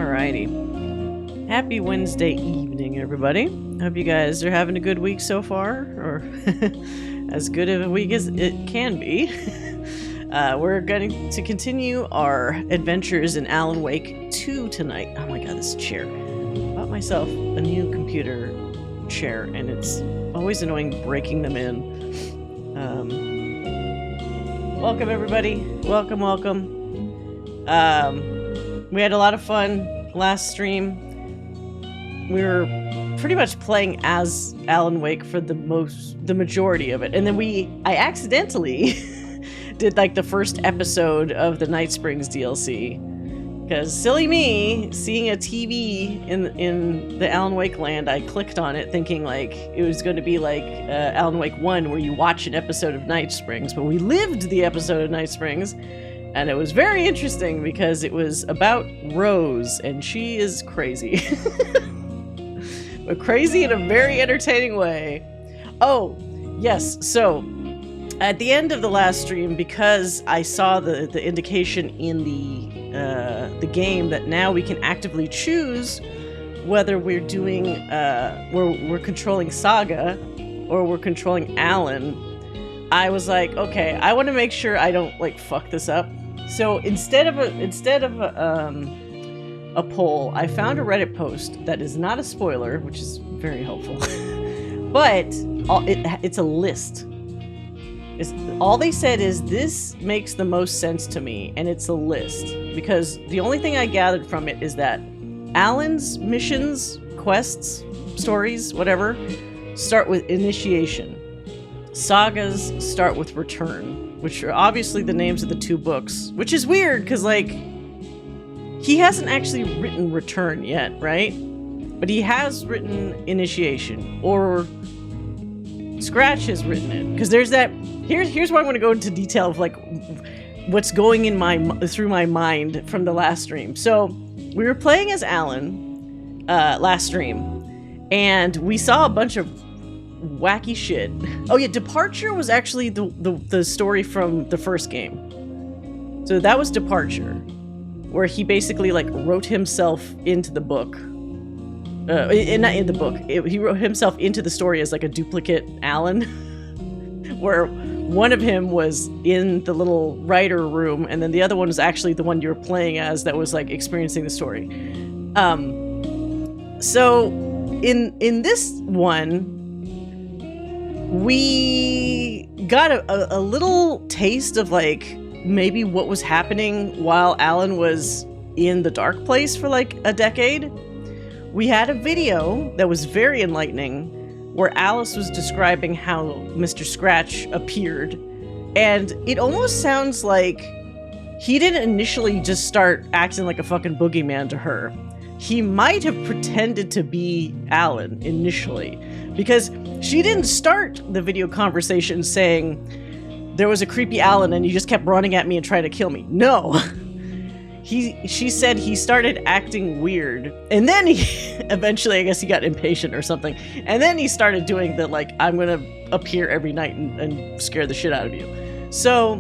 Alrighty. Happy Wednesday evening, everybody. Hope you guys are having a good week so far, or as good of a week as it can be. We're going to continue our adventures in Alan Wake 2 tonight. Oh my god, this chair. I bought myself a new computer chair, and it's always annoying breaking them in. Welcome, everybody. Welcome. We had a lot of fun last stream. We were pretty much playing as Alan Wake for the majority of it. And then I accidentally did like the first episode of the Night Springs DLC. Because silly me, seeing a TV in the Alan Wake land, I clicked on it thinking like it was going to be like Alan Wake 1 where you watch an episode of Night Springs. But we lived the episode of Night Springs. And it was very interesting because it was about Rose, and she is crazy. But crazy in a very entertaining way. Oh, yes, so at the end of the last stream, because I saw the indication in the game that now we can actively choose whether we're doing, we're controlling Saga or we're controlling Alan, I was like, okay, I want to make sure I don't like fuck this up. So instead of a poll, I found a Reddit post that is not a spoiler, which is very helpful. But it's a list. All they said is this makes the most sense to me, and it's a list because the only thing I gathered from it is that Alan's missions, quests, stories, whatever, start with initiation. Sagas start with return, which are obviously the names of the two books, which is weird because, like, he hasn't actually written Return yet, right? But he has written Initiation, or Scratch has written it. Because there's that. Here's where I'm going to go into detail of like what's going in through my mind from the last stream. So we were playing as Alan last stream, and we saw a bunch of wacky shit. Oh yeah, Departure was actually the story from the first game. So that was Departure, where he basically like wrote himself into the book. Not in the book. He wrote himself into the story as like a duplicate Alan, where one of him was in the little writer room, and then the other one was actually the one you were playing as that was like experiencing the story. So in this one, we got a little taste of like maybe what was happening while Alan was in the dark place for like a decade. We had a video that was very enlightening where Alice was describing how Mr. Scratch appeared, and it almost sounds like he didn't initially just start acting like a fucking boogeyman to her. He might have pretended to be Alan initially, because she didn't start the video conversation saying there was a creepy Alan and he just kept running at me and trying to kill me. No. She said he started acting weird, and then he eventually, I guess he got impatient or something, and then he started doing the like, I'm gonna appear every night and scare the shit out of you. So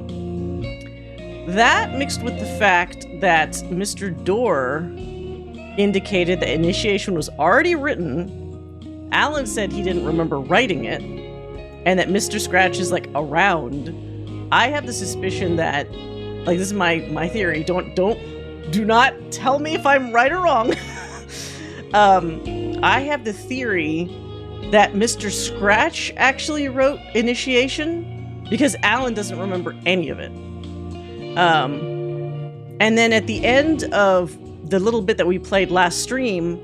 that mixed with the fact that Mr. Dorr indicated that Initiation was already written. Alan said he didn't remember writing it, and that Mr. Scratch is like around. I have the suspicion that, like, this is my theory. Do not tell me if I'm right or wrong. I have the theory that Mr. Scratch actually wrote Initiation because Alan doesn't remember any of it. And then at the end of the little bit that we played last stream,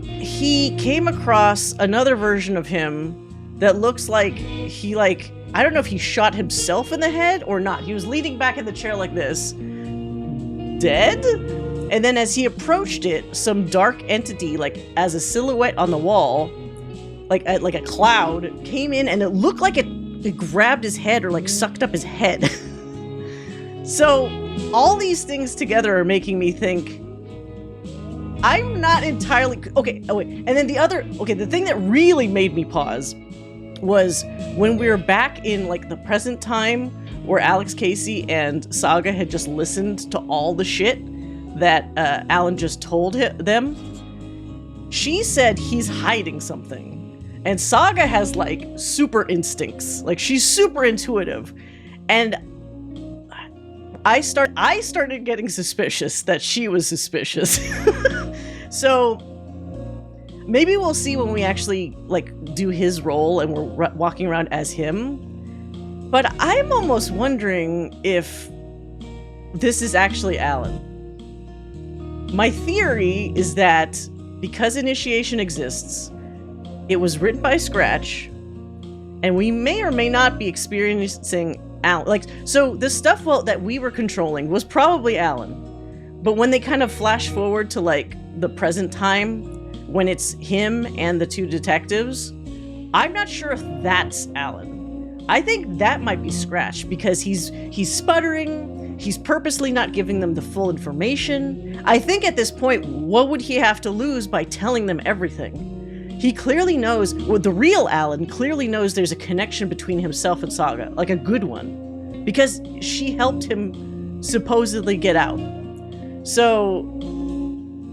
he came across another version of him that looks like he, like, I don't know if he shot himself in the head or not. He was leaning back in the chair like this, dead? And then as he approached it, some dark entity, like as a silhouette on the wall, like a cloud, came in, and it looked like it grabbed his head or like sucked up his head. So all these things together are making me think I'm not entirely okay. Oh wait, and then the thing that really made me pause was when we were back in like the present time where Alex Casey and Saga had just listened to all the shit. that Alan just told them, she said he's hiding something. And Saga has, like, super instincts. Like, she's super intuitive. And I started getting suspicious that she was suspicious. So maybe we'll see when we actually, like, do his role and we're walking around as him. But I'm almost wondering if this is actually Alan. My theory is that because initiation exists, it was written by Scratch, and we may or may not be experiencing Alan. Like, so the stuff that we were controlling was probably Alan. But when they kind of flash forward to, like, the present time, when it's him and the two detectives, I'm not sure if that's Alan. I think that might be Scratch, because he's sputtering, he's purposely not giving them the full information. I think at this point, what would he have to lose by telling them everything? He clearly knows, well, the real Alan clearly knows there's a connection between himself and Saga, like a good one, because she helped him supposedly get out. So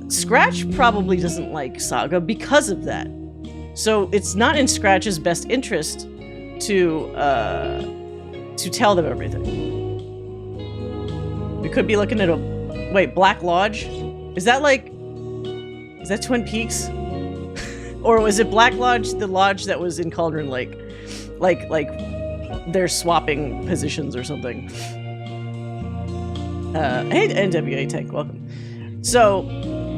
Scratch probably doesn't like Saga because of that. So it's not in Scratch's best interest to tell them everything. We could be looking at Black Lodge? Is that Twin Peaks? Or was it Black Lodge, the lodge that was in Cauldron Lake? Like they're swapping positions or something. Hey, NWA Tank, welcome. So,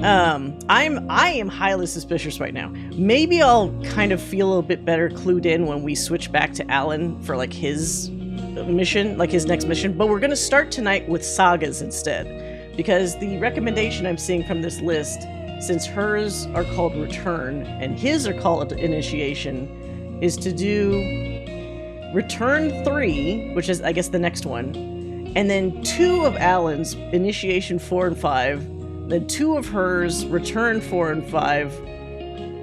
I am highly suspicious right now. Maybe I'll kind of feel a little bit better clued in when we switch back to Alan for, like, his mission, like his next mission. But we're going to start tonight with Saga's instead, because the recommendation I'm seeing from this list, since hers are called Return and his are called Initiation, is to do Return 3, which is, I guess, the next one, and then 2 of Alan's, Initiation 4 and 5, then 2 of hers, Return 4 and 5,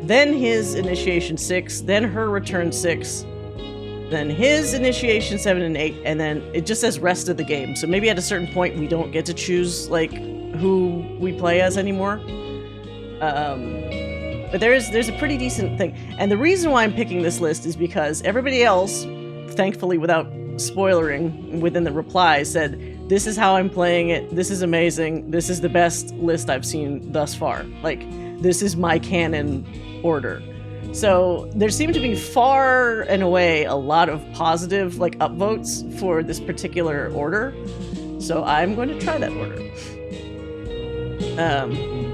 then his Initiation 6, then her Return 6, then his Initiation 7 and 8, and then it just says rest of the game. So maybe at a certain point we don't get to choose, like, who we play as anymore. But there's a pretty decent thing. And the reason why I'm picking this list is because everybody else, thankfully without spoilering within the replies, said, this is how I'm playing it, this is amazing, this is the best list I've seen thus far. Like, this is my canon order. So there seem to be far and away a lot of positive, like, upvotes for this particular order. So I'm going to try that order.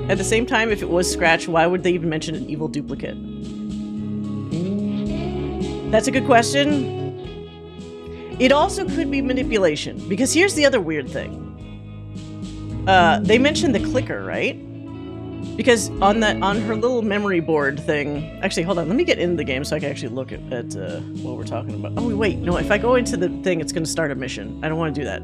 At the same time, if it was Scratch, why would they even mention an evil duplicate? That's a good question. It also could be manipulation, because here's the other weird thing. They mentioned the clicker, right? Because on her little memory board thing... Actually, hold on, let me get into the game so I can actually look at what we're talking about. Oh, wait, no, if I go into the thing, it's going to start a mission. I don't want to do that.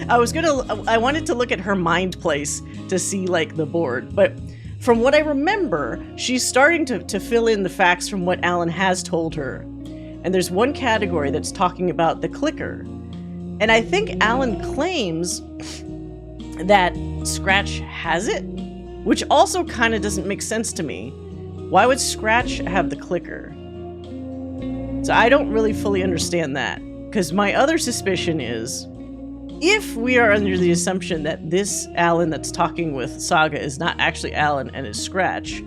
I wanted to look at her mind place to see, like, the board, but from what I remember, she's starting to fill in the facts from what Alan has told her. And there's one category that's talking about the clicker. And I think Alan claims that Scratch has it, which also kind of doesn't make sense to me. Why would Scratch have the clicker? So I don't really fully understand that, because my other suspicion is, if we are under the assumption that this Alan that's talking with Saga is not actually Alan and is Scratch,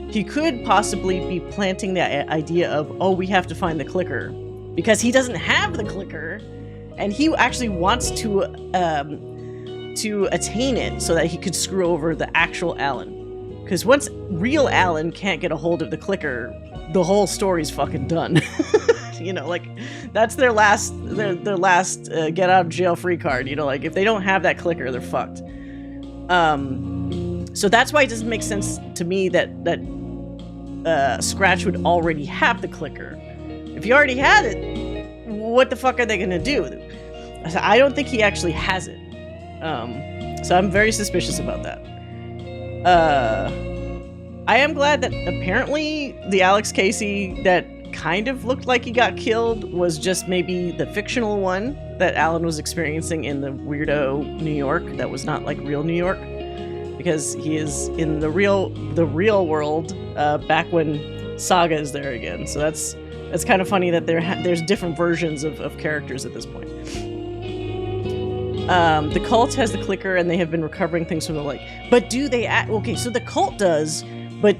he could possibly be planting the idea of, oh, we have to find the clicker, because he doesn't have the clicker, and he actually wants to attain it so that he could screw over the actual Alan. Because once real Alan can't get a hold of the clicker, the whole story's fucking done. You know, like, that's their last get out of jail free card. You know, like, if they don't have that clicker, they're fucked. So that's why it doesn't make sense to me that Scratch would already have the clicker. If he already had it, what the fuck are they gonna do? I don't think he actually has it. So I'm very suspicious about that. I am glad that apparently the Alex Casey that kind of looked like he got killed was just maybe the fictional one. that Alan was experiencing in the weirdo New York that was not like real New York, because he is in the real world back when Saga is there again. So that's kind of funny that there's different versions of characters at this point. The cult has the clicker, and they have been recovering things from the lake. But do they okay, so the cult does, but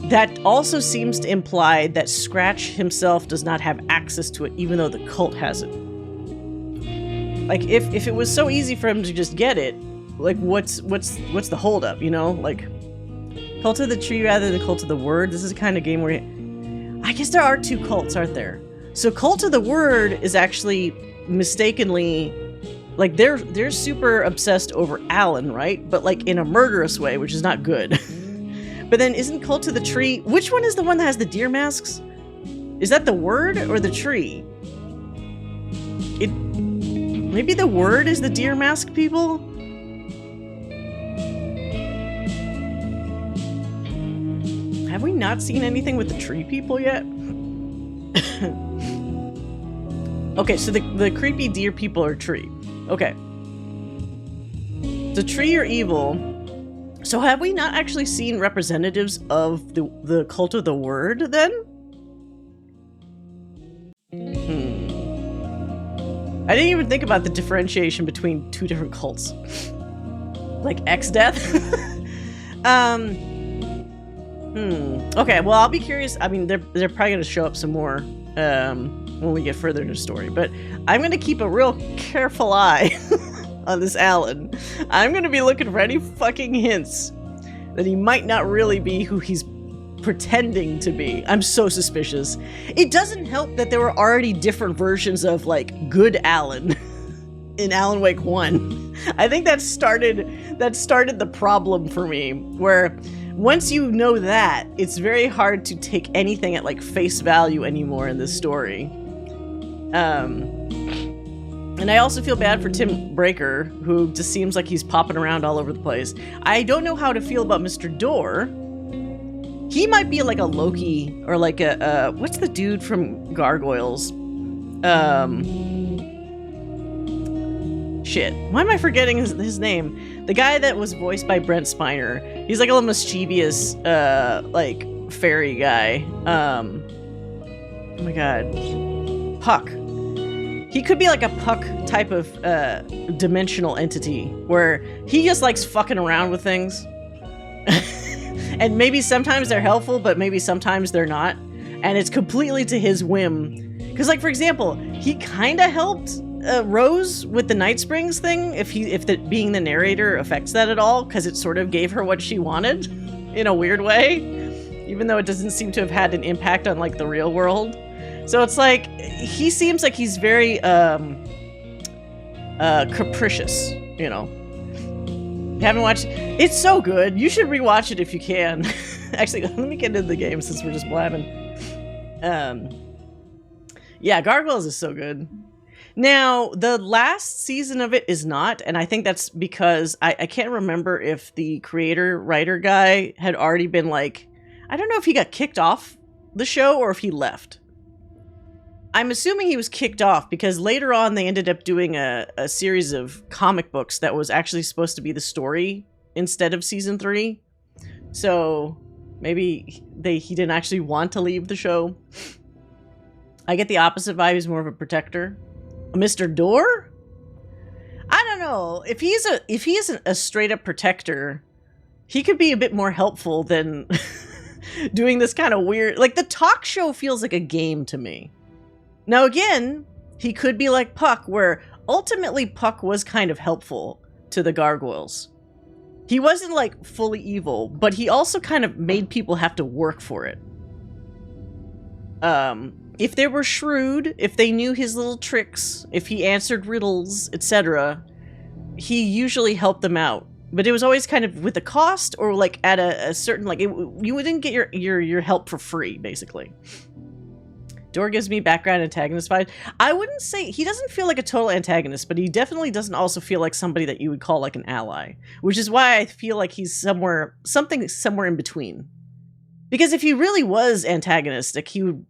that also seems to imply that Scratch himself does not have access to it, even though the cult has it. Like, if it was so easy for him to just get it, like, what's the holdup, you know? Like, Cult of the Tree rather than Cult of the Word. This is a kind of game where I guess there are two cults, aren't there? So Cult of the Word is actually mistakenly, like, they're super obsessed over Alan, right? But like in a murderous way, which is not good. But then isn't Cult of the Tree, which one is the one that has the deer masks? Is that the Word or the tree? Maybe the Word is the deer mask people? Have we not seen anything with the tree people yet? Okay, so the creepy deer people are tree. Okay. The tree are evil. So have we not actually seen representatives of the Cult of the Word then? I didn't even think about the differentiation between two different cults. Like X-Death? Okay, well, I'll be curious. I mean, they're probably going to show up some more when we get further into the story. But I'm going to keep a real careful eye on this Alan. I'm going to be looking for any fucking hints that he might not really be who he's pretending to be. I'm so suspicious. It doesn't help that there were already different versions of, like, good Alan in Alan Wake 1. I think that started the problem for me, where once you know that, it's very hard to take anything at, like, face value anymore in this story. And I also feel bad for Tim Breaker, who just seems like he's popping around all over the place. I don't know how to feel about Mr. Door. He might be like a Loki, or like a what's the dude from Gargoyles? Shit. Why am I forgetting his name? The guy that was voiced by Brent Spiner. He's like a little mischievous, like, fairy guy. Oh my god. Puck. He could be like a Puck type of dimensional entity, where he just likes fucking around with things. And maybe sometimes they're helpful, but maybe sometimes they're not. And it's completely to his whim. Because, like, for example, he kind of helped Rose with the Night Springs thing, if being the narrator affects that at all, because it sort of gave her what she wanted in a weird way, even though it doesn't seem to have had an impact on, like, the real world. So it's like, he seems like he's very capricious, you know. Haven't watched. It's so good. You should rewatch it if you can. Actually, let me get into the game since we're just blabbing. Yeah, Gargoyles is so good. Now, the last season of it is not, and I think that's because I can't remember if the writer guy had already been, like, I don't know if he got kicked off the show or if he left. I'm assuming he was kicked off because later on they ended up doing a series of comic books that was actually supposed to be the story instead of season 3. So maybe he didn't actually want to leave the show. I get the opposite vibe. He's more of a protector. Mr. Door? I don't know. If he isn't a straight up protector, he could be a bit more helpful than doing this kind of weird, like, the talk show feels like a game to me. Now, again, he could be like Puck, where ultimately Puck was kind of helpful to the Gargoyles. He wasn't, like, fully evil, but he also kind of made people have to work for it. If they were shrewd, if they knew his little tricks, if he answered riddles, etc., he usually helped them out. But it was always kind of with a cost, or, like, at a certain, like, you wouldn't get your help for free, basically. Door gives me background antagonist vibes. I wouldn't say, he doesn't feel like a total antagonist, but he definitely doesn't also feel like somebody that you would call like an ally, which is why I feel like he's somewhere in between. Because if he really was antagonistic, he would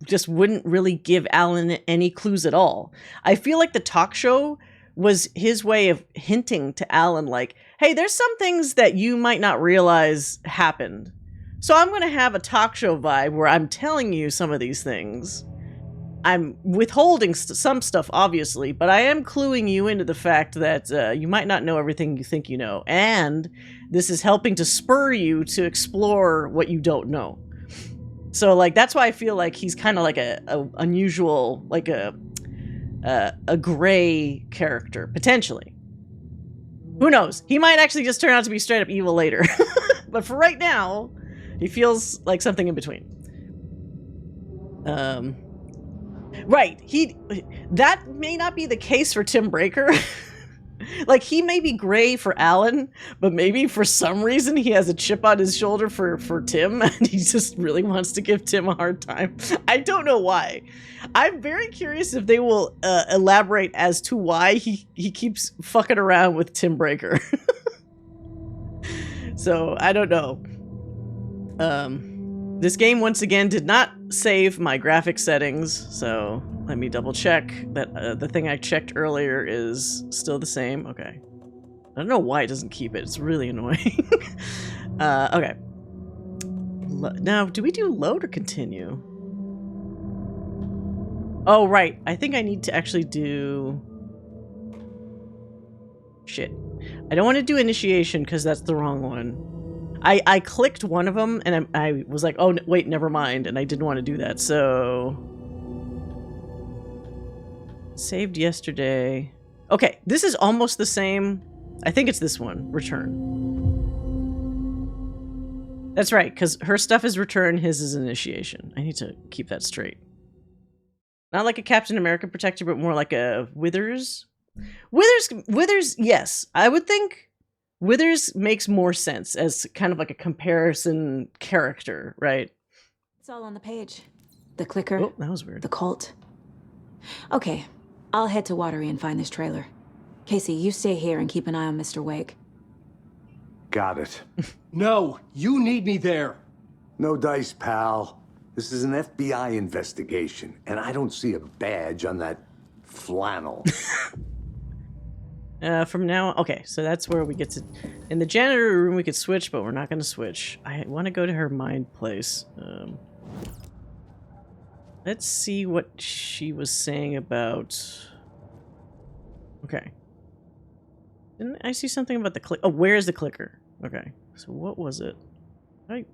just wouldn't really give Alan any clues at all. I feel like the talk show was his way of hinting to Alan, like, hey, there's some things that you might not realize happened. So I'm going to have a talk show vibe where I'm telling you some of these things. I'm withholding some stuff, obviously, but I am cluing you into the fact that you might not know everything you think you know. And this is helping to spur you to explore what you don't know. So, like, that's why I feel like he's kind of like a unusual, like a gray character, potentially. Who knows? He might actually just turn out to be straight up evil later. But for right now, he feels like something in between. Right. That may not be the case for Tim Breaker. Like, he may be gray for Alan, but maybe for some reason he has a chip on his shoulder for Tim, and he just really wants to give Tim a hard time. I don't know why. I'm very curious if they will elaborate as to why he keeps fucking around with Tim Breaker. So, I don't know. This game, once again, did not save my graphic settings, so let me double check that the thing I checked earlier is still the same. Okay. I don't know why it doesn't keep it. It's really annoying. Okay. Now, do we do load or continue? Oh, right. I think I need to actually do... Shit. I don't want to do initiation because that's the wrong one. I clicked one of them, and I was like, oh, wait, never mind, and I didn't want to do that, so... Saved yesterday. Okay, this is almost the same. I think it's this one, return. That's right, because her stuff is return, his is initiation. I need to keep that straight. Not like a Captain America protector, but more like a Withers. Withers, yes. I would think Withers makes more sense as kind of like a comparison character, right? It's all on the page. The clicker. Oh, that was weird. The cult. Okay, I'll head to Watery and find this trailer. Casey, you stay here and keep an eye on Mr. Wake. Got it. No, you need me there. No dice, pal. This is an FBI investigation, and I don't see a badge on that flannel. From now, okay, so that's where we get to... In the janitor room, we could switch, but we're not going to switch. I want to go to her mind place. Let's see what she was saying about... Okay. Didn't I see something about the click? Oh, where's the clicker? Okay, so what was it? Okay.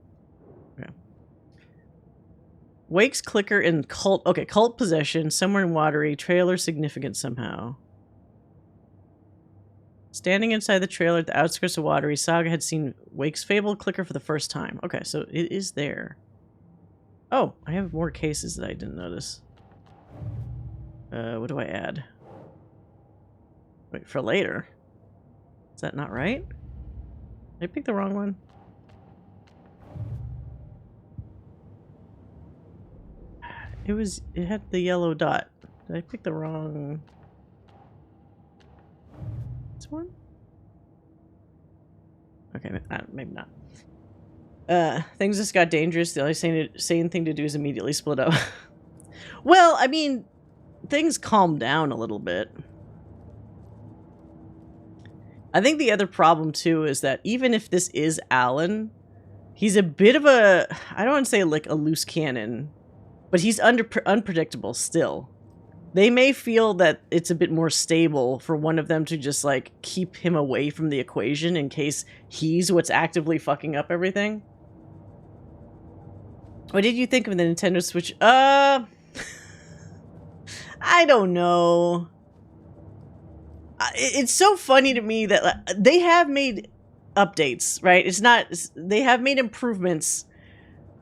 Wake's clicker in cult... Okay, cult possession, somewhere in Watery, trailer significant somehow. Standing inside the trailer at the outskirts of Watery, Saga had seen Wake's fabled clicker for the first time. Okay, so it is there. Oh, I have more cases that I didn't notice. What do I add? Wait, for later. Is that not right? Did I pick the wrong one? It had the yellow dot. Did I pick the wrong... This one? Okay, maybe not. Things just got dangerous. The only sane thing to do is immediately split up. Well, I mean, things calmed down a little bit. I think the other problem, too, is that even if this is Alan, he's a bit of a... I don't want to say, like, a loose cannon, but he's unpredictable still. They may feel that it's a bit more stable for one of them to just, like, keep him away from the equation in case he's what's actively fucking up everything. What did you think of the Nintendo Switch? I don't know. It's so funny to me that they have made updates, right? They have made improvements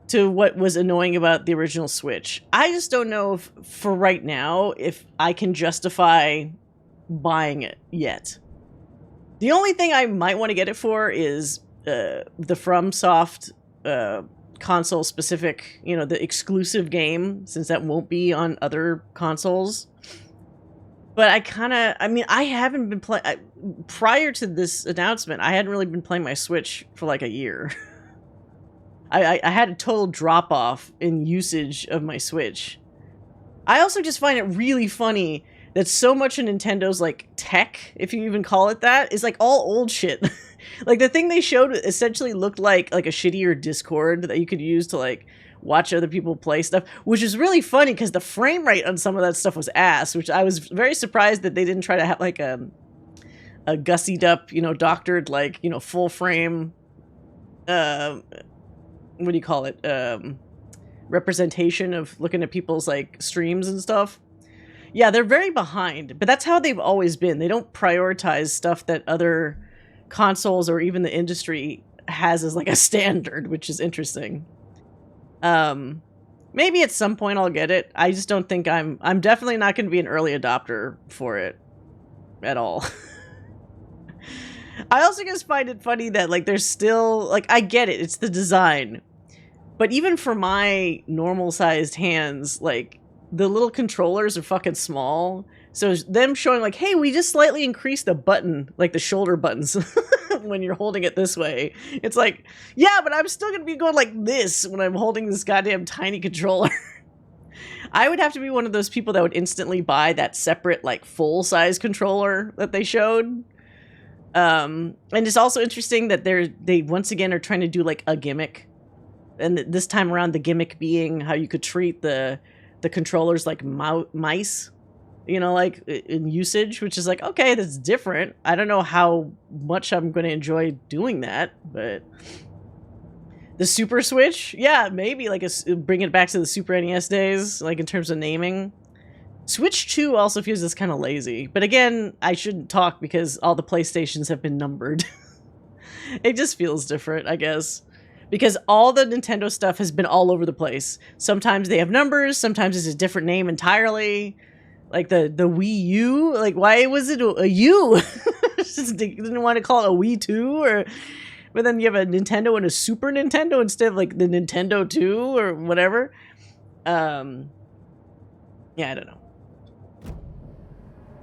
to what was annoying about the original Switch. I just don't know if, for right now, if I can justify buying it yet. The only thing I might want to get it for is the FromSoft console specific, you know, the exclusive game, since that won't be on other consoles. But I haven't been playing... Prior to this announcement, I hadn't really been playing my Switch for like a year. I had a total drop off in usage of my Switch. I also just find it really funny that so much of Nintendo's like tech, if you even call it that, is like all old shit. Like the thing they showed essentially looked like a shittier Discord that you could use to like watch other people play stuff, which is really funny because the frame rate on some of that stuff was ass, which I was very surprised that they didn't try to have like a gussied up, doctored, like, full frame, what do you call it? Representation of looking at people's like streams and stuff. Yeah, they're very behind, but that's how they've always been. They don't prioritize stuff that other consoles or even the industry has as like a standard, which is interesting. Maybe at some point I'll get it. I just don't think I'm definitely not going to be an early adopter for it at all. I also just find it funny that like there's still like, I get it, it's the design, but even for my normal sized hands, like the little controllers are fucking small. So them showing like, hey, we just slightly increased the button, like the shoulder buttons when you're holding it this way. It's like, yeah, but I'm still going to be going like this when I'm holding this goddamn tiny controller. I would have to be one of those people that would instantly buy that separate like full size controller that they showed. And it's also interesting that they once again are trying to do like a gimmick. And this time around, the gimmick being how you could treat the controllers like mice. Like in usage, which is like, okay, that's different. I don't know how much I'm going to enjoy doing that, but the Super Switch, yeah, maybe like bring it back to the Super NES days, like in terms of naming. Switch 2 also feels this kind of lazy, but again, I shouldn't talk because all the PlayStations have been numbered. It just feels different, I guess. Because all the Nintendo stuff has been all over the place. Sometimes they have numbers, sometimes it's a different name entirely. Like the Wii U, like why was it a U? Just didn't want to call it a Wii 2, but then you have a Nintendo and a Super Nintendo instead of like the Nintendo 2 or whatever. Yeah, I don't know.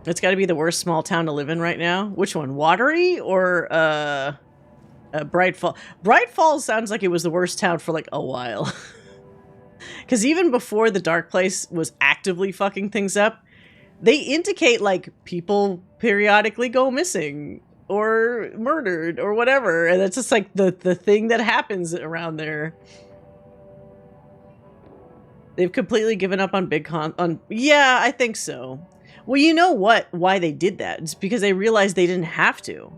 It's got to be the worst small town to live in right now. Which one, Watery or Bright Falls? Bright Falls sounds like it was the worst town for like a while. Because even before the Dark Place was actively fucking things up, they indicate like people periodically go missing or murdered or whatever, and that's just like the thing that happens around there. They've completely given up on yeah, I think so. Well, you know what? Why they did that? It's because they realized they didn't have to.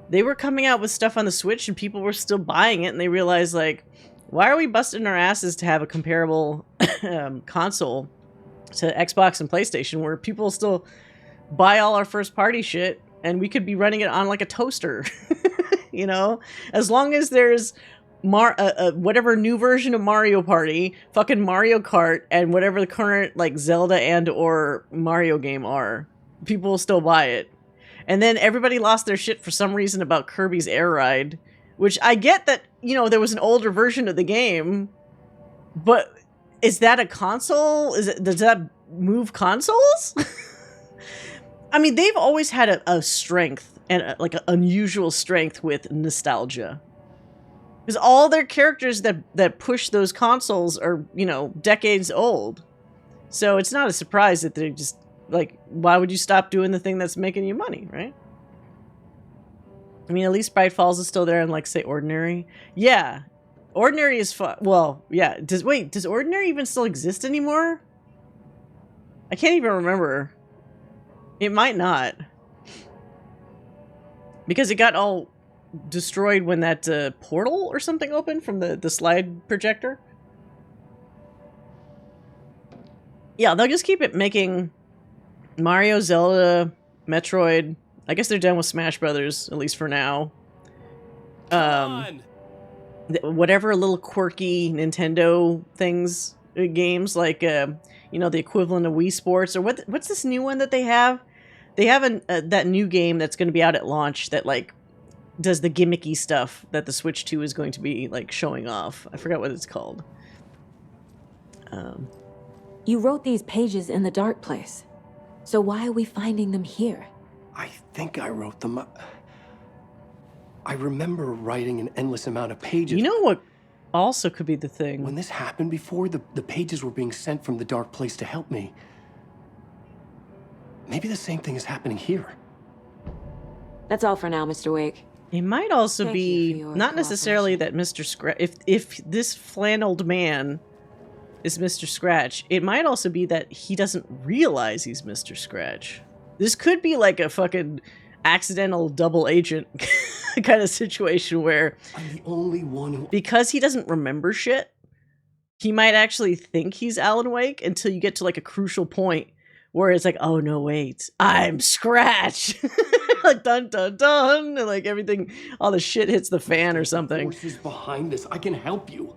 They were coming out with stuff on the Switch and people were still buying it, and they realized like, why are we busting our asses to have a comparable console to Xbox and PlayStation where people still buy all our first party shit and we could be running it on like a toaster? As long as there's whatever new version of Mario Party, fucking Mario Kart, and whatever the current like Zelda and or Mario game are, people will still buy it. And then everybody lost their shit for some reason about Kirby's Air Ride, which I get that, there was an older version of the game, but is that a console? Does that move consoles? I mean, they've always had a strength and like an unusual strength with nostalgia. Because all their characters that push those consoles are, decades old. So it's not a surprise that they're just like, why would you stop doing the thing that's making you money, right? I mean, at least Bright Falls is still there and like say Ordinary. Yeah. Ordinary is fun. Well, yeah. Does Ordinary even still exist anymore? I can't even remember. It might not. Because it got all destroyed when that portal or something opened from the slide projector. Yeah, they'll just keep it making Mario, Zelda, Metroid. I guess they're done with Smash Brothers, at least for now. Whatever little quirky Nintendo things, games, like, the equivalent of Wii Sports, or what's this new one that they have? They have that new game that's going to be out at launch that, like, does the gimmicky stuff that the Switch 2 is going to be, like, showing off. I forgot what it's called. You wrote these pages in the Dark Place. So why are we finding them here? I think I wrote them. I remember writing an endless amount of pages. You know what also could be the thing. When this happened before, the pages were being sent from the dark place to help me. Maybe the same thing is happening here. That's all for now, Mr. Wake. It might also Thank be you for your not necessarily cooperation. that Mr. Scratch. If this flanneled man is Mr. Scratch, it might also be that he doesn't realize he's Mr. Scratch. This could be like a fucking accidental double agent kind of situation where I'm the only one who... because he doesn't remember shit, he might actually think he's Alan Wake until you get to like a crucial point where it's like, oh no, wait, I'm Scratch. Like dun dun dun, and like everything, all the shit hits the fan or something. Forces behind this. I can help you.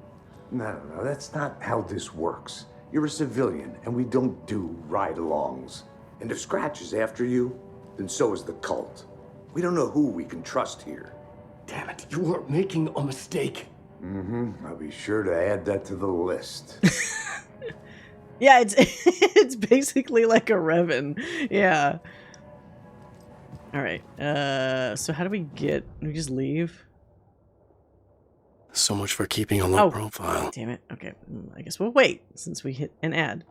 No, that's not how this works. You're a civilian, and we don't do ride-alongs. And if Scratch is after you, then so is the cult. We don't know who we can trust here. Damn it, you are making a mistake. I'll be sure to add that to the list. Yeah, it's basically like a Revan. Yeah. All right. So how do we just leave? So much for keeping a low profile. Damn it. Okay. I guess we'll wait since we hit an ad.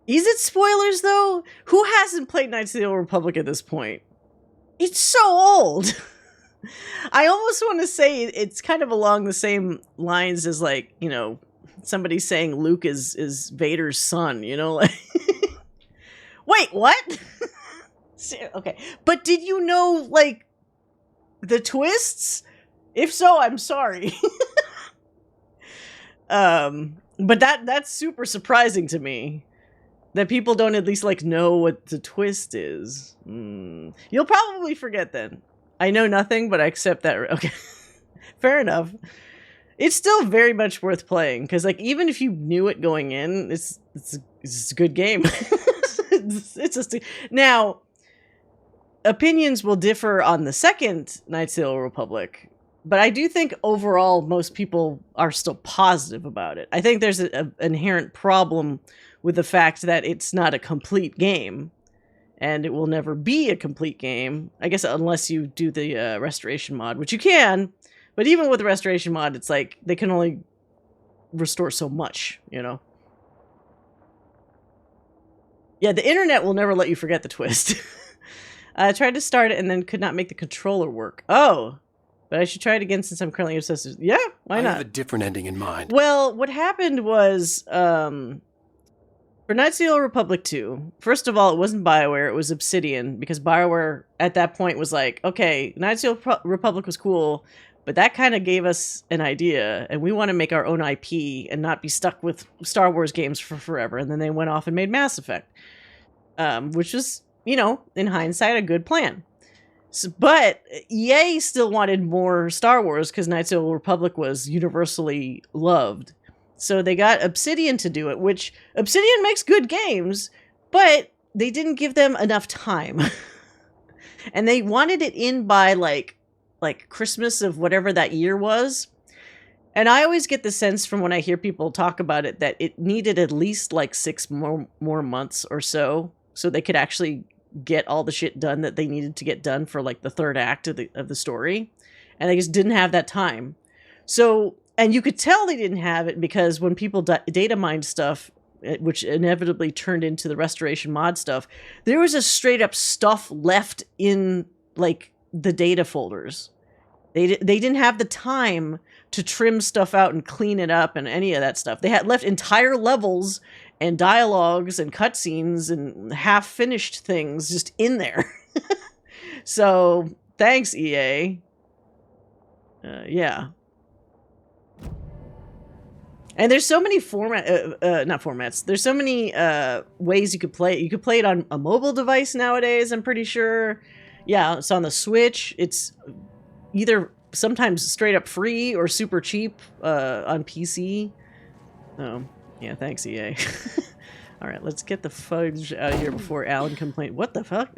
Is it spoilers though? Who hasn't played Knights of the Old Republic at this point? It's so old. I almost want to say it's kind of along the same lines as like, you know, somebody saying Luke is Vader's son, you know? Like wait, what? Okay. But did you know like the twists? If so, I'm sorry. But that's super surprising to me. That people don't at least like know what the twist is. You'll probably forget then. I know nothing, but I accept that. Okay. Fair enough. It's still very much worth playing because like even if you knew it going in, it's a good game. it's just now opinions will differ on the second Knights of the Old Republic, but I do think overall most people are still positive about it. I think there's an inherent problem with the fact that it's not a complete game, and it will never be a complete game, I guess, unless you do the restoration mod, which you can, but even with the restoration mod, it's like, they can only restore so much, you know? Yeah, the internet will never let you forget the twist. I tried to start it and then could not make the controller work. Oh, but I should try it again since I'm currently obsessed with... Yeah, why not? I have a different ending in mind. Well, what happened was... For Knights of the Old Republic 2, first of all, it wasn't BioWare, it was Obsidian, because BioWare at that point was like, okay, Knights of the Old Republic was cool, but that kind of gave us an idea, and we want to make our own IP and not be stuck with Star Wars games for forever. And then they went off and made Mass Effect, which was, you know, in hindsight, a good plan. So, but EA still wanted more Star Wars because Knights of the Old Republic was universally loved. So they got Obsidian to do it, which Obsidian makes good games, but they didn't give them enough time. And they wanted it in by like Christmas of whatever that year was. And I always get the sense from when I hear people talk about it that it needed at least like 6 more months or so they could actually get all the shit done that they needed to get done for like the third act of the story. And they just didn't have that time. So, and you could tell they didn't have it because when people data mined stuff, which inevitably turned into the restoration mod stuff, there was a straight up stuff left in like the data folders. They didn't have the time to trim stuff out and clean it up and any of that stuff. They had left entire levels and dialogues and cutscenes and half-finished things just in there. So, thanks, EA. Yeah. And there's so many not formats. There's so many ways you could play it. You could play it on a mobile device nowadays, I'm pretty sure. Yeah, it's on the Switch. It's either sometimes straight up free or super cheap on PC. Oh, yeah, thanks, EA. All right, let's get the fudge out of here before Alan complained. What the fuck?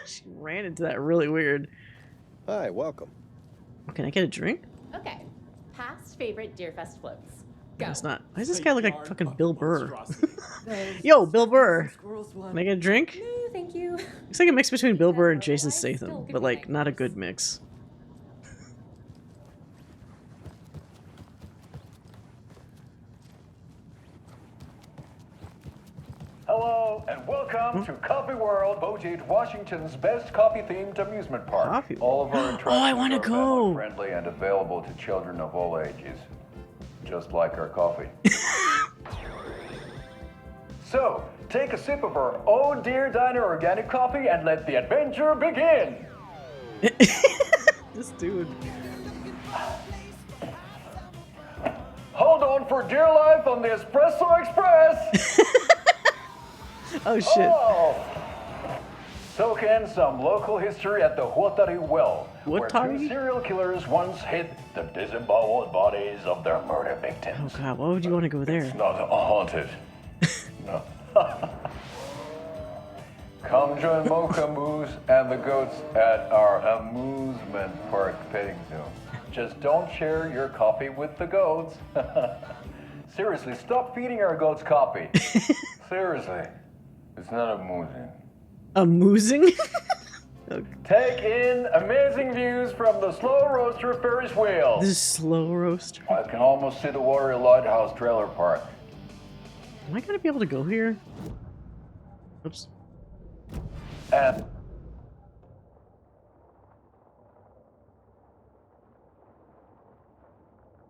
She ran into that really weird. Hi, welcome. Can I get a drink? Okay. Past favorite Deerfest floats. Go. It's not. Why does this guy look like fucking Bill Burr? Yo, Bill Burr. Can I get a drink? No, thank you. Looks like a mix between Bill Burr and Jason Statham, but like not a good mix. Welcome to Coffee World, voted Washington's best coffee-themed amusement park. Coffee All of our World. attractions I wanna are go. family-friendly and available to children of all ages, just like our coffee. So, take a sip of our Oh Dear Diner organic coffee and let the adventure begin. This dude. Hold on for dear life on the Espresso Express. Oh shit. Oh. Soak in some local history at the Watery well, where Watery? 2 serial killers once hid the disemboweled bodies of their murder victims. Oh god, why would you want to go there? It's not haunted. No. Come join Mocha Moose and the goats at our amusement park petting zoo. Just don't share your coffee with the goats. Seriously, stop feeding our goats coffee. Seriously, it's not amusing. Amusing? Take in amazing views from the slow roaster Ferris wheel. This is slow roaster. I can almost see the Watery Lighthouse trailer park. Am I gonna be able to go here? Oops. And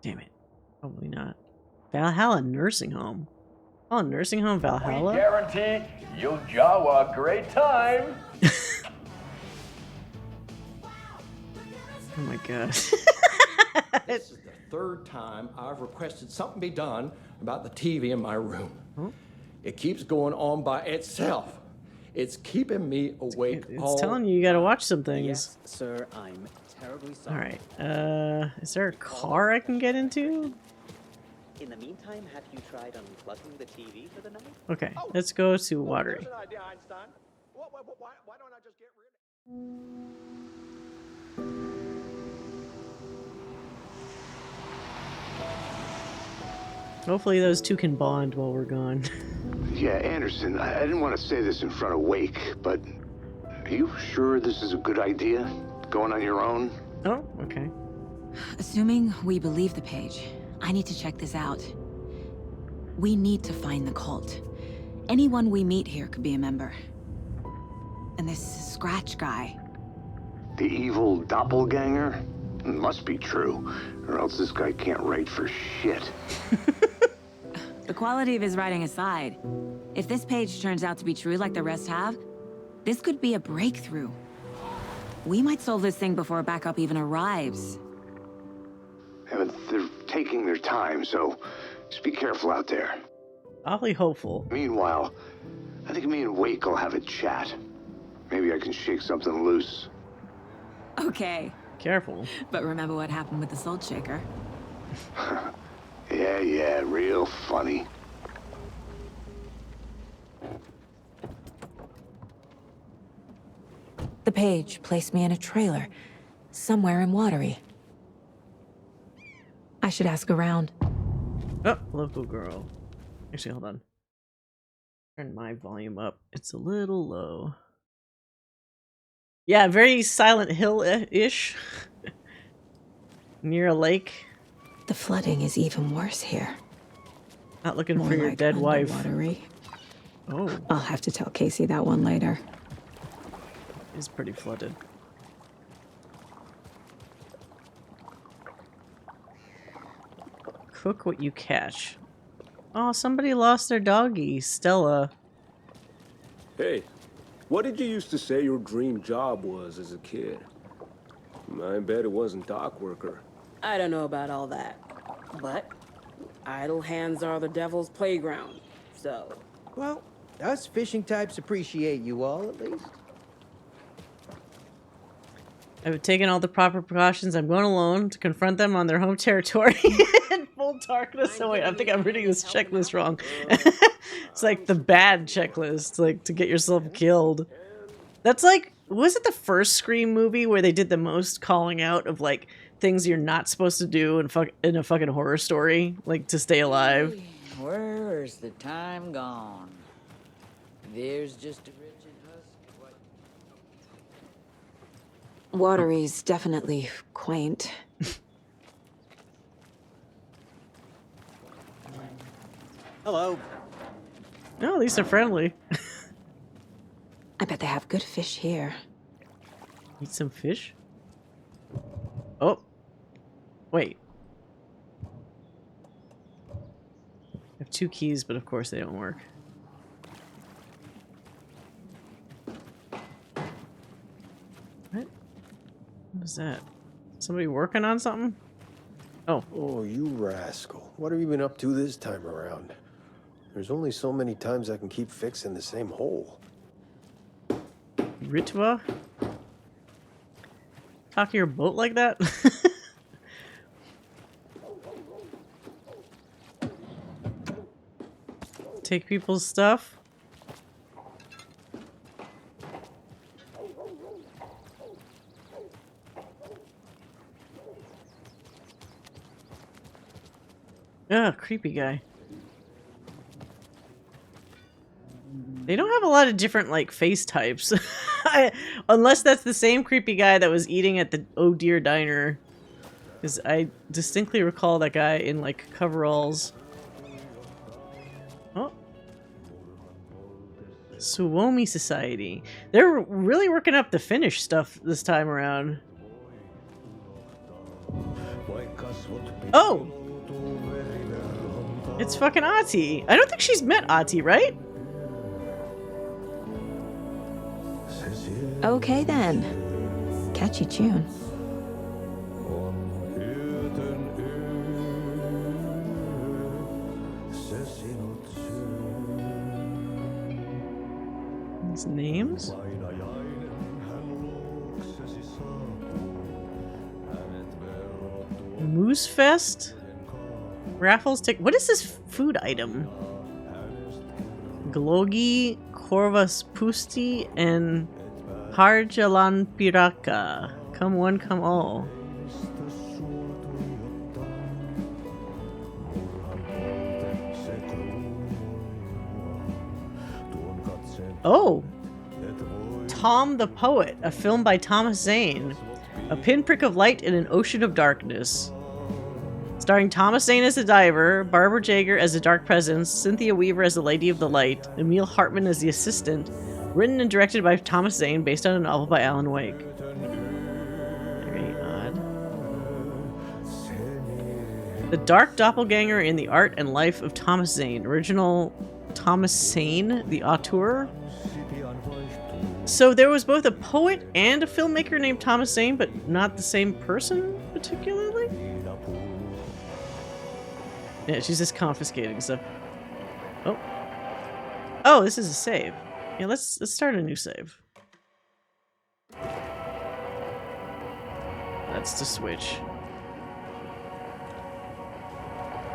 Damn it. Probably not. Valhalla nursing home. Oh, nursing home we Valhalla? guarantee you'll jaw a great time. Oh my god. This is the third time I've requested something be done about the TV in my room. Huh? It keeps going on by itself. It's keeping me awake all It's telling you gotta watch some things. Yes, sir, I'm terribly sorry. Alright, is there a car I can get into? In the meantime, have you tried unplugging the TV for the night? Okay, let's go to Watery. There's an idea, Einstein. Why don't I just get rid of Hopefully those two can bond while we're gone. Yeah, Anderson, I didn't want to say this in front of Wake, but are you sure this is a good idea? Going on your own? Oh, okay. Assuming we believe the page, I need to check this out. We need to find the cult. Anyone we meet here could be a member. And this Scratch guy. The evil doppelganger? Must be true, or else this guy can't write for shit. The quality of his writing aside, if this page turns out to be true like the rest have, this could be a breakthrough. We might solve this thing before backup even arrives. Yeah, but they're taking their time, so just be careful out there. Awfully hopeful. Meanwhile, I think me and Wake will have a chat. Maybe I can shake something loose. Okay, Careful. but remember what happened with the salt shaker? Yeah, real funny. The page placed me in a trailer, somewhere in Watery. I should ask around. Oh, local girl. Actually, hold on. Turn my volume up. It's a little low. Yeah, very Silent Hill-ish. Near a lake. The flooding is even worse here. Not looking More for your like dead wife. underwatery. Oh, I'll have to tell Casey that one later. it's pretty flooded. Cook what you catch. Oh, somebody lost their doggy, Stella. Hey, what did you used to say your dream job was as a kid? I bet it wasn't dock worker. I don't know about all that, but idle hands are the devil's playground, so... Well, us fishing types appreciate you all, at least. I've taken all the proper precautions. I'm going alone to confront them on their home territory in full darkness. Oh wait, I think I'm reading this checklist wrong. It's like the bad checklist, like to get yourself killed. That's like, was it the first Scream movie where they did the most calling out of like things you're not supposed to do in a fucking horror story, like to stay alive? Where's the time gone? There's just a wretched husk. Watery's definitely quaint. Hello. No, at least they're friendly. I bet they have good fish here. Eat some fish? Oh. Wait. I have 2 keys, but of course they don't work. What? What is that? Somebody working on something? Oh. Oh, you rascal. What have you been up to this time around? There's only so many times I can keep fixing the same hole. Ritva? Talk your boat like that? Take people's stuff? Ugh, creepy guy. They don't have a lot of different, like, face types. Unless that's the same creepy guy that was eating at the Oh Dear Diner. Because I distinctly recall that guy in, like, coveralls. Oh. Suomi Society. They're really working up the Finnish stuff this time around. Oh! It's fucking Ahti. I don't think she's met Ahti, right? Okay then. Catchy tune. His names? Moose Fest? Raffles tick. What is this food item? Glogi, Korvas Pusti, and Harjalan Piraka. Come one, come all. Oh! Tom the Poet, a film by Thomas Zane. A pinprick of light in an ocean of darkness. Starring Thomas Zane as the diver, Barbara Jager as the dark presence, Cynthia Weaver as the Lady of the Light, Emil Hartman as the assistant. Written and directed by Thomas Zane, based on a novel by Alan Wake. Very odd. The Dark Doppelganger in the Art and Life of Thomas Zane. Original Thomas Zane, the auteur. So there was both a poet and a filmmaker named Thomas Zane, but not the same person, particularly? Yeah, she's just confiscating stuff. Oh. Oh, this is a save. Yeah, let's start a new save. That's the switch.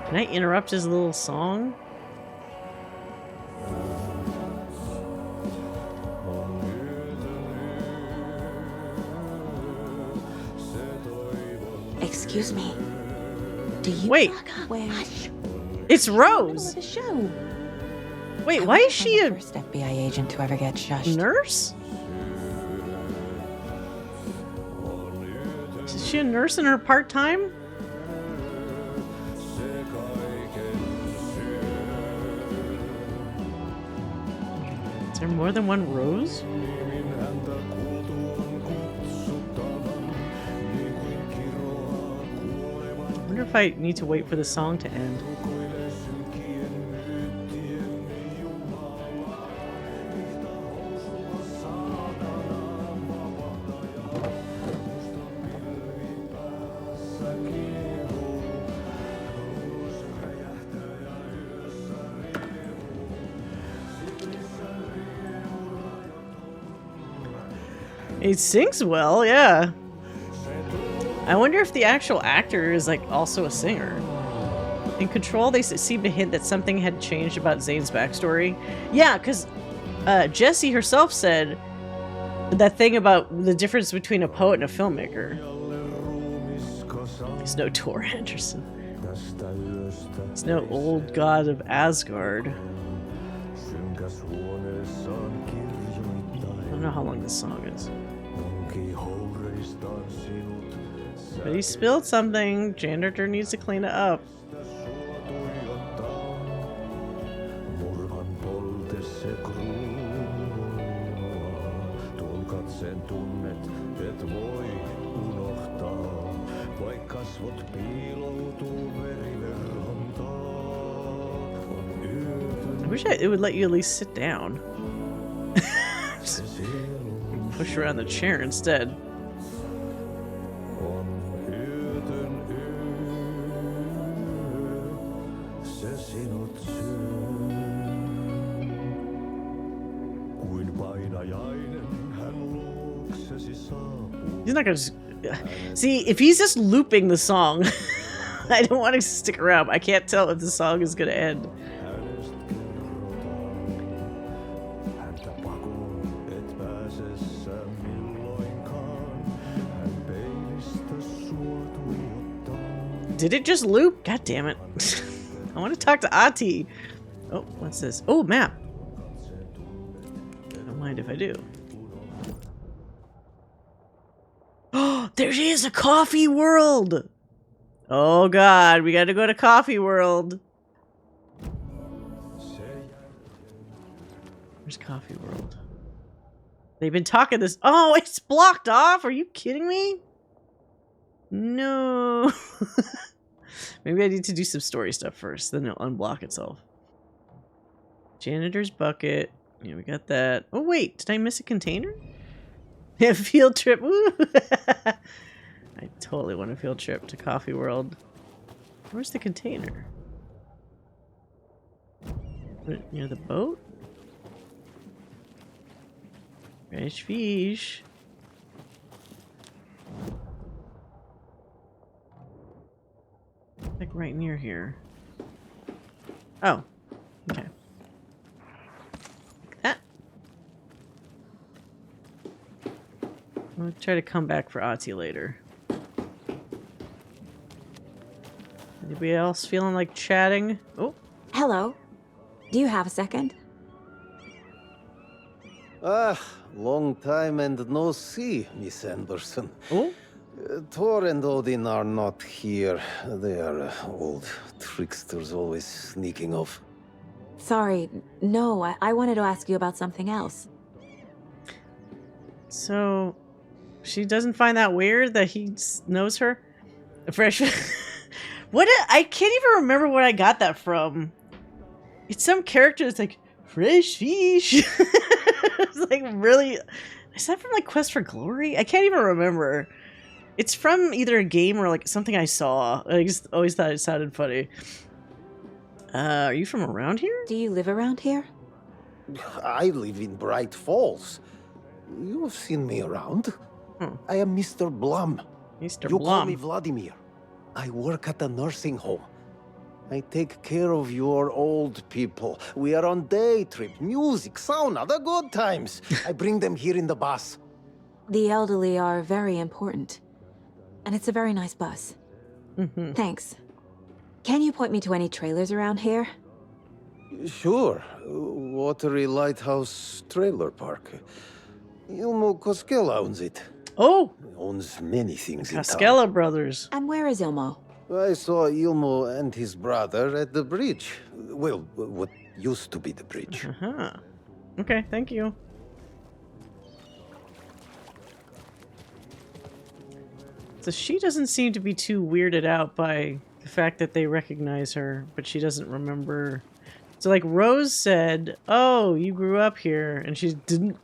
Can I interrupt his little song? Excuse me. Do you wait? It's Rose. Show. Wait, why is she a first FBI agent to ever get shushed? Nurse? Is she a nurse in her part-time? Is there more than one Rose? I wonder if I need to wait for the song to end. He sings well, yeah. I wonder if the actual actor is like also a singer. In Control, they seem to hint that something had changed about Zane's backstory. Yeah, because Jessie herself said that thing about the difference between a poet and a filmmaker. He's no Tor Anderson. He's no old god of Asgard. I don't know how long this song is. But he spilled something. Janitor needs to clean it up. I wish it would let you at least sit down. Push around the chair instead. He's not gonna just... See, if he's just looping the song, I don't want to stick around. I can't tell if the song is gonna end. Did it just loop? God damn it. I want to talk to Ati. Oh, what's this? Oh, map. Don't mind if I do. Oh, there is a coffee world. Oh god, we gotta go to Coffee World. Where's Coffee World? They've been talking this. Oh, it's blocked off. Are you kidding me? No. Maybe I need to do some story stuff first, then it'll unblock itself. Janitor's bucket. Yeah, we got that. Oh wait, did I miss a container? Yeah, field trip. Woo! I totally want a field trip to Coffee World. Where's the container? Near the boat? Fresh fish. Like right near here. Oh, okay. Like that. I'll try to come back for Ati later. Anybody else feeling like chatting? Oh. Hello. Do you have a second? Ah, long time and no see, Miss Anderson. Oh? Thor and Odin are not here. They are old tricksters always sneaking off. Sorry, no, I wanted to ask you about something else. So, she doesn't find that weird that he knows her? Fresh... I can't even remember what I got that from. It's some character that's like, fresh fish. It's like really... Is that from like Quest for Glory? I can't even remember. It's from either a game or like something I saw. I just always thought it sounded funny. Are you from around here? Do you live around here? I live in Bright Falls. You have seen me around. I am Mr. Blum. Mr. You Blum. call me Vladimir. I work at a nursing home. I take care of your old people. We are on day trip, music, sauna, the good times. I bring them here in the bus. The elderly are very important. And it's a very nice bus. Thanks. Can you point me to any trailers around here? Sure. Watery Lighthouse Trailer Park. Ilmo Koskela owns it. Oh! Owns many things in town. Koskela brothers. And where is Ilmo? I saw Ilmo and his brother at the bridge. Well, what used to be the bridge. Okay, thank you. So she doesn't seem to be too weirded out by the fact that they recognize her, but she doesn't remember. So like Rose said, oh, you grew up here, and she didn't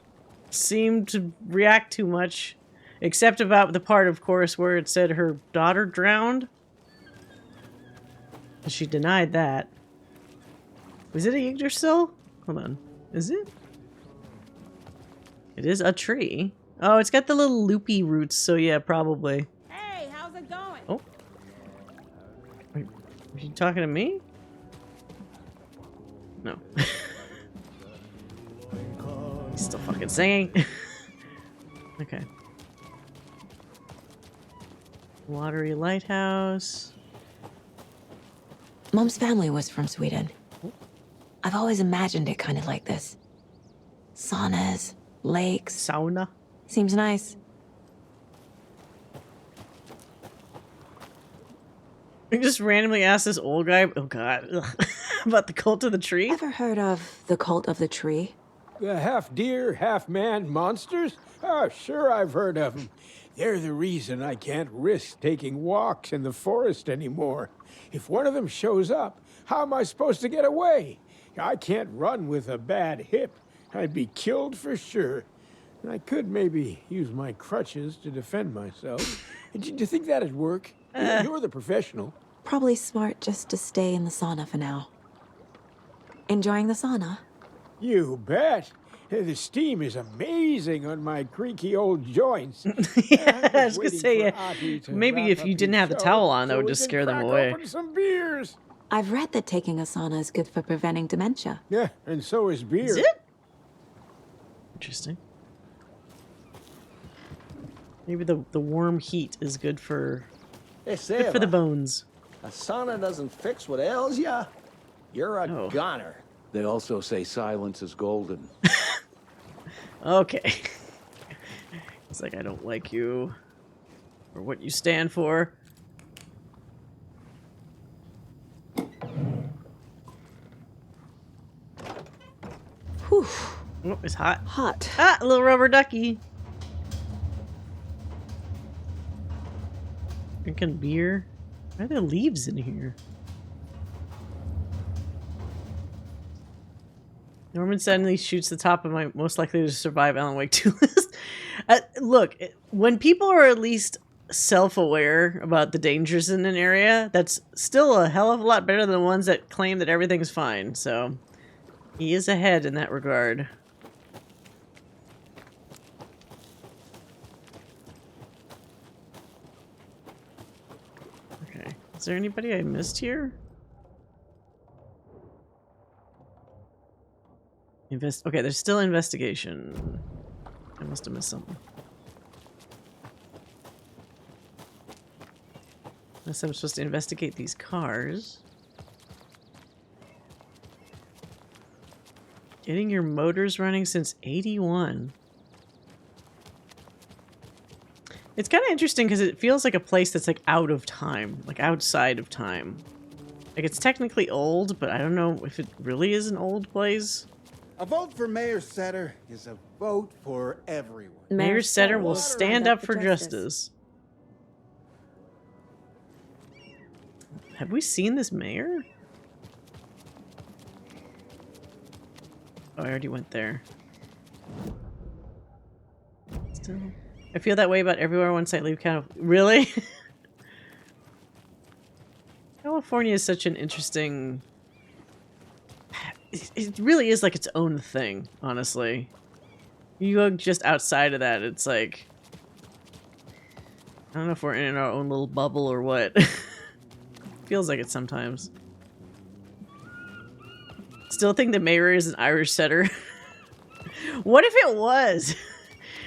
seem to react too much, except about the part, of course, where it said her daughter drowned. She denied that. Was it a Yggdrasil? Hold on. Is it? It is a tree. Oh, it's got the little loopy roots, so yeah, probably. Hey, how's it going? Oh. Are you talking to me? No. He's still fucking singing. Okay. Watery Lighthouse. Mom's family was from Sweden. I've always imagined it kind of like this. Saunas, lakes. Sauna. Seems nice. I just randomly asked this old guy, oh god, about the cult of the tree. Ever heard of the cult of the tree? The half deer, half man monsters? Oh, sure I've heard of them. They're the reason I can't risk taking walks in the forest anymore. If one of them shows up, how am I supposed to get away? I can't run with a bad hip. I'd be killed for sure. I could maybe use my crutches to defend myself. Do you think that'd work? You're the professional. Probably smart just to stay in the sauna for now. Enjoying the sauna? You bet. The steam is amazing on my creaky old joints. Yeah, I was gonna say, maybe if you didn't have the towel on, that would just scare them away. Some beers. I've read that taking a sauna is good for preventing dementia. Yeah, and so is beer. Is it? Interesting. Maybe the warm heat is good for the bones. A sauna doesn't fix what ails ya. You're a goner. They also say silence is golden. Okay. It's like, I don't like you or what you stand for. Whew. Oh, it's hot. Hot. Ah, a little rubber ducky. Drinking beer. Why are there leaves in here? Norman suddenly shoots the top of my most likely to survive Alan Wake 2 list. Look, when people are at least self-aware about the dangers in an area, that's still a hell of a lot better than the ones that claim that everything's fine. So he is ahead in that regard. Okay. Is there anybody I missed here? Okay, there's still investigation. I must have missed something. Unless I'm supposed to investigate these cars. Getting your motors running since 81. It's kind of interesting because it feels like a place that's like out of time, like outside of time. Like it's technically old, but I don't know if it really is an old place. A vote for Mayor Setter is a vote for everyone. Mayor Setter will stand up for justice. Have we seen this mayor? Oh, I already went there. Still, I feel that way about everywhere once I leave California. Really? California is such an interesting... It really is like its own thing, honestly. You go just outside of that, it's like... I don't know if we're in our own little bubble or what. Feels like it sometimes. Still think the mayor is an Irish setter. What if it was?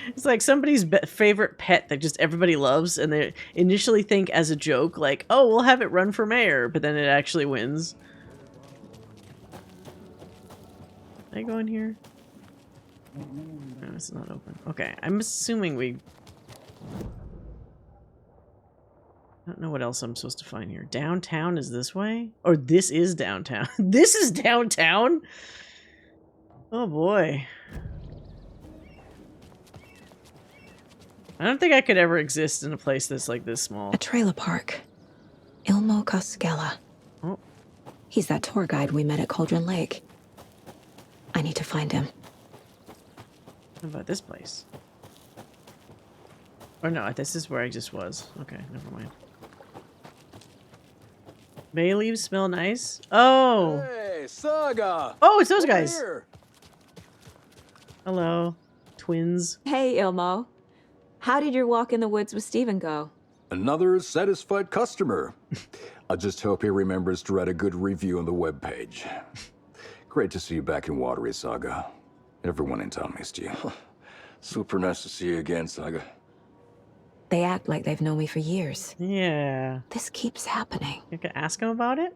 It's like somebody's favorite pet that just everybody loves, and they initially think as a joke, like, oh, we'll have it run for mayor, but then it actually wins. Can I go in here? No, it's not open. Okay, I'm assuming we... I don't know what else I'm supposed to find here. Downtown is this way? Or this is downtown. This is downtown? Oh boy. I don't think I could ever exist in a place that's like this small. A trailer park. Ilmo Koskela. Oh. He's that tour guide we met at Cauldron Lake. I need to find him. What about this place? Or no, this is where I just was. Okay, never mind. Bay leaves smell nice. Oh! Hey, Saga! Oh, it's those Over guys! here. Hello. Twins. Hey, Ilmo. How did your walk in the woods with Steven go? Another satisfied customer. I just hope he remembers to write a good review on the webpage. Great to see you back in Watery, Saga. Everyone in town missed you. Super nice to see you again, Saga. They act like they've known me for years. Yeah. This keeps happening. You could ask him about it?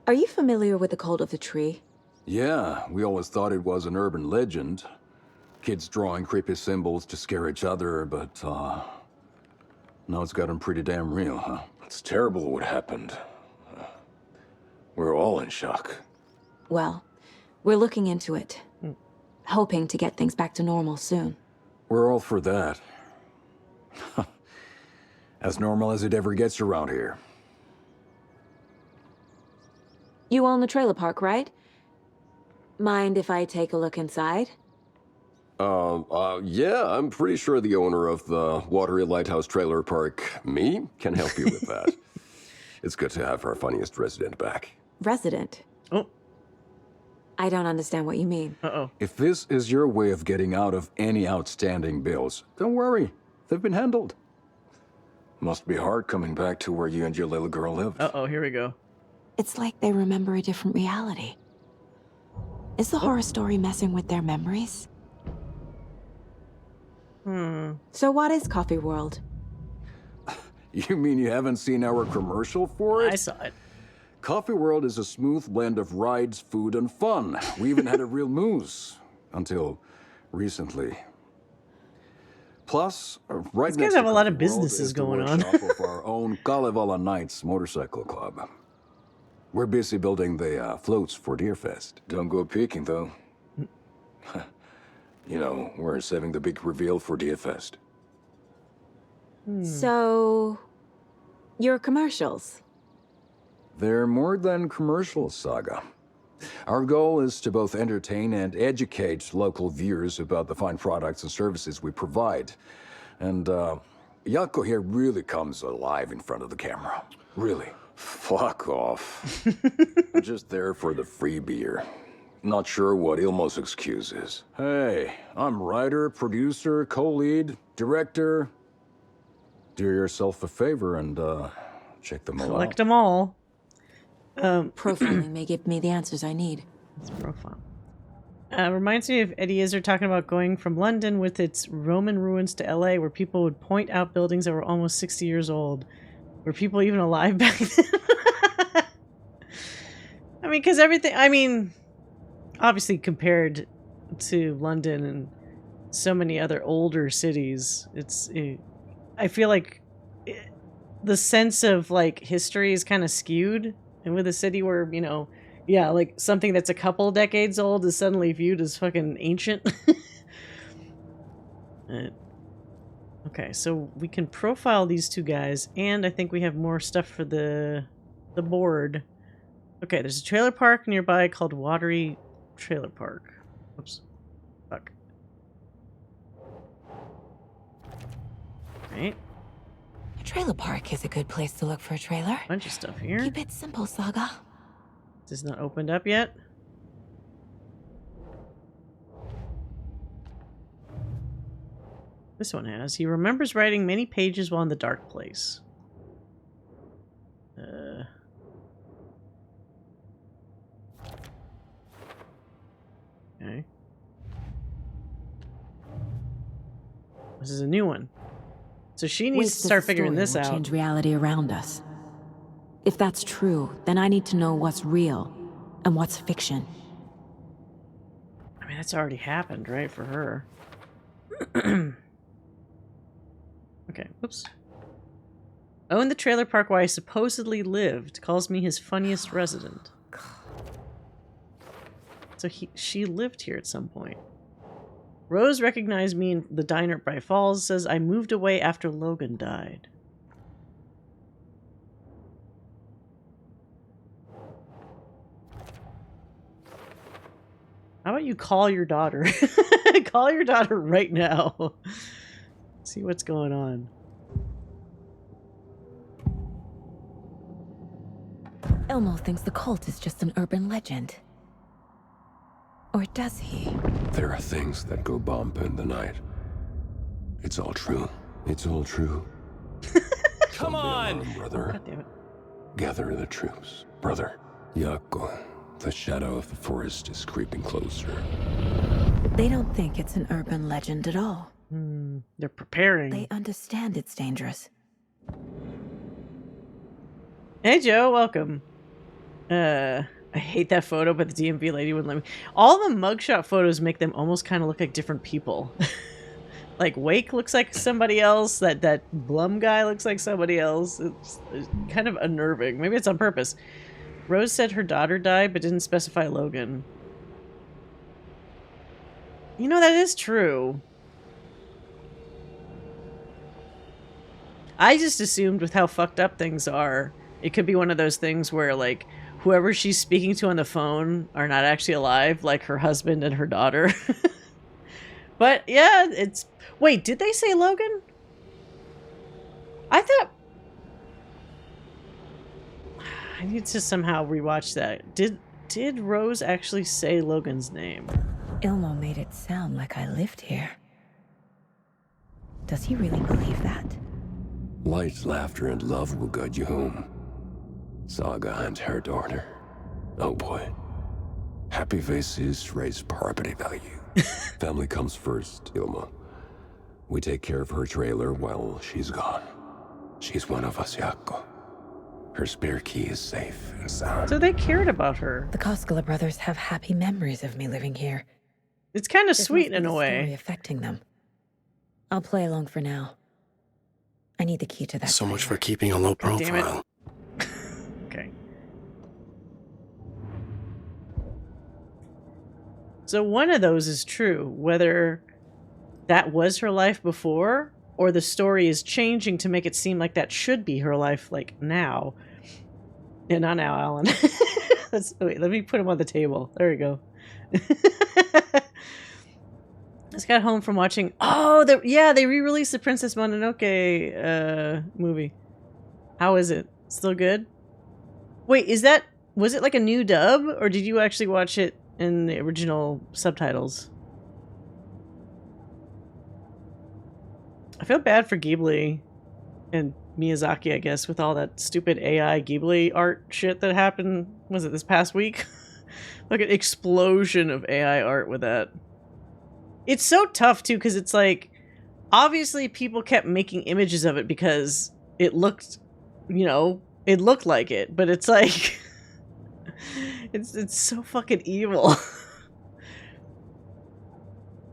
Are you familiar with the cult of the tree? Yeah, we always thought it was an urban legend. Kids drawing creepy symbols to scare each other, but, now it's gotten pretty damn real, huh? It's terrible what happened. We're all in shock. Well, we're looking into it. Hoping to get things back to normal soon. We're all for that. As normal as it ever gets around here. You own the trailer park, right? Mind if I take a look inside? Yeah, I'm pretty sure the owner of the Watery Lighthouse Trailer Park, me, can help you with that. It's good to have our funniest resident back. Resident? Oh. I don't understand what you mean. Uh-oh. If this is your way of getting out of any outstanding bills, don't worry. They've been handled. Must be hard coming back to where you and your little girl lived. Uh-oh, here we go. It's like they remember a different reality. Is the horror story messing with their memories? So what is Coffee World? You mean you haven't seen our commercial for it? I saw it. Coffee World is a smooth blend of rides, food, and fun. We even had a real moose. Until recently. Plus, right These next guys to have a lot of Coffee World businesses is the going on. workshop of our own Kalevala Knights Motorcycle Club. We're busy building the floats for Deerfest. Don't go peeking, though. You know, we're saving the big reveal for Deerfest. So... your commercials? They're more than commercials, Saga. Our goal is to both entertain and educate local viewers about the fine products and services we provide. And, Yako here really comes alive in front of the camera. Really. Fuck off. I'm just there for the free beer. Not sure what Ilmo's excuse is. Hey, I'm writer, producer, co-lead, director. Do yourself a favor and, check them all out. Collect them all. Profiling may give me the answers I need. Let's profile. Reminds me of Eddie Izzard talking about going from London with its Roman ruins to LA, where people would point out buildings that were almost 60 years old. Were people even alive back then? I mean, because everything, obviously compared to London and so many other older cities, I feel like the sense of, like, history is kind of skewed. And with a city where, you know, yeah, like something that's a couple decades old is suddenly viewed as fucking ancient. Okay, so we can profile these two guys, and I think we have more stuff for the board. Okay, there's a trailer park nearby called Watery Trailer Park. Oops. Fuck. Right. A trailer park is a good place to look for a trailer. Bunch of stuff here. Keep it simple, Saga. This is not opened up yet. This one has. He remembers writing many pages while in the dark place. Okay. This is a new one. So she needs to start figuring this out. Change reality around us. If that's true, then I need to know what's real and what's fiction. I mean, that's already happened, right, for her. Okay, whoops. Owned the trailer park where I supposedly lived. Calls me his funniest resident. So she lived here at some point. Rose recognized me in the diner at Bright Falls. Says I moved away after Logan died. How about you call your daughter? Call your daughter right now. See what's going on. Elmo thinks the cult is just an urban legend. Or does he? There are things that go bump in the night. It's all true. It's all true. Come on! Brother. God damn it. Gather the troops. Brother. Yako. The shadow of the forest is creeping closer. They don't think it's an urban legend at all. They're preparing. They understand it's dangerous. Hey Joe, welcome. I hate that photo, but the DMV lady wouldn't let me. All the mugshot photos make them almost kind of look like different people. Like Wake looks like somebody else. That Blum guy looks like somebody else. It's kind of unnerving. Maybe it's on purpose. Rose said her daughter died, but didn't specify Logan. You know, that is true. I just assumed with how fucked up things are, it could be one of those things where, like, whoever she's speaking to on the phone are not actually alive, like her husband and her daughter. But, yeah, it's... Wait, did they say Logan? I thought... I need to somehow rewatch that. Did Rose actually say Logan's name? Ilmo made it sound like I lived here. Does he really believe that? Light, laughter, and love will guide you home. Saga and her daughter. Oh boy. Happy faces raise property value. Family comes first, Ilma. We take care of her trailer while she's gone. She's one of us, Jaakko. Her spare key is safe and sound. So they cared about her. The Koskela brothers have happy memories of me living here. It's kind of This sweet must be in a the way. story affecting them. I'll play along for now. I need the key to that. So much for keeping a low God damn it. profile. Okay. So one of those is true, whether that was her life before or the story is changing to make it seem like that should be her life, like now. Yeah, not now, Alan. Wait, let me put him on the table. There we go. Just got home from watching... Oh, yeah, they re-released the Princess Mononoke movie. How is it? Still good? Wait, was it like a new dub? Or did you actually watch it in the original subtitles? I feel bad for Ghibli and Miyazaki, I guess, with all that stupid AI Ghibli art shit that happened, was it this past week? Like an explosion of AI art with that. It's so tough, too, because it's like, obviously people kept making images of it because it looked, you know, it looked like it, but it's like, it's so fucking evil.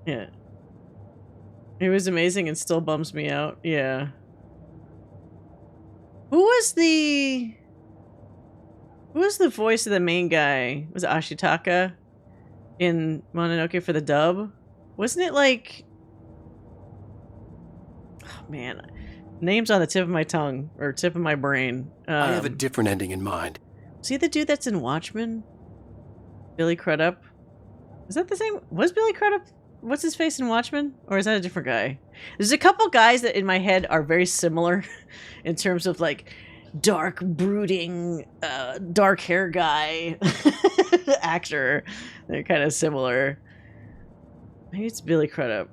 Yeah. It was amazing and still bums me out. Yeah. Who was the voice of the main guy? Was it Ashitaka in Mononoke for the dub? Wasn't it like... Oh, man. Name's on the tip of my tongue, or tip of my brain. I have a different ending in mind. Was he the dude that's in Watchmen? Billy Crudup? Is that the same? Was Billy Crudup? What's his face in Watchmen? Or is that a different guy? There's a couple guys that in my head are very similar in terms of like dark, brooding, dark hair guy actor. They're kind of similar. Maybe it's Billy Crudup.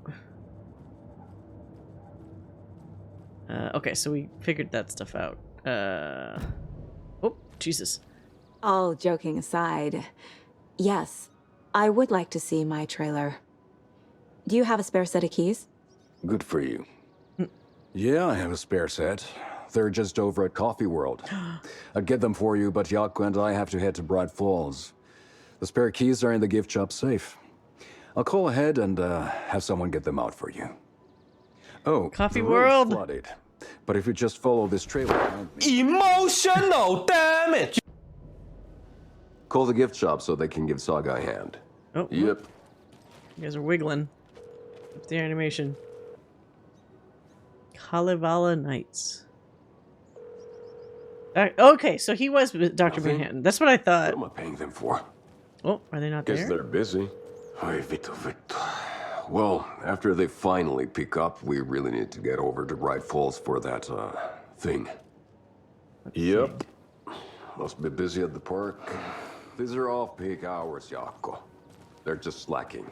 Okay, so we figured that stuff out. Oh, Jesus. All joking aside, yes, I would like to see my trailer. Do you have a spare set of keys? Good for you. Yeah, I have a spare set. They're just over at Coffee World. I'd get them for you, but Jaakko and I have to head to Bright Falls. The spare keys are in the gift shop safe. I'll call ahead and have someone get them out for you. Oh, Coffee the World. road's flooded. But if you just follow this trailer behind me... Emotional damage! Call the gift shop so they can give Saga a hand. Oh, Yep. You guys are wiggling. It's the animation. Kalevala Nights. Okay, so he was Dr. Manhattan. That's what I thought. What am I paying them for? Oh, are they not Guess there? they're busy. Ay, Vito. Well, after they finally pick up, we really need to get over to Bright Falls for that, thing. Yep. Must be busy at the park. These are off-peak hours, Jaakko. They're just slacking.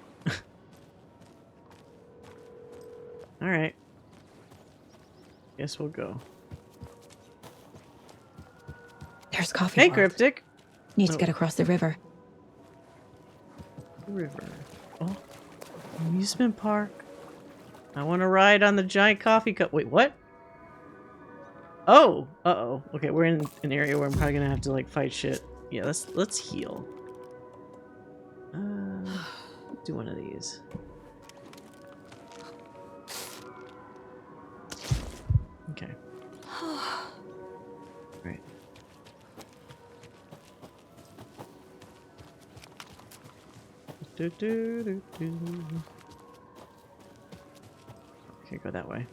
Alright. Guess we'll go. There's Coffee Hey, World. Cryptic. Need to get across the river. River. Oh. Amusement park. I want to ride on the giant coffee cup. Wait, what? Oh. Uh-oh. Okay, we're in an area where I'm probably gonna have to, like, fight shit. Yeah, let's heal. Do one of these. Okay. Right. Can't go that way.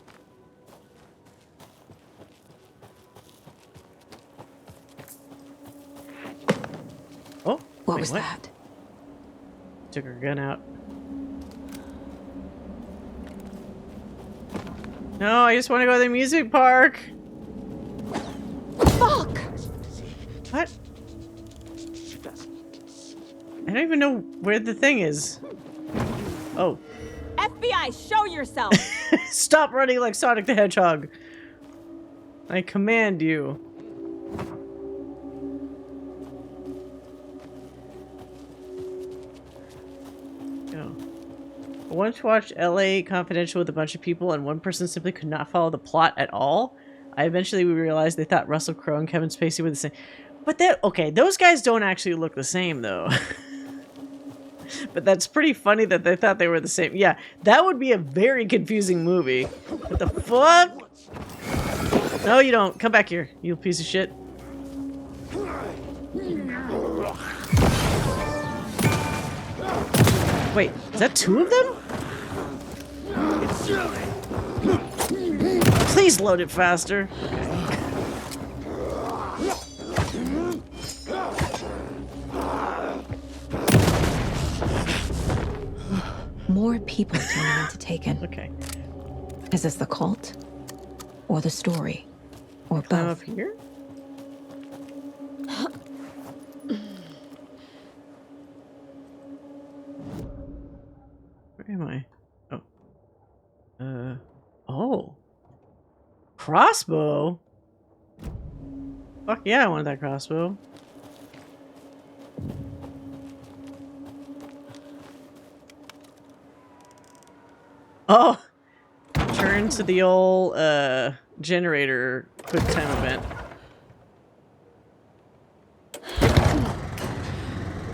was that? Took her gun out. No, I just want to go to the music park. Fuck! What? I don't even know where the thing is. Oh. FBI, show yourself! Stop running like Sonic the Hedgehog. I command you. Go. I once watched LA Confidential with a bunch of people and one person simply could not follow the plot at all. I eventually realized they thought Russell Crowe and Kevin Spacey were the same. But that, okay, those guys don't actually look the same though. But that's pretty funny that they thought they were the same. Yeah, that would be a very confusing movie. What the fuck? No, you don't. Come back here, you piece of shit. Wait, is that two of them? Please load it faster. More people turning into Taken. Okay. Is this the cult? Or the story? Or both? Climb up here? Where am I? Oh. Oh. Crossbow? Fuck yeah, I wanted that crossbow. Oh! Turn to the old, generator quick time event.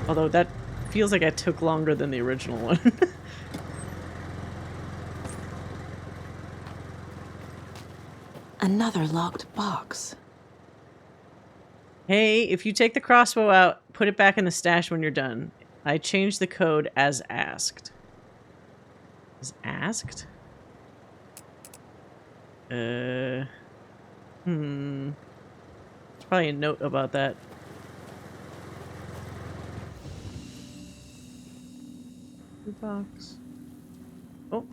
Although that feels like it took longer than the original one. Another locked box. Hey, if you take the crossbow out, put it back in the stash when you're done. I changed the code as asked. As asked? There's probably a note about that. Box. Oh.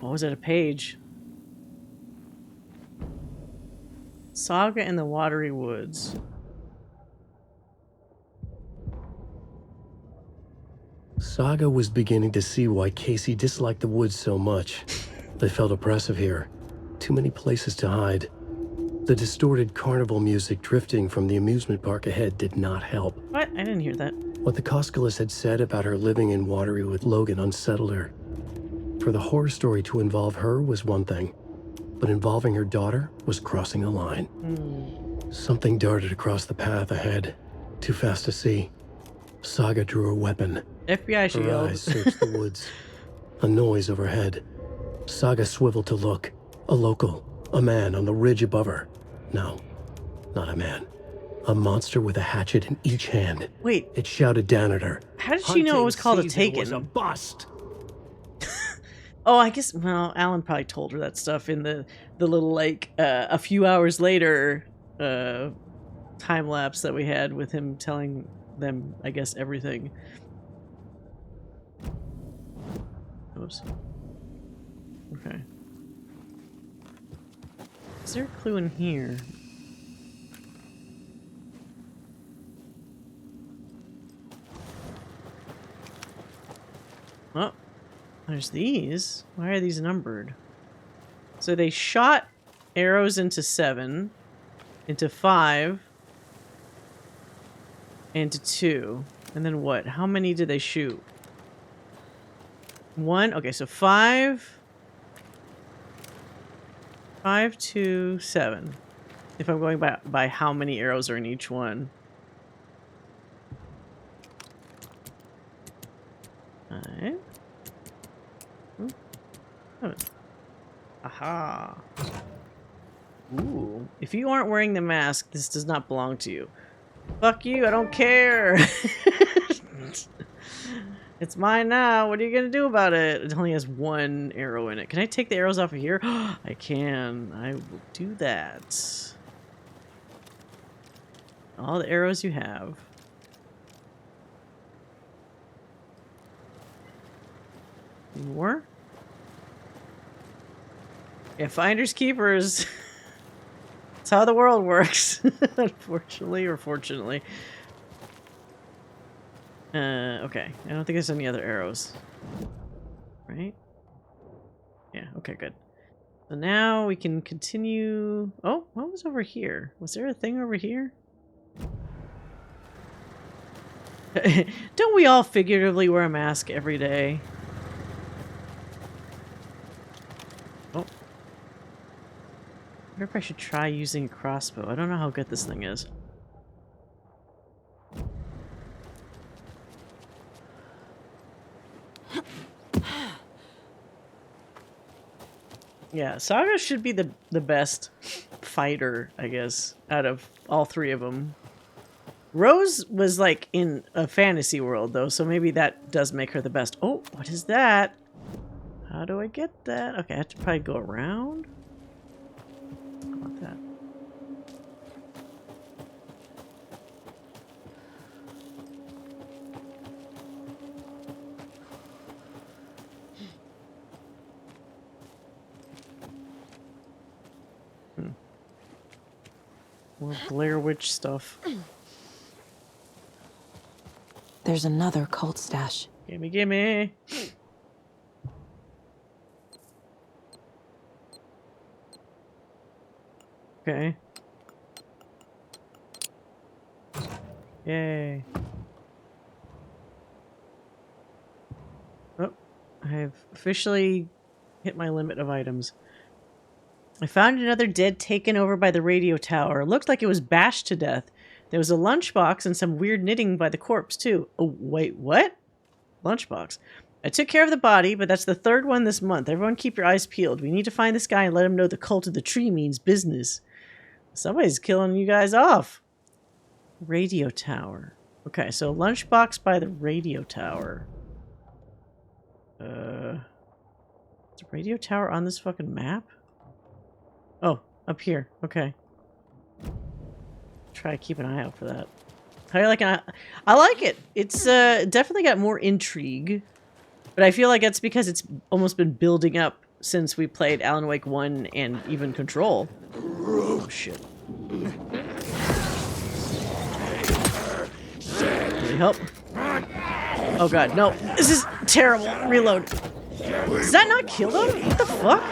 Oh, was it a page? Saga in the Watery Woods. Saga was beginning to see why Casey disliked the woods so much. They felt oppressive here. Too many places to hide. The distorted carnival music drifting from the amusement park ahead did not help. What? I didn't hear that. What the Koskalas had said about her living in Watery with Logan unsettled her. For the horror story to involve her was one thing, but involving her daughter was crossing a line. Something darted across the path ahead, too fast to see. Saga drew her weapon. FBI shield. Her eyes searched the woods. A noise overhead. Saga swiveled to look. A local, a man on the ridge above her. No, not a man. A monster with a hatchet in each hand. Wait. It shouted down at her. How did she know it was called a Taken? Was a bust. Oh, I guess, well, Alan probably told her that stuff in the little, like, a few hours later time lapse that we had with him telling them, I guess, everything. Oops. Okay. Is there a clue in here? Oh, there's these. Why are these numbered? So they shot arrows into 7, into 5, into 2. And then what? How many did they shoot? 1? Okay, so 5, 5, 2, 7. If I'm going by how many arrows are in each one. Alright. Aha. Ooh. If you aren't wearing the mask, this does not belong to you. Fuck you, I don't care. It's mine now. What are you gonna do about it? It only has 1 arrow in it. Can I take the arrows off of here? I can. I will do that. all the arrows you have. Any more? Yeah, finders keepers. That's how the world works. Unfortunately or fortunately. Okay. I don't think there's any other arrows. Right? Yeah, okay, good. So now we can continue... Oh, what was over here? Was there a thing over here? Don't we all figuratively wear a mask every day? Oh. I wonder if I should try using a crossbow. I don't know how good this thing is. Yeah, Saga should be the best fighter, I guess, out of all three of them. Rose was like in a fantasy world though, so maybe that does make her the best. Oh, what is that? How do I get that? Okay, I have to probably go around. How about that? More Blair Witch stuff. There's another cult stash. Gimme, gimme. Okay. Yay. Oh, I've officially hit my limit of items. I found another dead taken over by the radio tower. It looked like it was bashed to death. There was a lunchbox and some weird knitting by the corpse, too. Oh, wait, what? Lunchbox. I took care of the body, but that's the third one this month. Everyone keep your eyes peeled. We need to find this guy and let him know the cult of the tree means business. Somebody's killing you guys off. Radio tower. Okay, so lunchbox by the radio tower. Is the radio tower on this fucking map? Oh, up here. Okay. Try to keep an eye out for that. How you like it? I like it. It's definitely got more intrigue. But I feel like that's because it's almost been building up since we played Alan Wake 1 and even Control. Oh, shit. Really help? Oh god, no. This is terrible. Reload. Does that not kill them? What the fuck?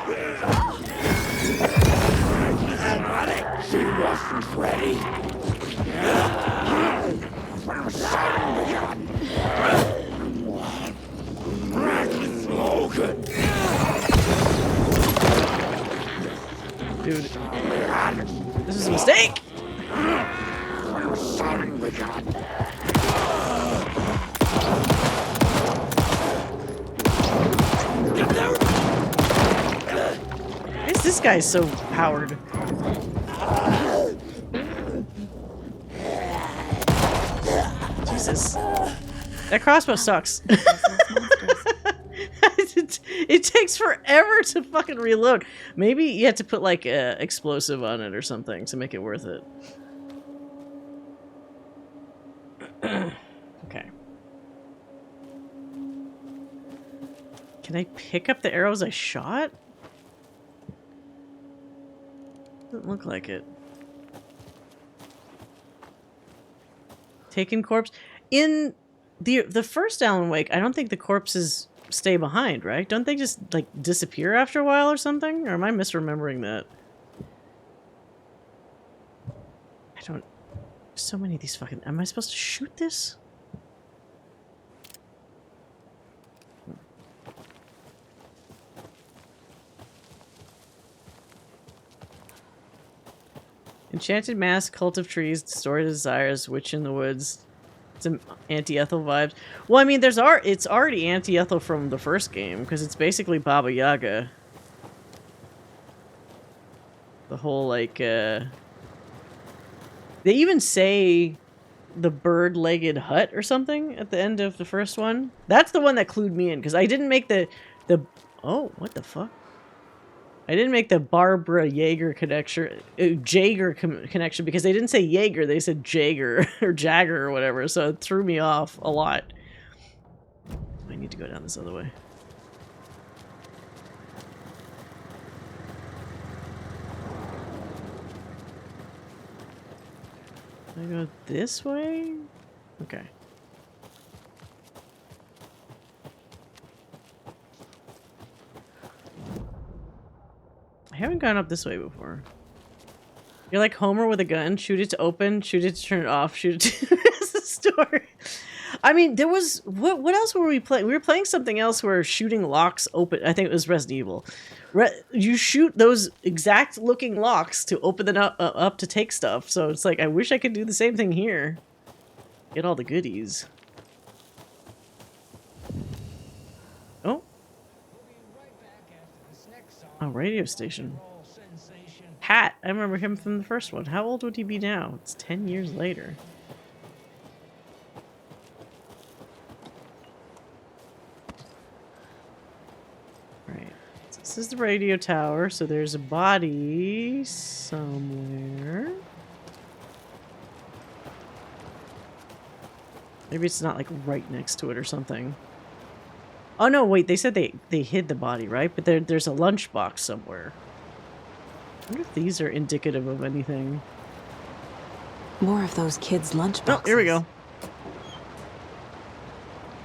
She wasn't ready. Dude. This is a mistake! Why is this guy so powered? Jesus. That crossbow sucks. It takes forever to fucking reload. Maybe you have to put like a explosive on it or something to make it worth it. Okay. Can I pick up the arrows I shot? Doesn't look like it. Taken corpse. In the first Alan Wake, I don't think the corpses stay behind, right? Don't they just like disappear after a while or something? Or am I misremembering that? I don't... So many of these fucking... Am I supposed to shoot this? Enchanted Mask, Cult of Trees, Story of Desires, Witch in the Woods. Some anti-Ethel vibes. Well, I mean, it's already anti-Ethel from the first game, because it's basically Baba Yaga. The whole, like, they even say the bird-legged hut or something at the end of the first one. That's the one that clued me in, because I didn't make the... Oh, what the fuck? I didn't make the Barbara Jaeger connection, connection because they didn't say Jaeger, they said Jager or Jagger or whatever, so it threw me off a lot. I need to go down this other way. I go this way? Okay. I haven't gone up this way before. You're like Homer with a gun. Shoot it to open, shoot it to turn it off, shoot it to the story. I mean, there was... What else were we playing? We were playing something else where shooting locks open... I think it was Resident Evil. You shoot those exact looking locks to open them up to take stuff. So it's like, I wish I could do the same thing here. Get all the goodies. Oh. A radio station. Pat. I remember him from the first one. How old would he be now? It's 10 years later. Right. So this is the radio tower, so there's a body somewhere. Maybe it's not like right next to it or something. Oh no, wait, they said they hid the body, right? But there's a lunchbox somewhere. I wonder if these are indicative of anything. More of those kids' lunchboxes. Oh, here we go.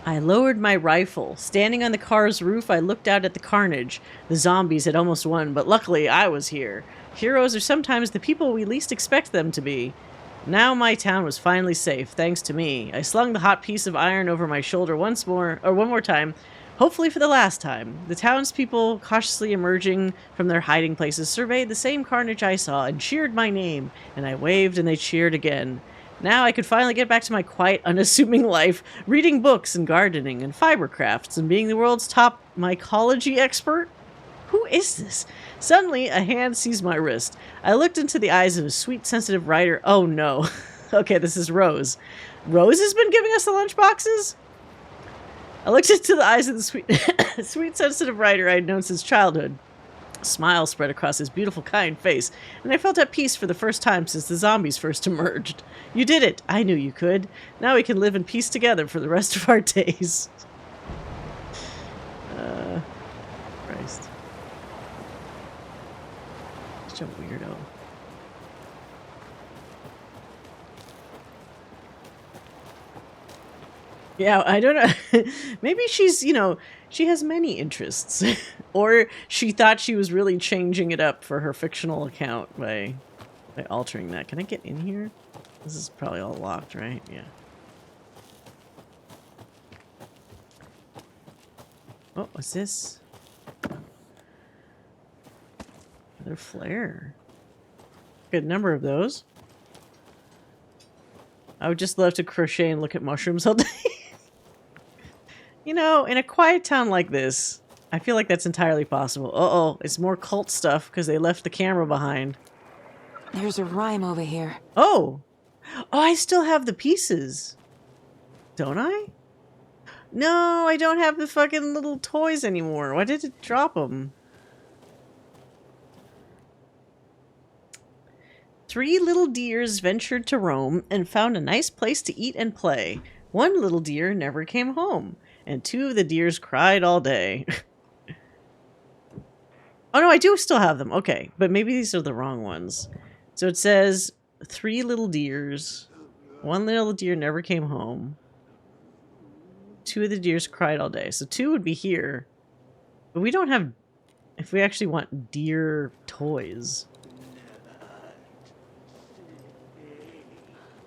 I lowered my rifle. Standing on the car's roof, I looked out at the carnage. The zombies had almost won, but luckily I was here. Heroes are sometimes the people we least expect them to be. Now my town was finally safe, thanks to me. I slung the hot piece of iron over my shoulder one more time, hopefully for the last time. The townspeople, cautiously emerging from their hiding places, surveyed the same carnage I saw and cheered my name, and I waved and they cheered again. Now I could finally get back to my quiet, unassuming life, reading books and gardening and fiber crafts and being the world's top mycology expert. Who is this? Suddenly, a hand seized my wrist. I looked into the eyes of a sweet, sensitive writer. Oh no. Okay, this is Rose. Rose has been giving us the lunchboxes? I looked into the eyes of the sweet, sensitive writer I had known since childhood. A smile spread across his beautiful, kind face, and I felt at peace for the first time since the zombies first emerged. You did it. I knew you could. Now we can live in peace together for the rest of our days. Christ. Such a weirdo. Yeah, I don't know. Maybe she's, you know, she has many interests. Or she thought she was really changing it up for her fictional account by altering that. Can I get in here? This is probably all locked, right? Yeah. Oh, what's this? Another flare. Good number of those. I would just love to crochet and look at mushrooms all day. You know, in a quiet town like this, I feel like that's entirely possible. Uh-oh, it's more cult stuff because they left the camera behind. There's a rhyme over here. Oh! Oh, I still have the pieces. Don't I? No, I don't have the fucking little toys anymore. Why did it drop them? 3 little deers ventured to roam and found a nice place to eat and play. 1 little deer never came home, and 2 of the deers cried all day. Oh no, I do still have them. Okay, but maybe these are the wrong ones. So it says 3 little deers. 1 little deer never came home. 2 of the deers cried all day. So 2 would be here. But we don't have... If we actually want deer toys.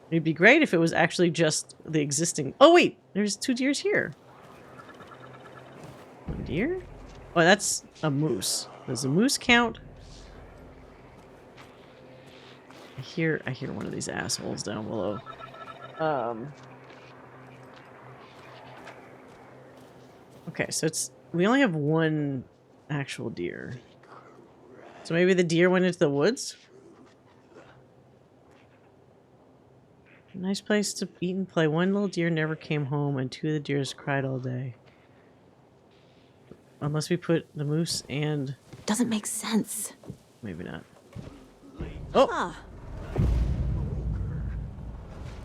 It'd be great if it was actually just the existing... Oh wait! There's 2 deers here. 1 deer? Oh, that's a moose. Does a moose count? I hear one of these assholes down below. Okay, so we only have 1 actual deer. So maybe the deer went into the woods? Nice place to eat and play. 1 little deer never came home, and 2 of the deers cried all day. Unless we put the moose and doesn't make sense. Maybe not. Oh! Huh.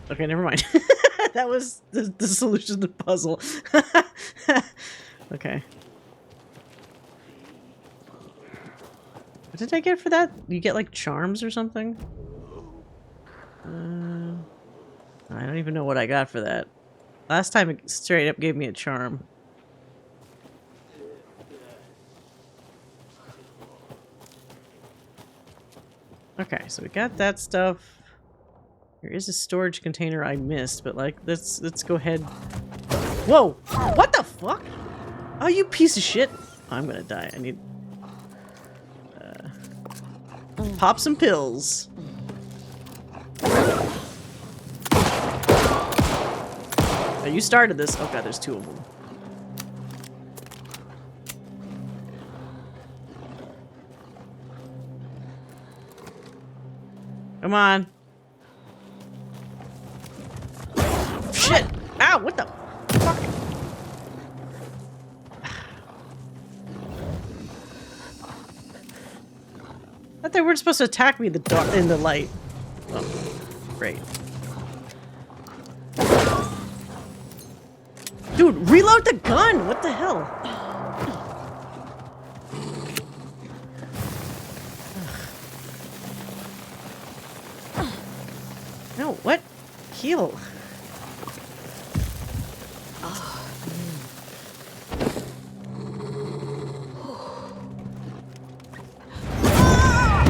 Okay, never mind. That was the solution to the puzzle. Okay. What did I get for that? You get like charms or something? I don't even know what I got for that. Last time it straight up gave me a charm. Okay, so we got that stuff. There is a storage container I missed, but like, let's go ahead. Whoa! What the fuck? Oh, you piece of shit! I'm gonna die. I need pop some pills. Oh, you started this. Oh god, there's two of them. Come on. Shit! Ow, what the fuck? I thought they weren't supposed to attack me in the dark, in the light. Oh, great. Dude, reload the gun! What the hell? No, what? Heal.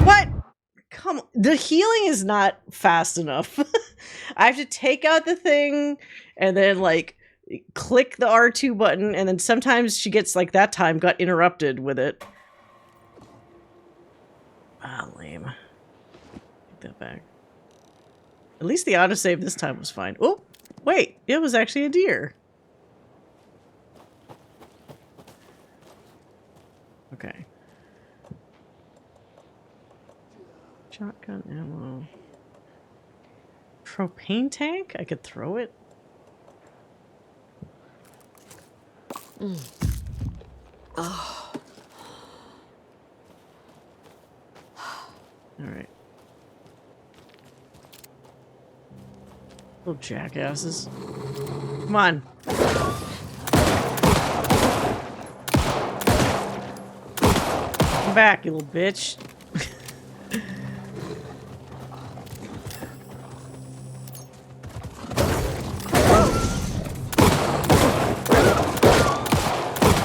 What? Come on. The healing is not fast enough. I have to take out the thing and then like click the R2 button, and then sometimes she gets like that time got interrupted with it. Ah, lame. Take that back. At least the autosave this time was fine. Oh, wait, it was actually a deer. Okay. Shotgun ammo. Propane tank? I could throw it? Oh. Alright. Little jackasses. Come on. Come back, you little bitch.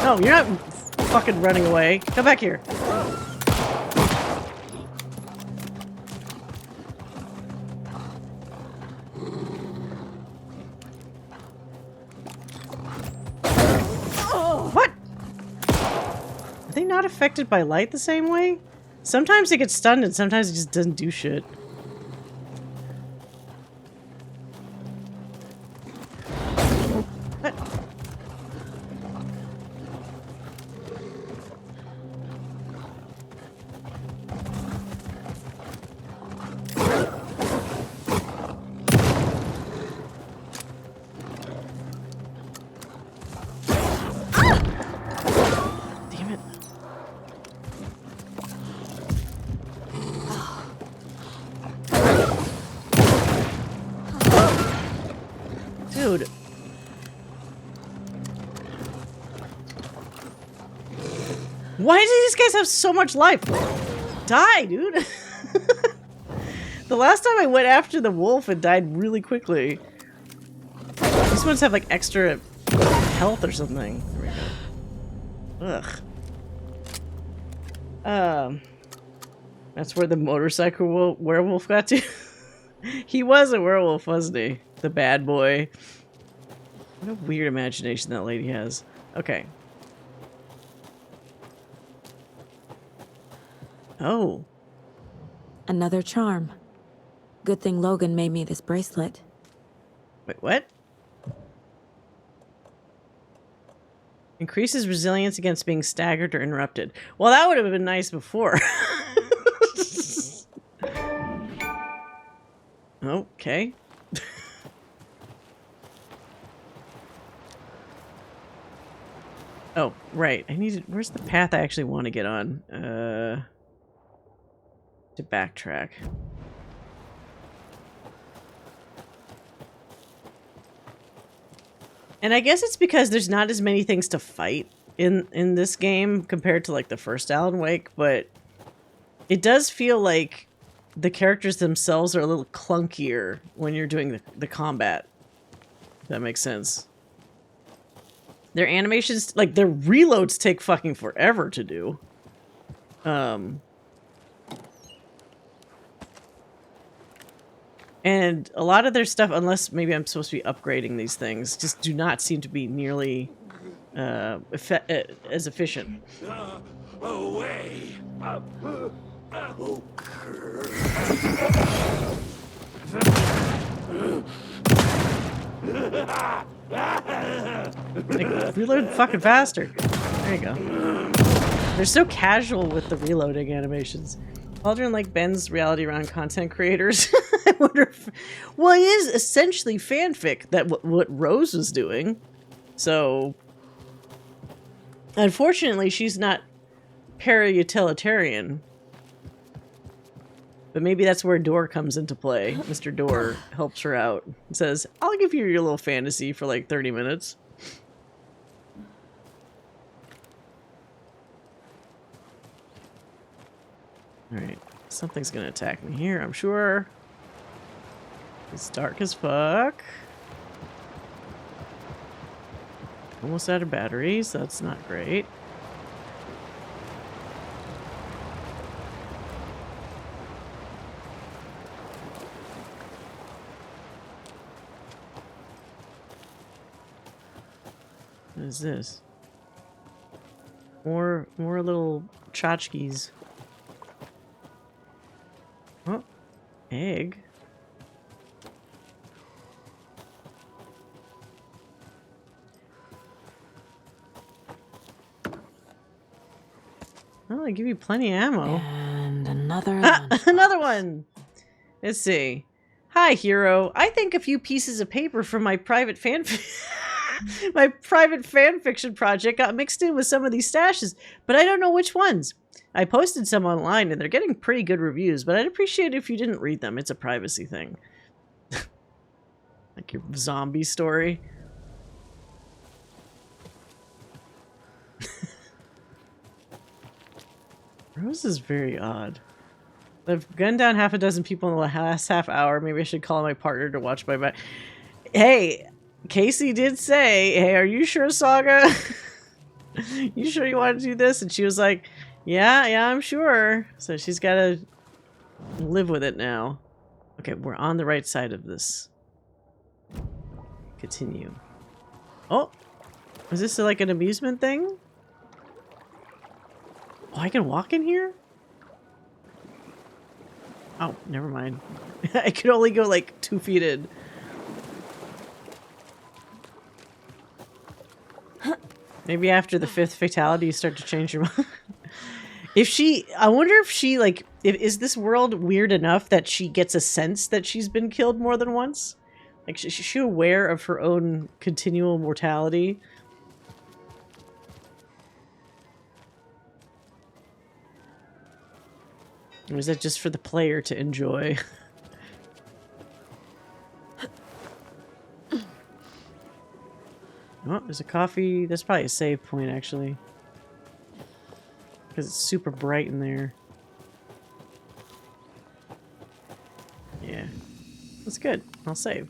No, you're not fucking running away. Come back here. Oh, what? Are they not affected by light the same way? Sometimes they get stunned and sometimes it just doesn't do shit. What? Damn it. Dude. Why do these guys have so much life? Die, dude. The last time I went after the wolf, it died really quickly. These ones have like extra health or something. There we go. Ugh. That's where the motorcycle werewolf got to. He was a werewolf, wasn't he? The bad boy. What a weird imagination that lady has. Okay. Oh. Another charm. Good thing Logan made me this bracelet. Wait, what? Increases resilience against being staggered or interrupted. Well, that would have been nice before. Okay. Oh, right. I need to... Where's the path I actually want to get on? To backtrack. And I guess it's because there's not as many things to fight in this game compared to like the first Alan Wake, but it does feel like the characters themselves are a little clunkier when you're doing the combat. If that makes sense. Their animations, like their reloads take fucking forever to do. And a lot of their stuff, unless maybe I'm supposed to be upgrading these things, just do not seem to be nearly as efficient. Away! Like, reload fucking faster. There you go. They're so casual with the reloading animations. Aldrin like bends reality around content creators. I wonder if... Well, it is essentially fanfic that what Rose was doing. So... Unfortunately, she's not para-utilitarian. But maybe that's where Door comes into play. Mr. Door helps her out and says, I'll give you your little fantasy for like 30 minutes. Alright, something's gonna attack me here, I'm sure. It's dark as fuck. Almost out of batteries, so that's not great. What is this? More little tchotchkes. Oh, egg. Oh, they give you plenty of ammo. And another another one. Let's see. Hi, hero. I think a few pieces of paper from my private fan fiction project got mixed in with some of these stashes, but I don't know which ones. I posted some online and they're getting pretty good reviews, but I'd appreciate it if you didn't read them. It's a privacy thing. Like your zombie story. Rose is very odd. I've gunned down half a dozen people in the last half hour. Maybe I should call my partner to watch my back. Hey, Casey did say, hey, are you sure, Saga? You sure you want to do this? And she was like, yeah, I'm sure. So she's got to live with it now. Okay, we're on the right side of this. Continue. Oh, is this like an amusement thing? Oh, I can walk in here? Oh, never mind. I could only go like 2 feet in. Maybe after the 5th fatality, you start to change your mind. I wonder if she, like, is this world weird enough that she gets a sense that she's been killed more than once? Like, is she aware of her own continual mortality? Or is that just for the player to enjoy? Oh, there's a coffee. That's probably a save point, actually. Because it's super bright in there. Yeah. That's good. I'll save.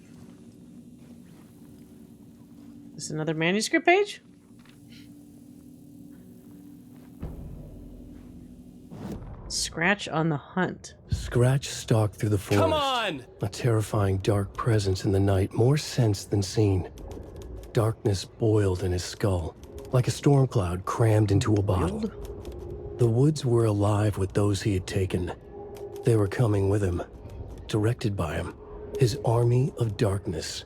Is this another manuscript page? Scratch on the hunt. Scratch stalked through the forest. Come on! A terrifying dark presence in the night, more sensed than seen. Darkness boiled in his skull, like a storm cloud crammed into a bottle. The woods were alive with those he had taken. They were coming with him, directed by him. His army of darkness.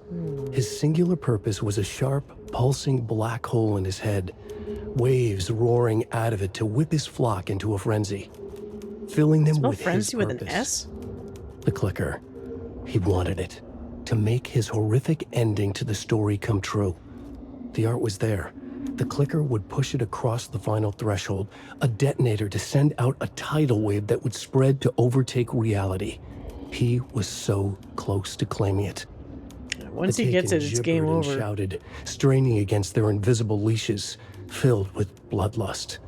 His singular purpose was a sharp, pulsing black hole in his head, waves roaring out of it to whip his flock into a frenzy, filling them with frenzy his with purpose. an S? The clicker. He wanted it, to make his horrific ending to the story come true. The art was there, The clicker would push it across the final threshold, a detonator to send out a tidal wave that would spread to overtake reality. He was so close to claiming it. Once The he gets Taken it, it's game gibbered and over. shouted, straining against their invisible leashes, filled with bloodlust.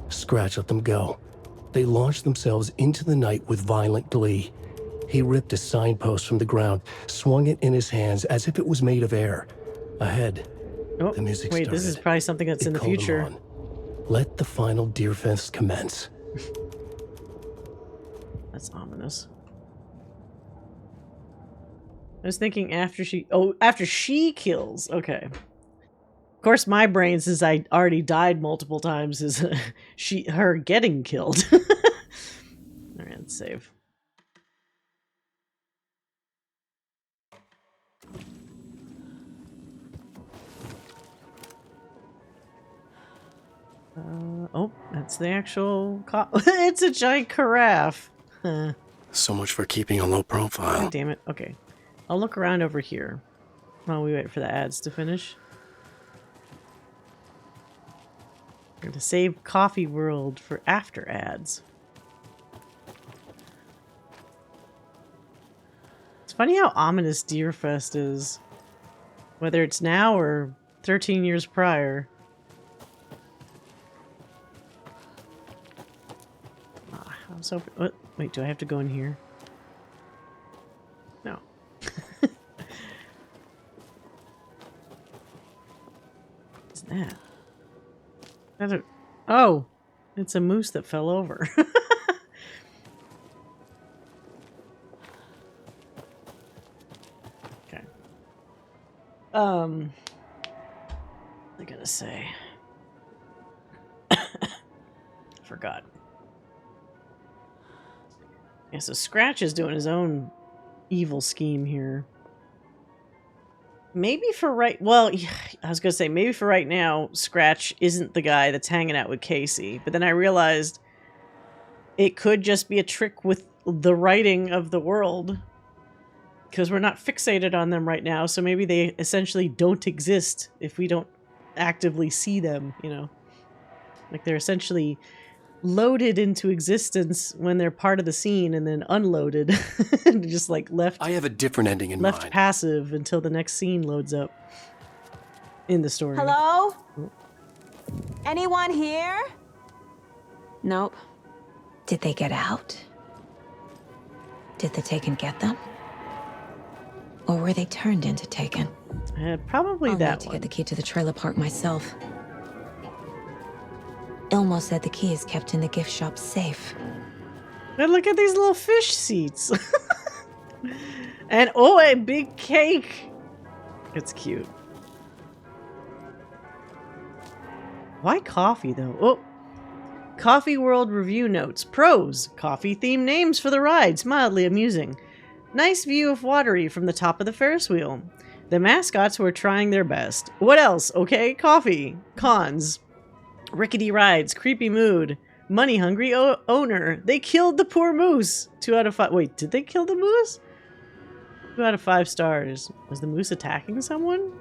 Scratch let them go. They launched themselves into the night with violent glee. He ripped a signpost from the ground, swung it in his hands as if it was made of air. Ahead, Oh, the music wait, started. this is probably something that's It in the called him future. on. Let the final Deerfest commence. That's ominous. I was thinking after she kills. Okay. Of course, my brain, since I already died multiple times, is her getting killed. All right, let's save. Oh, that's the actual. It's a giant carafe. Huh. So much for keeping a low profile. God damn it. Okay, I'll look around over here while we wait for the ads to finish. We're gonna save Coffee World for after ads. It's funny how ominous Deerfest is, whether it's now or 13 years prior. I was hoping. What? Wait, do I have to go in here? No. What's that? Oh, it's a moose that fell over. Okay. I'm gonna say. Forgot. Yeah, so Scratch is doing his own evil scheme here. Maybe for well, I was gonna say maybe for right now, Scratch isn't the guy that's hanging out with Casey. But then I realized it could just be a trick with the writing of the world, because we're not fixated on them right now. So maybe they essentially don't exist if we don't actively see them. You know, like they're essentially loaded into existence when they're part of the scene and then unloaded. Just like left. I have a different ending in left mind. passive until the next scene loads up in the story. Hello? Anyone here? Nope. Did they get out? Did the Taken get them? Or were they turned into Taken? Probably I'll that need to get the key to the trailer park myself. Ilmo said the key is kept in the gift shop safe. But look at these little fish seats. And oh, a big cake. It's cute. Why coffee though? Oh, Coffee World review notes. Pros: coffee themed names for the rides, mildly amusing. Nice view of Watery from the top of the Ferris wheel. The mascots were trying their best. What else? Okay, coffee. Cons: rickety rides, creepy mood, money hungry owner. They killed the poor moose. 2 out of 5. Wait, did they kill the moose? 2 out of 5 stars. Was the moose attacking someone?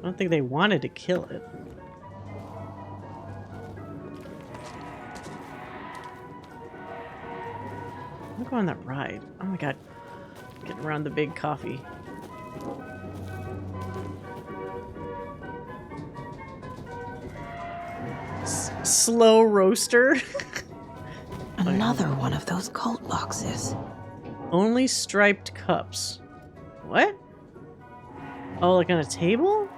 I don't think they wanted to kill it. I'm gonna go on that ride. Oh my god. Getting around the big coffee. Slow roaster. Another one of those cult boxes. Only striped cups. What? Oh, like on a table?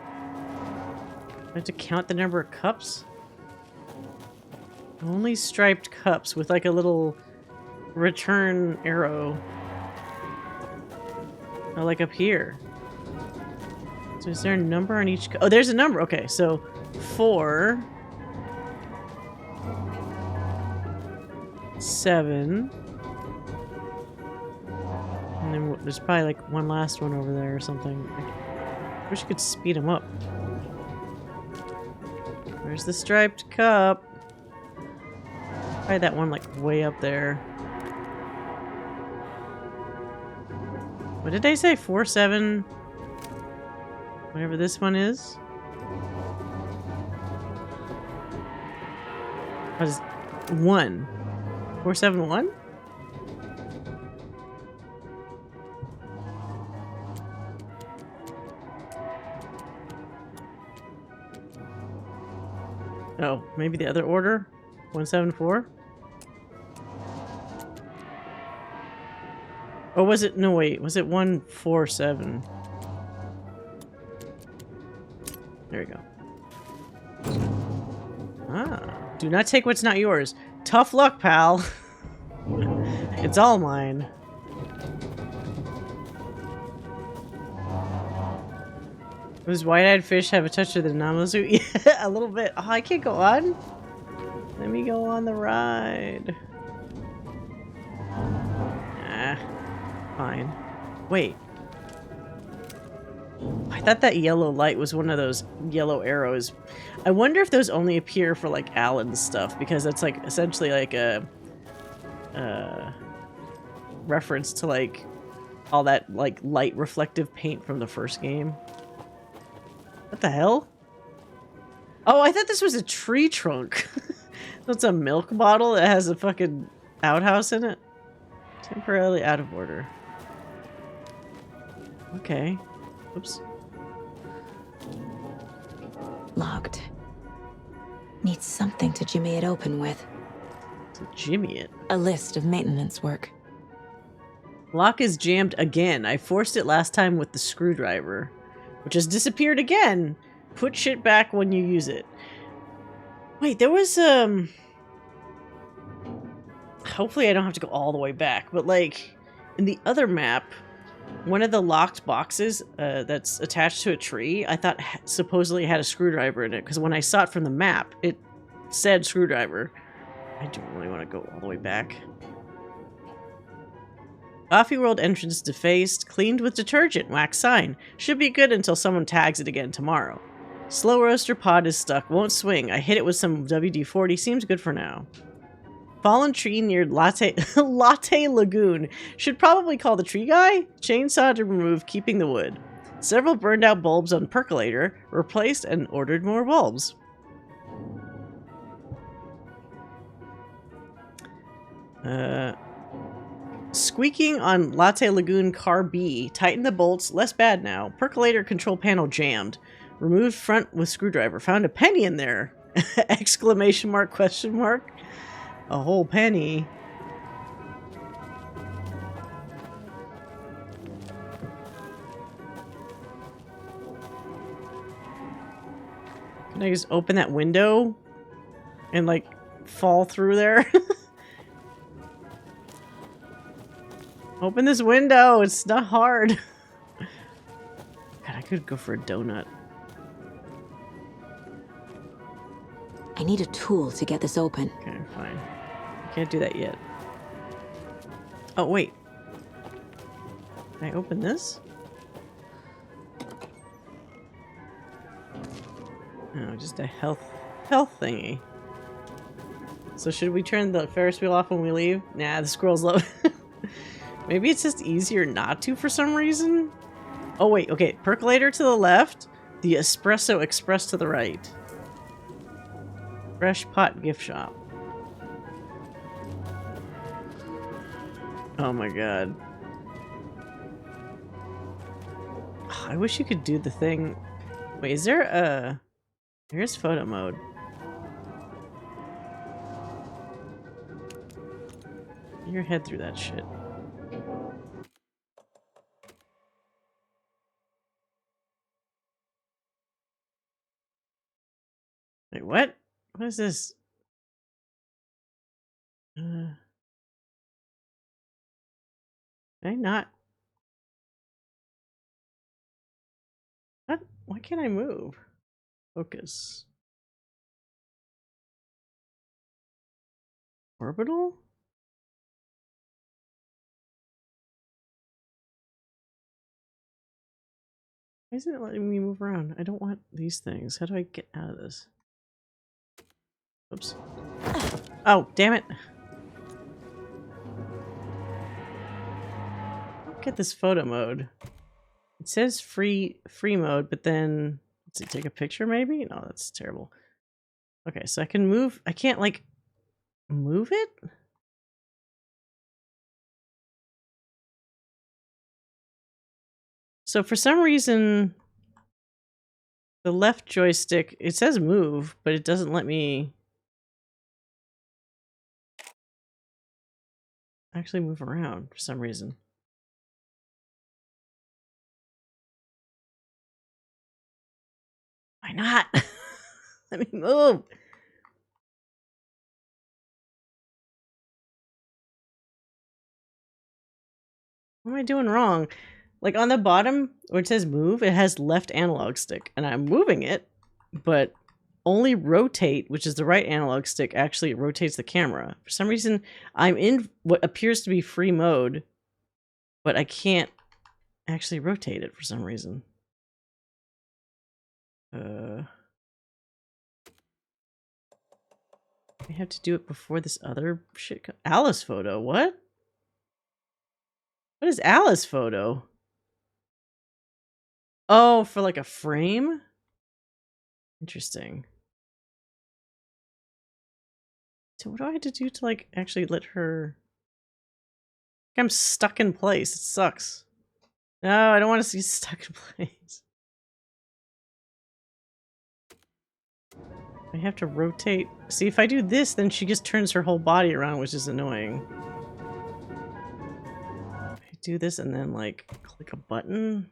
I have to count the number of cups? Only striped cups with like a little return arrow. Oh, like up here. So is there a number on each cup? Oh, there's a number. Okay, so 4... 7. And then there's probably like one last one over there or something. I wish you could speed them up. Where's the striped cup? Probably that one like way up there. What did they say? 4, 7... Whatever this one is? 471. 471? Oh, maybe the other order? 174? Or was it? No, wait. Was it 147? There we go. Ah. Do not take what's not yours. Tough luck, pal. It's all mine. Does white-eyed fish have a touch of the anomalous? Yeah, a little bit. Oh, I can't go on? Let me go on the ride. Ah. Fine. Wait. I thought that yellow light was one of those yellow arrows. I wonder if those only appear for like Alan's stuff, because that's like essentially like a reference to like all that like light reflective paint from the first game. What the hell? Oh, I thought this was a tree trunk. That's a milk bottle that has a fucking outhouse in it. Temporarily out of order. Okay. Oops. Locked. Needs something to jimmy it open with. To jimmy it? A list of maintenance work. Lock is jammed again. I forced it last time with the screwdriver, which has disappeared again. Put shit back when you use it. Wait, there was hopefully I don't have to go all the way back, but like in the other map, one of the locked boxes that's attached to a tree, I thought supposedly had a screwdriver in it, because when I saw it from the map, it said screwdriver. I don't really want to go all the way back. Coffee World entrance defaced, cleaned with detergent, wax sign. Should be good until someone tags it again tomorrow. Slow roaster pod is stuck, won't swing. I hit it with some WD-40, seems good for now. Fallen tree near Latte Lagoon. Should probably call the tree guy. Chainsaw to remove, keeping the wood. Several burned out bulbs on percolator. Replaced and ordered more bulbs. Squeaking on Latte Lagoon car B. Tighten the bolts. Less bad now. Percolator control panel jammed. Removed front with screwdriver. Found a penny in there. Exclamation mark, question mark. A whole penny. Can I just open that window and like fall through there? Open this window. It's not hard. God, I could go for a donut. I need a tool to get this open. Okay, fine. Can't do that yet. Oh, wait. Can I open this? No, just a health thingy. So should we turn the Ferris wheel off when we leave? Nah, the squirrel's low. Maybe it's just easier not to for some reason? Oh, wait, okay. Percolator to the left. The Espresso Express to the right. Fresh Pot Gift Shop. Oh my god. I wish you could do the thing. Wait, is there a... Here's photo mode. Get your head through that shit. Wait, what? What is this? Can I not? What? Why can't I move? Focus. Orbital? Why isn't it letting me move around? I don't want these things. How do I get out of this? Oops. Oh, damn it. Get this photo mode. It says free mode, but then let's see, take a picture maybe? No, that's terrible. Okay, so I can move. I can't like move it? So for some reason, the left joystick, it says move, but it doesn't let me actually move around for some reason. Why not? Let me move. What am I doing wrong? Like on the bottom where it says move, it has left analog stick, and I'm moving it, but only rotate, which is the right analog stick, actually rotates the camera. For some reason, I'm in what appears to be free mode, but I can't actually rotate it for some reason. I have to do it before this other shit. Alice photo, what? What is Alice photo? Oh, for like a frame? Interesting. So what do I have to do to like actually let her... I'm stuck in place. It sucks. No, I don't want to see stuck in place. I have to rotate. See, if I do this, then she just turns her whole body around, which is annoying. I do this and then like click a button.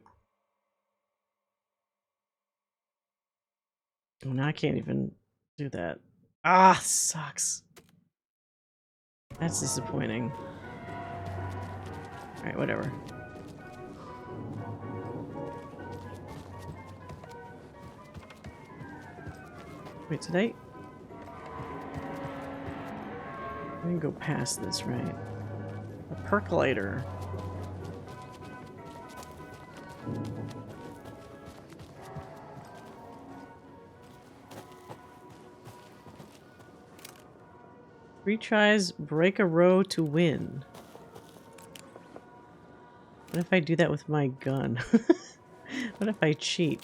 Oh, now I can't even do that. Ah, sucks. That's disappointing. Alright, whatever. Wait, did I can go past this, right? A percolator. Retries, break a row to win. What if I do that with my gun? What if I cheat?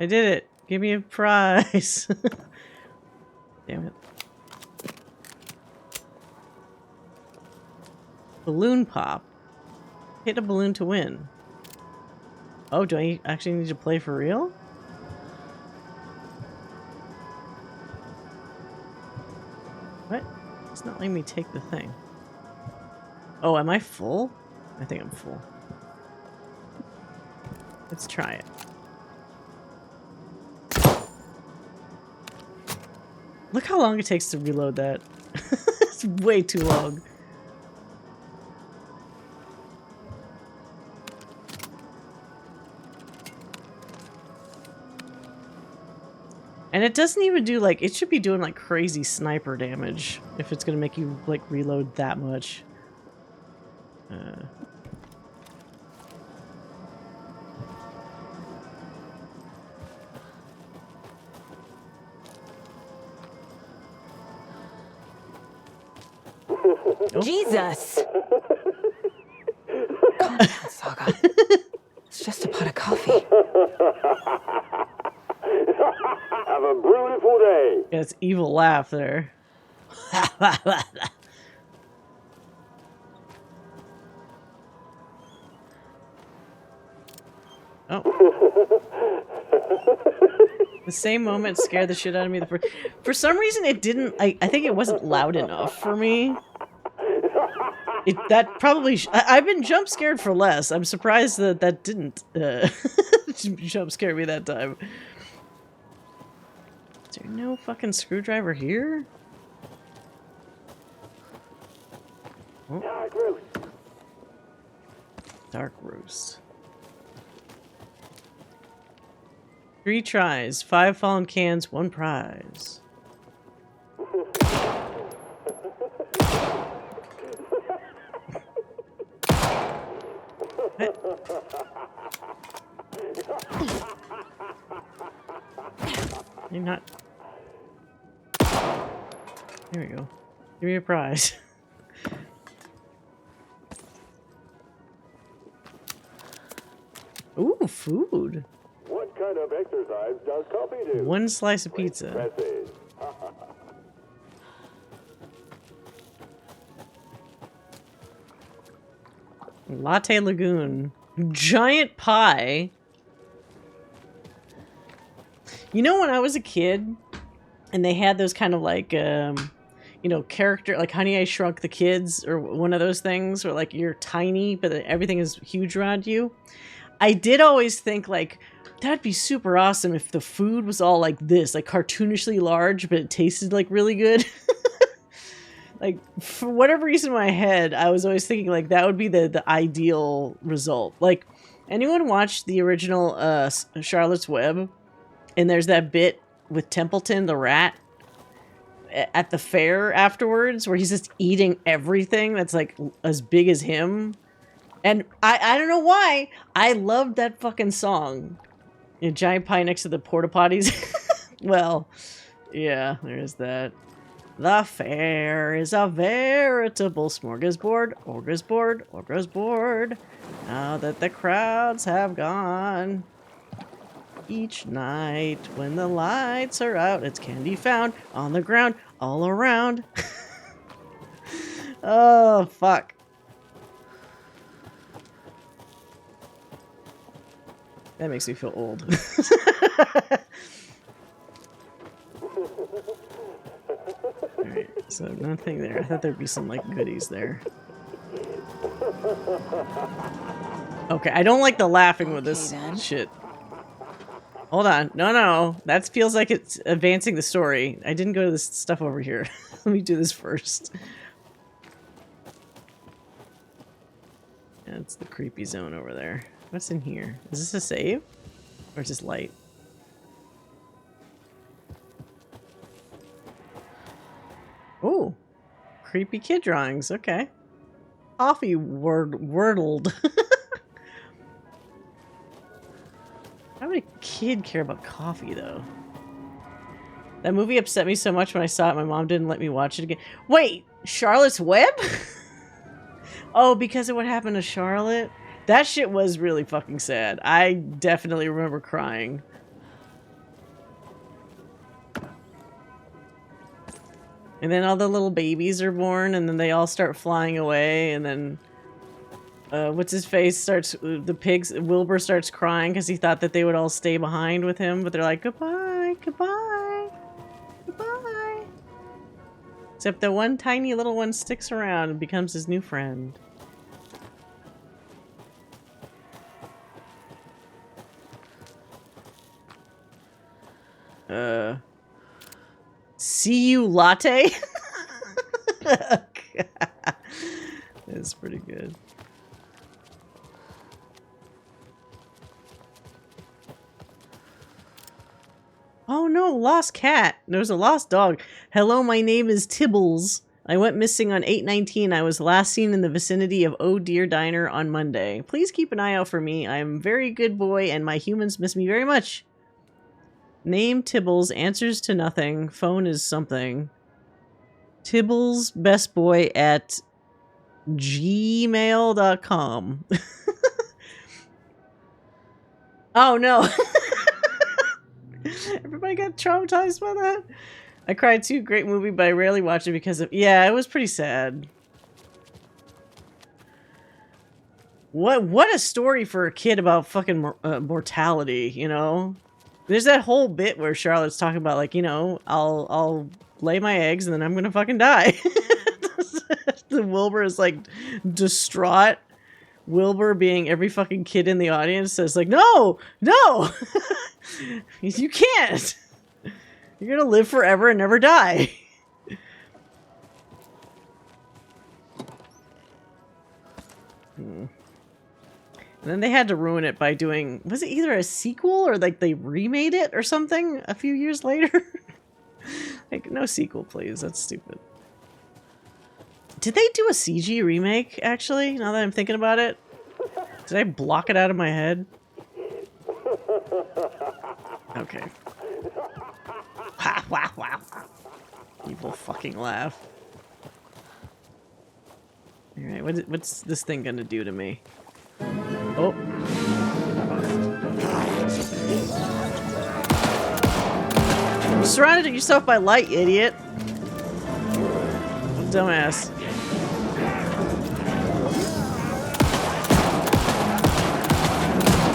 I did it! Give me a prize! Damn it. Balloon pop. Hit a balloon to win. Oh, do I actually need to play for real? What? It's not letting me take the thing. Oh, am I full? I think I'm full. Let's try it. Look how long it takes to reload that. It's way too long. And it doesn't even do like, it should be doing like crazy sniper damage if it's gonna make you like reload that much. Jesus! Calm down, Saga. It's just a pot of coffee. Have a beautiful day. Yeah, it's evil laugh there. Oh. The same moment scared the shit out of me. For some reason, it didn't. I think it wasn't loud enough for me. That probably. I've been jump scared for less. I'm surprised that that didn't jump scare me that time. Is there no fucking screwdriver here? Oh. Dark roast. 3 tries, 5 fallen cans, 1 prize. You're not. There we go. Give me a prize. Oof. food. What kind of exercise does coffee do? One slice of pizza. Presses. Latte Lagoon. Giant pie. You know, when I was a kid, and they had those kind of like, you know, character, like Honey, I Shrunk the Kids, or one of those things, where like you're tiny, but everything is huge around you. I did always think like, that'd be super awesome if the food was all like this, like cartoonishly large, but it tasted like really good. Like, for whatever reason in my head, I was always thinking like that would be the ideal result. Like, anyone watched the original Charlotte's Web? And there's that bit with Templeton the rat at the fair afterwards where he's just eating everything that's like as big as him. And I don't know why, I loved that fucking song. A giant pie next to the porta potties. Well, yeah, there's that. The fair is a veritable smorgasbord, smorgasbord. Now that the crowds have gone. Each night when the lights are out, it's candy found on the ground all around. Oh, fuck. That makes me feel old. Alright, so nothing there. I thought there'd be some, like, goodies there. Okay, I don't like the laughing with this shit. Hold on. No. That feels like it's advancing the story. I didn't go to this stuff over here. Let me do this first. Yeah, it's the creepy zone over there. What's in here? Is this a save? Or is this light? Oh. Creepy kid drawings. Okay. Coffee wordled. How would a kid care about coffee, though? That movie upset me so much when I saw it, my mom didn't let me watch it again. Wait! Charlotte's Web? Oh, because of what happened to Charlotte? That shit was really fucking sad. I definitely remember crying. And then all the little babies are born, and then they all start flying away, and then... what's his face starts, the pigs, Wilbur starts crying because he thought that they would all stay behind with him, but they're like, goodbye, goodbye, goodbye. Except the one tiny little one sticks around and becomes his new friend. See you latte? That's pretty good. Oh no, lost cat. There's a lost dog. Hello, my name is Tibbles. I went missing on 8/19. I was last seen in the vicinity of Oh Dear Diner on Monday. Please keep an eye out for me. I am a very good boy and my humans miss me very much. Name Tibbles, answers to nothing. Phone is something. Tibbles best boy at gmail.com. Oh no. Everybody got traumatized by that? I cried too. Great movie, but I rarely watch it because of... Yeah, it was pretty sad. What a story for a kid about fucking mortality, you know? There's that whole bit where Charlotte's talking about, like, you know, I'll lay my eggs and then I'm gonna fucking die. The Wilbur is, like, distraught. Wilbur, being every fucking kid in the audience, says, like, no! You can't! You're gonna live forever and never die. And then they had to ruin it by doing... Was it either a sequel or, like, they remade it or something a few years later? Like, no sequel, please. That's stupid. Did they do a CG remake, actually, now that I'm thinking about it? Did I block it out of my head? Okay. Wow. Evil fucking laugh. Alright, what's this thing gonna do to me? Oh. You surrounded yourself by light, you idiot. Dumbass.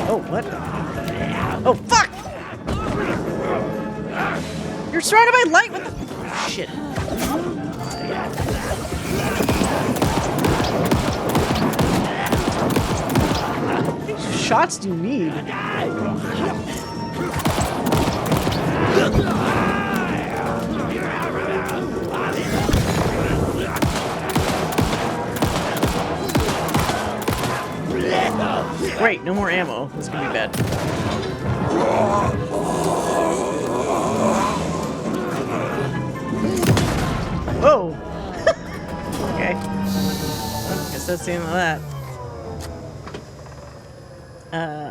Oh, what? Oh, fuck! You're surrounded by light? What the shit? How many shots do you need? Great, no more ammo. This is gonna be bad. Whoa! Okay. Guess that's the end of that.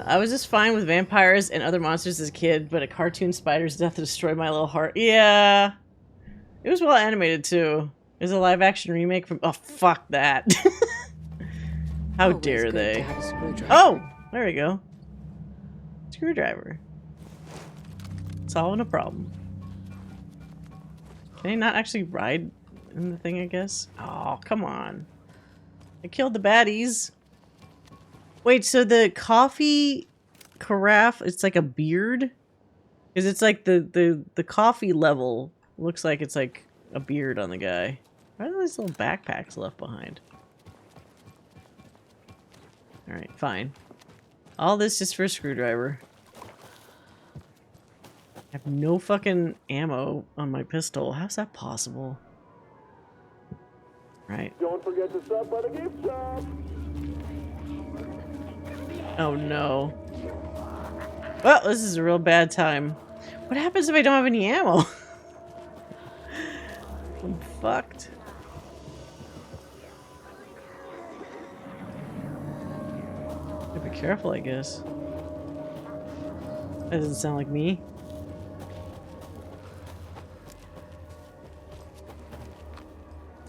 I was just fine with vampires and other monsters as a kid, but a cartoon spider's death destroyed my little heart. Yeah. It was well animated too. It was a live action remake from— oh, fuck that. How dare they? Oh! There we go. Screwdriver. Solving a problem. Can I not actually ride in the thing, I guess? Oh, come on. I killed the baddies. Wait, so the coffee carafe, it's like a beard? Because it's like the coffee level looks like it's like a beard on the guy. Why are these little backpacks left behind? Alright, fine. All this just for a screwdriver. I have no fucking ammo on my pistol. How's that possible? Right. Don't forget to stop by the gift shop. Oh no. Well, this is a real bad time. What happens if I don't have any ammo? I'm fucked. Gotta be careful, I guess. That doesn't sound like me.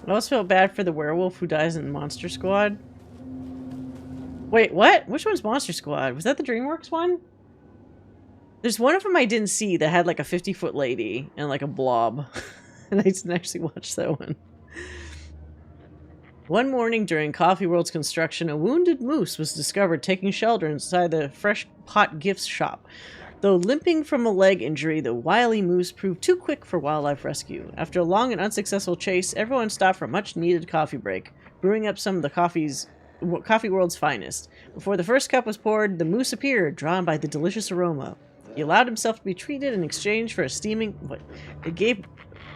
I always felt bad for the werewolf who dies in Monster Squad. Wait, what? Which one's Monster Squad? Was that the DreamWorks one? There's one of them I didn't see that had like a 50-foot lady and like a blob. And I didn't actually watch that one. One morning during Coffee World's construction, a wounded moose was discovered taking shelter inside the Fresh Pot Gifts shop. Though limping from a leg injury, the wily moose proved too quick for wildlife rescue. After a long and unsuccessful chase, everyone stopped for a much-needed coffee break, brewing up some of the Coffee World's finest. Before the first cup was poured, the moose appeared, drawn by the delicious aroma. He allowed himself to be treated in exchange for a steaming— what? It gave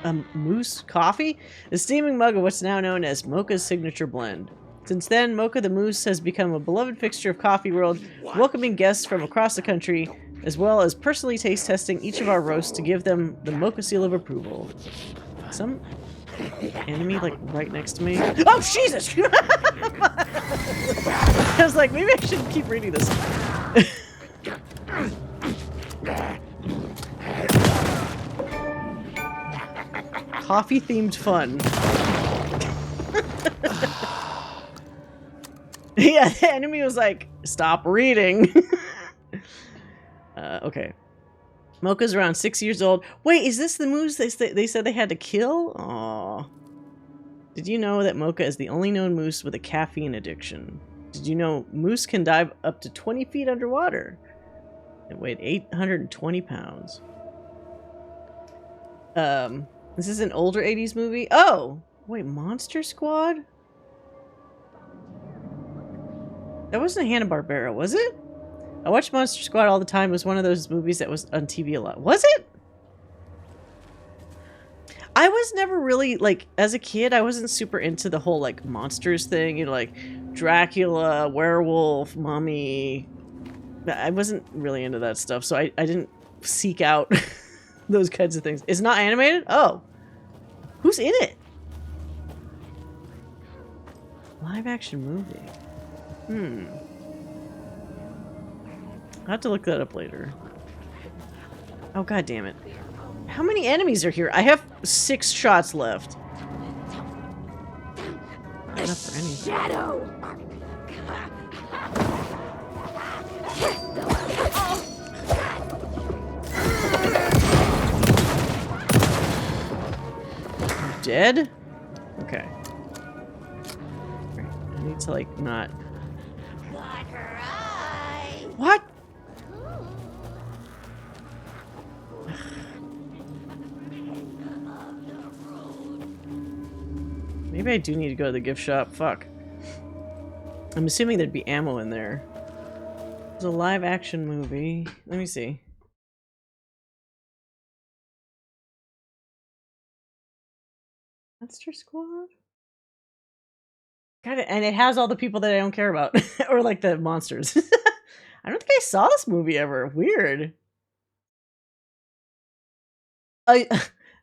a moose coffee? A steaming mug of what's now known as Mocha's signature blend. Since then, Mocha the Moose has become a beloved fixture of Coffee World, welcoming guests from across the country, as well as personally taste testing each of our roasts to give them the Mocha seal of approval. Some enemy, like, right next to me. Oh, Jesus! I was like, maybe I should keep reading this. Coffee-themed fun. Yeah, the enemy was like, stop reading. Okay. Mocha's around 6 years old. Wait, is this the moose they said they had to kill? Aww. Did you know that Mocha is the only known moose with a caffeine addiction? Did you know moose can dive up to 20 feet underwater? It weighed 820 pounds. This is an older 80s movie. Oh! Wait, Monster Squad? That wasn't a Hanna-Barbera, was it? I watched Monster Squad all the time. It was one of those movies that was on TV a lot. Was it? I was never really, like, as a kid, I wasn't super into the whole, like, monsters thing. You know, like, Dracula, werewolf, mummy. I wasn't really into that stuff, so I didn't seek out those kinds of things. It's not animated? Oh. Who's in it? Live action movie. I'll have to look that up later. Oh, god damn it. How many enemies are here? I have 6 shots left. Not enough for any. Shadow. dead? Okay. Right. I need to, like, not... What? Maybe I do need to go to the gift shop. Fuck. I'm assuming there'd be ammo in there. It's a live action movie. Let me see. Monster Squad? God, and it has all the people that I don't care about. Or like the monsters. I don't think I saw this movie ever. Weird.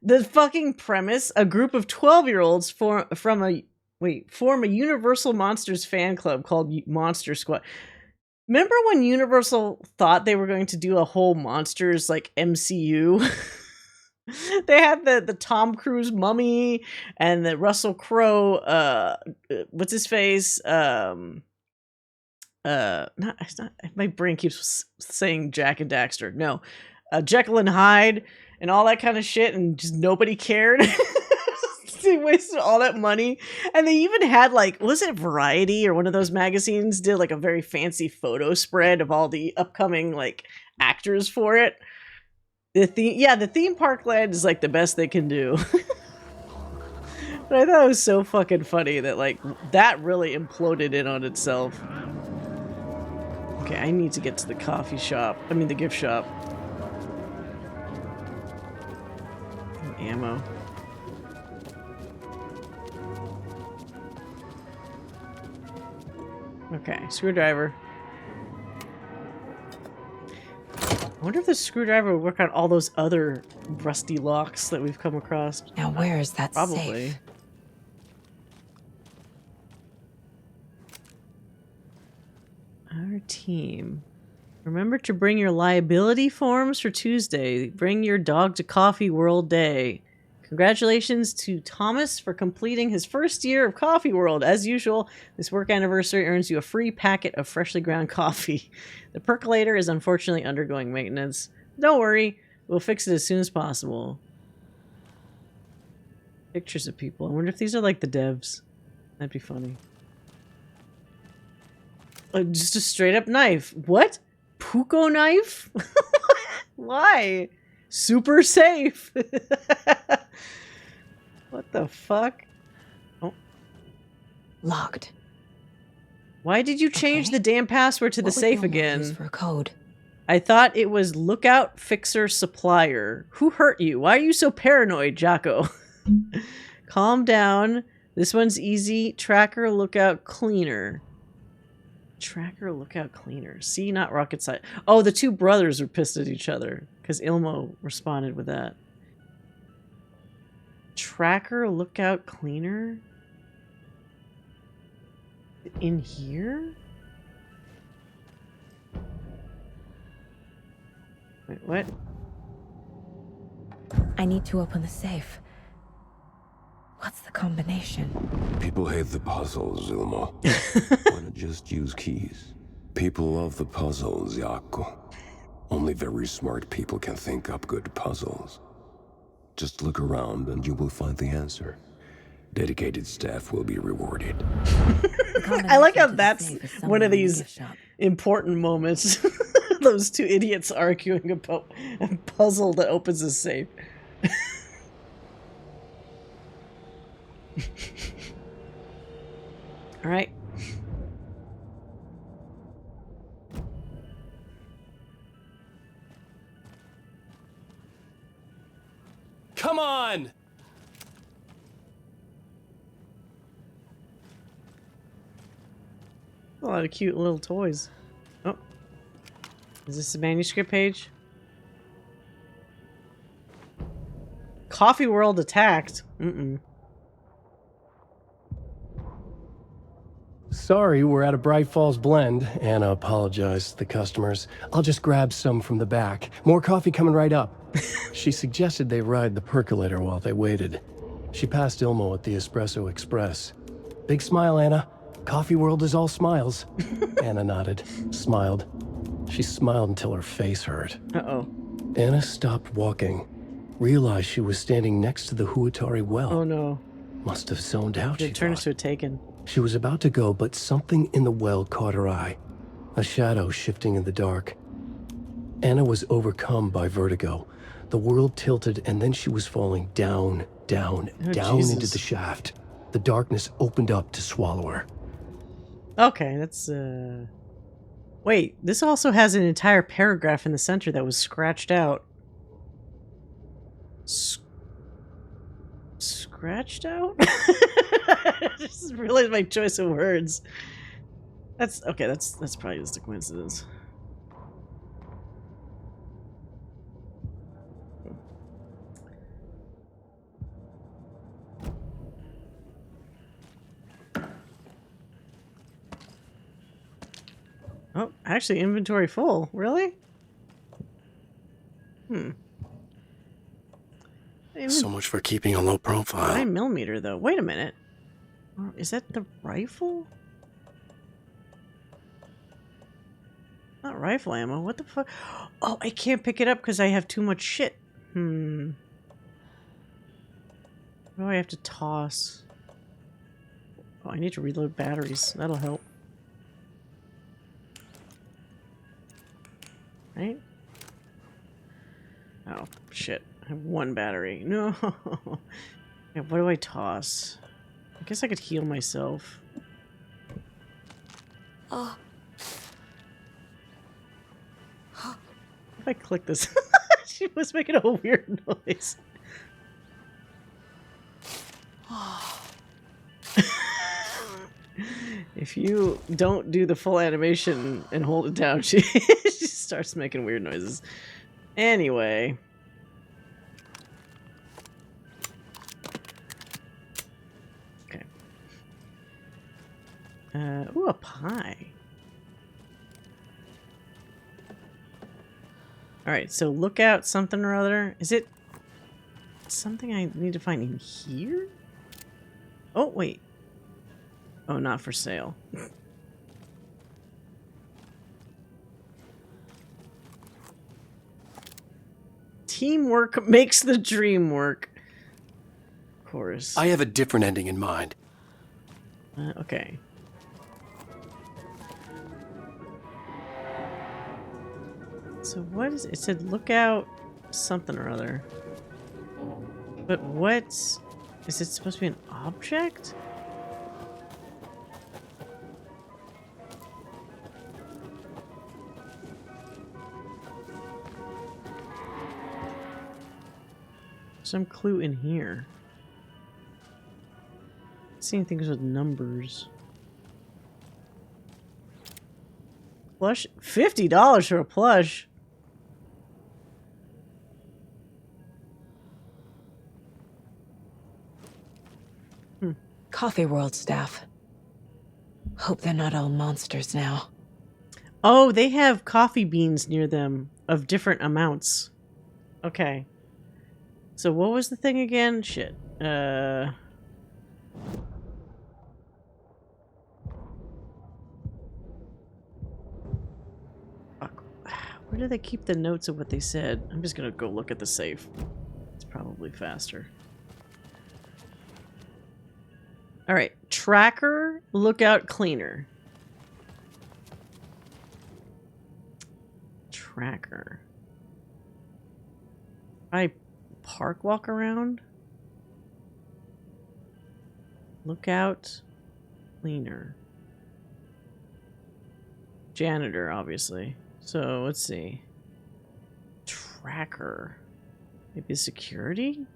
The fucking premise, a group of 12-year-olds form a Universal Monsters fan club called Monster Squad. Remember when Universal thought they were going to do a whole Monsters like MCU? They had the Tom Cruise mummy and the Russell Crowe what's his face? Not my brain keeps saying Jack and Daxter. No. Jekyll and Hyde and all that kind of shit, and just nobody cared. They wasted all that money. And they even had, like, was it Variety or one of those magazines did like a very fancy photo spread of all the upcoming like actors for it. The theme park land is like the best they can do. But I thought it was so fucking funny that like that really imploded in on itself. Okay, I need to get to the coffee shop. I mean the gift shop. Ammo. Okay, screwdriver. I wonder if the screwdriver would work on all those other rusty locks that we've come across. Now where is that Probably. safe? Our team. Remember to bring your liability forms for Tuesday. Bring your dog to Coffee World Day. Congratulations to Thomas for completing his first year of Coffee World. As usual, this work anniversary earns you a free packet of freshly ground coffee. The percolator is unfortunately undergoing maintenance. Don't worry, we'll fix it as soon as possible. Pictures of people. I wonder if these are like the devs. That'd be funny. Just a straight up knife. What? Puko knife? Why? Super safe. What the fuck? Oh. Locked. Why did you change the damn password to the safe again? For a code. I thought it was Lookout Fixer Supplier. Who hurt you? Why are you so paranoid, Jocko? Calm down. This one's easy. Tracker Lookout Cleaner. Tracker Lookout Cleaner. See, not rocket science. Oh, the two brothers were pissed at each other because Ilmo responded with that. Tracker Lookout Cleaner? In here? Wait, what? I need to open the safe. What's the combination? People hate the puzzles, Ilmo. Why not just use keys? People love the puzzles, Jaakko. Only very smart people can think up good puzzles. Just look around and you will find the answer. Dedicated staff will be rewarded. I like how that's one of these important moments. Those two idiots arguing about a puzzle that opens a safe. All right. Come on! A lot of cute little toys. Oh. Is this a manuscript page? Coffee World attacked. Sorry, we're at a Bright Falls blend. Anna apologized to the customers. I'll just grab some from the back. More coffee coming right up. She suggested they ride the percolator while they waited. She passed Ilmo at the Espresso Express. Big smile, Anna. Coffee World is all smiles. Anna nodded, smiled. She smiled until her face hurt. Uh-oh. Anna stopped walking. realized she was standing next to the Huatari well. Oh no. Must have zoned out, she It turns thought. to a taken. She was about to go, but something in the well caught her eye. A shadow shifting in the dark. Anna was overcome by vertigo. The world tilted, and then she was falling down, down, Oh, down Jesus. into the shaft. The darkness opened up to swallow her. Okay, that's Wait, this also has an entire paragraph in the center that was scratched out. Scratched out? I just realized my choice of words. That's okay, that's probably just a coincidence. Oh, actually inventory full. Really? So much for keeping a low profile. 9mm though. Wait a minute. Is that the rifle? Not rifle ammo. What the fuck? Oh, I can't pick it up because I have too much shit. What do I have to toss? Oh, I need to reload batteries. That'll help. Right? Oh, shit. I have one battery. No. Yeah, what do I toss? I guess I could heal myself. Oh. If I click this, she was making a weird noise. If you don't do the full animation and hold it down, she starts making weird noises. Anyway. Okay. Ooh, a pie. Alright, so look out something or other. Is it something I need to find in here? Oh, wait. Oh, not for sale. Teamwork makes the dream work. Of course. I have a different ending in mind. Okay. So what is it? It said look out something or other. But what? Is it supposed to be an object? Some clue in here. Seeing things with numbers. Plush? $50 for a plush? Coffee World staff. Hope they're not all monsters now. Oh, they have coffee beans near them of different amounts. Okay. So what was the thing again? Shit. Where do they keep the notes of what they said? I'm just gonna go look at the safe. It's probably faster. Alright. Tracker, lookout, cleaner. Tracker. I park walk around? Lookout, cleaner. Janitor, obviously. So, let's see. Tracker. Maybe security?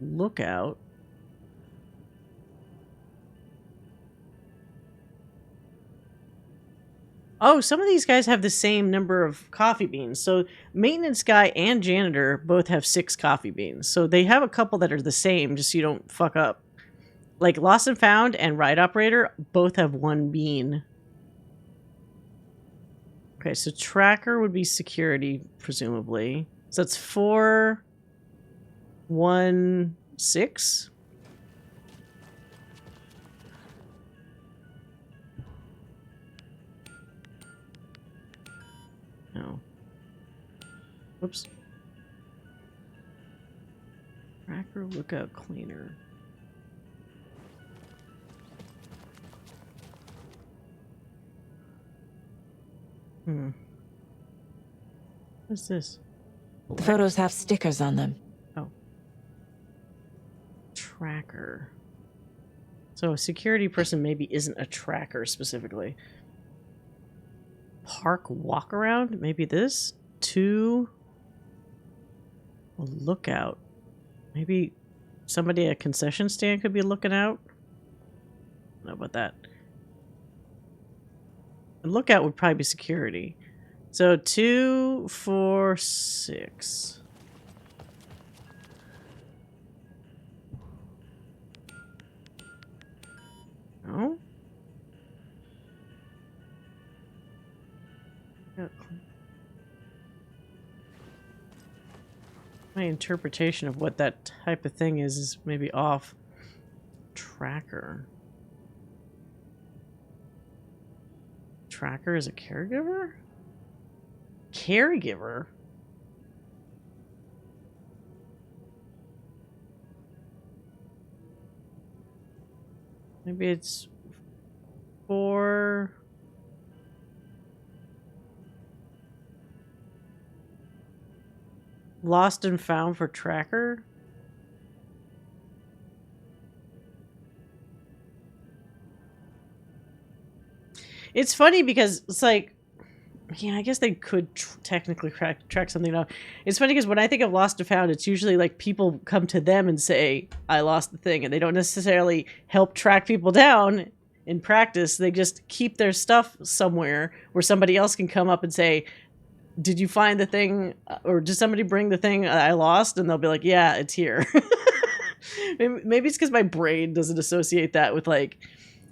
Lookout. Oh, some of these guys have the same number of coffee beans. So, maintenance guy and janitor both have 6 coffee beans. So, they have a couple that are the same, just so you don't fuck up. Like, Lost and Found and Ride Operator both have 1 bean. Okay, so tracker would be security, presumably. So that's 4, 1, 6. No. Whoops. Tracker lookout cleaner. What's this? The photos have stickers on them. Oh. Tracker. So a security person maybe isn't a tracker specifically. Park walk around? Maybe this? 2. A lookout. Maybe somebody at a concession stand could be looking out? I don't know about that. A lookout would probably be security. So 2, 4, 6. No? My interpretation of what that type of thing is maybe off. Tracker. Tracker is a caregiver? Caregiver? Maybe it's for... Lost and found for tracker? It's funny because it's like, yeah, I guess they could technically track something down. It's funny because when I think of lost and found, it's usually like people come to them and say, I lost the thing. And they don't necessarily help track people down in practice. They just keep their stuff somewhere where somebody else can come up and say, did you find the thing? Or did somebody bring the thing I lost? And they'll be like, yeah, it's here. Maybe it's because my brain doesn't associate that with like,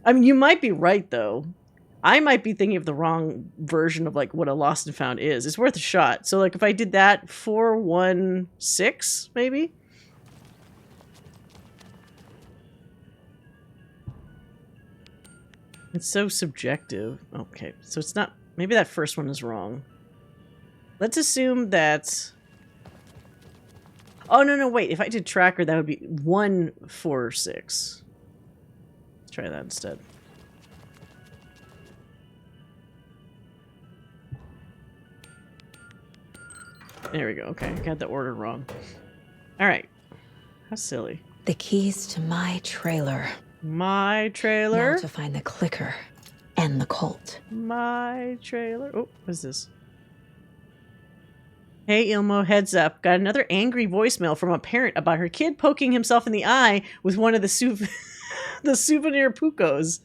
I mean, you might be right though. I might be thinking of the wrong version of like what a lost and found is. It's worth a shot. So like if I did that 416 maybe. It's so subjective. Okay, so it's not, maybe that first one is wrong. Let's assume that, oh no, wait, if I did tracker that would be 146. Let's try that instead. There we go. Okay, got the order wrong. All right. How silly. The keys to my trailer. My trailer. Now to find the clicker and the Colt. My trailer. Oh, what's this? Hey, Ilmo, heads up. Got another angry voicemail from a parent about her kid poking himself in the eye with one of the souvenir Pukos.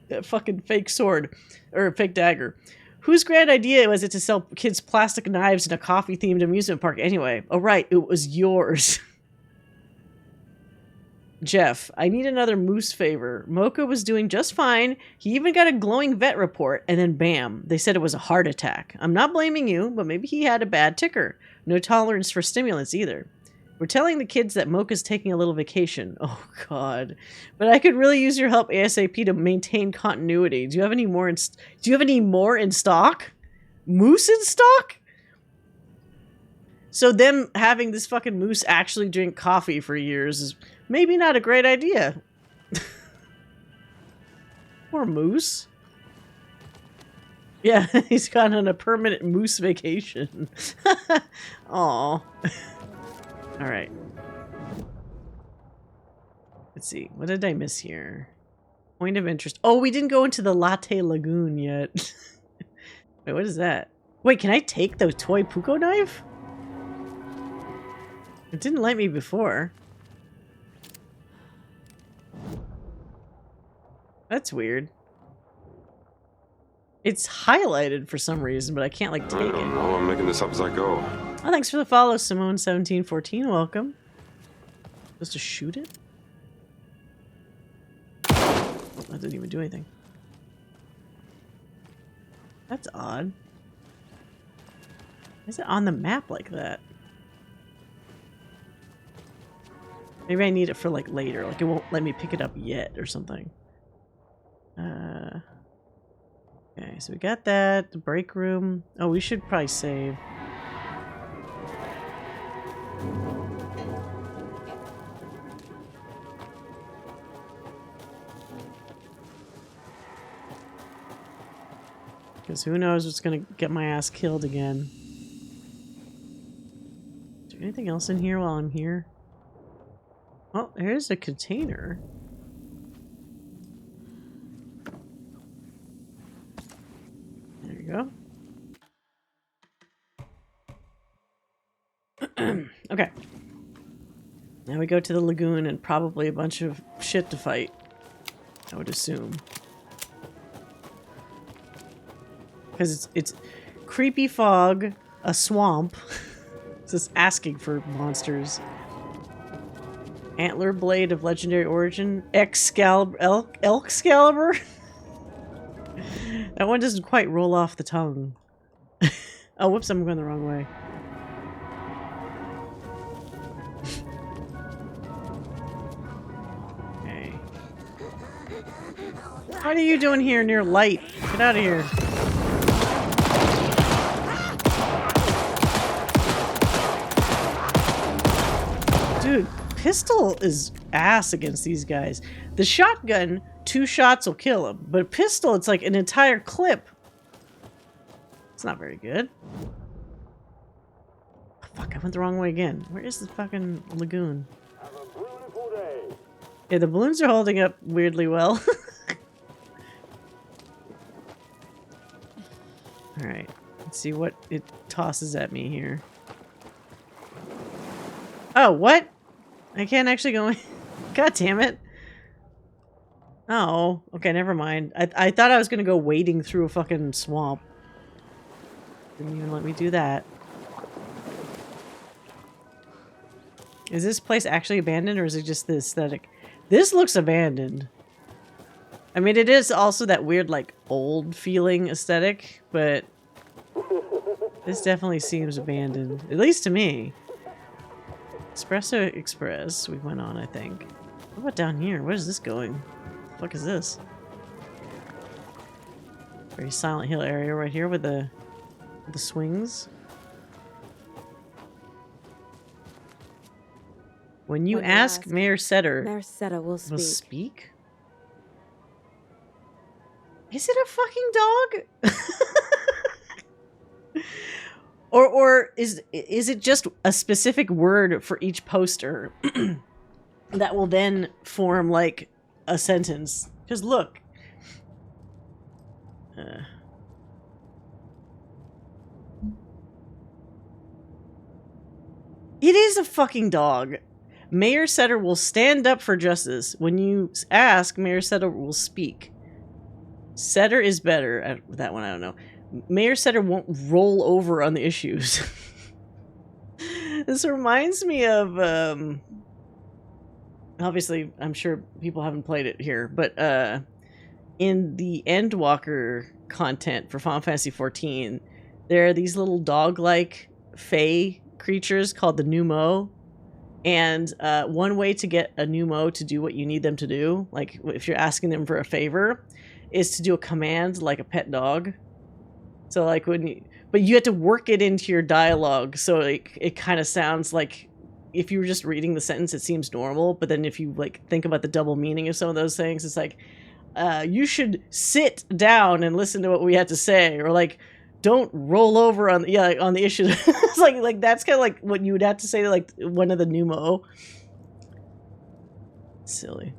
That fucking fake sword. Or fake dagger. Whose grand idea was it to sell kids plastic knives in a coffee-themed amusement park anyway? Oh, right, it was yours. Jeff, I need another moose favor. Mocha was doing just fine. He even got a glowing vet report, and then bam, they said it was a heart attack. I'm not blaming you, but maybe he had a bad ticker. No tolerance for stimulants either. We're telling the kids that Mocha's taking a little vacation. Oh, God. But I could really use your help ASAP to maintain continuity. Do you have any more in stock? Moose in stock? So them having this fucking moose actually drink coffee for years is maybe not a great idea. Poor moose. Yeah, he's gone on a permanent moose vacation. Aw. All right. Let's see. What did I miss here? Point of interest. Oh, we didn't go into the Latte Lagoon yet. Wait, what is that? Wait, can I take the toy Puko knife? It didn't let me before. That's weird. It's highlighted for some reason, but I can't like take it. I don't know. I'm making this up as I go. Oh, thanks for the follow, Simone1714. Welcome. Supposed to shoot it? That didn't even do anything. That's odd. Why is it on the map like that? Maybe I need it for like later. Like it won't let me pick it up yet or something. Okay, so we got that. The break room. Oh, we should probably save. Because who knows what's gonna get my ass killed again. Is there anything else in here while I'm here? Oh, here's a container. There you go. Okay. Now we go to the lagoon and probably a bunch of shit to fight. I would assume. Because it's creepy fog, a swamp. It's just asking for monsters. Antler blade of legendary origin. Excalibur. Elkscalibur? That one doesn't quite roll off the tongue. Oh, whoops, I'm going the wrong way. Okay. What are you doing here near light? Get out of here. Dude, pistol is ass against these guys. The shotgun, 2 shots will kill him. But a pistol, it's like an entire clip. It's not very good. Oh, fuck, I went the wrong way again. Where is the fucking lagoon? Yeah, the balloons are holding up weirdly well. Alright, let's see what it tosses at me here. Oh, what? I can't actually go in. God damn it. Oh, okay, never mind. I thought I was gonna go wading through a fucking swamp. Didn't even let me do that. Is this place actually abandoned or is it just the aesthetic? This looks abandoned. I mean, it is also that weird, like, old feeling aesthetic, but this definitely seems abandoned. At least to me. Espresso Express, we went on, I think. What about down here? Where's this going? What the fuck is this? Very Silent Hill area right here with the swings. When you ask, Mayor Setter will speak. Is it a fucking dog? Or is it just a specific word for each poster that will then form like a sentence? Because look. It is a fucking dog. Mayor Setter will stand up for justice. When you ask, Mayor Setter will speak. Setter is better. That one, I don't know. Mayor Setter won't roll over on the issues. This reminds me of, obviously, I'm sure people haven't played it here, but in the Endwalker content for Final Fantasy XIV, there are these little dog-like fae creatures called the Pneumo. And one way to get a Pneumo to do what you need them to do, like if you're asking them for a favor, is to do a command like a pet dog. So like but you have to work it into your dialogue, so like it kind of sounds like if you were just reading the sentence, it seems normal. But then if you like think about the double meaning of some of those things, it's like you should sit down and listen to what we have to say, or like don't roll over on on the issue. It's like that's kind of like what you would have to say to like one of the Pneumo. Silly.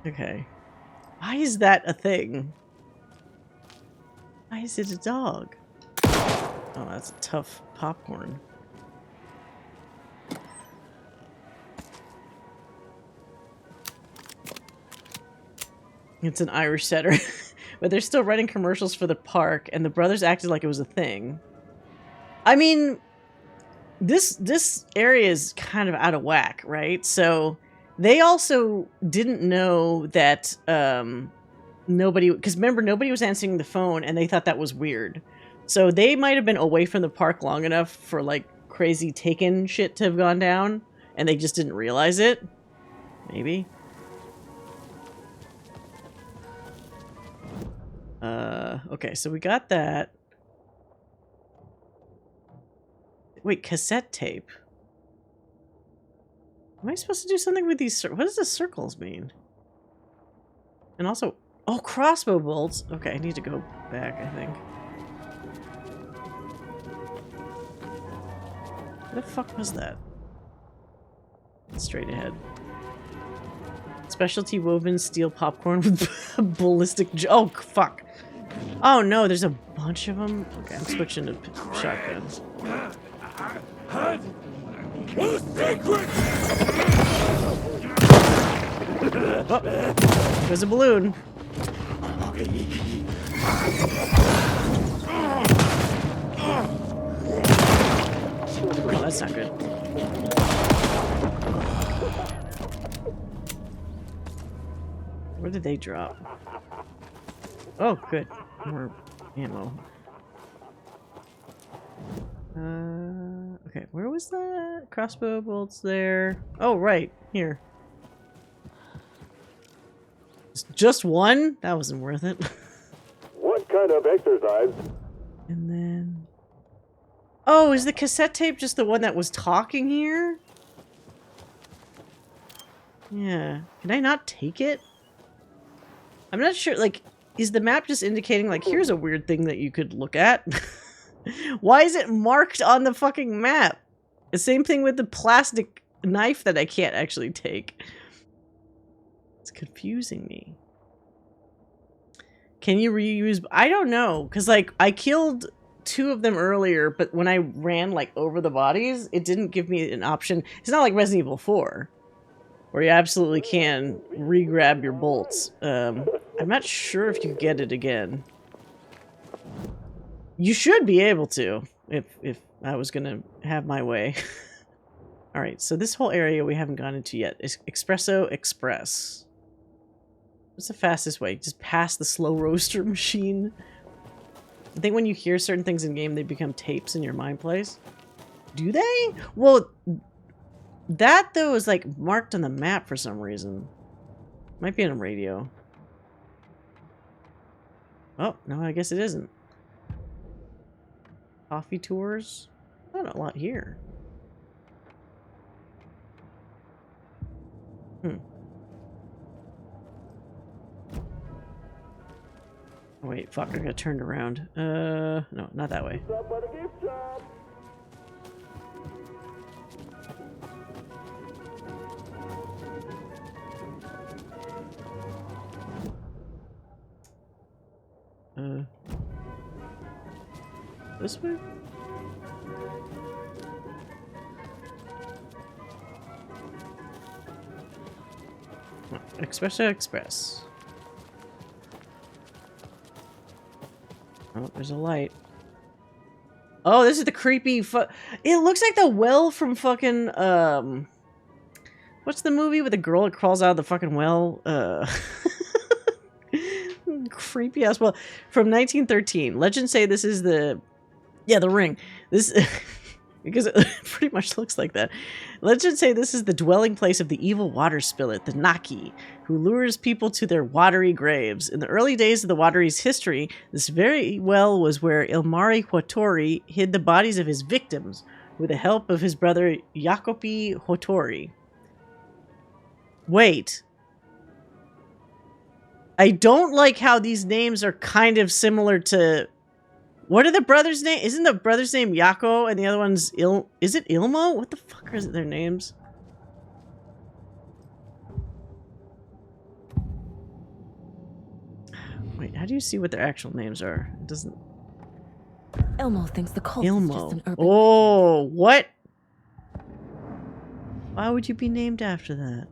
Okay, why is that a thing? Why is it a dog? Oh, that's a tough popcorn. It's an Irish setter. But they're still running commercials for the park, and the brothers acted like it was a thing. I mean, this area is kind of out of whack, right? So they also didn't know that because remember, nobody was answering the phone, and they thought that was weird. So they might have been away from the park long enough for like crazy Taken shit to have gone down, and they just didn't realize it. Maybe. Okay, so we got that. Wait, cassette tape. Am I supposed to do something with these? What does the circles mean? And also, Oh, crossbow bolts. Okay, I need to go back, I think. What the fuck was that? Straight ahead. Specialty woven steel popcorn with ballistic... Oh, fuck. Oh, no, there's a bunch of them. Okay, I'm switching to shotguns. Oh, there's a balloon. Oh, that's not good. Where did they drop? Oh, good. More ammo. Okay, where was that? Crossbow bolts there. Oh, right. Here. Just one? That wasn't worth it. What kind of exercise? And then... Oh, is the cassette tape just the one that was talking here? Yeah. Can I not take it? I'm not sure, like, is the map just indicating, like, here's a weird thing that you could look at? Why is it marked on the fucking map? The same thing with the plastic knife that I can't actually take. It's confusing me. Can you reuse? I don't know, because, like, I killed 2 of them earlier, but when I ran, like, over the bodies, it didn't give me an option. It's not like Resident Evil 4, where you absolutely can re-grab your bolts. I'm not sure if you get it again. You should be able to, if I was gonna have my way. Alright, so this whole area we haven't gone into yet is Espresso Express. What's the fastest way? Just past the slow roaster machine? I think when you hear certain things in game, they become tapes in your mind plays. Do they? Well, that, though, is, like, marked on the map for some reason. Might be on a radio. Oh, no, I guess it isn't. Coffee tours? Not a lot here. Oh, wait, fuck, I got turned around. No, not that way. This way? Espresso Express. Oh, there's a light. Oh, this is the creepy it looks like the well from fucking, what's the movie with the girl that crawls out of the fucking well? Creepy ass well. From 1913. Legends say this is the... Yeah, the ring. This... because it pretty much looks like that. Legends say this is the dwelling place of the evil water spirit, the Naki, who lures people to their watery graves. In the early days of the Watery's history, this very well was where Ilmari Watery hid the bodies of his victims with the help of his brother Jacopi Watery. Wait. I don't like how these names are kind of similar to... What are the brothers' name? Isn't the brother's name Yako and the other one's Is it Ilmo? What the fuck are their names? Wait, how do you see what their actual names are? It doesn't... Ilmo thinks the cult is just an urban... Oh, what? Why would you be named after that?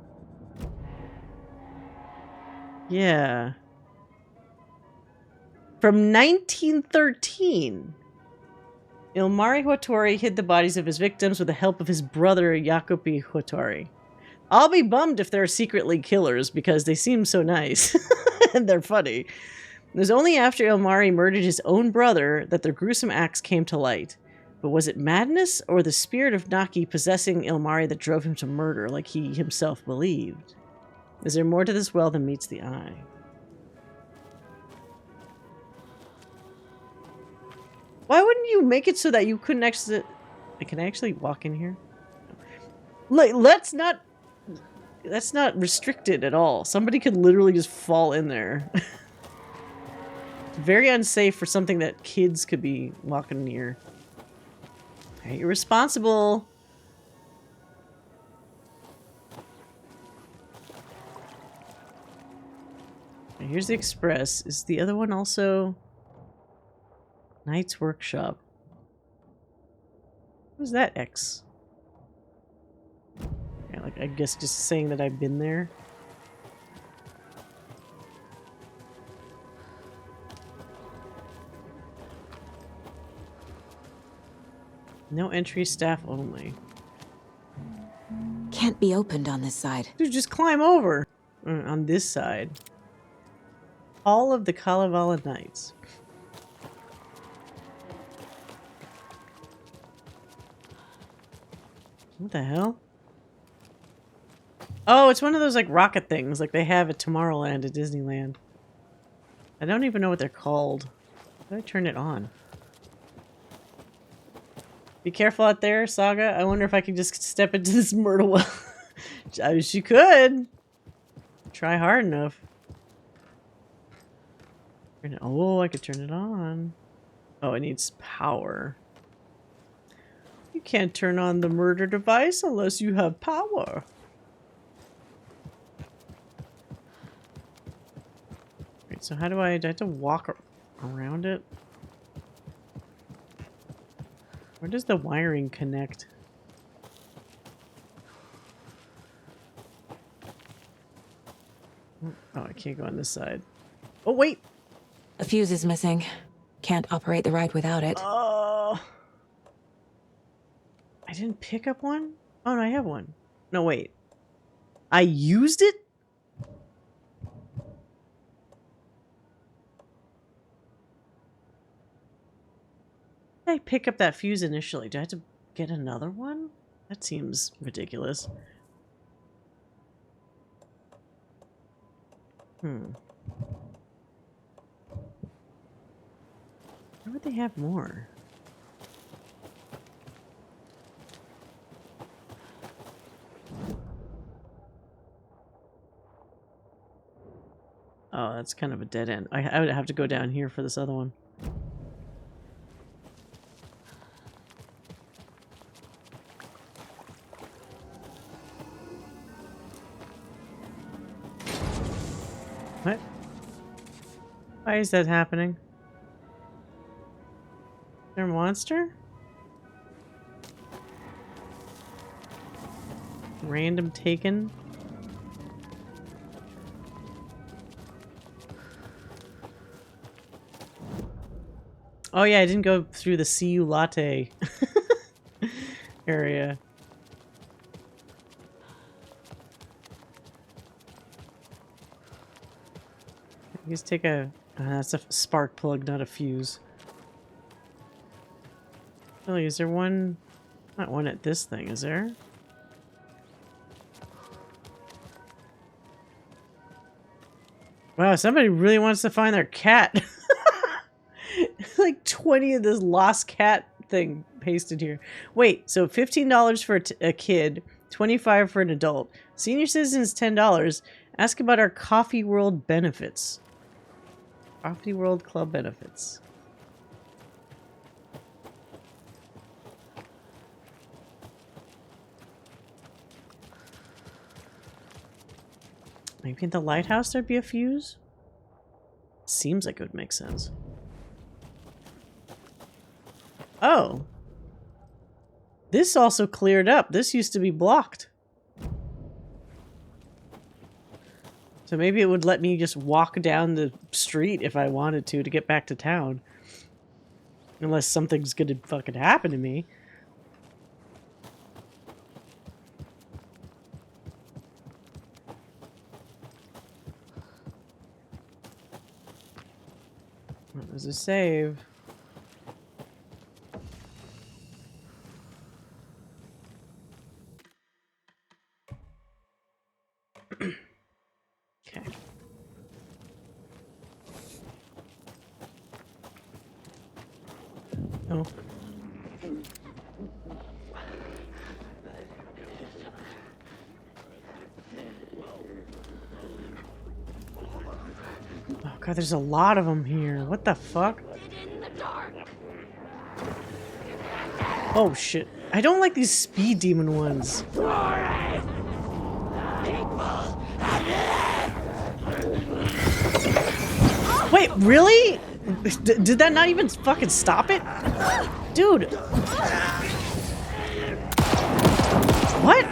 Yeah. From 1913, Ilmari Watery hid the bodies of his victims with the help of his brother Jacopi Watery. I'll be bummed if they're secretly killers because they seem so nice and they're funny. It was only after Ilmari murdered his own brother that their gruesome acts came to light. But was it madness or the spirit of Naki possessing Ilmari that drove him to murder like he himself believed? Is there more to this well than meets the eye? Why wouldn't you make it so that you couldn't actually... Can I actually walk in here? Like, that's not restricted at all. Somebody could literally just fall in there. very unsafe for something that kids could be walking near. Hey, you're responsible. Okay, here's the express. Is the other one also Knight's Workshop? Who's that X? Yeah, like I guess just saying that I've been there. No entry, staff only. Can't be opened on this side. Dude, just climb over. On this side. All of the Kalevala Knights. What the hell? Oh, it's one of those like rocket things like they have at Tomorrowland at Disneyland. I don't even know what they're called. How do I turn it on? Be careful out there, Saga. I wonder if I can just step into this myrtle well. I mean, she could. Try hard enough. Oh, I could turn it on. Oh, it needs power. You can't turn on the murder device unless you have power. Wait, so how do I have to walk around it? Where does the wiring connect? Oh, I can't go on this side. Oh, wait! A fuse is missing. Can't operate the ride without it. Oh! I didn't pick up one? Oh, no, I have one. No, wait. I used it? I pick up that fuse initially. Do I have to get another one? That seems ridiculous. Why would they have more? Oh, that's kind of a dead end. I would have to go down here for this other one. What? Why is that happening? Is there a monster? Random taken? Oh yeah, I didn't go through the See You Latte area. Just take a... that's a spark plug, not a fuse. Really, is there one... Not one at this thing, is there? Wow, somebody really wants to find their cat. Like 20 of this lost cat thing pasted here. Wait, so $15 for a kid, $25 for an adult. Senior citizens, $10. Ask about our Coffee World benefits. Coffee World Club benefits. Maybe in the lighthouse there'd be a fuse? Seems like it would make sense. Oh. This also cleared up. This used to be blocked. So maybe it would let me just walk down the street if I wanted to get back to town. Unless something's gonna fucking happen to me. There's a save. Okay. Oh. Oh God, there's a lot of them here. What the fuck? Oh shit. I don't like these speed demon ones. Wait, really? Did that not even fucking stop it? Dude. What?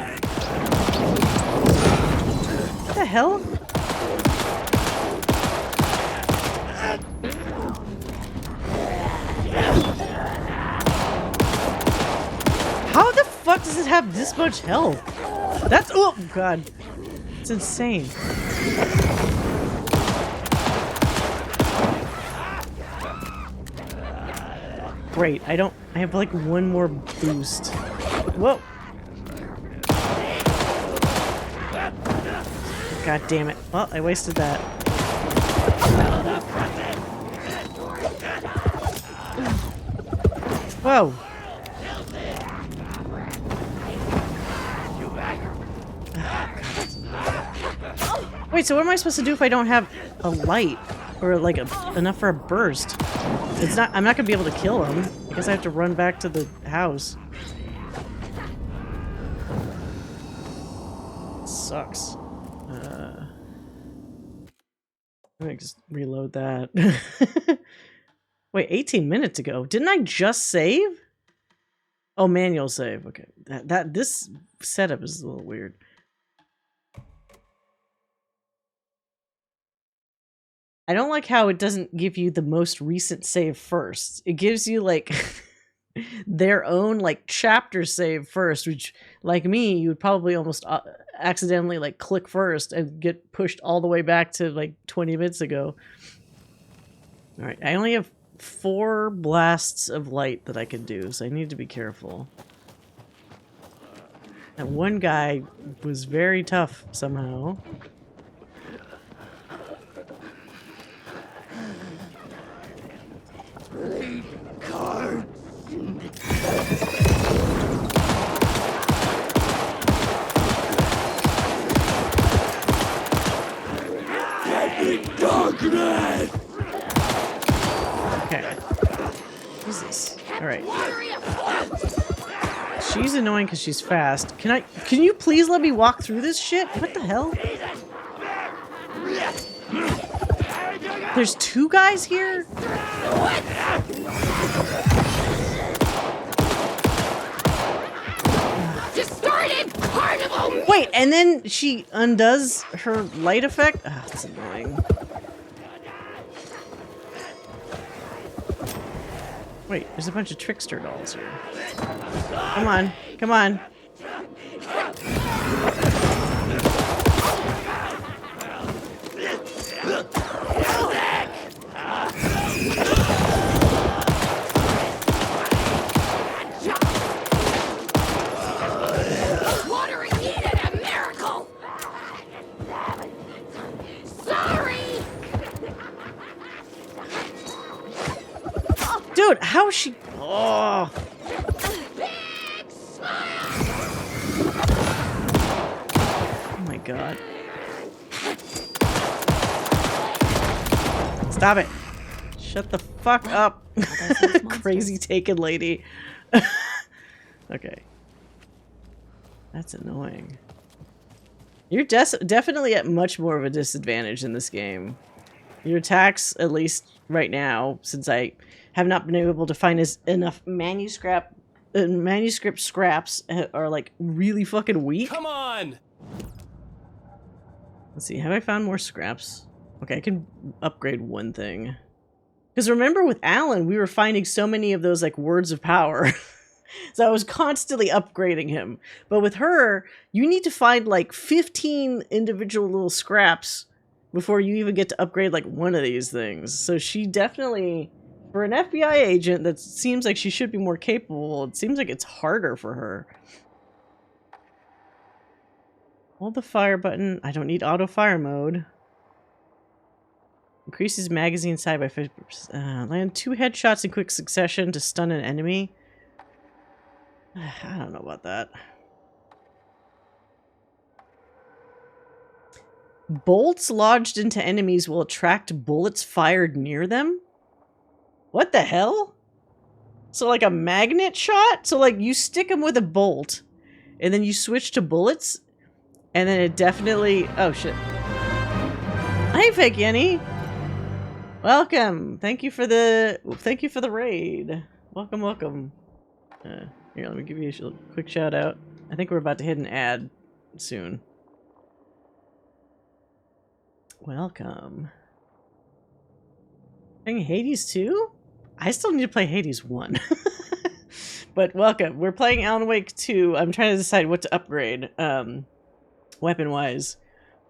What the hell? How the fuck does it have this much health? That's, oh god. It's insane. Great, I have like one more boost. Whoa. God damn it. Well, I wasted that. Whoa. Wait, so what am I supposed to do if I don't have a light? Or like enough for a burst? I'm not gonna be able to kill him. I guess I have to run back to the house. Sucks. Let me just reload that. Wait, 18 minutes ago. Didn't I just save? Oh, manual save. Okay. This setup is a little weird. I don't like how it doesn't give you the most recent save first. It gives you like their own like chapter save first, which like me, you would probably almost accidentally like click first and get pushed all the way back to like 20 minutes ago. All right, I only have 4 blasts of light that I can do, so I need to be careful. That one guy was very tough somehow. Play cards. Darkness. Okay. Jesus. All right. She's annoying because she's fast. Can you please let me walk through this shit? What the hell? There's 2 guys here? Distorted carnival. Wait, and then she undoes her light effect? Ah, that's annoying. Wait, there's a bunch of trickster dolls here. Come on, come on. Watery needed a miracle. Sorry. Dude, how is she? Oh. Oh my god. Stop it. Shut the fuck up. Crazy taken lady. Okay. That's annoying. You're definitely at much more of a disadvantage in this game. Your attacks, at least right now, since I have not been able to find enough manuscript scraps, are like really fucking weak. Come on! Let's see, have I found more scraps? Okay, I can upgrade one thing. Because remember with Alan, we were finding so many of those like words of power. So I was constantly upgrading him. But with her, you need to find like 15 individual little scraps before you even get to upgrade like one of these things. So she definitely, for an FBI agent that seems like she should be more capable, it seems like it's harder for her. Hold the fire button. I don't need auto fire mode. Increases magazine size by 50%. Land 2 headshots in quick succession to stun an enemy. I don't know about that. Bolts lodged into enemies will attract bullets fired near them? What the hell? So like a magnet shot? So like you stick them with a bolt, and then you switch to bullets, and then it definitely... Oh shit. Hey, Fake Yenny! Welcome! Thank you for the raid. Welcome, welcome. Here, let me give you a quick shout out. I think we're about to hit an ad soon. Welcome. Playing Hades 2? I still need to play Hades 1. But welcome. We're playing Alan Wake 2. I'm trying to decide what to upgrade, weapon-wise.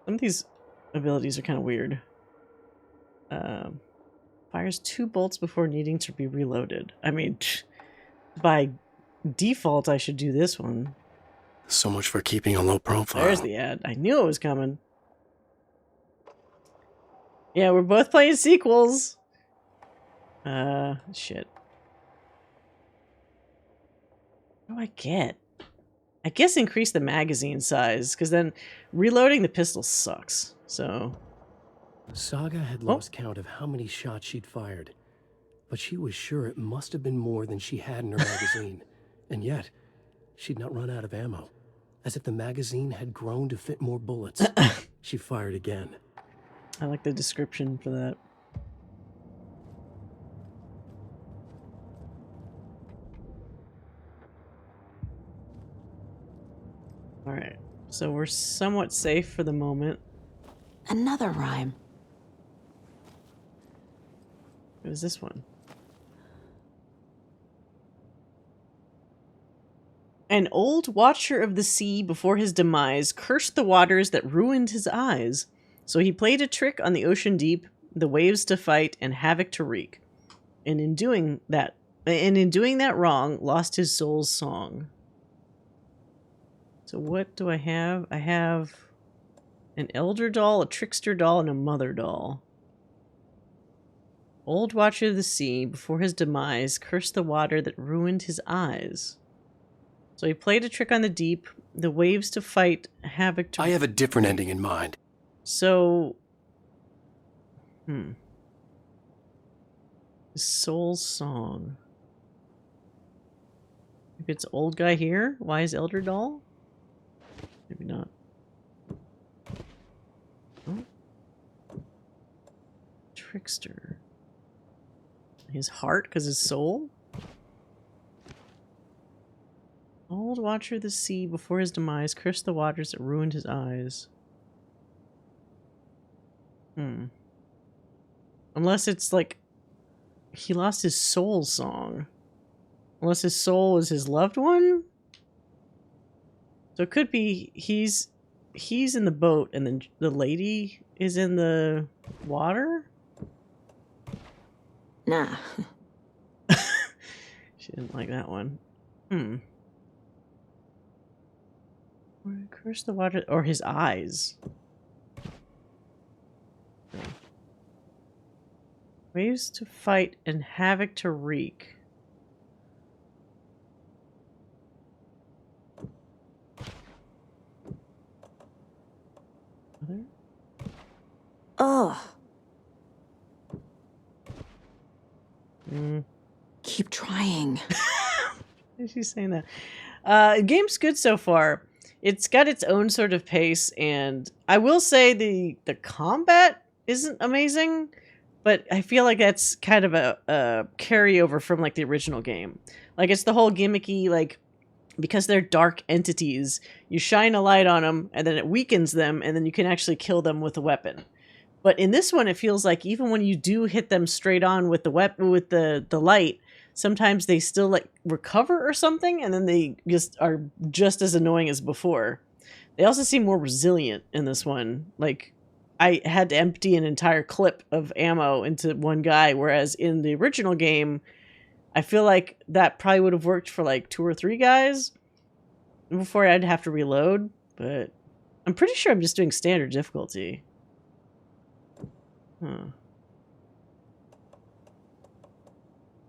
Some of these abilities are kind of weird. Fires 2 bolts before needing to be reloaded. I mean, by default, I should do this one. So much for keeping a low profile. There's the ad. I knew it was coming. Yeah, we're both playing sequels. Shit. What do I get? I guess increase the magazine size, because then reloading the pistol sucks, so... Saga had lost count of how many shots she'd fired, but she was sure it must have been more than she had in her magazine. And yet, she'd not run out of ammo. As if the magazine had grown to fit more bullets. She fired again. I like the description for that. Alright, so we're somewhat safe for the moment. Another rhyme. What is this one? An old watcher of the sea before his demise cursed the waters that ruined his eyes. So he played a trick on the ocean deep, the waves to fight, and havoc to wreak. And in doing that wrong, lost his soul's song. So what do I have? I have an elder doll, a trickster doll, and a mother doll. Old watcher of the sea, before his demise, cursed the water that ruined his eyes. So he played a trick on the deep, the waves to fight, havoc to... I have a different ending in mind. So... Soul's song. If it's old guy here, why is elder doll? Maybe not. Oh. Trickster. His heart, because his soul? Old watcher of the sea, before his demise, cursed the waters that ruined his eyes. Unless it's like he lost his soul song. Unless his soul is his loved one? So it could be he's in the boat and then the lady is in the water? Nah. She didn't like that one. Curse the water, or his eyes. Waves to fight and havoc to wreak. Ugh. Keep trying. She's saying that. Game's good so far. It's got its own sort of pace, and I will say the combat isn't amazing, but I feel like that's kind of a carryover from like the original game. Like it's the whole gimmicky, like, because they're dark entities, you shine a light on them and then it weakens them and then you can actually kill them with a weapon. But in this one, it feels like even when you do hit them straight on with the weapon, with the light, sometimes they still like recover or something, and then they just are just as annoying as before. They also seem more resilient in this one. Like I had to empty an entire clip of ammo into one guy, whereas in the original game, I feel like that probably would have worked for like 2 or 3 guys before I'd have to reload. But I'm pretty sure I'm just doing standard difficulty.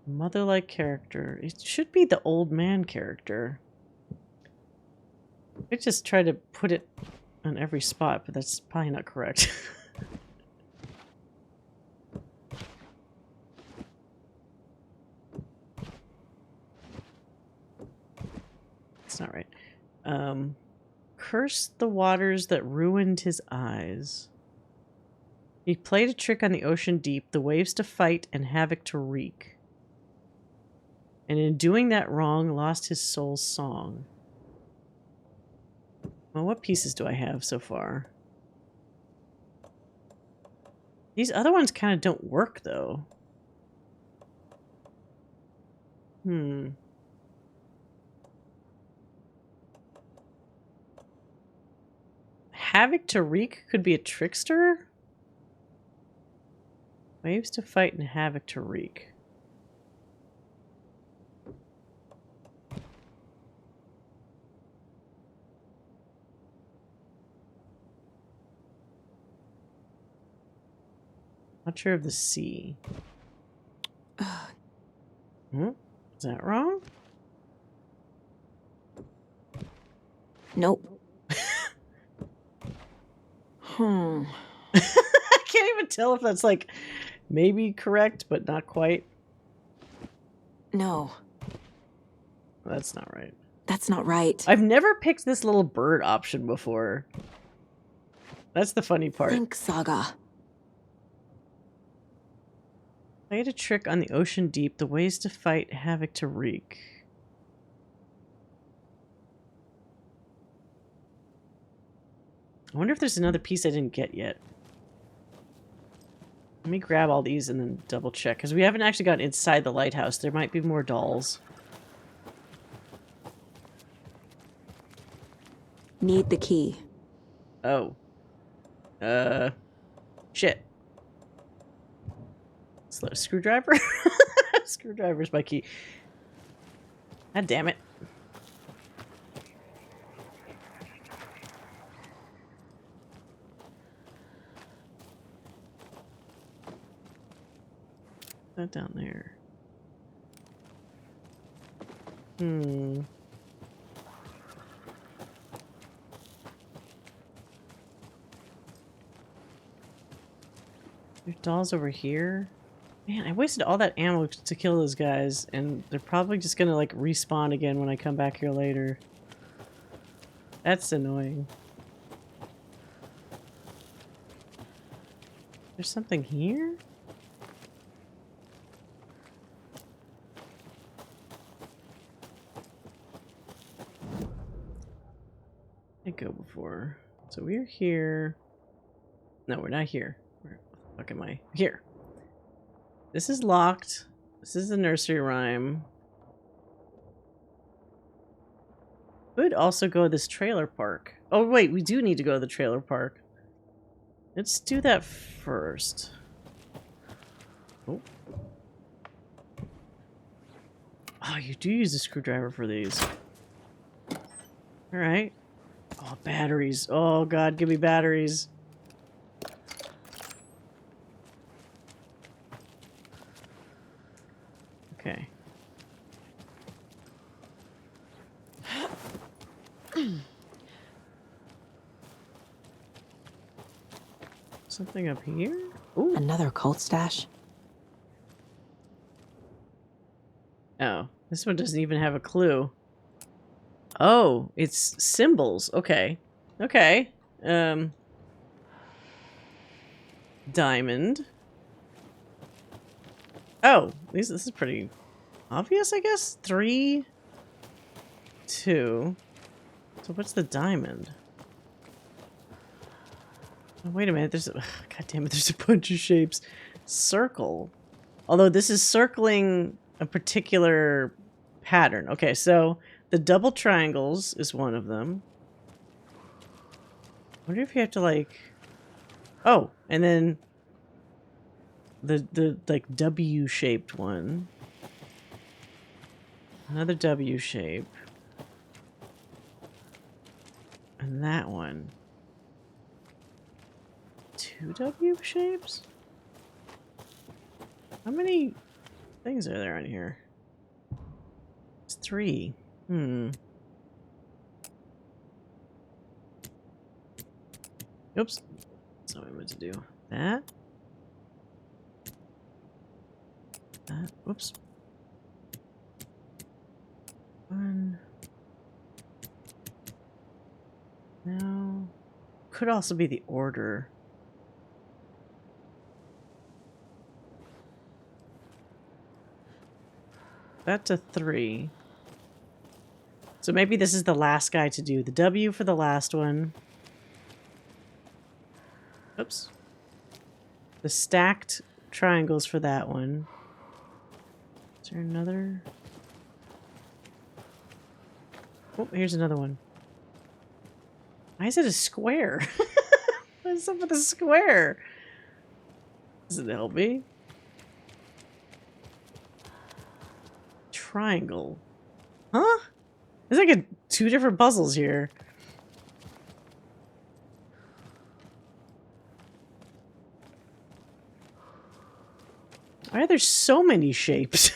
Mother-like character. It should be the old man character. I just try to put it... on every spot, but that's probably not correct. It's not right. Cursed the waters that ruined his eyes. He played a trick on the ocean deep, the waves to fight and havoc to wreak. And in doing that wrong, lost his soul's song. Well, what pieces do I have so far? These other ones kind of don't work, though. Havoc to wreak could be a trickster? Waves to fight and havoc to wreak. Not sure of the sea. Is that wrong? Nope. I can't even tell if that's like maybe correct, but not quite. No. That's not right. That's not right. I've never picked this little bird option before. That's the funny part. Think, Saga. Played a trick on the ocean deep, the ways to fight, havoc to wreak. I wonder if there's another piece I didn't get yet. Let me grab all these and then double check, because we haven't actually got inside the lighthouse. There might be more dolls. Need the key. Oh. Shit. Screwdriver? Screwdriver's my key. God damn it. That down there. There's dolls over here. Man, I wasted all that ammo to kill those guys, and they're probably just gonna, like, respawn again when I come back here later. That's annoying. There's something here? I go before. So we're here. No, we're not here. Where the fuck am I? Here. This is locked. This is the nursery rhyme. Could also go to this trailer park. Oh wait, we do need to go to the trailer park. Let's do that first. Oh. Oh, you do use a screwdriver for these. Alright. Oh, batteries. Oh god, give me batteries. Okay. Something up here? Ooh. Another cult stash? Oh, this one doesn't even have a clue. Oh, it's symbols. Okay. Okay. Diamond. Oh, this is pretty obvious, I guess. 3, 2. So what's the diamond? Oh, wait a minute. There's a god damn it. There's a bunch of shapes. Circle. Although this is circling a particular pattern. Okay, so the double triangles is one of them. I wonder if you have to like. Oh, and then the like W shaped one. Another W shape. And that one. 2 W shapes? How many things are there on here? It's 3. Oops. That's not what I meant to do. That. That. Whoops. One. Now. Could also be the order. That to 3. So maybe this is the last guy to do. The W for the last one. Oops. The stacked triangles for that one. Is there another? Oh, here's another one. Why is it a square? What is up with the square? Does it help me? Triangle. Huh? There's like two different puzzles here. Why are there so many shapes?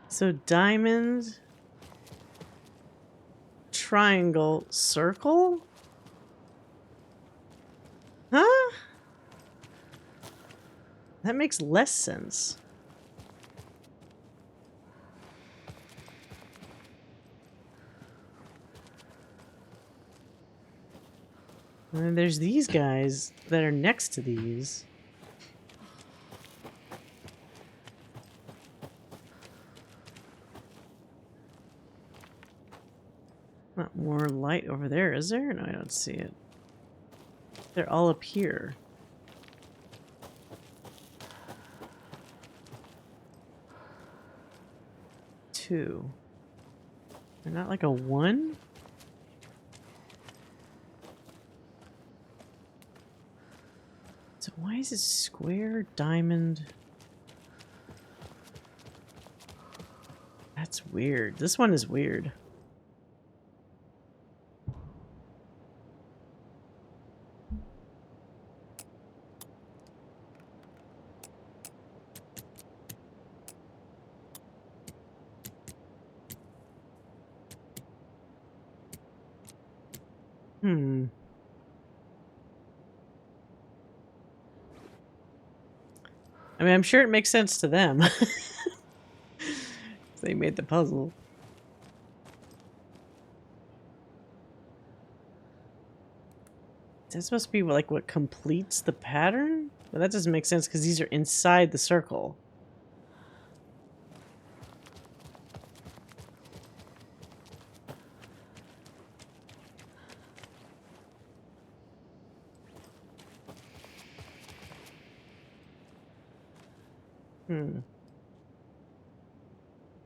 So diamond, triangle, circle? Huh? That makes less sense. And then there's these guys that are next to these. Not more light over there, is there? No, I don't see it. They're all up here. Two. They're not like a 1? So why is it square, diamond? That's weird. This one is weird. I mean, I'm sure it makes sense to them. They made the puzzle. That's supposed to be like what completes the pattern? But that doesn't make sense because these are inside the circle.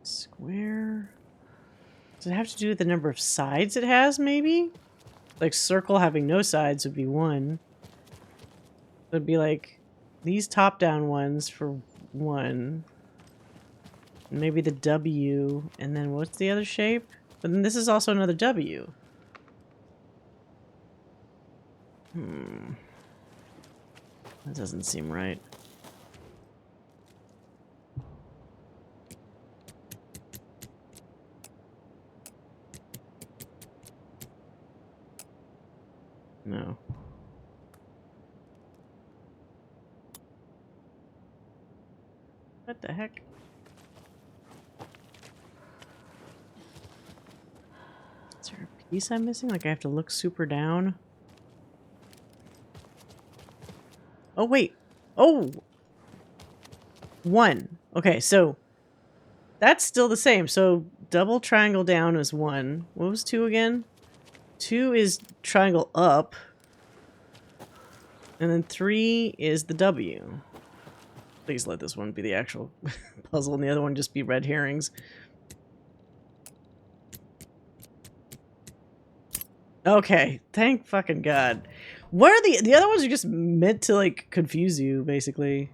Square. Does it have to do with the number of sides it has, maybe? Like circle having no sides would be 1. It would be like these top-down ones for 1. Maybe the W, and then what's the other shape? But then this is also another W. That doesn't seem right. No. What the heck? Is there a piece I'm missing? Like I have to look super down? Oh, wait. Oh! 1. Okay, so that's still the same. So double triangle down is 1. What was 2 again? 2 is triangle up. And then 3 is the W. Please let this one be the actual puzzle and the other one just be red herrings. Okay, thank fucking God. What are the other ones are just meant to like confuse you, basically.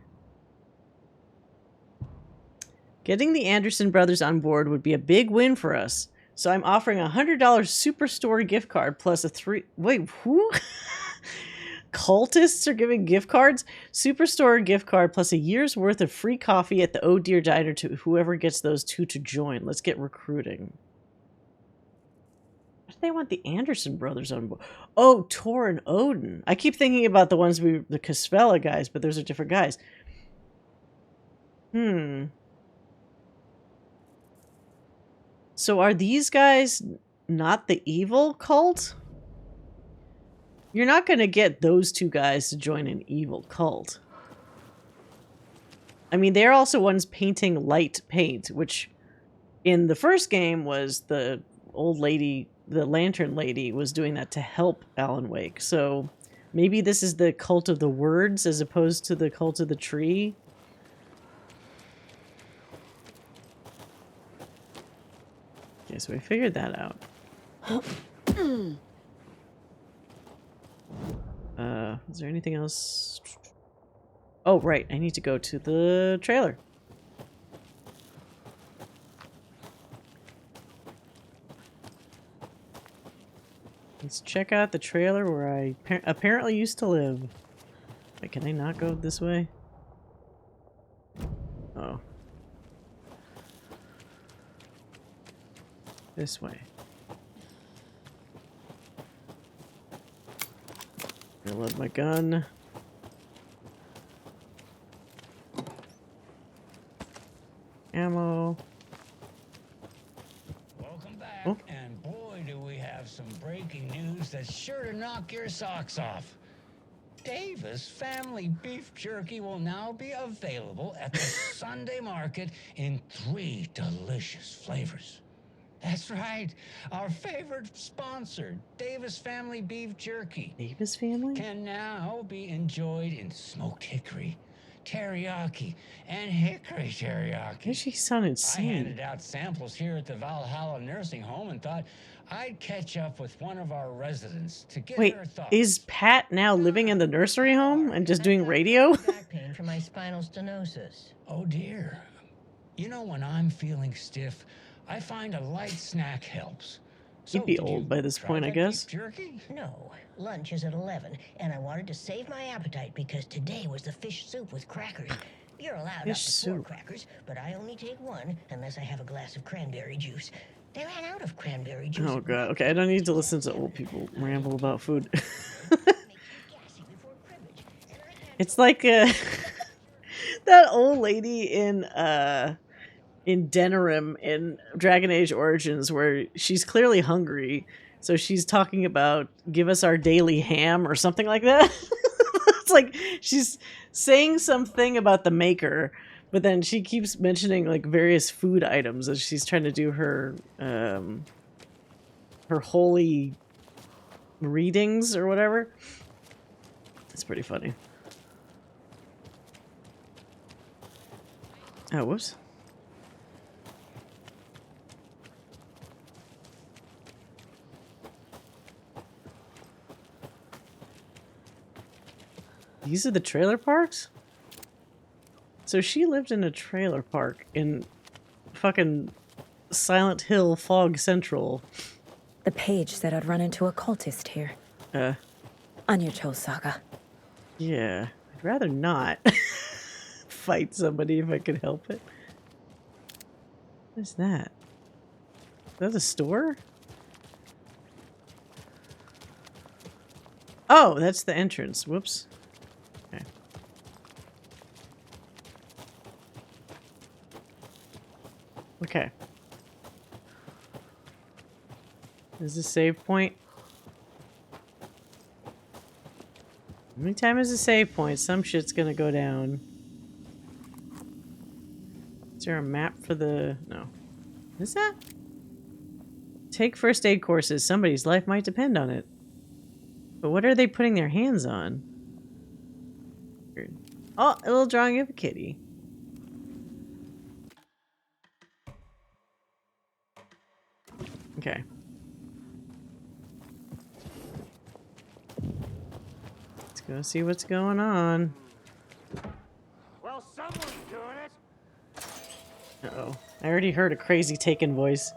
Getting the Anderson brothers on board would be a big win for us. So I'm offering a $100 Superstore gift card plus a 3... Wait, who? Cultists are giving gift cards? Superstore gift card plus a year's worth of free coffee at the Oh Dear Diner to whoever gets those 2 to join. Let's get recruiting. What? do they want the Anderson brothers on board? Oh, Tor and Odin. I keep thinking about the ones the Caspella guys, but those are different guys. So are these guys not the evil cult? You're not going to get those two guys to join an evil cult. I mean, they're also ones painting light paint, which in the first game was the old lady, the lantern lady, was doing that to help Alan Wake. So maybe this is the cult of the words as opposed to the cult of the tree. Okay, so we figured that out. Is there anything else? Oh, right. I need to go to the trailer. Let's check out the trailer where I apparently used to live. Wait, can I not go this way? Oh. This way. Reload my gun. Ammo. Welcome back, and boy, do we have some breaking news that's sure to knock your socks off. Davis Family Beef Jerky will now be available at the Sunday market in 3 delicious flavors. That's right, our favorite sponsor, Davis Family Beef Jerky. Davis Family? Can now be enjoyed in smoked hickory, teriyaki, and hickory teriyaki. She sounded insane. I handed out samples here at the Valhalla Nursing Home and thought I'd catch up with one of our residents to get Wait, her thoughts. is Pat now living in the nursery home and just doing radio? Back pain from my spinal stenosis. Oh dear. You know, when I'm feeling stiff, I find a light snack helps. He'd be old by this point, I guess. Jerky? No, lunch is at 11, and I wanted to save my appetite because today was the fish soup with crackers. You're allowed up to 4 crackers, but I only take 1 unless I have a glass of cranberry juice. They ran out of cranberry juice. Oh god, okay, I don't need to listen to old people ramble about food. It's like that old lady in Denerim in Dragon Age Origins where she's clearly hungry, so she's talking about give us our daily ham or something like that. It's like she's saying something about the maker, but then she keeps mentioning like various food items as she's trying to do her her holy readings or whatever. It's pretty funny. Oh, whoops. These are the trailer parks? So she lived in a trailer park in fucking Silent Hill Fog Central. The page said I'd run into a cultist here. On your toes, Saga. Yeah, I'd rather not fight somebody if I could help it. What is that? Is that a store? Oh, that's the entrance. Whoops. Okay. Okay. Is this a save point? Anytime there's a save point, some shit's gonna go down. Is there a map for the... No. What is that? Take first aid courses. Somebody's life might depend on it. But what are they putting their hands on? Weird. Oh, a little drawing of a kitty. Okay. Let's go see what's going on. Well, someone's doing it. Uh-oh. I already heard a crazy Taken voice.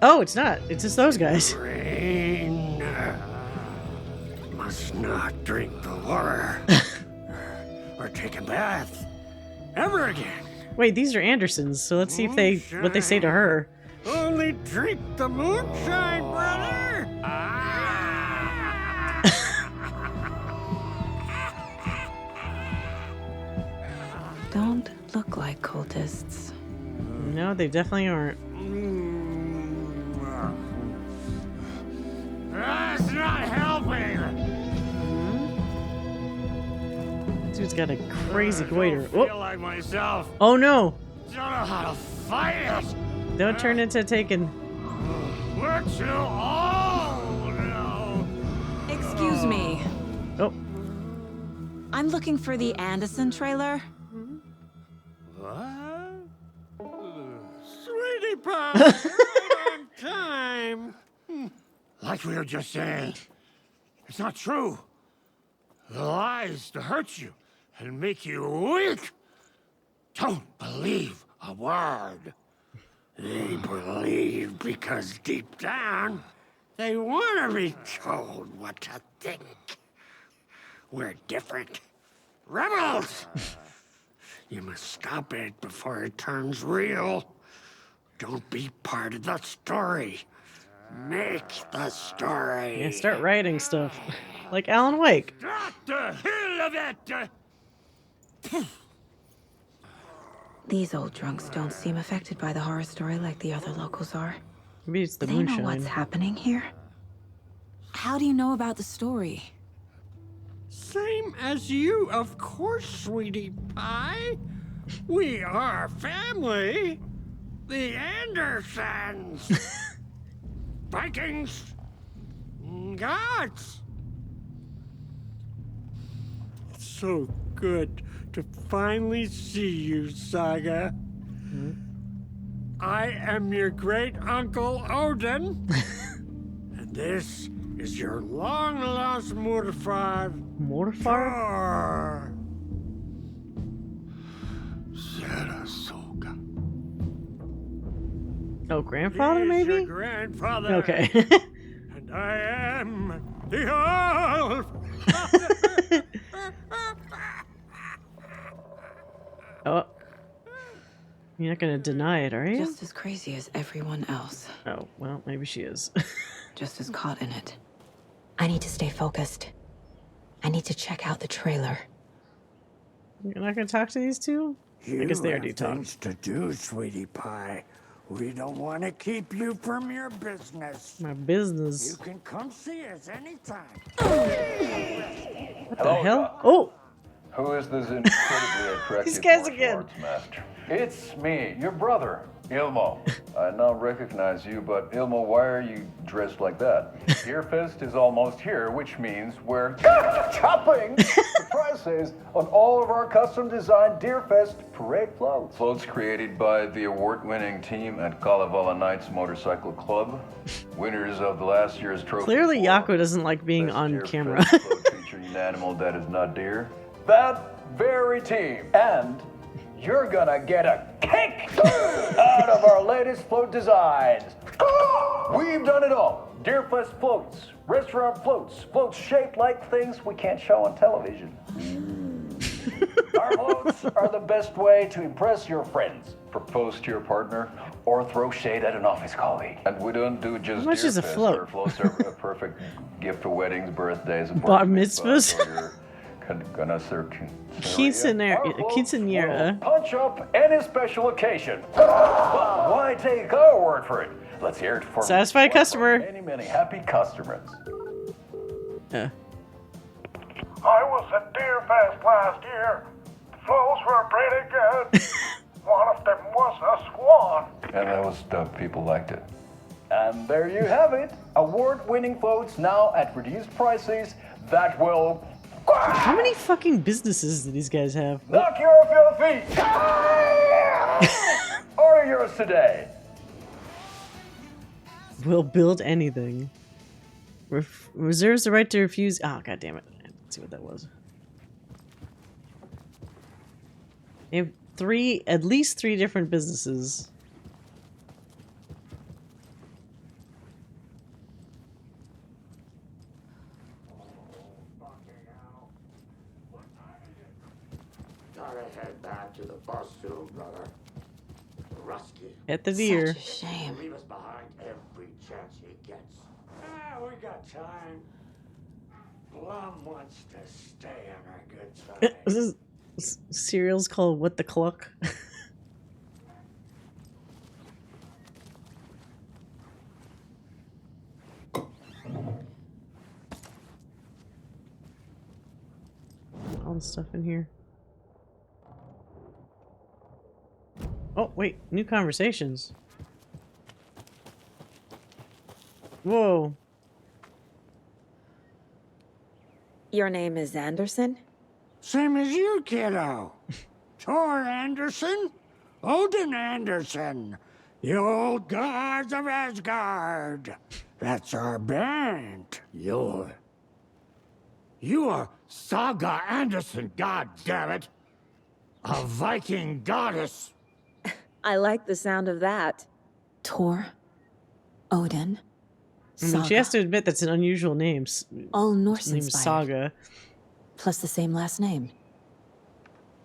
Oh, it's not. It's just those guys. Rain. Must not drink the water. Or take a bath. Ever again. Wait, these are Andersons, so let's see if they what they say to her. Only sweet treat, the moonshine, brother. Don't look like cultists. No, they definitely aren't. That's not helping. Dude's got a crazy goiter. I feel like myself. Oh no! Don't know how to fight it. Don't turn into Taken. We're too old now. Excuse me. Oh. I'm looking for the Anderson trailer. What? Sweetie pie, right on time. Like we were just saying, it's not true. The lies to hurt you and make you weak. Don't believe a word. They believe because deep down, they want to be told what to think. We're different. Rebels! You must stop it before it turns real. Don't be part of the story. Make the story. Yeah, start writing stuff. Like Alan Wake. Get the hell of it! These old drunks don't seem affected by the horror story like the other locals are. Maybe it's the Do they moonshine. know what's happening here? How do you know about the story? Same as you, of course, sweetie pie. We are family. The Andersons. Vikings. Gods. It's so good to finally see you, Saga. I am your great uncle Odin. And this is your long-lost mortified. Mortified? Saratoga. Oh, grandfather, maybe? Your grandfather. Okay. And I am the All. Oh. You're not gonna deny it, are you? Just as crazy as everyone else. Oh, well, maybe she is. Just as caught in it. I need to stay focused. I need to check out the trailer. You're not gonna talk to these two? I guess they already talked. Things to do, sweetie pie. We don't want to keep you from your business. My business. You can come see us anytime. What the hell? Oh! Who is this incredibly attractive These guys martial again. arts master? It's me, your brother, Ilmo. I now recognize you, but Ilmo, why are you dressed like that? Deerfest is almost here, which means we're chopping the prices on all of our custom-designed Deerfest parade floats. Floats created by the award-winning team at Kalevala Knights Motorcycle Club, winners of the last year's trophy. Clearly, Yako doesn't like being on camera. Float featuring an animal that is not deer. That very team. And you're gonna get a kick out of our latest float designs. We've done it all. Deerfest floats, restaurant floats, floats shaped like things we can't show on television. Our floats are the best way to impress your friends, propose to your partner, or throw shade at an office colleague. And we don't do just How much is a Deerfest. float? Our floats are a perfect gift for weddings, birthdays, and Bar mitzvahs? Quinceañera. Punch up any special occasion. But why take our word for it? Let's hear it for Satisfied customer. many happy customers. Yeah. I was at Deerfest last year. The flows were pretty good. One of them was a swan. And the people liked it. And there you have it. Award-winning floats now at reduced prices that will How many fucking businesses do these guys have? knock you off your feet. Order yours today. Will build anything. Reserves the right to refuse. Oh, god damn it. Let's see what that was. They have at least three different businesses. Gotta head back to the bus soon, brother. Rusky. At the deer. Such a shame. Leave us behind we got time. Blum wants to stay on our good side. This is serial's called What the Cluck. All the stuff in here. Oh, wait. New conversations. Whoa. Your name is Anderson? Same as you, kiddo. Tor Anderson, Odin Anderson, the old gods of Asgard. That's our band. You are Saga Anderson, goddammit. A Viking goddess. I like the sound of that. Tor, Odin, I mean, she has to admit that's an unusual name. all Norse Name's inspired. Saga. Plus the same last name.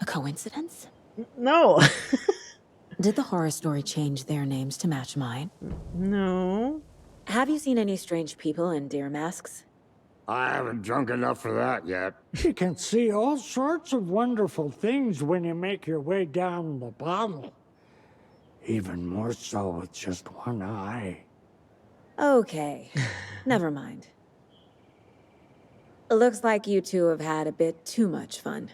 A coincidence? No. Did the horror story change their names to match mine? No. Have you seen any strange people in deer masks? I haven't drunk enough for that yet. You can see all sorts of wonderful things when you make your way down the bottle. Even more so with just one eye. Okay, never mind. It looks like you two have had a bit too much fun.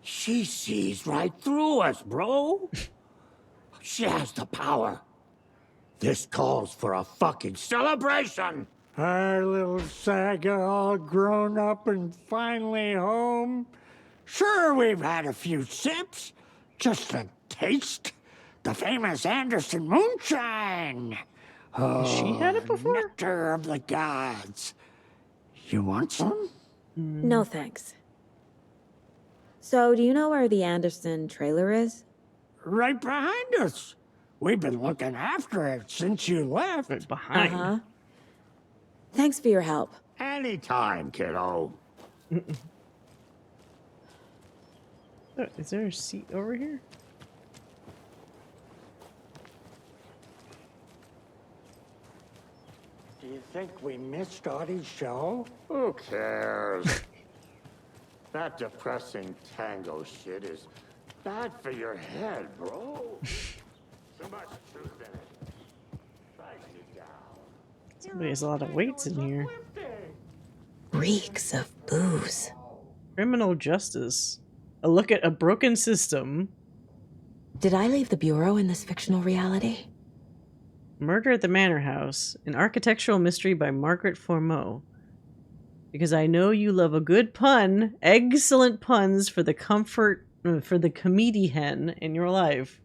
She sees right through us, bro. She has the power. This calls for a fucking celebration. Our little Saga all grown up and finally home. Sure, we've had a few sips. Just a taste. The famous Anderson moonshine. Oh, she had it before? Nectar of the gods. You want some? No thanks. So, do you know where the Anderson trailer is? Right behind us. We've been looking after it since you left. Right behind. Uh-huh. Thanks for your help. Anytime, kiddo. Is there a seat over here? Do you think we missed Audie's show? Who cares? That depressing tango shit is bad for your head, bro. So much truth in it. Drags you down. There's a lot of weights in here. Reeks of booze. Criminal justice. A look at a broken system. Did I leave the Bureau in this fictional reality? Murder at the Manor House, an architectural mystery by Margaret Formeau. Because I know you love a good pun, excellent puns for the comedy hen in your life.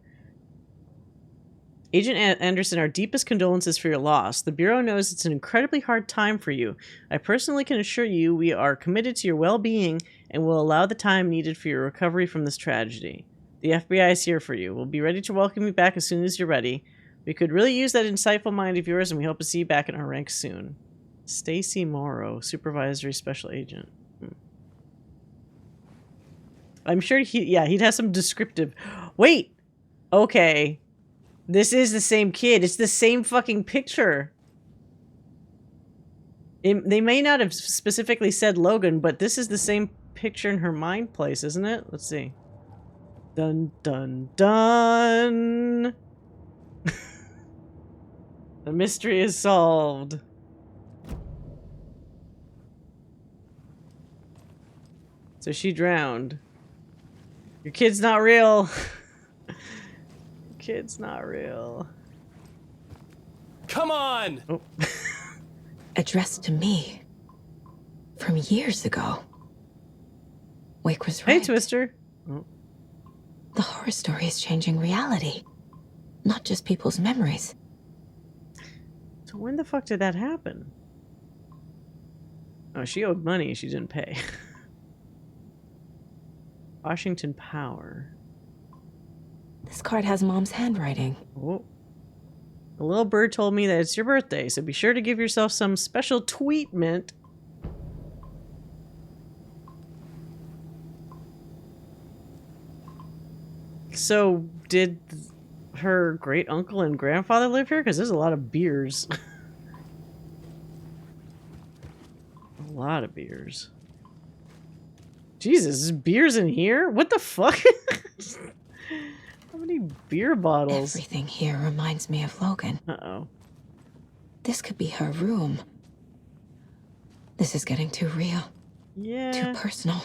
Agent Anderson, our deepest condolences for your loss. The Bureau knows it's an incredibly hard time for you. I personally can assure you we are committed to your well-being and will allow the time needed for your recovery from this tragedy. The FBI is here for you. We'll be ready to welcome you back as soon as you're ready. We could really use that insightful mind of yours, and we hope to see you back in our ranks soon. Stacy Morrow, Supervisory Special Agent. I'm sure he'd have some descriptive... Wait! Okay. This is the same kid. It's the same fucking picture. They may not have specifically said Logan, but this is the same picture in her mind place, isn't it? Let's see. Dun, dun, dun! The mystery is solved. So she drowned. Your kid's not real. Your kid's not real. Come on! Oh. Addressed to me. From years ago. Wake was right. Hey, Twister. Oh. The horror story is changing reality. Not just people's memories. So when the fuck did that happen? Oh, she owed money she didn't pay. Washington Power. This card has Mom's handwriting. Oh. The little bird told me that it's your birthday, so be sure to give yourself some special tweetment. So, did her great uncle and grandfather live here? Because there's a lot of beers. lot of beers. Jesus, there's beers in here? What the fuck? How many beer bottles? Everything here reminds me of Logan. Uh-oh. This could be her room. This is getting too real. Yeah. Too personal.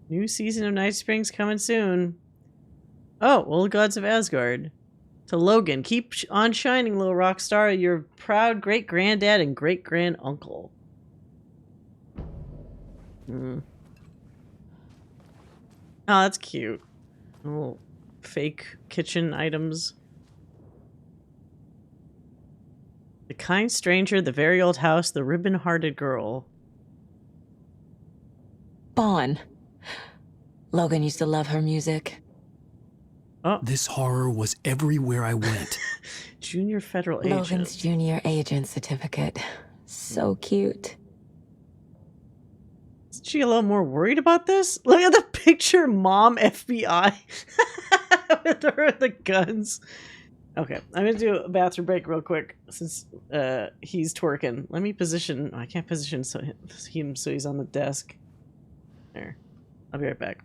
New season of Night Springs coming soon. Oh, well, Gods of Asgard. To Logan, keep on shining, little rock star. Your proud great-granddad and great-grand-uncle. Oh, that's cute. Little fake kitchen items. The kind stranger, the very old house, the ribbon-hearted girl. Bon. Logan used to love her music. Oh. This horror was everywhere I went. Junior federal agent. Logan's junior agent certificate. So cute. Is she a little more worried about this? Look at the picture, Mom FBI. With her and the guns. Okay, I'm gonna do a bathroom break real quick since he's twerking. Let me position. I can't position so he's on the desk. There. I'll be right back.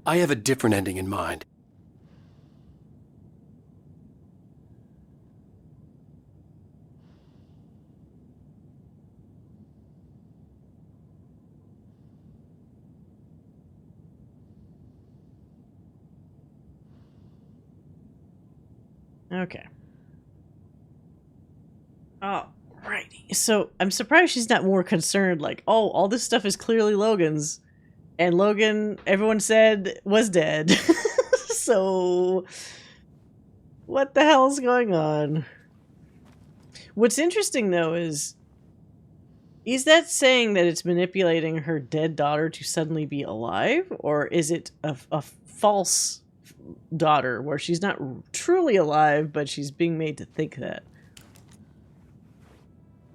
I have a different ending in mind. Okay. Oh, right. So I'm surprised she's not more concerned, like, oh, all this stuff is clearly Logan's. And Logan, everyone said, was dead. So, what the hell's going on? What's interesting, though, is that saying that it's manipulating her dead daughter to suddenly be alive? Or is it a false daughter where she's not truly alive, but she's being made to think that?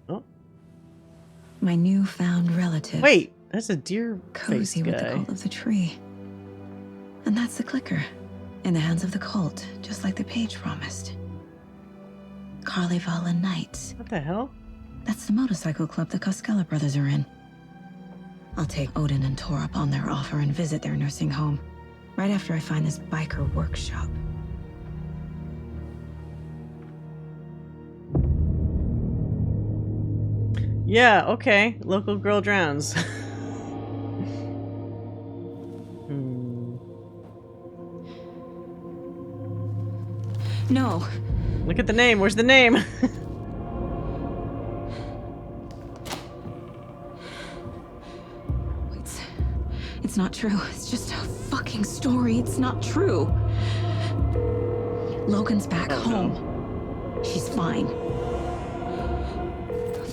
Oh. My newfound relative. Wait. That's a deer cozy with the cult of the tree. And that's the clicker. In the hands of the cult, just like the page promised. Carnival and Nights. What the hell? That's the motorcycle club the Koskela brothers are in. I'll take Odin and Tor up on their offer and visit their nursing home. Right after I find this biker workshop. Yeah, okay. Local girl drowns. No. Look at the name. Where's the name? It's not true. It's just a fucking story. It's not true. Logan's back home. No. She's fine.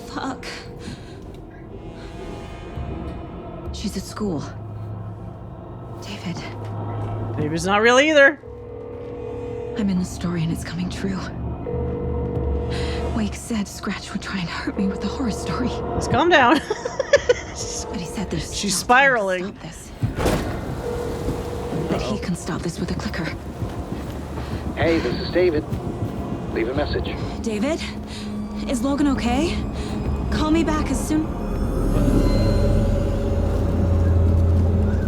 Fuck. She's at school. David. David's not real either. I'm in the story and it's coming true. Wake said Scratch would try and hurt me with the horror story. Let's calm down. But he said there's she's spiraling. Stop this. That he can stop this with a clicker. Hey, this is David. Leave a message. David? Is Logan okay? Call me back as soon.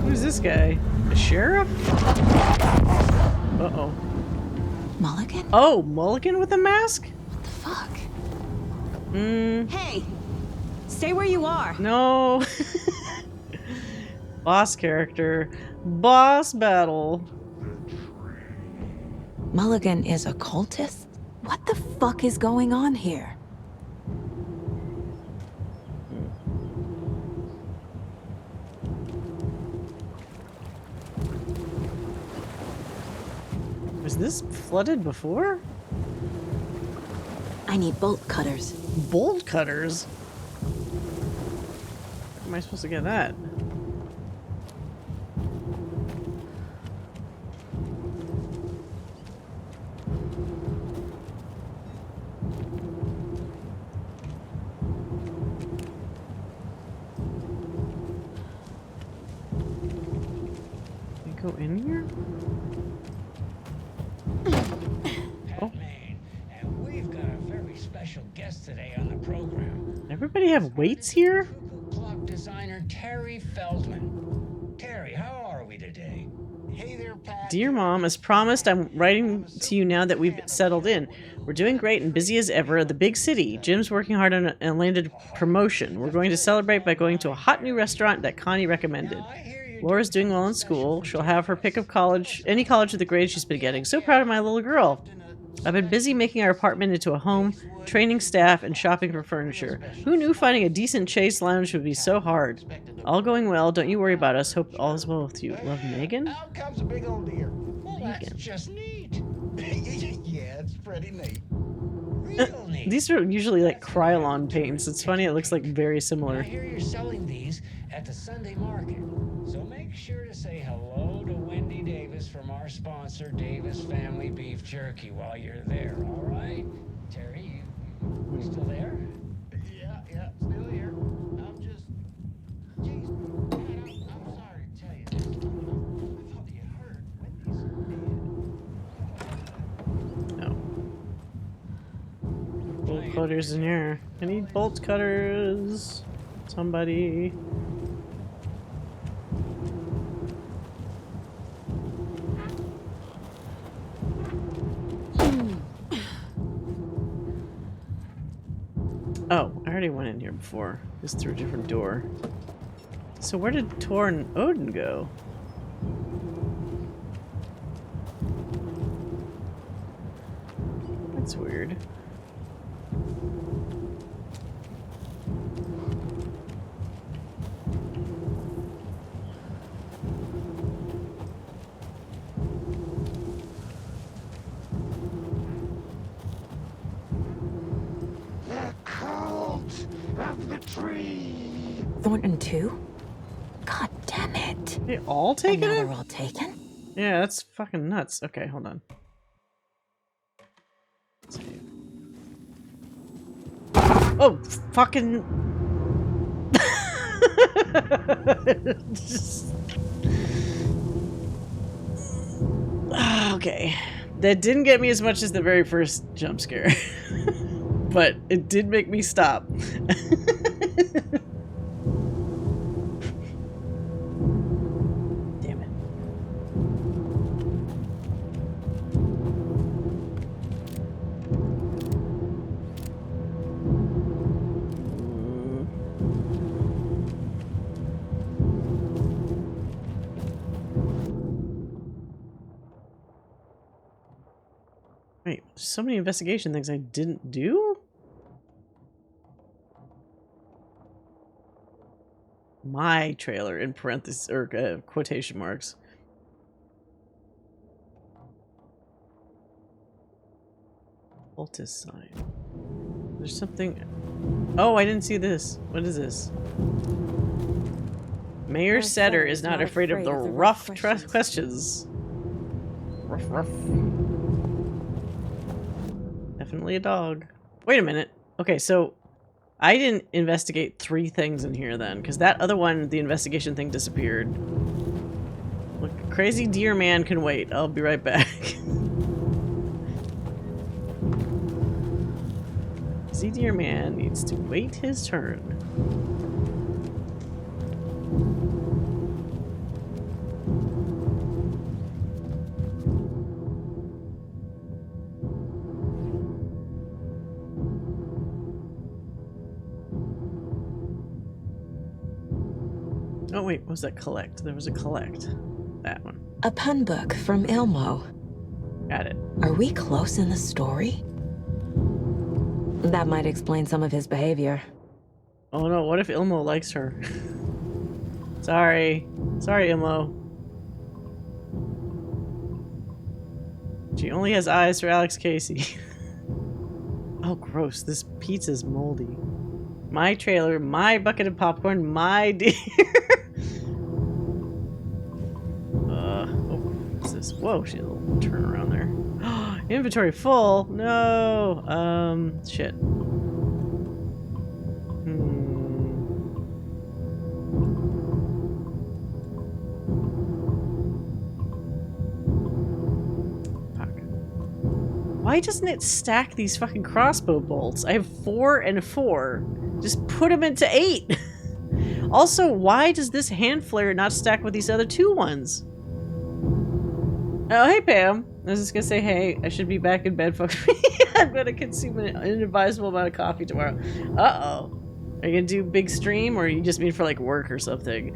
Who's this guy? The sheriff? Uh-oh. Mulligan? Oh, Mulligan with a mask? What the fuck? Hey! Stay where you are! No. Boss character. Boss battle. Mulligan is a cultist? What the fuck is going on here? Was this flooded before? I need bolt cutters. Bolt cutters? Where am I supposed to get that? Can I go in here? And we've got a very special guest today on the program. Everybody have weights here? Clock designer Terry Feldman. Terry, how are we today? Hey there, Pat. Dear Mom, as promised, I'm writing to you now that we've settled in. We're doing great and busy as ever at the big city. Jim's working hard on a landed promotion. We're going to celebrate by going to a hot new restaurant that Connie recommended. Laura's doing well in school. She'll have her pick of college, any college with the grades she's been getting. So proud of my little girl. I've been busy making our apartment into a home, training staff, and shopping for furniture. Who knew finding a decent Chase lounge would be so hard? All going well. Don't you worry about us. Hope all is well with you. Love, Megan? Out comes a big old deer. Well, that's just neat. Yeah, it's pretty neat. Real neat. These are usually like Krylon paints. It's funny, it looks like very I similar. hear you're selling these at the Sunday market. So make sure to say hello to Wendy Davis from our sponsor, Davis Family Beef Jerky, while you're there, all right? Terry, you still there? Yeah, still here. I'm just... Jeez, Pat, I'm sorry to tell you this. I thought you heard Wendy's dead. Bolt cutters in here. I need bolt cutters. Somebody. Oh, I already went in here before. Just through a different door. So where did Tor and Odin go? That's weird. Thornton too? God damn it. They all taken and now it? they're all taken? Yeah, that's fucking nuts. Okay, hold on. Oh, fucking... Just... Okay. That didn't get me as much as the very first jump scare. But it did make me stop. Damn it. Wait, so many investigation things I didn't do? My trailer in parentheses or quotation marks. Cultist sign. There's something. Oh, I didn't see this. What is this? Mayor Setter is not afraid of the rough questions. Ruff. Definitely a dog. Wait a minute. Okay, so I didn't investigate 3 things in here then, because that other one, the investigation thing, disappeared. Look, crazy deer man can wait. I'll be right back. Crazy deer man needs to wait his turn. Oh wait, what was that collect? There was a collect. That one. A pun book from Ilmo. Got it. Are we close in the story? That might explain some of his behavior. Oh no, what if Ilmo likes her? Sorry. Sorry, Ilmo. She only has eyes for Alex Casey. Oh, gross. This pizza's moldy. My trailer, my bucket of popcorn, my deer. Oh, what's this? Whoa, she had a little turn around there. Inventory full? No. Shit. Why doesn't it stack these fucking crossbow bolts? I have 4 and 4. Just put them into 8. Also, why does this hand flare not stack with these other 2 ones? Oh, hey, Pam. I was just gonna say, hey, I should be back in bed. Fuck me. I'm gonna consume an inadvisable amount of coffee tomorrow. Uh-oh. Are you gonna do big stream, or you just mean for, like, work or something?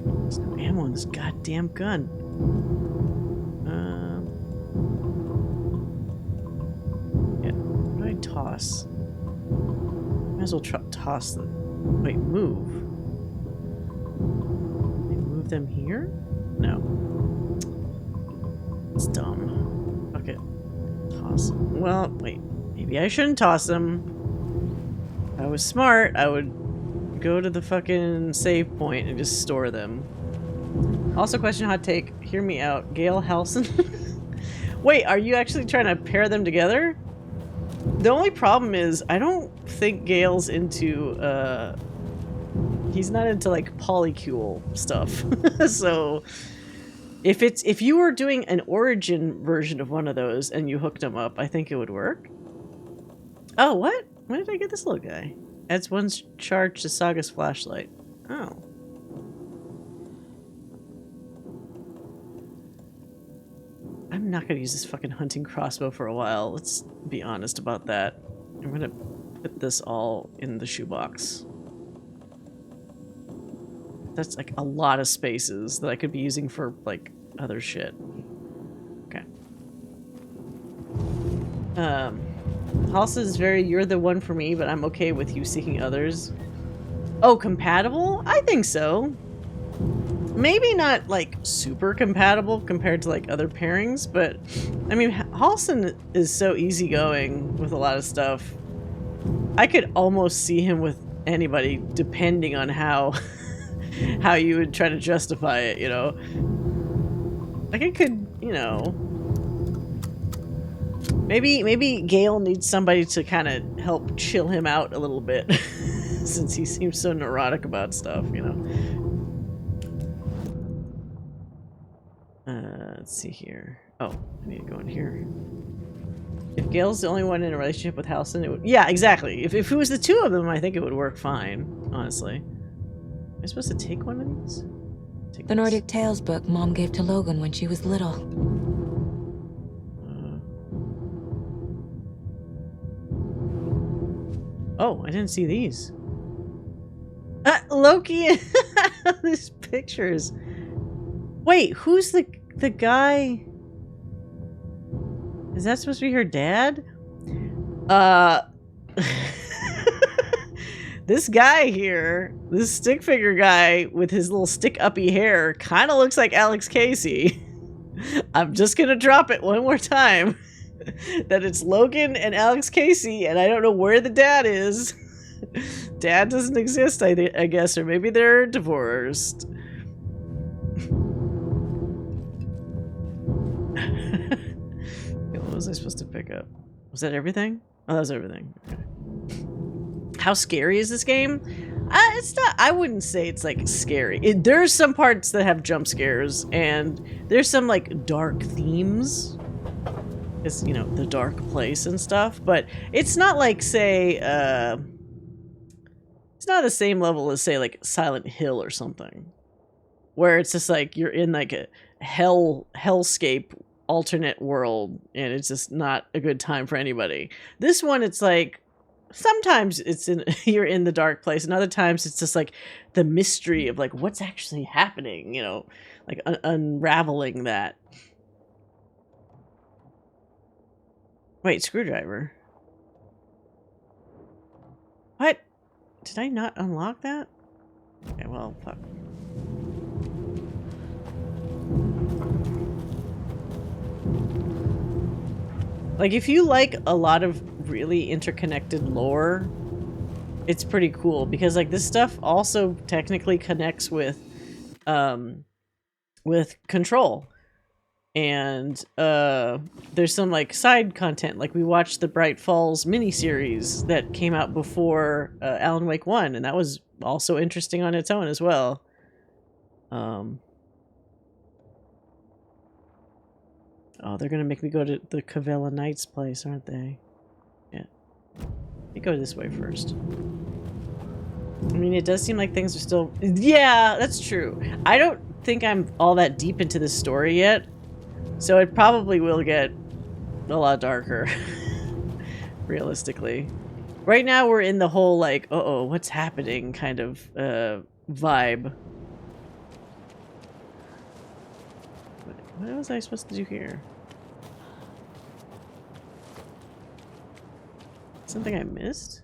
There's no ammo in this goddamn gun. Yeah, what do I toss? Might as well toss the... Wait, move. Can I move them here? No. It's dumb. Okay. Toss them. Well, wait. Maybe I shouldn't toss them. If I was smart, I would go to the fucking save point and just store them. Also, question, hot take. Hear me out. Gail Halson. Wait, are you actually trying to pair them together? The only problem is, I don't think Gail's into, he's not into, like, polycule stuff. So, if you were doing an origin version of one of those and you hooked them up, I think it would work. Oh, what? When did I get this little guy? Adds 1 charge to Saga's flashlight. Oh. I'm not gonna use this fucking hunting crossbow for a while. Let's be honest about that. I'm gonna put this all in the shoebox. That's like a lot of spaces that I could be using for like other shit. Okay. Halsa is very, you're the one for me, but I'm okay with you seeking others. Oh, compatible? I think so. Maybe not, like, super compatible compared to, like, other pairings, but, I mean, Halson is so easygoing with a lot of stuff. I could almost see him with anybody, depending on how, how you would try to justify it, you know? Like, it could, you know... Maybe Gale needs somebody to kind of help chill him out a little bit, since he seems so neurotic about stuff, you know? Let's see here. Oh, I need to go in here. If Gail's the only one in a relationship with Halson, it would... Yeah, exactly. If it was the 2 of them, I think it would work fine, honestly. Am I supposed to take one of these? The Nordic Tales book Mom gave to Logan when she was little. Oh, I didn't see these. Loki! These pictures. Wait, who's the guy? Is that supposed to be her dad? This guy here, this stick figure guy with his little stick-uppy hair, kind of looks like Alex Casey. I'm just gonna drop it one more time. That it's Logan and Alex Casey, and I don't know where the dad is. Dad doesn't exist, I guess, or maybe they're divorced. What was I supposed to pick up? Was that everything? Oh, that was everything. Okay. How scary is this game? It's not. I wouldn't say it's like scary. There's some parts that have jump scares, and there's some like dark themes. It's, you know, the dark place and stuff, but it's not like, say, it's not the same level as, say, like Silent Hill or something, where it's just like you're in like a hellscape alternate world, and it's just not a good time for anybody. This one, it's like sometimes it's in you're in the dark place, and other times it's just like the mystery of like what's actually happening, you know, like unraveling that. Wait, screwdriver. What? Did I not unlock that? Okay, well, fuck. Like, if you like a lot of really interconnected lore, it's pretty cool because, like, this stuff also technically connects with Control. And, there's some, like, side content. Like, we watched the Bright Falls miniseries that came out before, Alan Wake 1, and that was also interesting on its own as well. Oh, they're gonna make me go to the Cavella Knights place, aren't they? Yeah. Let me go this way first. I mean, it does seem like things are still... Yeah, that's true. I don't think I'm all that deep into this story yet, so it probably will get a lot darker. Realistically. Right now, we're in the whole, like, uh-oh, what's happening kind of vibe. What was I supposed to do here? Something I missed?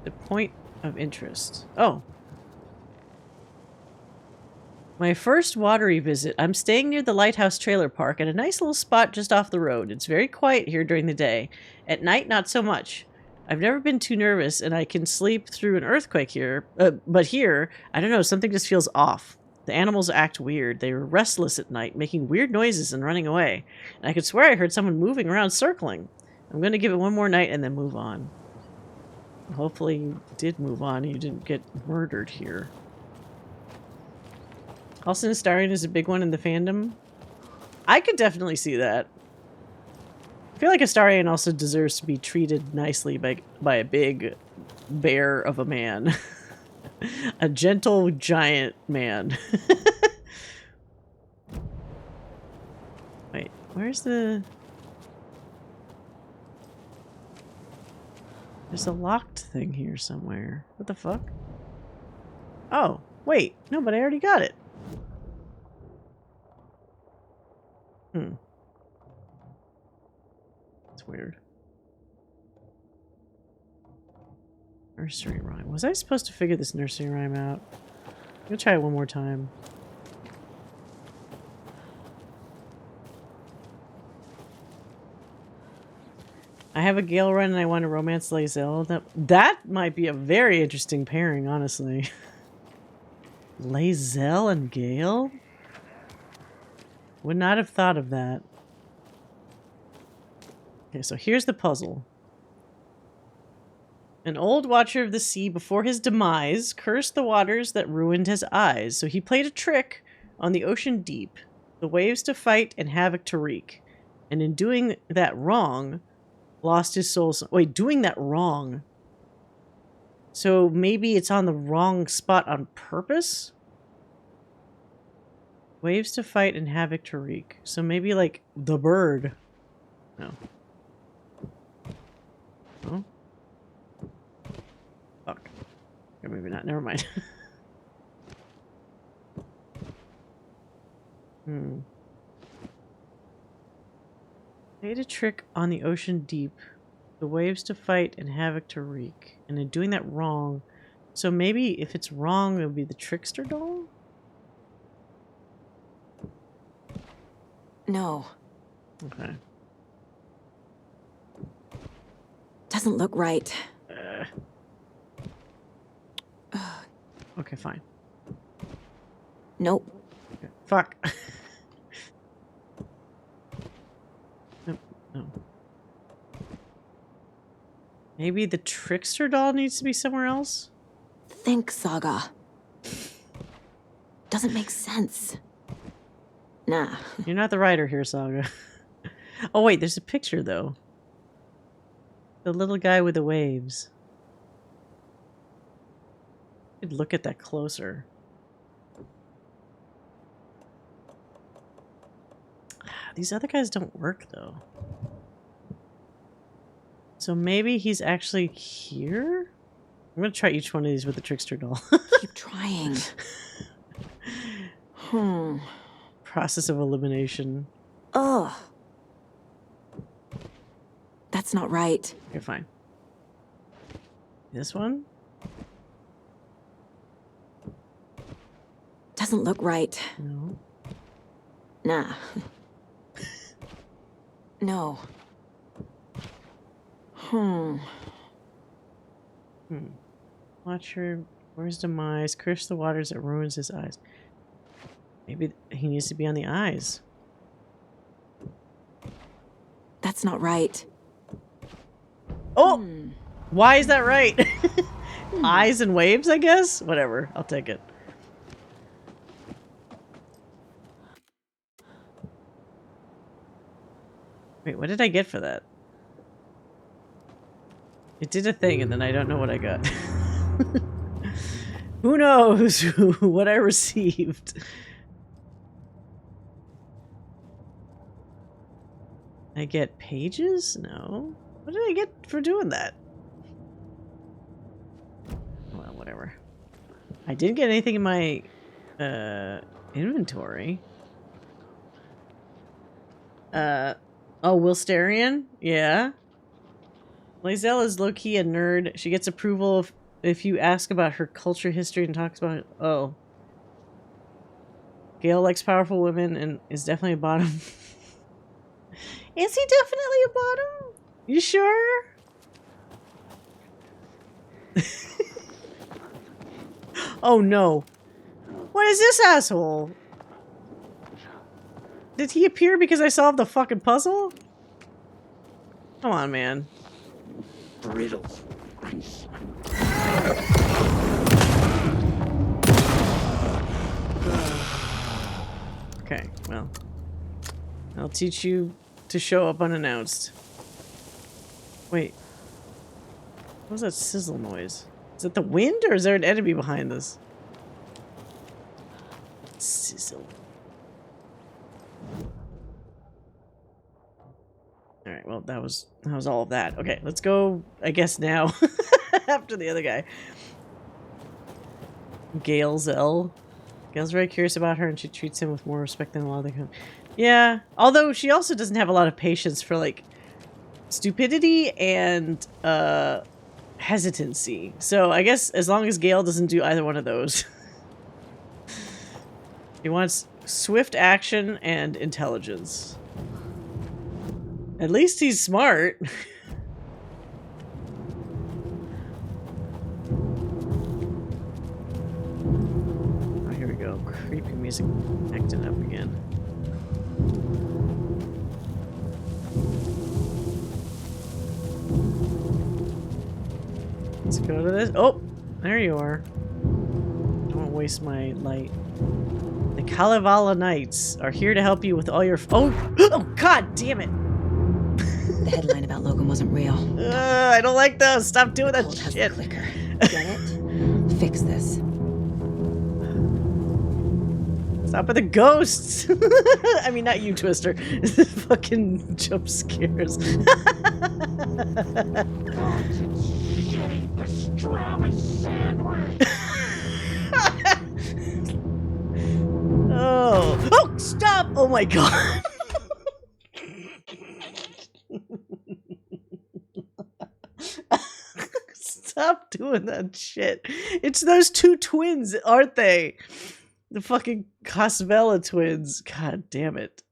The point of interest. Oh. My first Watery visit. I'm staying near the Lighthouse Trailer Park at a nice little spot just off the road. It's very quiet here during the day. At night, not so much. I've never been too nervous, and I can sleep through an earthquake here. But here, I don't know, something just feels off. The animals act weird. They were restless at night, making weird noises and running away. And I could swear I heard someone moving around, circling. I'm going to give it one more night and then move on. Hopefully you did move on and you didn't get murdered here. Also, Astarion is a big one in the fandom. I could definitely see that. I feel like Astarion also deserves to be treated nicely by a big bear of a man. A gentle giant man. Wait, where's the... There's a locked thing here somewhere. What the fuck? Oh, wait. No, but I already got it. That's weird. Nursery rhyme. Was I supposed to figure this nursery rhyme out? I'm gonna try it one more time. I have a Gale run and I want to romance Lae'zel. That might be a very interesting pairing, honestly. Lae'zel and Gale? Would not have thought of that. Okay, so here's the puzzle. An old watcher of the sea before his demise cursed the waters that ruined his eyes. So he played a trick on the ocean deep, the waves to fight and havoc to wreak. And in doing that wrong, lost his soul. Wait, doing that wrong? So maybe it's on the wrong spot on purpose? Waves to fight and havoc to wreak. So maybe like the bird. No. Oh. Fuck. Or maybe not. Never mind. Played a trick on the ocean deep. The waves to fight and havoc to wreak. And in doing that wrong. So maybe if it's wrong, it would be the trickster doll? No. Okay. Doesn't look right. Okay, fine. Nope. Okay. Fuck. Nope. No. Maybe the trickster doll needs to be somewhere else? Think, Saga. Doesn't make sense. Nah. You're not the writer here, Saga. Oh, wait, there's a picture, though. The little guy with the waves. Could look at that closer. These other guys don't work, though. So maybe he's actually here? I'm gonna try each one of these with the trickster doll. Keep trying. Process of elimination. Ugh. That's not right. You're fine. This one? Doesn't look right. No. Nah. No. Watch her. Where's demise? Curse the waters that ruins his eyes. Maybe he needs to be on the eyes. That's not right. Oh! Why is that right? Eyes and waves, I guess? Whatever. I'll take it. Wait, what did I get for that? It did a thing and then I don't know what I got. Who knows what I received? I get pages? No. What did I get for doing that? Well, whatever. I didn't get anything in my inventory. Oh, Wilsterian? Yeah. Lae'zel is low-key a nerd. She gets approval if you ask about her culture history and talks about it. Oh. Gale likes powerful women and is definitely a bottom. Is he definitely a bottom? You sure? Oh no. What is this asshole? Did he appear because I solved the fucking puzzle? Come on, man. Riddles. Okay, well. I'll teach you to show up unannounced. Wait. What was that sizzle noise? Is it the wind or is there an enemy behind this? Sizzle. Alright, well that was all of that. Okay, let's go, I guess now. After the other guy. Gale'zel. Gale's very curious about her and she treats him with more respect than a lot of them. Yeah, although she also doesn't have a lot of patience for like stupidity and hesitancy. So I guess as long as Gale doesn't do either one of those. He wants swift action and intelligence. At least he's smart. Oh, here we go. Creepy music acting up again. Let's go to this. Oh, there you are. Don't waste my light. The Kalevala Knights are here to help you with all your. Oh, god damn it! The headline about Logan wasn't real. I don't like those. Stop doing that Colt has shit. the clicker. Get it? Fix this. Stop with the ghosts. I mean, not you, Twister. Fucking jump scares. Oh, stop! Oh my god. Stop doing that shit. It's those two twins, aren't they? The fucking Casvella twins. God damn it.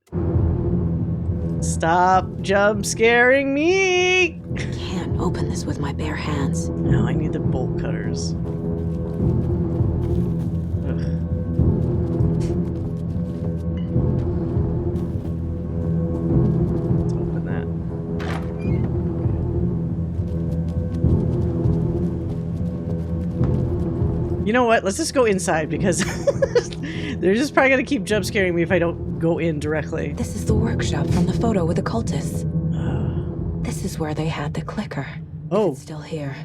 Stop jump scaring me! Can't open this with my bare hands. No, I need the bolt cutters. Let's open that. You know what? Let's just go inside because they're just probably gonna keep jump scaring me if I don't go in directly. This is the workshop from the photo with the cultists. This is where they had the clicker. Oh. If it's still here.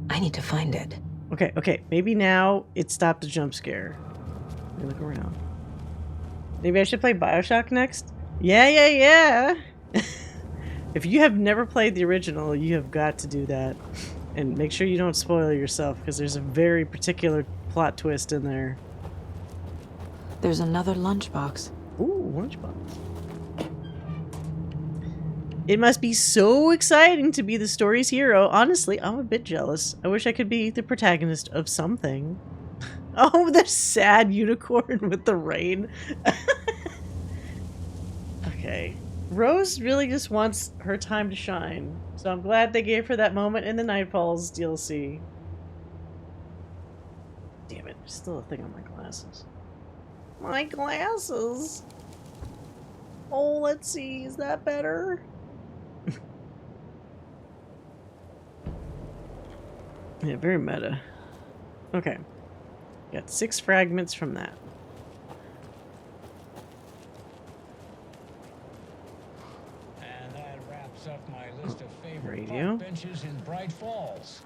I need to find it. Okay, okay. Maybe now it stopped the jump scare. Let me look around. Maybe I should play BioShock next? Yeah. If you have never played the original, you have got to do that. And make sure you don't spoil yourself, because there's a very particular plot twist in there. There's another lunchbox. Ooh, lunchbox. It must be so exciting to be the story's hero. Honestly, I'm a bit jealous. I wish I could be the protagonist of something. Oh, the sad unicorn with the rain. Okay. Rose really just wants her time to shine. So I'm glad they gave her that moment in the Nightfalls DLC. Damn it, there's still a thing on my glasses. My glasses! Oh, let's see, is that better? Yeah, very meta. Okay. Got 6 fragments from that. And that wraps up my list of favorite Radio. park benches in Bright Falls.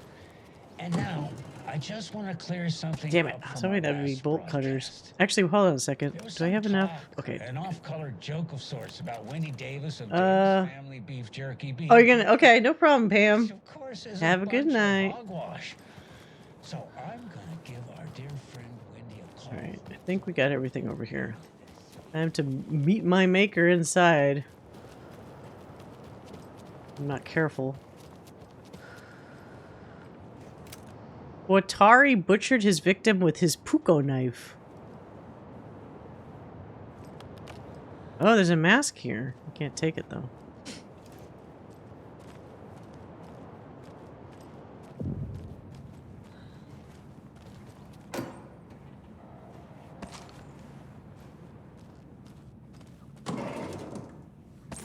And now, I just want to clear something Damn it, up from somebody our that would be last bolt cutters. Actually, hold on a second. Do I have enough? Okay. An off-color joke of sorts about Wendy Davis of Davis Family Beef Jerky being Oh, you're gonna... Okay, no problem, Pam. of course is Have a good bunch of night. hogwash. So I'm gonna give our dear friend Wendy a call. Alright, I think we got everything over here. Time to meet my maker inside. I'm not careful. Watery butchered his victim with his puko knife. Oh, there's a mask here. I can't take it though.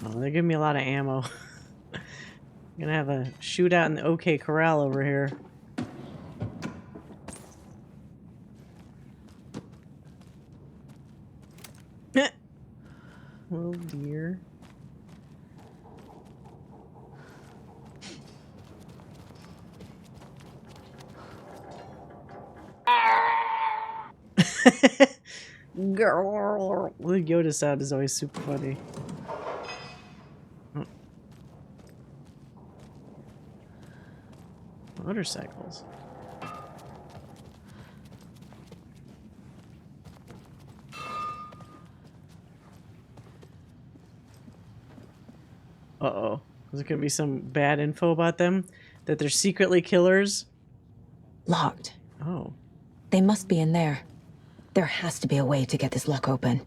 Oh, they're giving me a lot of ammo. I'm gonna have a shootout in the OK Corral over here. Oh dear. Girl. The Yoda sound is always super funny. Oh. Motorcycles. Uh-oh. Is there gonna be some bad info about them? That they're secretly killers? Locked. Oh. They must be in there. There has to be a way to get this lock open.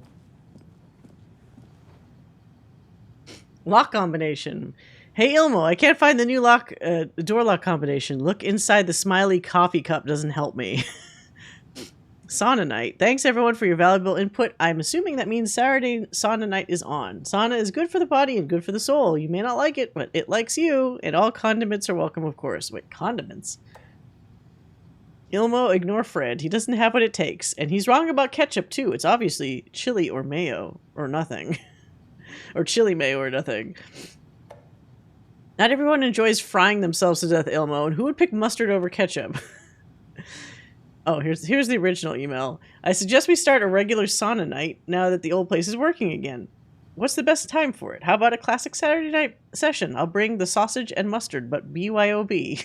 Lock combination. Hey Ilmo, I can't find the new lock, door lock combination. Look inside the smiley coffee cup doesn't help me. Sauna night. Thanks everyone for your valuable input. I'm assuming that means Saturday sauna night is on. Sauna is good for the body and good for the soul. You may not like it, but it likes you. And all condiments are welcome, of course. Wait, condiments? Ilmo, ignore Fred. He doesn't have what it takes. And he's wrong about ketchup, too. It's obviously chili or mayo or nothing. Or chili mayo or nothing. Not everyone enjoys frying themselves to death, Ilmo. And who would pick mustard over ketchup? Oh, here's the original email. I suggest we start a regular sauna night now that the old place is working again. What's the best time for it? How about a classic Saturday night session? I'll bring the sausage and mustard, but BYOB.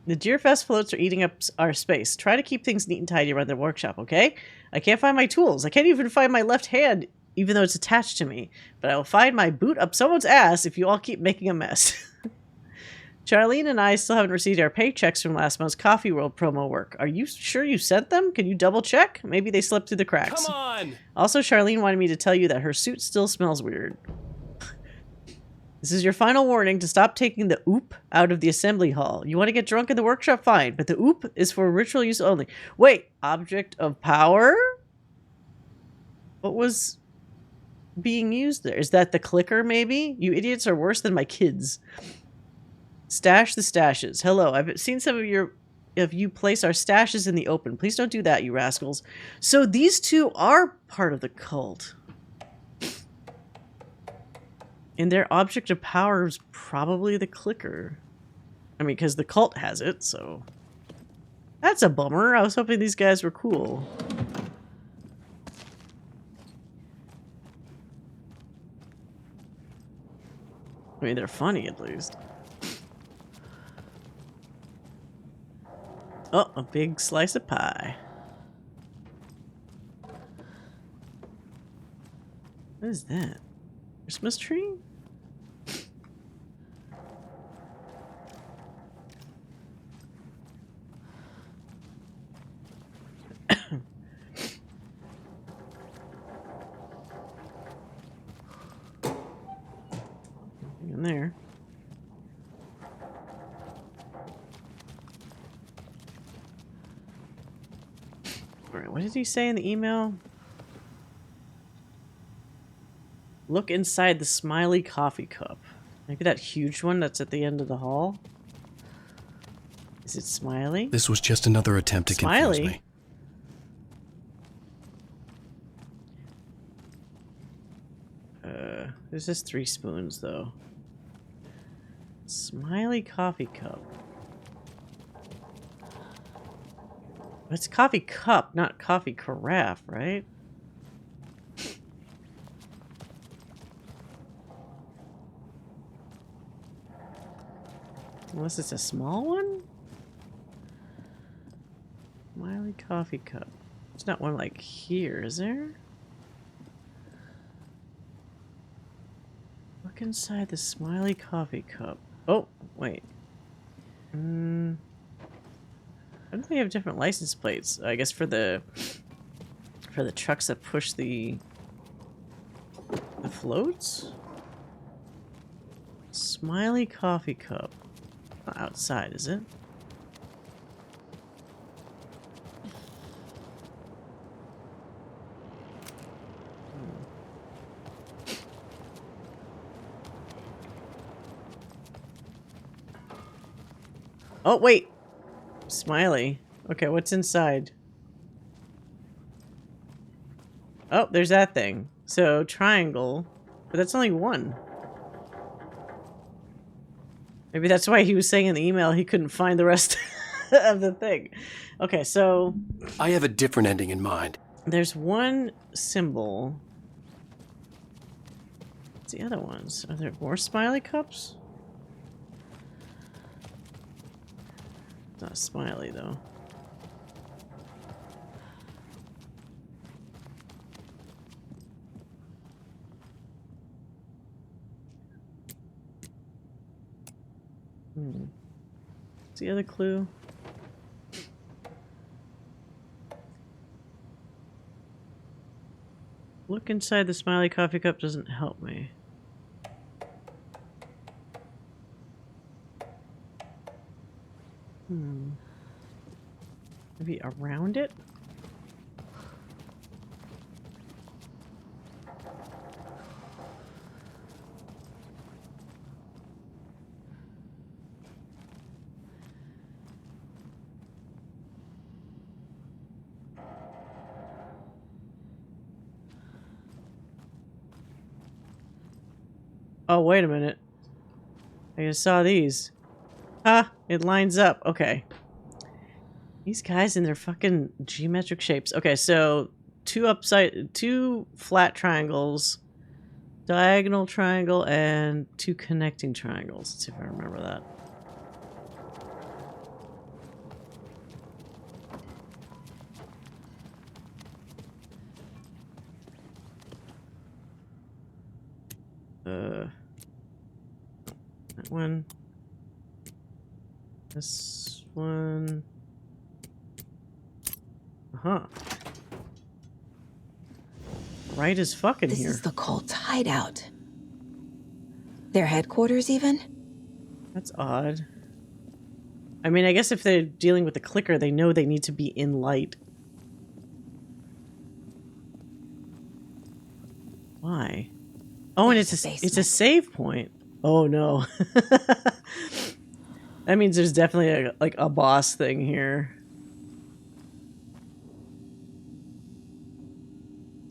The Deerfest floats are eating up our space. Try to keep things neat and tidy around the workshop, okay? I can't find my tools. I can't even find my left hand, even though it's attached to me. But I will find my boot up someone's ass if you all keep making a mess. Charlene and I still haven't received our paychecks from last month's Coffee World promo work. Are you sure you sent them? Can you double check? Maybe they slipped through the cracks. Come on! Also, Charlene wanted me to tell you that her suit still smells weird. This is your final warning to stop taking the oop out of the assembly hall. You want to get drunk in the workshop? Fine, but the oop is for ritual use only. Wait, object of power? What was being used there? Is that the clicker, maybe? You idiots are worse than my kids. Stash the stashes. Hello, I've seen some of you place our stashes in the open. Please don't do that, you rascals. So these two are part of the cult. And their object of power is probably the clicker. I mean, because the cult has it, so... That's a bummer. I was hoping these guys were cool. I mean, they're funny at least. Oh, a big slice of pie. What is that? Christmas tree? In there. Alright, what did he say in the email? Look inside the smiley coffee cup. Maybe that huge one that's at the end of the hall? Is it Smiley? This was just another attempt to confuse me. There's just 3 spoons, though. Smiley coffee cup. It's coffee cup, not coffee carafe, right? Unless it's a small one? Smiley coffee cup. There's not one like here, is there? Look inside the smiley coffee cup. Oh, wait. Why don't they have different license plates? I guess for the trucks that push the floats? Smiley coffee cup. Not outside, is it? Oh, wait. Smiley. Okay, what's inside? Oh, there's that thing. So, triangle. But that's only one. Maybe that's why he was saying in the email he couldn't find the rest of the thing. Okay, so... I have a different ending in mind. There's one symbol. What's the other ones? Are there more smiley cups? It's not a smiley, though. What's the other clue? Look inside the smiley coffee cup doesn't help me. Maybe around it? Oh, wait a minute. I just saw these. Ah, it lines up. Okay. These guys in their fucking geometric shapes. Okay, so two flat triangles, diagonal triangle, and 2 connecting triangles. Let's see if I remember that. That one. This one. Right as fucking here. This is the cult's hideout. Their headquarters, even? That's odd. I mean, I guess if they're dealing with the clicker, they know they need to be in light. Why? Oh, and it's a save point. Oh no. That means there's definitely a boss thing here.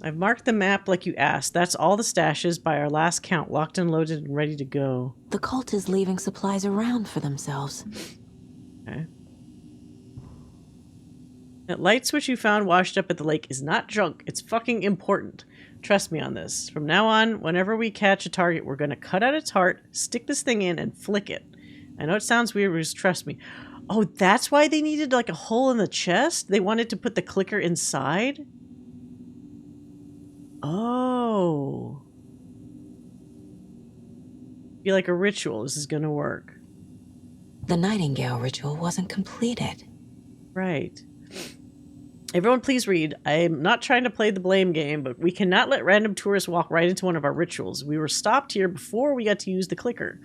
I've marked the map like you asked. That's all the stashes by our last count, locked and loaded and ready to go. The cult is leaving supplies around for themselves. Okay. That light switch you found washed up at the lake is not junk. It's fucking important. Trust me on this. From now on, whenever we catch a target, we're going to cut out its heart, stick this thing in, and flick it. I know it sounds weird, but just trust me. Oh, that's why they needed like a hole in the chest? They wanted to put the clicker inside? Oh. Be like a ritual. This is going to work. The Nightingale ritual wasn't completed. Right. Everyone please read. I'm not trying to play the blame game, but we cannot let random tourists walk right into one of our rituals. We were stopped here before we got to use the clicker.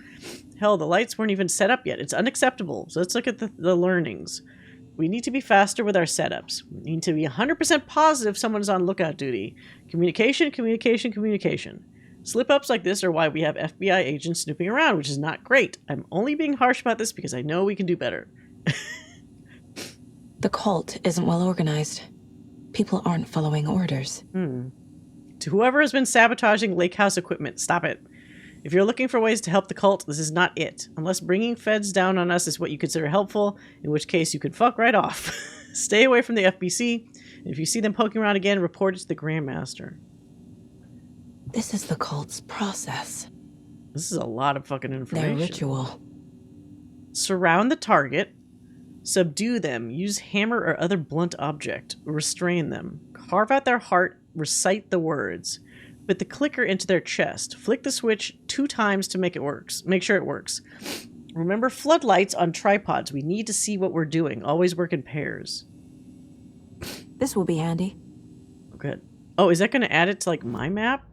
Hell, the lights weren't even set up yet. It's unacceptable. So let's look at the learnings. We need to be faster with our setups. We need to be 100% positive someone's on lookout duty. Communication, communication, communication. Slip-ups like this are why we have FBI agents snooping around, which is not great. I'm only being harsh about this because I know we can do better. The cult isn't well organized. People aren't following orders. To whoever has been sabotaging lake house equipment, stop it. If you're looking for ways to help the cult, this is not it. Unless bringing feds down on us is what you consider helpful, in which case you can fuck right off. Stay away from the FBC, and if you see them poking around again, report it to the Grandmaster. This is the cult's process. This is a lot of fucking information. Their ritual. Surround the target. Subdue them. Use hammer or other blunt object. Restrain them. Carve out their heart. Recite the words. Put the clicker into their chest. Flick the switch 2 times to make sure it works. Remember floodlights on tripods. We need to see what we're doing. Always work in pairs. This will be handy. Good. Oh, is that going to add it to like my map?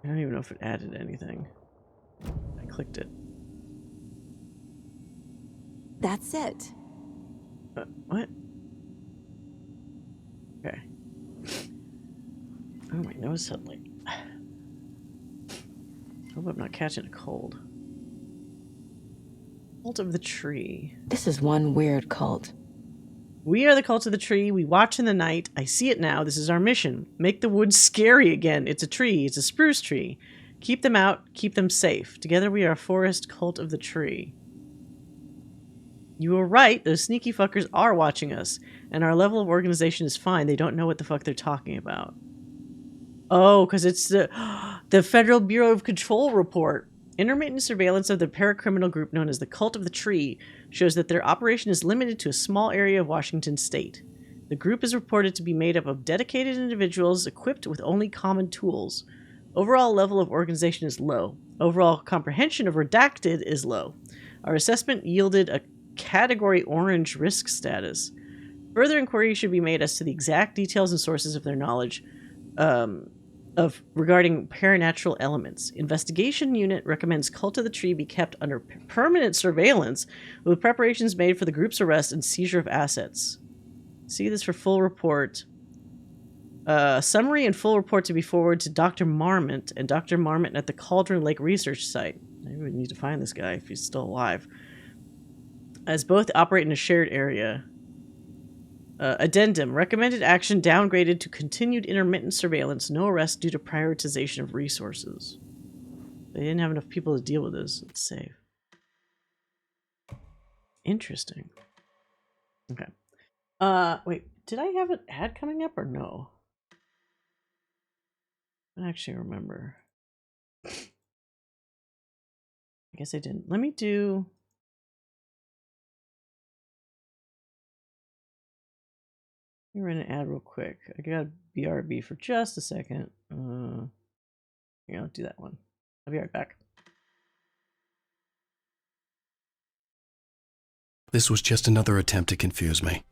I don't even know if it added anything. I clicked it. That's it. What? Okay. Oh, my nose suddenly. Hope I'm not catching a cold. Cult of the Tree. This is one weird cult. We are the cult of the tree. We watch in the night. I see it now. This is our mission. Make the woods scary again. It's a tree. It's a spruce tree. Keep them out. Keep them safe. Together we are a forest cult of the tree. You were right. Those sneaky fuckers are watching us. And our level of organization is fine. They don't know what the fuck they're talking about. Oh, because it's the Federal Bureau of Control report. Intermittent surveillance of the paracriminal group known as the Cult of the Tree shows that their operation is limited to a small area of Washington state. The group is reported to be made up of dedicated individuals equipped with only common tools. Overall level of organization is low. Overall comprehension of redacted is low. Our assessment yielded a Category Orange risk status. Further inquiry should be made as to the exact details and sources of their knowledge regarding paranatural elements. Investigation unit recommends Cult of the Tree be kept under permanent surveillance with preparations made for the group's arrest and seizure of assets. See this for full report. Summary and full report to be forwarded to Dr. Marmot and Dr. Marmot at the Cauldron Lake Research Site. Maybe we need to find this guy if he's still alive. As both operate in a shared area. Addendum. Recommended action downgraded to continued intermittent surveillance. No arrest due to prioritization of resources. They didn't have enough people to deal with this. Let's save. Interesting. Okay. Wait. Did I have an ad coming up or no? I don't actually remember. I guess I didn't. Let me do... Let me run an ad real quick. I got BRB for just a second. Yeah, I'll do that one. I'll be right back. This was just another attempt to confuse me.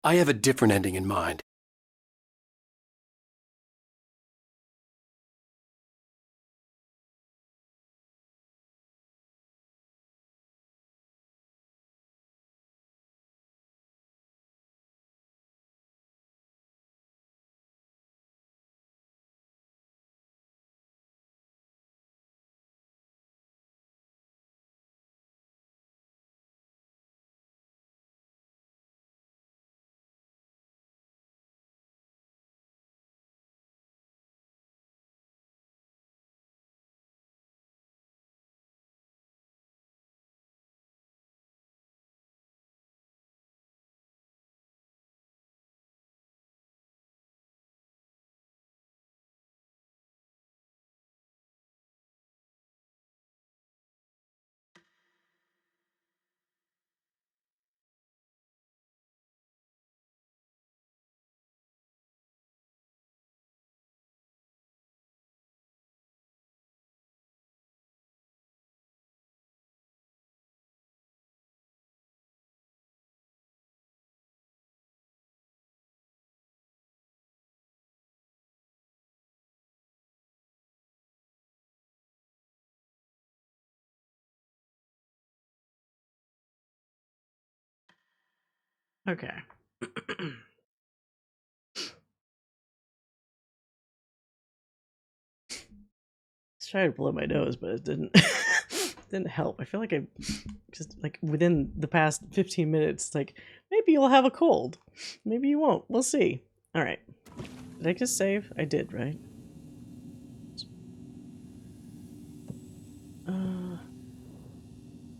I have a different ending in mind. Okay. Let's try to blow my nose, but it didn't didn't help. I feel like I just like within the past 15 minutes, like maybe you'll have a cold. Maybe you won't. We'll see. All right. Did I just save? I did, right?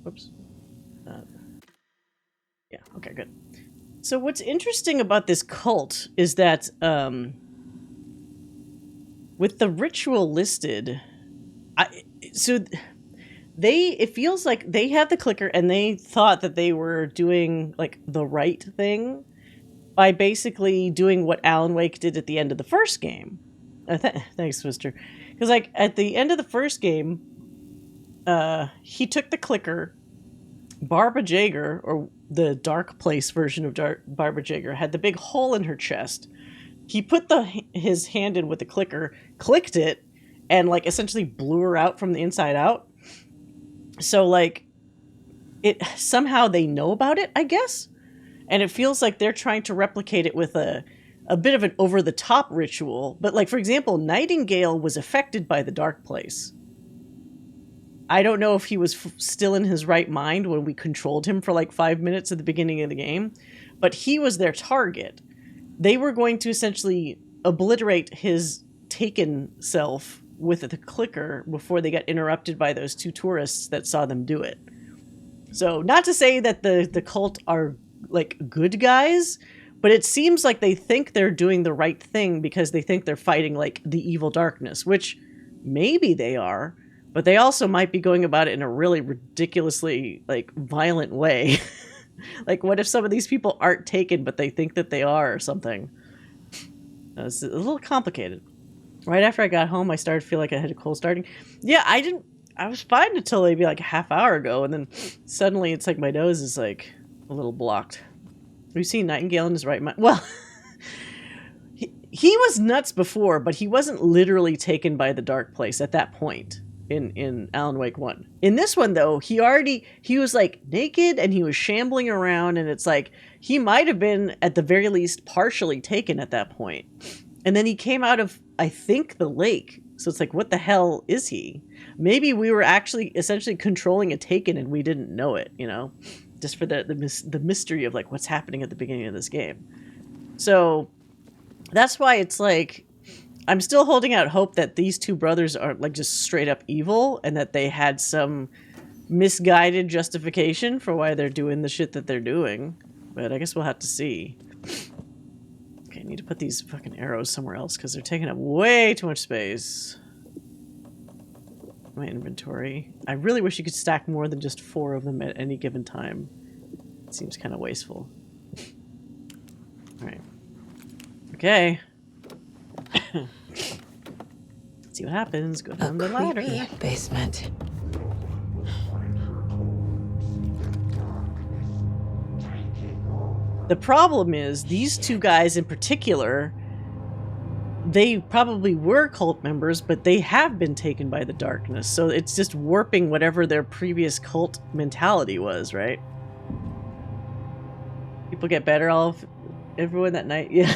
Whoops. Yeah, okay, good. So what's interesting about this cult is that with the ritual listed, it feels like they had the clicker and they thought that they were doing like the right thing by basically doing what Alan Wake did at the end of the first game. Thanks, Twister. Because like at the end of the first game, he took the clicker. Barbara Jager, or the Dark Place version of Barbara Jager, had the big hole in her chest. He put his hand in with the clicker, clicked it, and like essentially blew her out from the inside out. So like, it somehow they know about it, I guess, and it feels like they're trying to replicate it with a bit of an over-the-top ritual. But like, for example, Nightingale was affected by the Dark Place. I don't know if he was still in his right mind when we controlled him for like 5 minutes at the beginning of the game, but he was their target. They were going to essentially obliterate his taken self with the clicker before they got interrupted by those two tourists that saw them do it. So not to say that the cult are like good guys, but it seems like they think they're doing the right thing because they think they're fighting like the evil darkness, which maybe they are. But they also might be going about it in a really ridiculously, like, violent way. Like, what if some of these people aren't taken, but they think that they are or something? It's a little complicated. Right after I got home, I started to feel like I had a cold starting. Yeah, I was fine until maybe like a half hour ago, and then suddenly it's like my nose is like a little blocked. We've seen Nightingale in his right mind. Well, he was nuts before, but he wasn't literally taken by the Dark Place at that point. In Alan Wake 1. In this one, though, he was like naked and he was shambling around, and it's like he might have been at the very least partially taken at that point. And then he came out of, I think, the lake. So it's like, what the hell is he? Maybe we were actually essentially controlling a taken and we didn't know it, you know? Just for the mystery of like what's happening at the beginning of this game. So that's why it's like, I'm still holding out hope that these two brothers aren't like just straight up evil and that they had some misguided justification for why they're doing the shit that they're doing. But I guess we'll have to see. Okay, I need to put these fucking arrows somewhere else because they're taking up way too much space. My inventory. I really wish you could stack more than just 4 of them at any given time. It seems kind of wasteful. Alright. Okay. Let's see what happens. Go down the ladder. Basement. The problem is, these two guys in particular, they probably were cult members, but they have been taken by the darkness. So it's just warping whatever their previous cult mentality was, right? People get better off everyone that night. Yeah,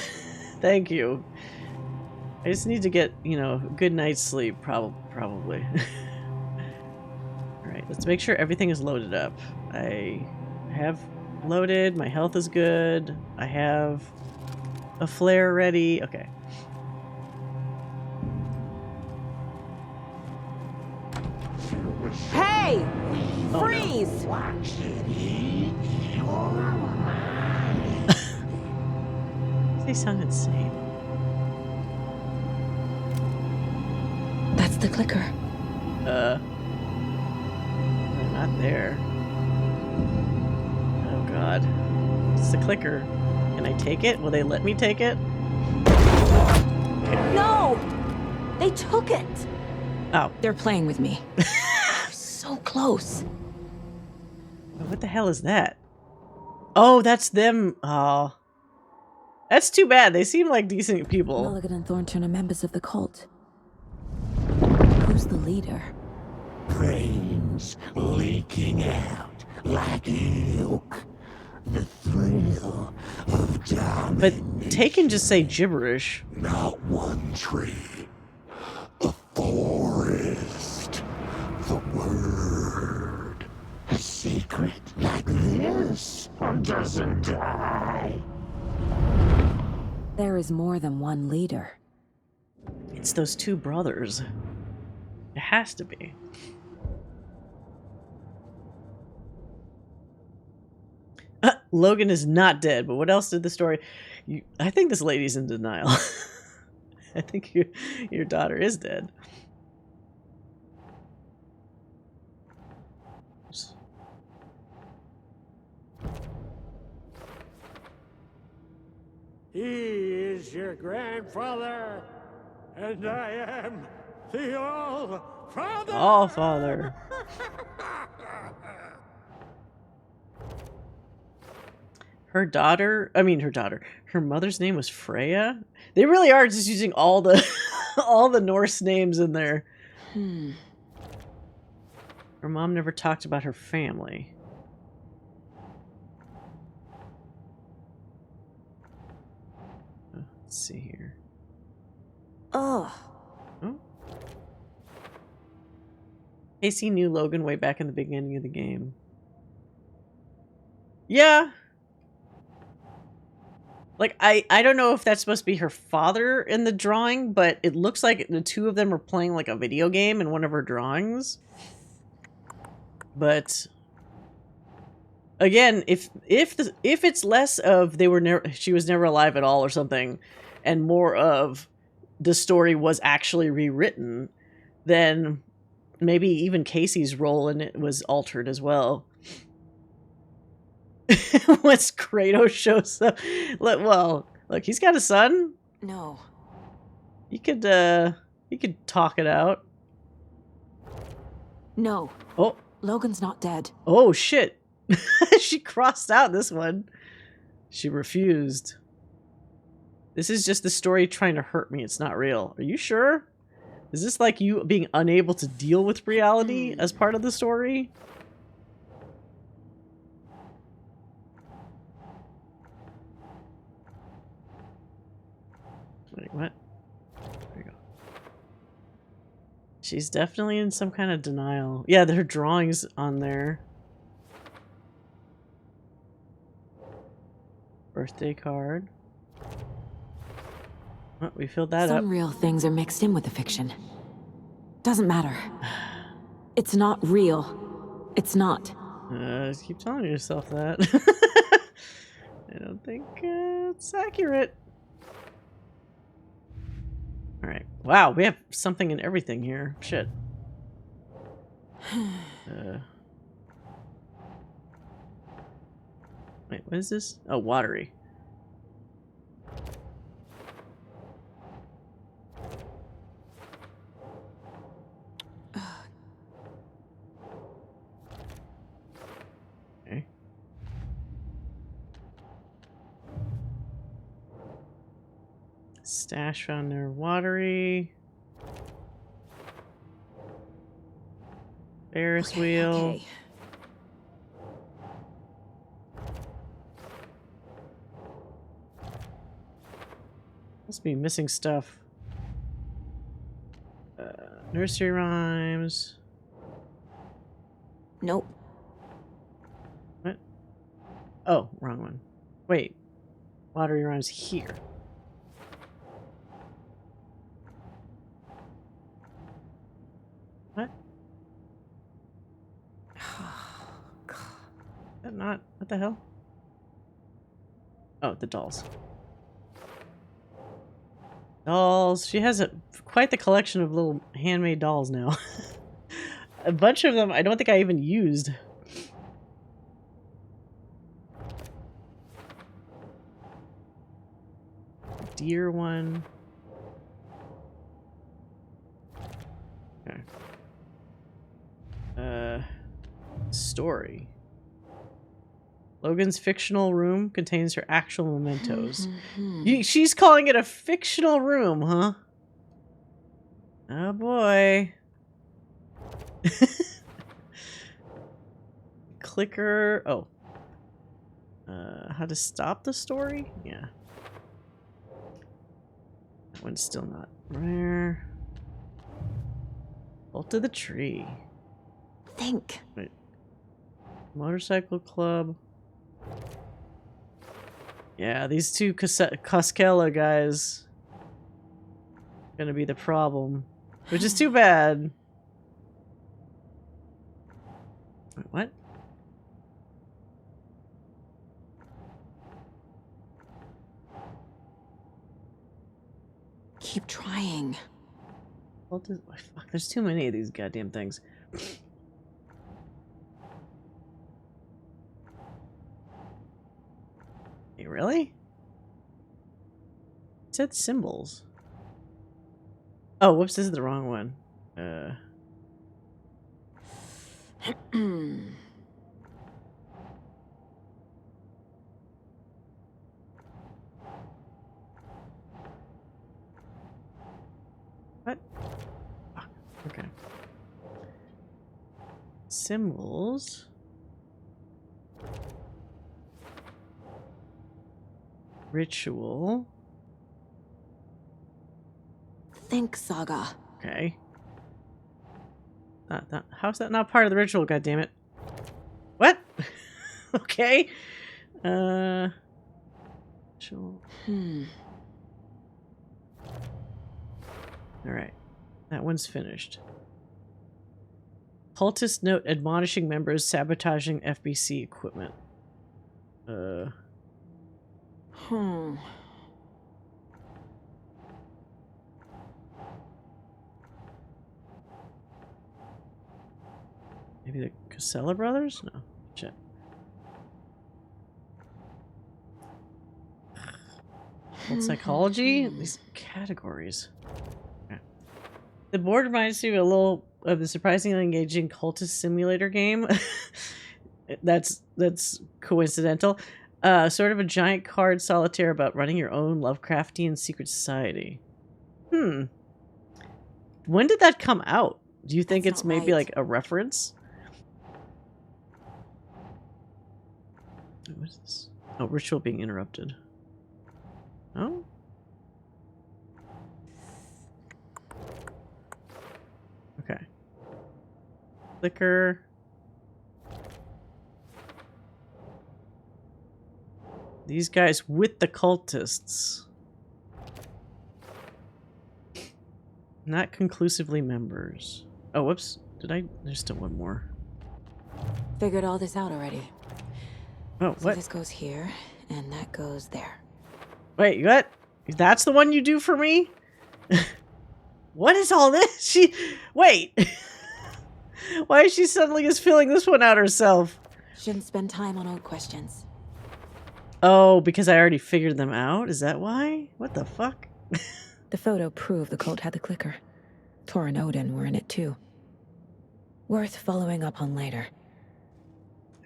thank you. I just need to get, you know, a good night's sleep, probably. Alright, let's make sure everything is loaded up. I have loaded, my health is good, I have a flare ready. Okay. Hey! Oh, Freeze! no. They sound insane. That's the clicker. They're not there. Oh god. It's the clicker. Can I take it? Will they let me take it? No! They took it! Oh. They're playing with me. So close. What the hell is that? Oh, that's them. Oh. That's too bad. They seem like decent people. Mulligan and Thornton are members of the cult. Who's the leader? Brains leaking out like milk. The thrill of down. But they can just say gibberish. Not one tree. A forest. The word. A secret like this doesn't die. There is more than one leader. It's those two brothers. It has to be. Logan is not dead, but what else did the story... I think this lady's in denial. I think your daughter is dead. He is your grandfather, and I am the All-Father. All-Father. Her mother's name was Freya? They really are just using all the all the Norse names in there. Her mom never talked about her family. Let's see here. Oh. Casey knew Logan way back in the beginning of the game. Yeah. Like, I don't know if that's supposed to be her father in the drawing, but it looks like the two of them are playing like a video game in one of her drawings. But again, if it's less of she was never alive at all or something, and more of the story was actually rewritten, then maybe even Casey's role in it was altered as well. Once Kratos shows up, well, look, he's got a son. No. He could talk it out. No. Oh. Logan's not dead. Oh, shit. She crossed out this one. She refused. This is just the story trying to hurt me. It's not real. Are you sure? Is this like you being unable to deal with reality as part of the story? Wait, what? There you go. She's definitely in some kind of denial. Yeah, there are drawings on there. Birthday card. Oh, we filled that up. Some real things are mixed in with the fiction. Doesn't matter. It's not real. It's not. Just keep telling yourself that. I don't think it's accurate. Alright. Wow, we have something in everything here. Shit. Wait, what is this? Oh, Watery. Okay. Stash found near Watery. Ferris wheel. Okay. Must be missing stuff. Nursery rhymes. Nope. What? Oh, wrong one. Wait. Watery rhymes here. What? Is that not? What the hell? Oh, the dolls. Dolls. She has quite the collection of little handmade dolls now. A bunch of them I don't think I even used. Deer one. Okay. Story. Logan's fictional room contains her actual mementos. She's calling it a fictional room, huh? Oh boy. Clicker. Oh. How to stop the story? Yeah. That one's still not rare. Bolt to the tree. Think. Wait. Motorcycle club. Yeah, these two Koskela guys gonna be the problem, which is too bad. Wait, what? Keep trying. Fuck, there's too many of these goddamn things. Hey, really? It said symbols. Oh, whoops, this is the wrong one. What? Ah, okay. Symbols. Ritual. Think, Saga. Okay. How's that not part of the ritual, goddammit? What? Okay. Ritual. Alright. That one's finished. Cultist note admonishing members sabotaging FBC equipment. Maybe the Casella brothers? No. Shit. Cult psychology? These categories. Okay. The board reminds me a little of the surprisingly engaging cultist simulator game. That's coincidental. Sort of a giant card solitaire about running your own Lovecraftian secret society. When did that come out? Do you think it's maybe like a reference? What is this? Oh, ritual being interrupted. Oh? Okay. Clicker. These guys with the cultists. Not conclusively members. Oh, whoops. There's still one more. Figured all this out already. Oh, so what? This goes here, and that goes there. Wait, what? That's the one you do for me? What is all this? Wait. Why is she suddenly just filling this one out herself? Shouldn't spend time on old questions. Oh, because I already figured them out? Is that why? What the fuck? The photo proved the cult had the clicker. Tor and Odin were in it too. Worth following up on later.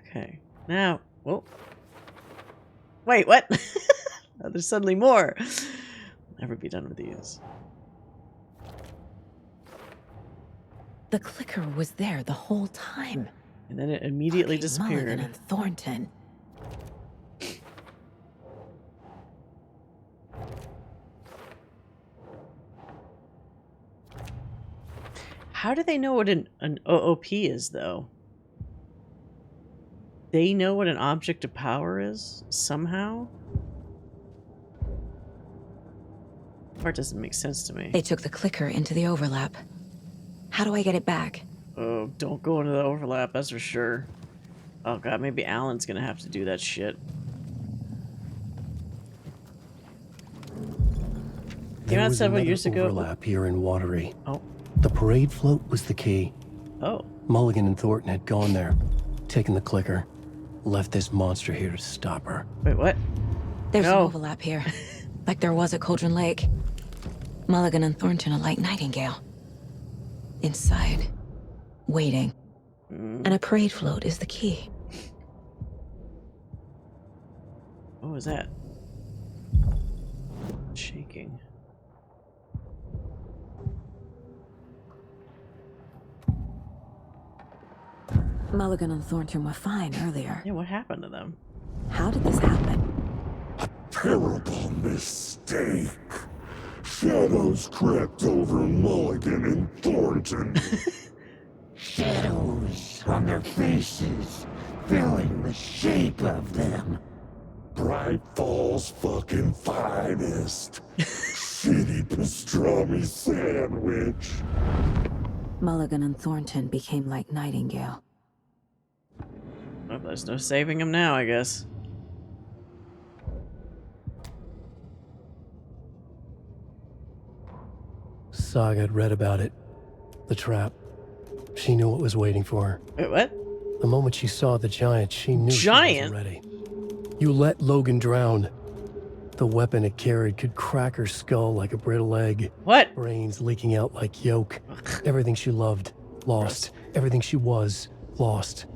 Okay. Now, whoa. Wait, what? Oh, there's suddenly more. Never be done with these. The clicker was there the whole time. And then it immediately Fucking disappeared. Mulligan and Thornton. How do they know what an OOP is, though? They know what an object of power is, somehow? Part doesn't make sense to me. They took the clicker into the overlap. How do I get it back? Oh, don't go into the overlap, that's for sure. Oh god, maybe Alan's gonna have to do that shit. Came out several years ago. Overlap here in Watery. Oh. The parade float was the key. Oh. Mulligan and Thornton had gone there, taken the clicker, left this monster here to stop her. Wait, what? There's an overlap here, like there was at Cauldron Lake. Mulligan and Thornton are like Nightingale. Inside, waiting. And a parade float is the key. What was that? Shaking. Mulligan and Thornton were fine earlier. Yeah, what happened to them? How did this happen? Terrible mistake. Shadows crept over Mulligan and Thornton. Shadows on their faces, filling the shape of them. Bright Falls fucking finest. Shitty pastrami sandwich. Mulligan and Thornton became like Nightingale. Well, there's no saving him now, I guess. Saga had read about it. The trap. She knew what was waiting for her. Wait, what? The moment she saw the giant, she knew Giant? she wasn't ready. You let Logan drown. The weapon it carried could crack her skull like a brittle egg. What? Brains leaking out like yolk. Everything she loved, lost. Everything she was, lost.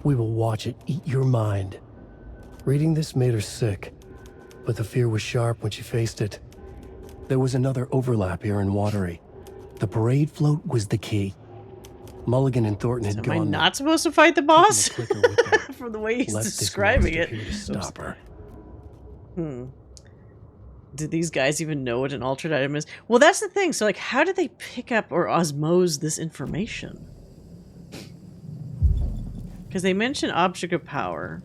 We will watch it eat your mind. Reading this made her sick, but the fear was sharp when she faced it. There was another overlap here in Watery. The parade float was the key. Mulligan and Thornton had gone. Am I not supposed to fight the boss? From the way he's describing it. To stop her. Did these guys even know what an altered item is? Well, that's the thing. So, like, how did they pick up or osmose this information? Because they mention object of power.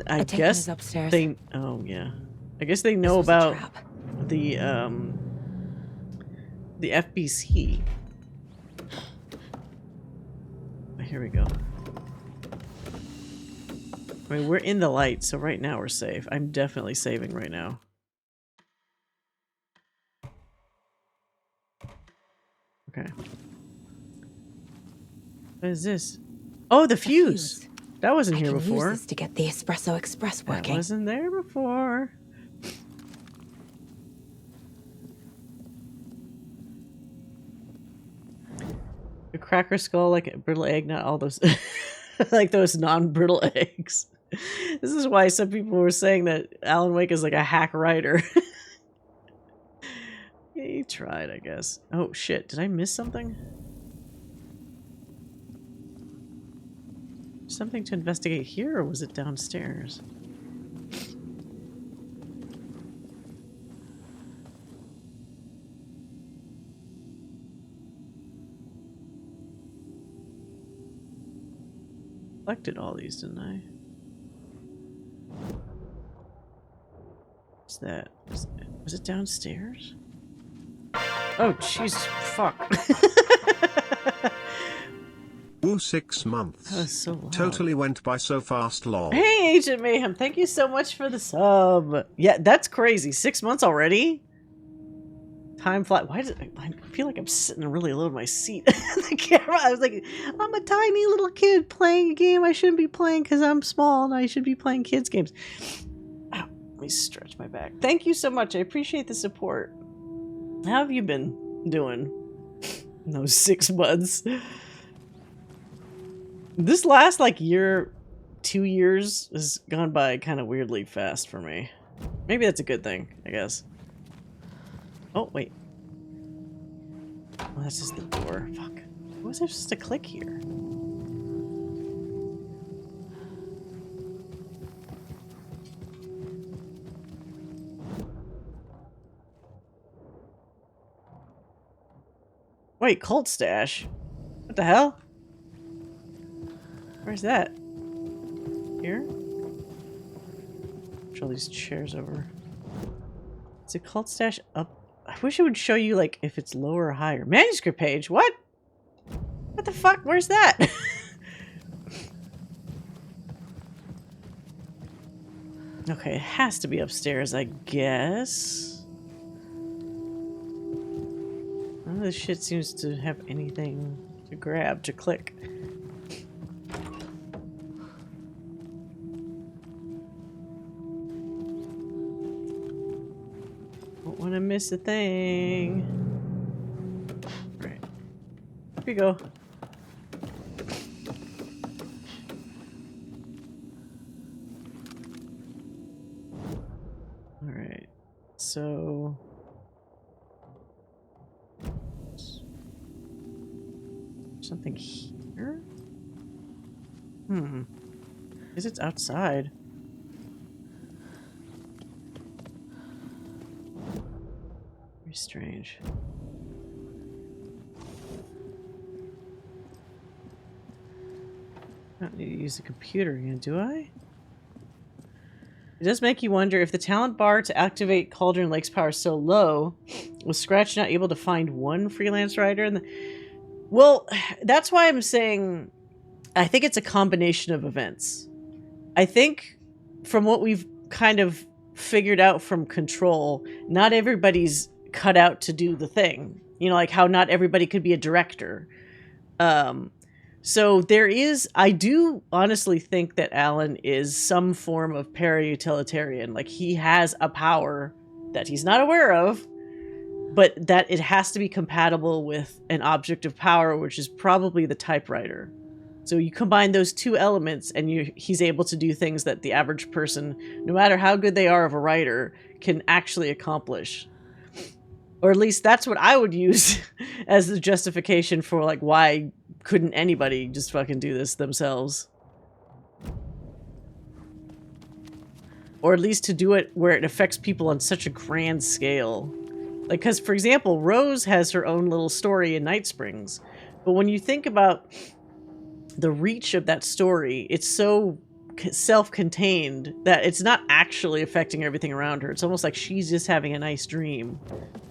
I guess upstairs. they. Oh yeah. I guess they know about the FBC. Here we go. I mean, we're in the light, so right now we're safe. I'm definitely saving right now. Okay. What is this? Oh, the fuse. That wasn't here before. Use this to get the Espresso Express working. That wasn't there before. A cracker skull like a brittle egg, not all those like those non-brittle eggs. This is why some people were saying that Alan Wake is like a hack writer. He tried, I guess. Oh shit, did I miss something? Something to investigate here, or was it downstairs? Collected all these, didn't I? What's that? Was it downstairs? Oh, Jesus, fuck. Woo, 6 months. That was so loud. Totally went by so fast, lol. Hey, Agent Mayhem, thank you so much for the sub. Yeah, that's crazy. 6 months already? Time flies. Why does it, I feel like I'm sitting really low in my seat. The camera. I was like, I'm a tiny little kid playing a game I shouldn't be playing because I'm small and I should be playing kids' games. Ow, let me stretch my back. Thank you so much. I appreciate the support. How have you been doing in those 6 months? This last, like, year, 2 years has gone by kind of weirdly fast for me. Maybe that's a good thing, I guess. Oh, wait. Oh, that's just the door. Fuck. What was I supposed to click here? Wait, cult stash? What the hell? Where's that? Here? Push all these chairs over. Is it cult stash up? I wish it would show you, like, if it's lower or higher. Manuscript page? What? What the fuck? Where's that? Okay, it has to be upstairs, I guess. None of this shit seems to have anything to grab, to click. Don't want to miss a thing. Right. Here we go. Alright. So... something here? Because it's outside. Very strange. I don't need to use the computer again, do I? It does make you wonder if the talent bar to activate Cauldron Lake's power is so low, was Scratch not able to find one freelance writer? Well, that's why I'm saying I think it's a combination of events. I think from what we've kind of figured out from Control, not everybody's cut out to do the thing. You know, like how not everybody could be a director. So there is, I do honestly think that Alan is some form of para-utilitarian. Like he has a power that he's not aware of, but that it has to be compatible with an object of power, which is probably the typewriter. So you combine those two elements and he's able to do things that the average person, no matter how good they are of a writer, can actually accomplish. Or at least that's what I would use as the justification for like why couldn't anybody just fucking do this themselves? Or at least to do it where it affects people on such a grand scale. Like, because, for example, Rose has her own little story in Night Springs. But when you think about the reach of that story, it's so self-contained that it's not actually affecting everything around her. It's almost like she's just having a nice dream.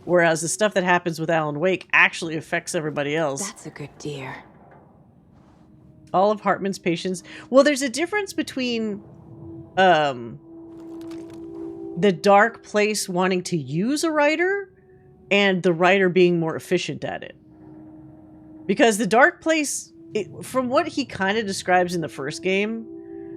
Whereas the stuff that happens with Alan Wake actually affects everybody else. That's a good deer. All of Hartman's patients. Well, there's a difference between the Dark Place wanting to use a writer and the writer being more efficient at it. Because the Dark Place, from what he kind of describes in the first game,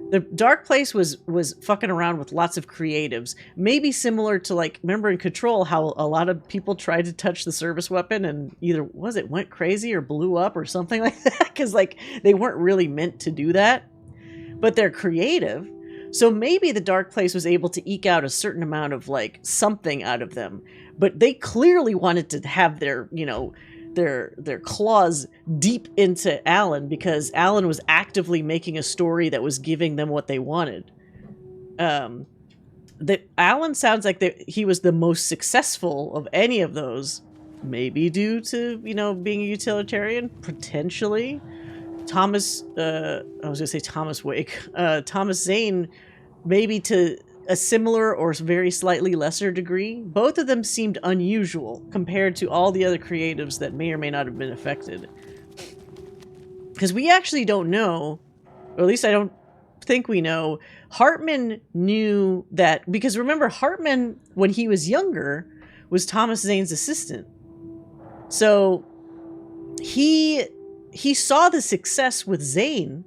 the Dark Place was fucking around with lots of creatives. Maybe similar to, like, remember in Control how a lot of people tried to touch the service weapon and either, went crazy or blew up or something like that? Because, like, they weren't really meant to do that. But they're creative. So maybe the Dark Place was able to eke out a certain amount of, like, something out of them. But they clearly wanted to have their, you know, their claws deep into Alan because Alan was actively making a story that was giving them what they wanted. Alan sounds like he was the most successful of any of those, maybe due to, you know, being a utilitarian, potentially. Thomas Wake. Thomas Zane, maybe to a similar or very slightly lesser degree. Both of them seemed unusual compared to all the other creatives that may or may not have been affected. Because we actually don't know, or at least I don't think we know, Hartman knew that, because remember, Hartman, when he was younger, was Thomas Zane's assistant. So he saw the success with Zane,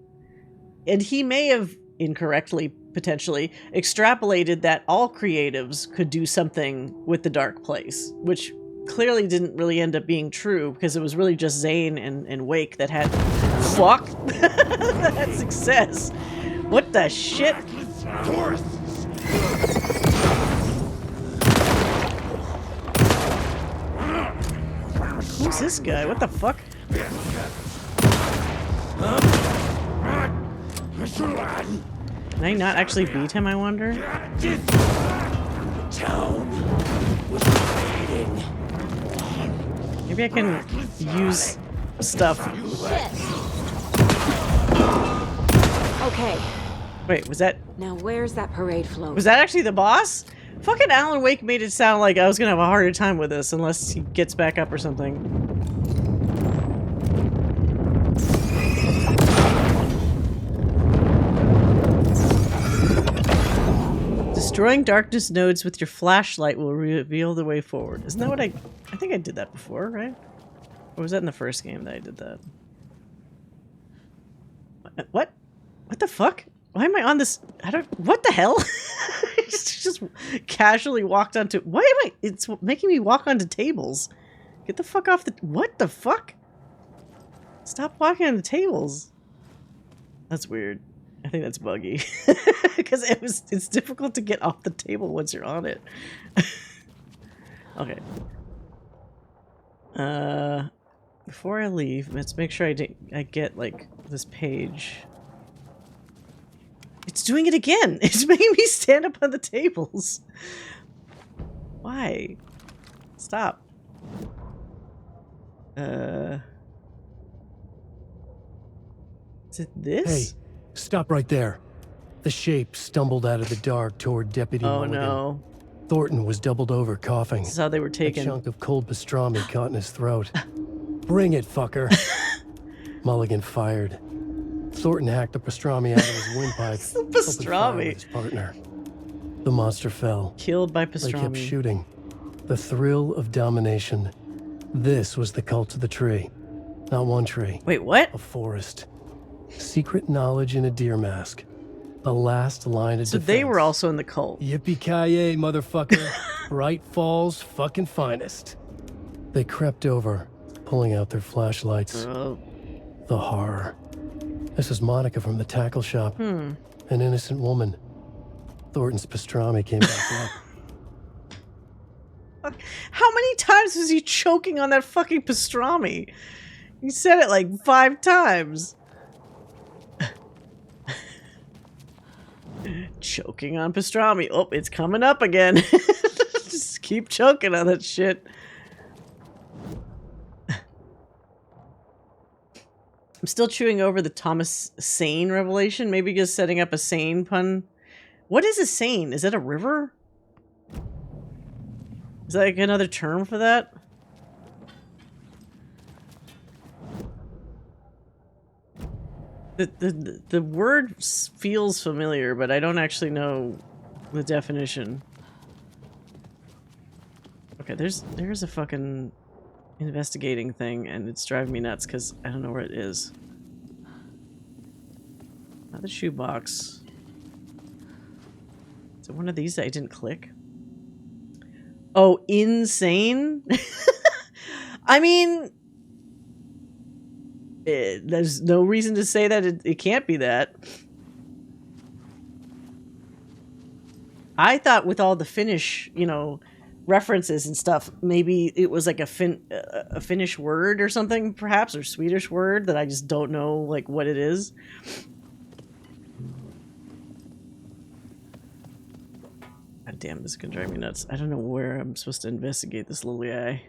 and he may have incorrectly, potentially, extrapolated that all creatives could do something with the Dark Place, which clearly didn't really end up being true, because it was really just Zane and Wake that had that had success. What the shit? Who's this guy? What the fuck? Can I not actually beat him, I wonder? Maybe I can use stuff. Okay. Wait, was that... Now where's that parade float? Was that actually the boss? Fucking Alan Wake made it sound like I was gonna have a harder time with this unless he gets back up or something. Destroying darkness nodes with your flashlight will reveal the way forward. Isn't that what I think I did that before, right? Or was that in the first game that I did that? What? What the fuck? Why am I on this? What the hell? Just casually walked onto... Why am I... It's making me walk onto tables. Get the fuck off the... What the fuck? Stop walking on the tables. That's weird. I think that's buggy. Because it's difficult to get off the table once you're on it. Okay. Before I leave, let's make sure I get, like, this page. It's doing it again! It's making me stand up on the tables. Why? Stop. Is it this? Hey, stop right there. The shape stumbled out of the dark toward Deputy Mulligan. No. Thornton was doubled over, coughing. This is how they were taken. A chunk of cold pastrami caught in his throat. Bring it, fucker. Mulligan fired. Thornton hacked the pastrami out of his windpipe. Pastrami. His partner. The monster fell. Killed by pastrami. They kept shooting. The thrill of domination. This was the cult of the tree. Not one tree. Wait, what? A forest. Secret knowledge in a deer mask. The last line of defense. So they were also in the cult. Yippee-ki-yay, motherfucker. Bright Falls fucking finest. They crept over, pulling out their flashlights. Oh. The horror. This is Monica from the tackle shop. An innocent woman. Thornton's pastrami came back up. How many times was he choking on that fucking pastrami? He said it like 5 times. Choking on pastrami. Oh, it's coming up again. Just keep choking on that shit. I'm still chewing over the Thomas Sane revelation. Maybe just setting up a Sane pun. What is a Sane? Is that a river? Is that like another term for that? The word feels familiar, but I don't actually know the definition. Okay, there's a fucking investigating thing, and it's driving me nuts because I don't know where it is. Not the shoebox. Is it one of these that I didn't click? Oh, insane? I mean... there's no reason to say that it can't be that. I thought with all the Finnish, you know, references and stuff, maybe it was like a Finnish word or something, perhaps, or Swedish word that I just don't know, like, what it is. God damn, this is gonna drive me nuts. I don't know where I'm supposed to investigate this little guy.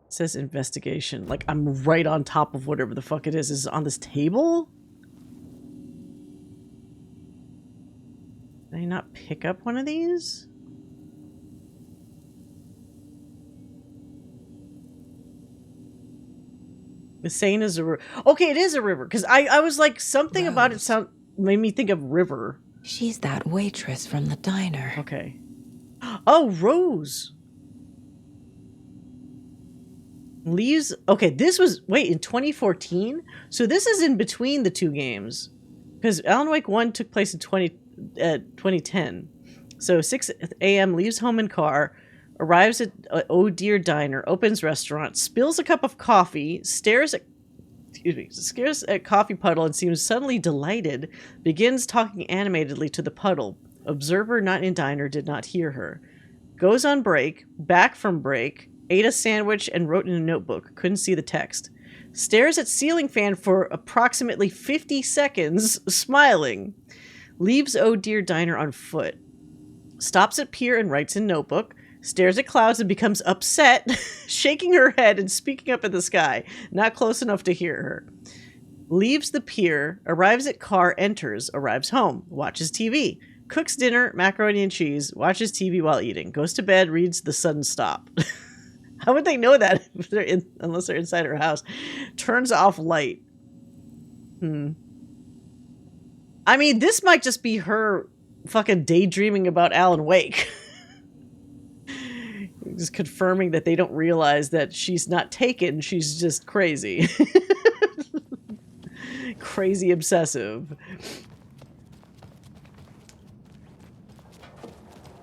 It says investigation. Like, I'm right on top of whatever the fuck it is. Is it on this table? Did I not pick up one of these? The Seine is a river. Okay, it is a river. Because I was like, something about it made me think of river. She's that waitress from the diner. Okay. Oh, Rose. Leaves. Okay, this was in 2014. So this is in between the two games, because Alan Wake 1 took place in 2010. So 6 a.m. leaves home in car, arrives at Oh Dear Diner, opens restaurant, spills a cup of coffee, stares at coffee puddle and seems suddenly delighted. Begins talking animatedly to the puddle. Observer not in diner did not hear her. Goes on break. Back from break. ate a sandwich, and wrote in a notebook. Couldn't see the text. Stares at ceiling fan for approximately 50 seconds, smiling. Leaves Oh Dear Diner on foot. Stops at pier and writes in notebook. Stares at clouds and becomes upset, shaking her head and speaking up in the sky. Not close enough to hear her. Leaves the pier, arrives at car, enters, arrives home, watches TV. Cooks dinner, macaroni and cheese, watches TV while eating. Goes to bed, reads The Sudden Stop. How would they know that if they're unless they're inside her house? Turns off light. I mean, this might just be her fucking daydreaming about Alan Wake. Just confirming that they don't realize that she's not taken, she's just crazy. Crazy obsessive.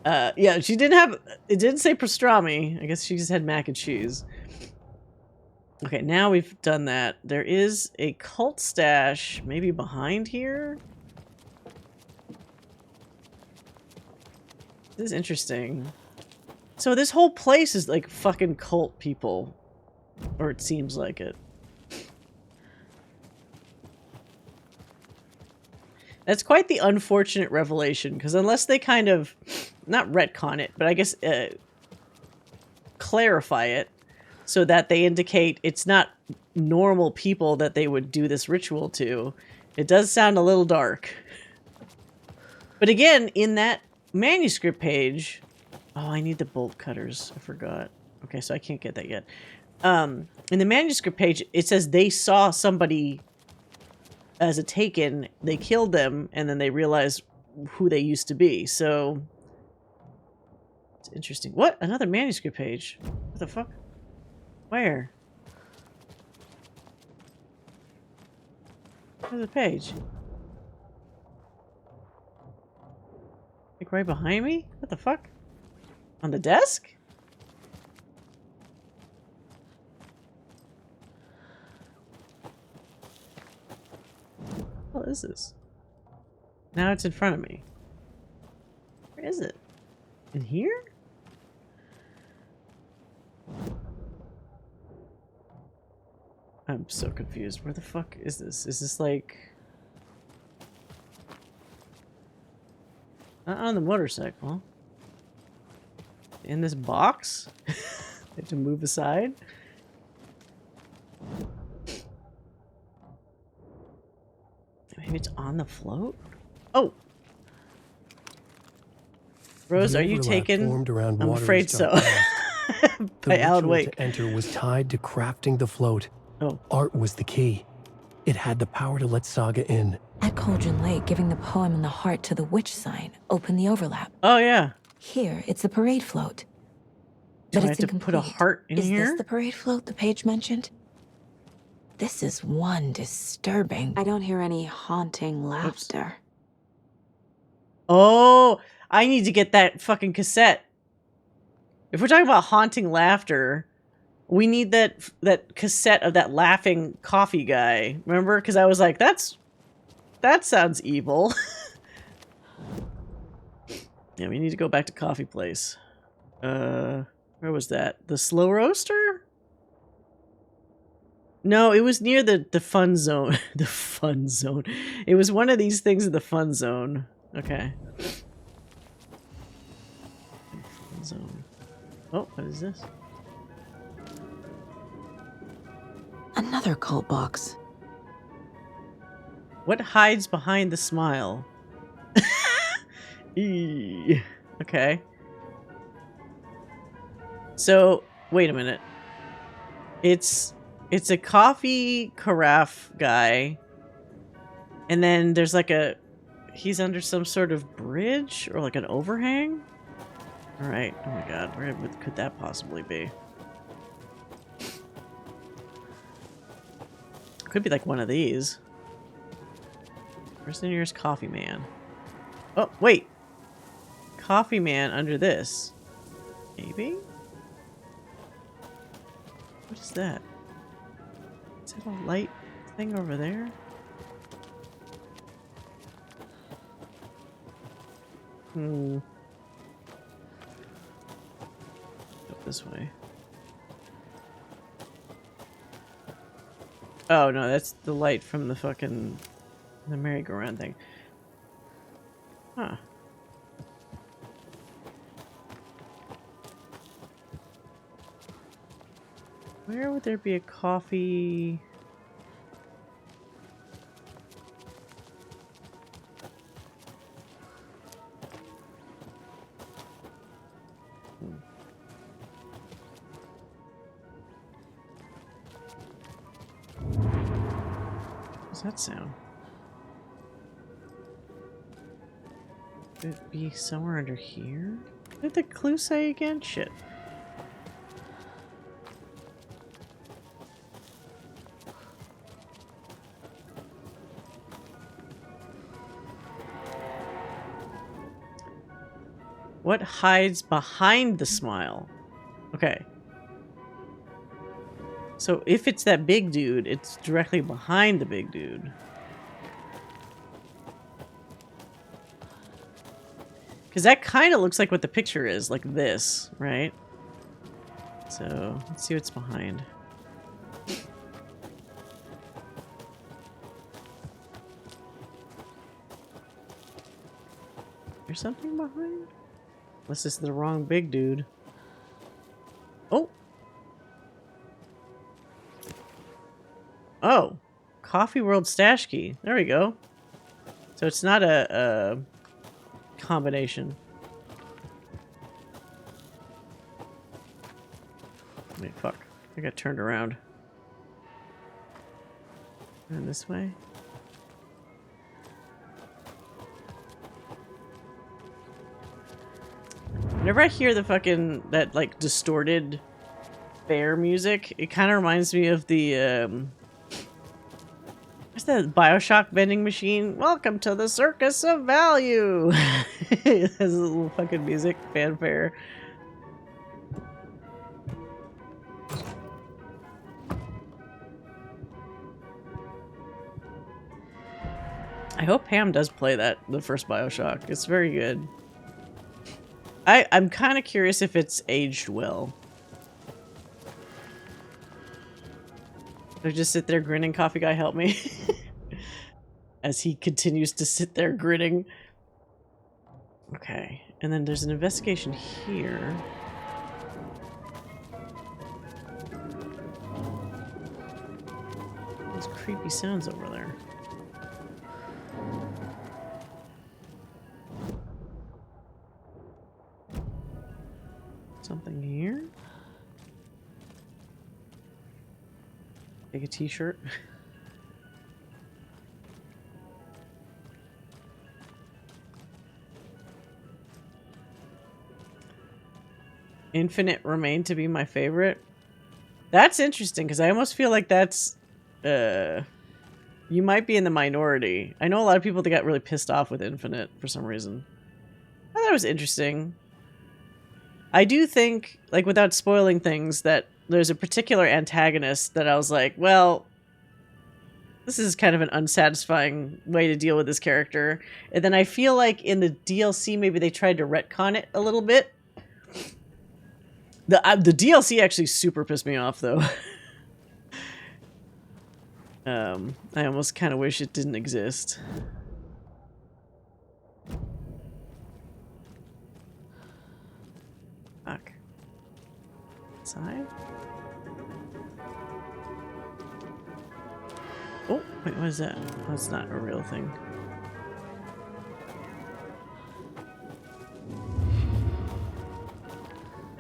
Yeah, she didn't have... It didn't say pastrami. I guess she just had mac and cheese. Okay, now we've done that. There is a cult stash maybe behind here? This is interesting. So this whole place is like fucking cult people. Or it seems like it. That's quite the unfortunate revelation, because unless they kind of, not retcon it, but I guess clarify it so that they indicate it's not normal people that they would do this ritual to, it does sound a little dark. But again, in that manuscript page, oh, I need the bolt cutters. I forgot. Okay, so I can't get that yet. In the manuscript page, it says they saw somebody as a taken, they killed them, and then they realized who they used to be. So it's interesting. What? Another manuscript page? What the fuck? Where? Where's the page? Like right behind me? What the fuck? On the desk? What is this? Now it's in front of me. Where is it? In here? I'm so confused. Where the fuck is this? Is this like... Not on the motorcycle. In this box? I have to move aside? Maybe it's on the float? Oh! Rose, are you taken? I'm afraid so. By Alan Wake. To enter was tied to crafting the float. Oh. Art was the key. It had the power to let Saga in. At Cauldron Lake, giving the poem and the heart to the witch sign opened the overlap. Oh, yeah. Here, it's the parade float. Do But I it's have to put a heart in here? here? Is this the parade float the page mentioned? This is one disturbing. I don't hear any haunting laughter. Oh, I need to get that fucking cassette. If we're talking about haunting laughter, we need that cassette of that laughing coffee guy. Remember? Because I was like, that sounds evil. Yeah, we need to go back to Coffee Place. Where was that? The Slow Roaster? No, it was near the fun zone. The fun zone. It was one of these things in the fun zone. Okay. Fun zone. Oh, what is this? Another cult box. What hides behind the smile? Eee. Okay. So, wait a minute. It's a coffee carafe guy. And then there's like he's under some sort of bridge or like an overhang? All right. Oh my god. Where could that possibly be? Could be like one of these. Where's the nearest coffee man? Oh, wait. Coffee man under this. Maybe? What is that? Is that a light thing over there? Up this way. Oh, no, that's the light from the fucking... the merry-go-round thing. Huh. Where would there be a coffee... What's that sound? Could it be somewhere under here? What did the clue say again? Shit. What hides behind the smile? Okay. So if it's that big dude, it's directly behind the big dude. Because that kind of looks like what the picture is, like this, right? So let's see what's behind. There's something behind? Unless this is the wrong big dude. Oh! Oh! Coffee World stash key. There we go. So it's not a combination. Wait, fuck. I got turned around. And this way? Whenever I hear the fucking, that like distorted bear music, it kind of reminds me of the, what's that Bioshock vending machine? Welcome to the circus of value! It has a little fucking music, fanfare. I hope Pam does play that, the first Bioshock. It's very good. I'm kind of curious if it's aged well. Or just sit there grinning, coffee guy, help me. As he continues to sit there grinning. Okay, and then there's an investigation here. Those creepy sounds over there. Something here? Take a t-shirt. Infinite remain to be my favorite. That's interesting because I almost feel like that's you might be in the minority. I know a lot of people that got really pissed off with Infinite for some reason. I thought it was interesting. I do think, like, without spoiling things, that there's a particular antagonist that I was like, well, this is kind of an unsatisfying way to deal with this character. And then I feel like in the DLC, maybe they tried to retcon it a little bit. The DLC actually super pissed me off, though. I almost kind of wish it didn't exist. Fuck. Inside? Oh, wait, what is that? That's not a real thing.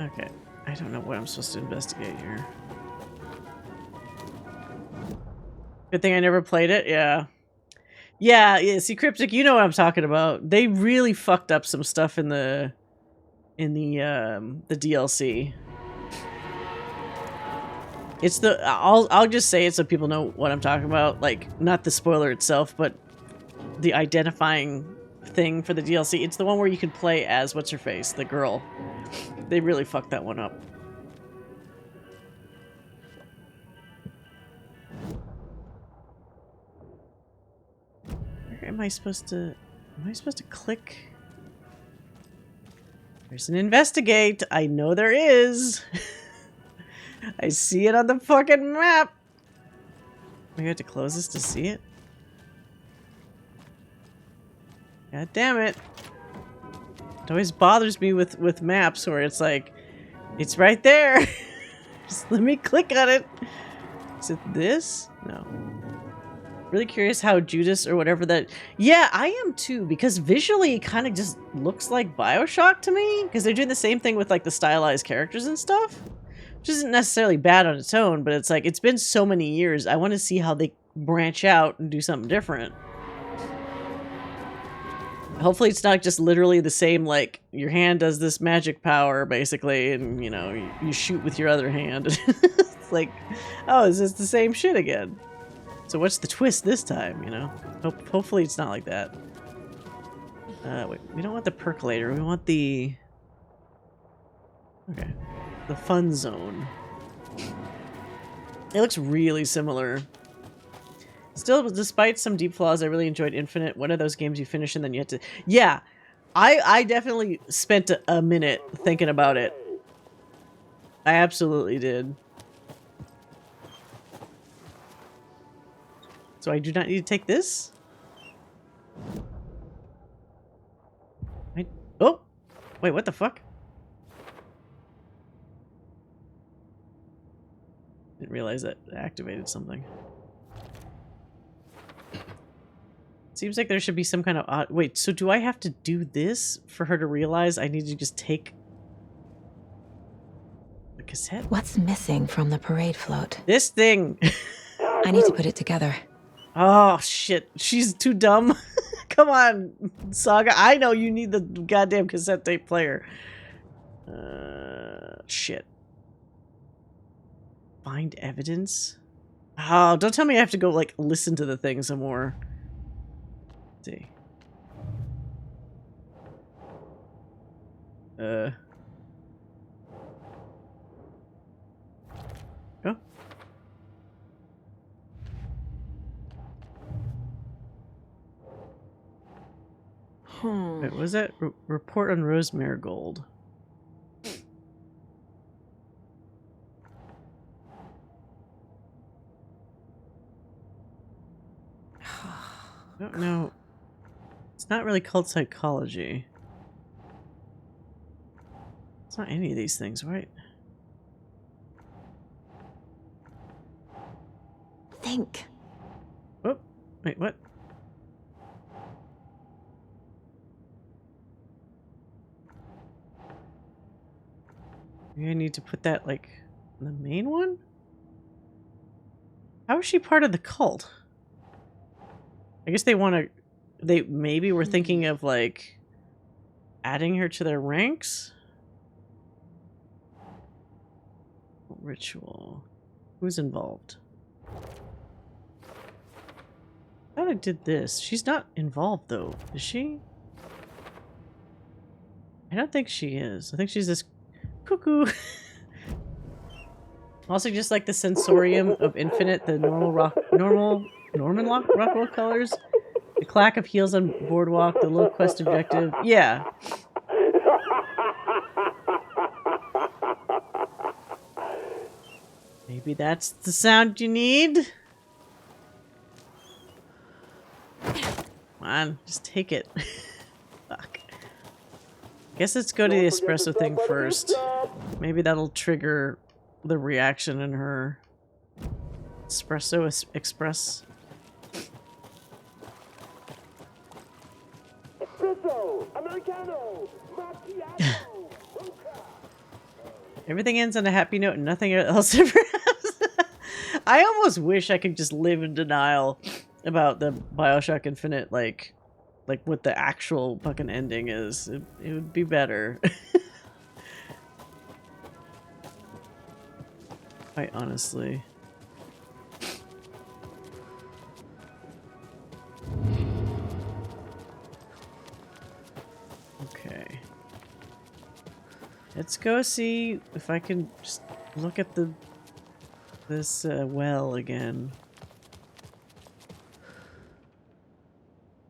Okay. I don't know what I'm supposed to investigate here. Good thing I never played it, yeah. Yeah, see, Cryptic, you know what I'm talking about. They really fucked up some stuff in the DLC. It's the I'll just say it so people know what I'm talking about. Like, not the spoiler itself, but the identifying thing for the DLC. It's the one where you can play as what's her face, the girl. They really fucked that one up. Where am I supposed to click? There's an investigate. I know there is. I see it on the fucking map. We had to close this to see it? God damn it. It always bothers me with maps where it's like, it's right there. Just let me click on it. Is it this? No. Really curious how Judas or whatever that... Yeah, I am too, because visually it kind of just looks like BioShock to me, because they're doing the same thing with like the stylized characters and stuff, which isn't necessarily bad on its own, but it's like, it's been so many years. I want to see how they branch out and do something different. Hopefully it's not just literally the same, like, your hand does this magic power, basically, and, you know, you shoot with your other hand. It's like, oh, is this the same shit again? So what's the twist this time, you know? Hopefully it's not like that. Wait, we don't want the percolator, we want the... Okay. The fun zone. It looks really similar. Still, despite some deep flaws, I really enjoyed Infinite. One of those games you finish and then you have to... Yeah, I definitely spent a minute thinking about it. I absolutely did. So I do not need to take this? Oh! Wait, what the fuck? Didn't realize that activated something. Seems like there should be some kind of odd... Wait, so do I have to do this for her to realize I need to just take the cassette? What's missing from the parade float? This thing! I need to put it together. Oh, shit. She's too dumb. Come on, Saga. I know you need the goddamn cassette tape player. Shit. Find evidence? Oh, don't tell me I have to go, like, listen to the thing some more. See. Oh. Wait, was that report on Rose Marigold? I don't know. It's not really cult psychology. It's not any of these things, right? Think. Oh, wait, what? Maybe I need to put that, like, in the main one? How is she part of the cult? I guess they want to... They maybe were thinking of, like, adding her to their ranks? Ritual. Who's involved? I thought I did this. She's not involved, though. Is she? I don't think she is. I think she's this cuckoo. Also, just like the sensorium of Infinite, the Norman Rockwell colors, the clack of heels on boardwalk, the little quest objective. Yeah. Maybe that's the sound you need? Come on, just take it. Fuck. Guess let's go to the espresso thing first. Maybe that'll trigger the reaction in her. Espresso express. Espresso, Americano, macchiato. Everything ends on a happy note and nothing else ever happens. I almost wish I could just live in denial about the BioShock Infinite, like what the actual fucking ending is. It would be better. Quite honestly. Okay. Let's go see if I can just look at this well again.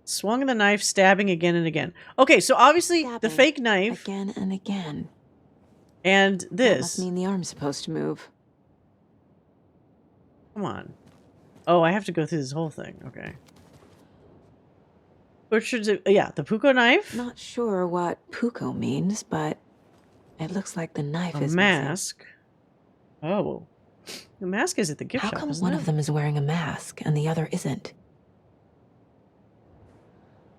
Swung the knife, stabbing again and again. Okay, so obviously the fake knife again and again. And this That must mean the arm's supposed to move. Come on. Oh, I have to go through this whole thing. Okay. Butcher's, yeah, the Puko knife. Not sure what Puko means, but it looks like the knife A is mask. Oh. The mask is at the gift How shop. come isn't one it? of them is wearing a mask and the other isn't?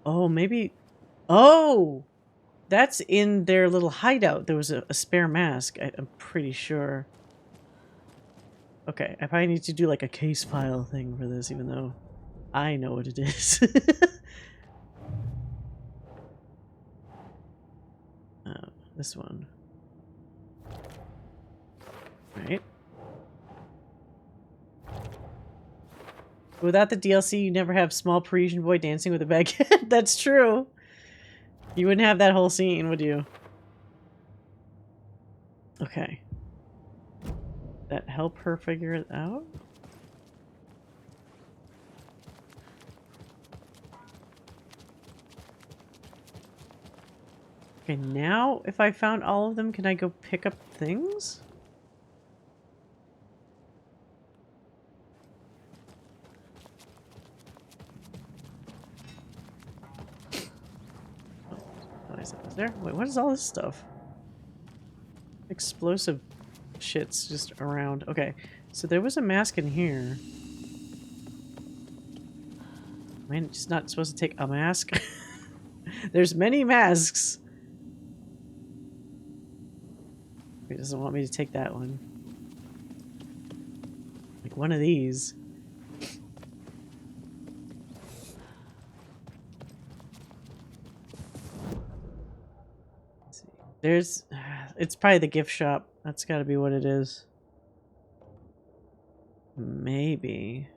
Oh, maybe. Oh! That's in their little hideout. There was a spare mask, I'm pretty sure. Okay, I probably need to do like a case file thing for this, even though I know what it is. This one. Right. Without the DLC, you never have small Parisian boy dancing with a baguette. That's true. You wouldn't have that whole scene, would you? Okay. That help her figure it out? Okay, now if I found all of them, can I go pick up things? What is there? Wait, what is all this stuff? Explosive shit's just around. Okay, so there was a mask in here. Am I just not supposed to take a mask? There's many masks. He doesn't want me to take that one. Like one of these. Let's see. There's... It's probably the gift shop. That's gotta be what it is. Maybe.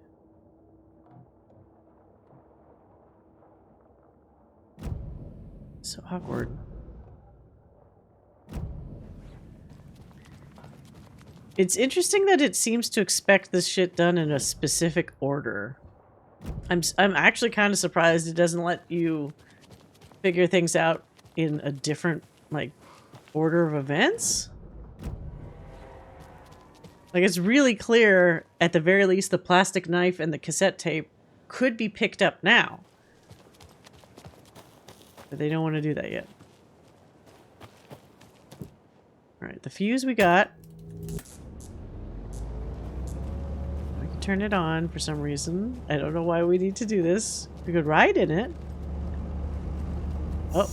So awkward. It's interesting that it seems to expect this shit done in a specific order. I'm actually kind of surprised it doesn't let you figure things out in a different, like, order of events. Like, it's really clear, at the very least, the plastic knife and the cassette tape could be picked up now. But they don't want to do that yet. Alright, the fuse we got. I can turn it on for some reason. I don't know why we need to do this. We could ride in it. Oh,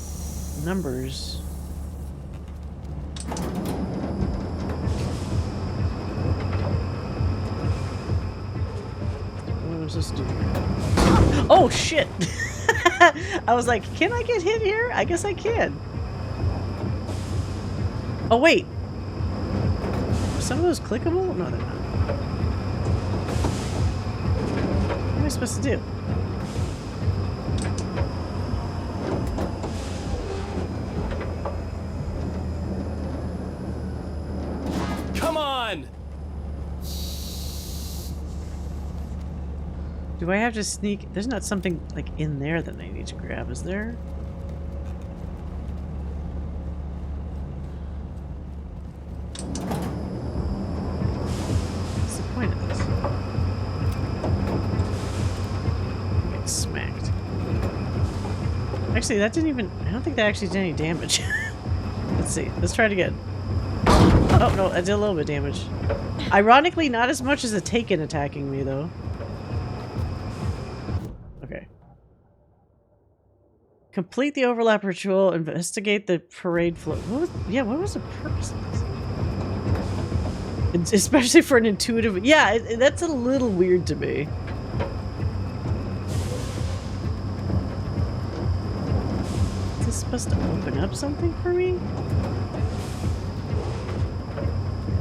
numbers. What was this do? Oh, shit! I was like, can I get hit here? I guess I can. Oh, wait. Are some of those clickable? No, they're not. What am I supposed to do? Come on! Do I have to sneak? There's not something, like, in there that I need to grab, is there? What's the point of this? I get smacked. Actually, that didn't even... I don't think that actually did any damage. Let's see. Let's try it again. Oh, no, I did a little bit of damage. Ironically, not as much as a Taken attacking me, though. Complete the overlap ritual, investigate the parade float. What was the purpose of this? Especially for an intuitive... Yeah, that's a little weird to me. Is this supposed to open up something for me?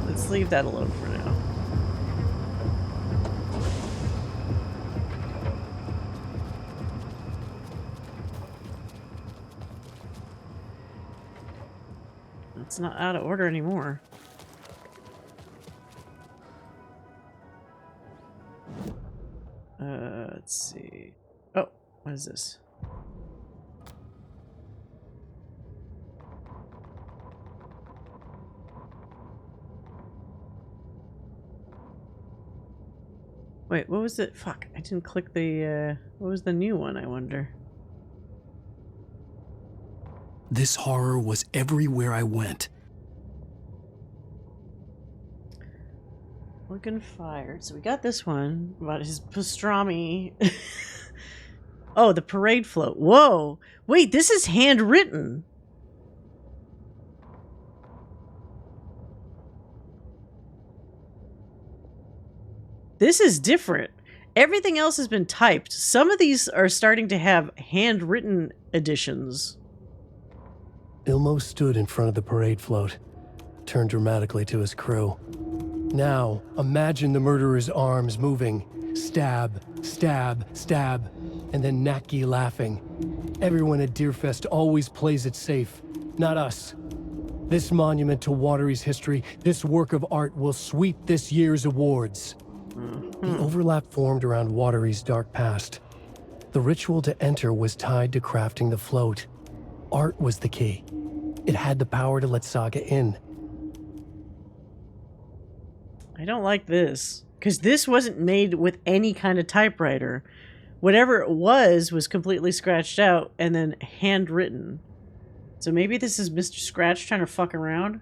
Let's leave that alone for now. It's not out of order anymore. Let's see. Oh, what is this? Wait, what was it? Fuck, I didn't click the, what was the new one, I wonder? This horror was everywhere I went. Looking fired. So we got this one about his pastrami. Oh, the parade float. Whoa. Wait, this is handwritten. This is different. Everything else has been typed. Some of these are starting to have handwritten editions. Ilmo stood in front of the parade float, turned dramatically to his crew. Now, imagine the murderer's arms moving. Stab, stab, stab, and then Naki laughing. Everyone at Deerfest always plays it safe, not us. This monument to Watery's history, this work of art will sweep this year's awards. The overlap formed around Watery's dark past. The ritual to enter was tied to crafting the float. Art was the key. It had the power to let Saga in. I don't like this, because this wasn't made with any kind of typewriter. Whatever it was completely scratched out and then handwritten. So maybe this is Mr. Scratch trying to fuck around?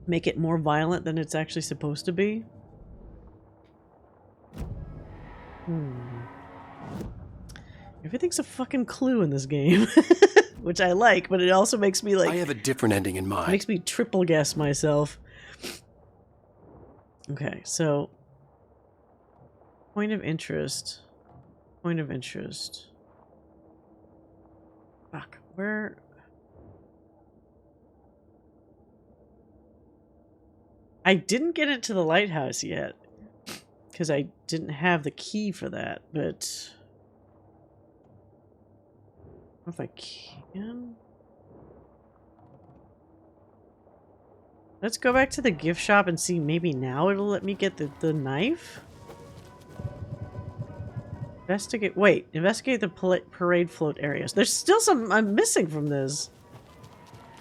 Make it more violent than it's actually supposed to be? Everything's a fucking clue in this game. Which I like, but it also makes me like... I have a different ending in mind. Makes me triple guess myself. Okay, so... Point of interest. Point of interest. Fuck, where... I didn't get into the lighthouse yet. Because I didn't have the key for that, but... I don't know if I can... Let's go back to the gift shop and see, maybe now it'll let me get the knife? Investigate... Wait, investigate the parade float areas. There's still some I'm missing from this.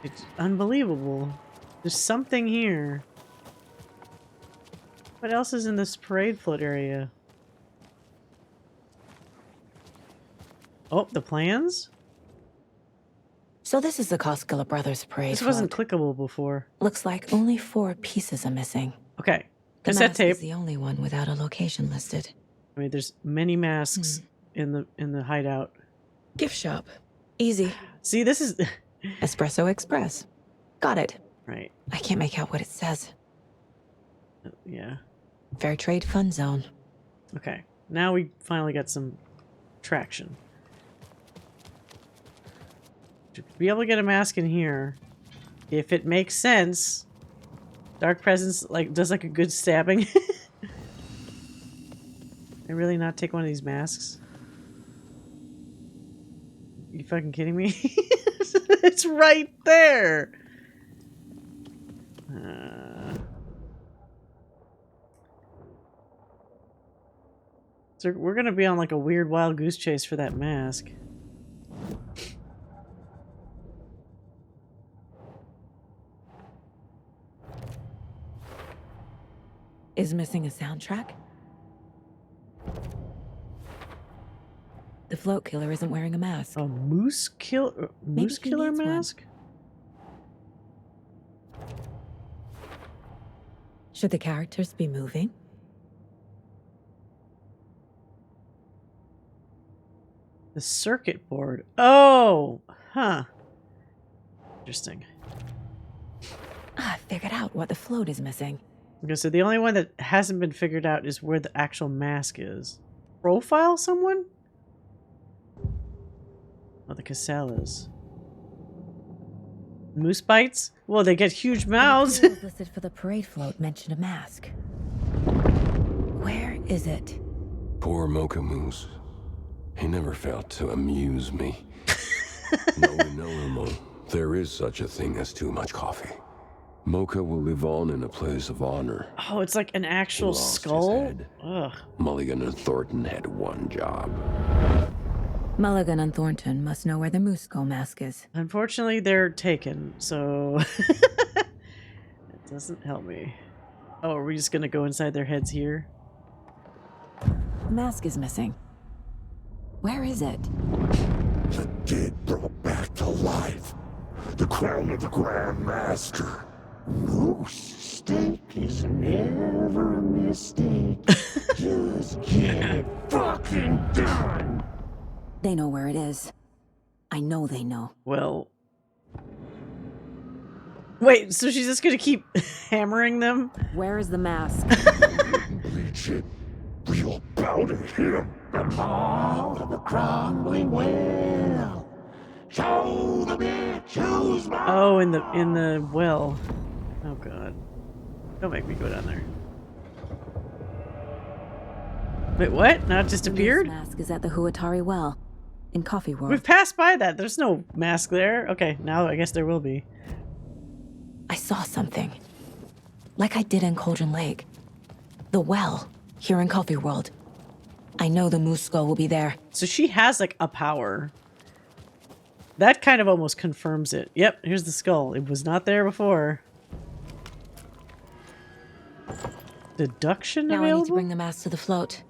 It's unbelievable. There's something here. What else is in this parade float area? Oh, the plans? So this is the Koskela Brothers parade. This wasn't clickable before. Looks like only 4 pieces are missing. Okay. The Cassette mask tape. is the only one without a location listed. I mean, there's many masks in the hideout. Gift shop. Easy. See, this is... Espresso Express. Got it. Right. I can't make out what it says. Yeah. Fair Trade Fun Zone. Okay. Now we finally got some traction. To be able to get a mask in here, if it makes sense, Dark Presence like does like a good stabbing. I really not take one of these masks? You fucking kidding me? It's right there. So we're gonna be on like a weird wild goose chase for that mask. Is missing a soundtrack? The float killer isn't wearing a mask. A moose killer mask? Should the characters be moving? The circuit board. Oh, huh. Interesting. I figured out what the float is missing. Okay, so the only one that hasn't been figured out is where the actual mask is. Profile someone? Oh, the Casellas. Moose bites? Well, they get huge mouths. The listed for the parade float mentioned a mask. Where is it? Poor Mocha Moose. He never failed to amuse me. No, Ilmo, there is such a thing as too much coffee. Mocha will live on in a place of honor. Oh, it's like an actual skull? Ugh. Mulligan and Thornton had one job. Mulligan and Thornton must know where the moose skull mask is. Unfortunately, they're taken, so... It doesn't help me. Oh, are we just gonna go inside their heads here? The mask is missing. Where is it? The dead brought back to life. The crown of the Grand Master. Whose mistake is never a mistake. Just get it fucking done. They know where it is. I know they know. Well... Wait, so she's just gonna keep hammering them? Where is the mask? Reach it. Real bout at him. The mall of the crumbling well. Show the bitch who's mine. Oh, in the well. Oh god. Don't make me go down there. Wait, what? Now it just appeared? The mask is at the Huatari well. In Coffee World. We've passed by that. There's no mask there. Okay, now I guess there will be. I saw something. Like I did in Cauldron Lake. The well, here in Coffee World. I know the moose skull will be there. So she has, like, a power. That kind of almost confirms it. Yep, here's the skull. It was not there before. Deduction now available? I need to bring the mask to the float.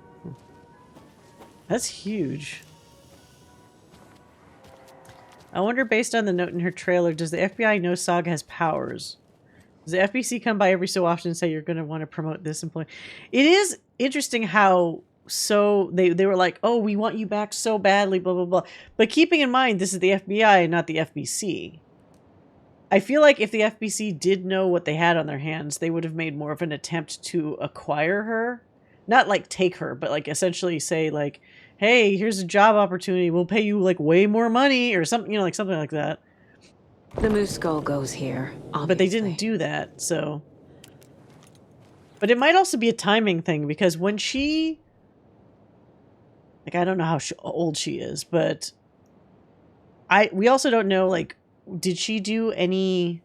That's huge. I wonder, based on the note in her trailer, does the FBI know Saga has powers? Does the FBC come by every so often and say you're going to want to promote this employee? It is interesting how they were like, oh, we want you back so badly, blah, blah, blah. But keeping in mind, this is the FBI and not the FBC. I feel like if the FBC did know what they had on their hands, they would have made more of an attempt to acquire her. Not like take her, but like essentially say like, hey, here's a job opportunity. We'll pay you like way more money or something, you know, like something like that. The moose skull goes here, obviously. But they didn't do that, so. But it might also be a timing thing because when she, like, I don't know how old she is, but we also don't know, like, did she do any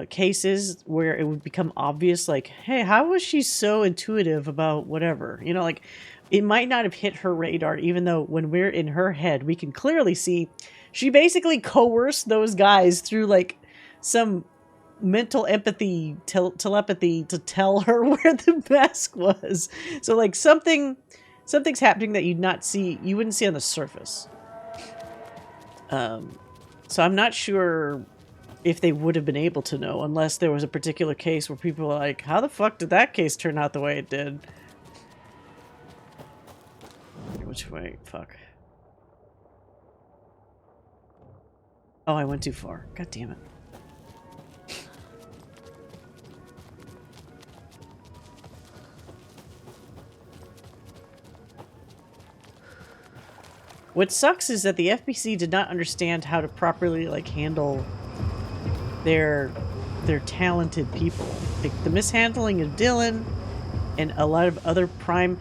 cases where it would become obvious, like, hey, how was she so intuitive about whatever? You know, like, it might not have hit her radar, even though when we're in her head, we can clearly see she basically coerced those guys through, like, some mental empathy, telepathy to tell her where the mask was. So, like, something's happening that you wouldn't see on the surface. So I'm not sure if they would have been able to know unless there was a particular case where people were like, how the fuck did that case turn out the way it did? Which way? Fuck. Oh, I went too far. God damn it. What sucks is that the FBC did not understand how to properly, like, handle their talented people. Like, the mishandling of Dylan and a lot of other prime...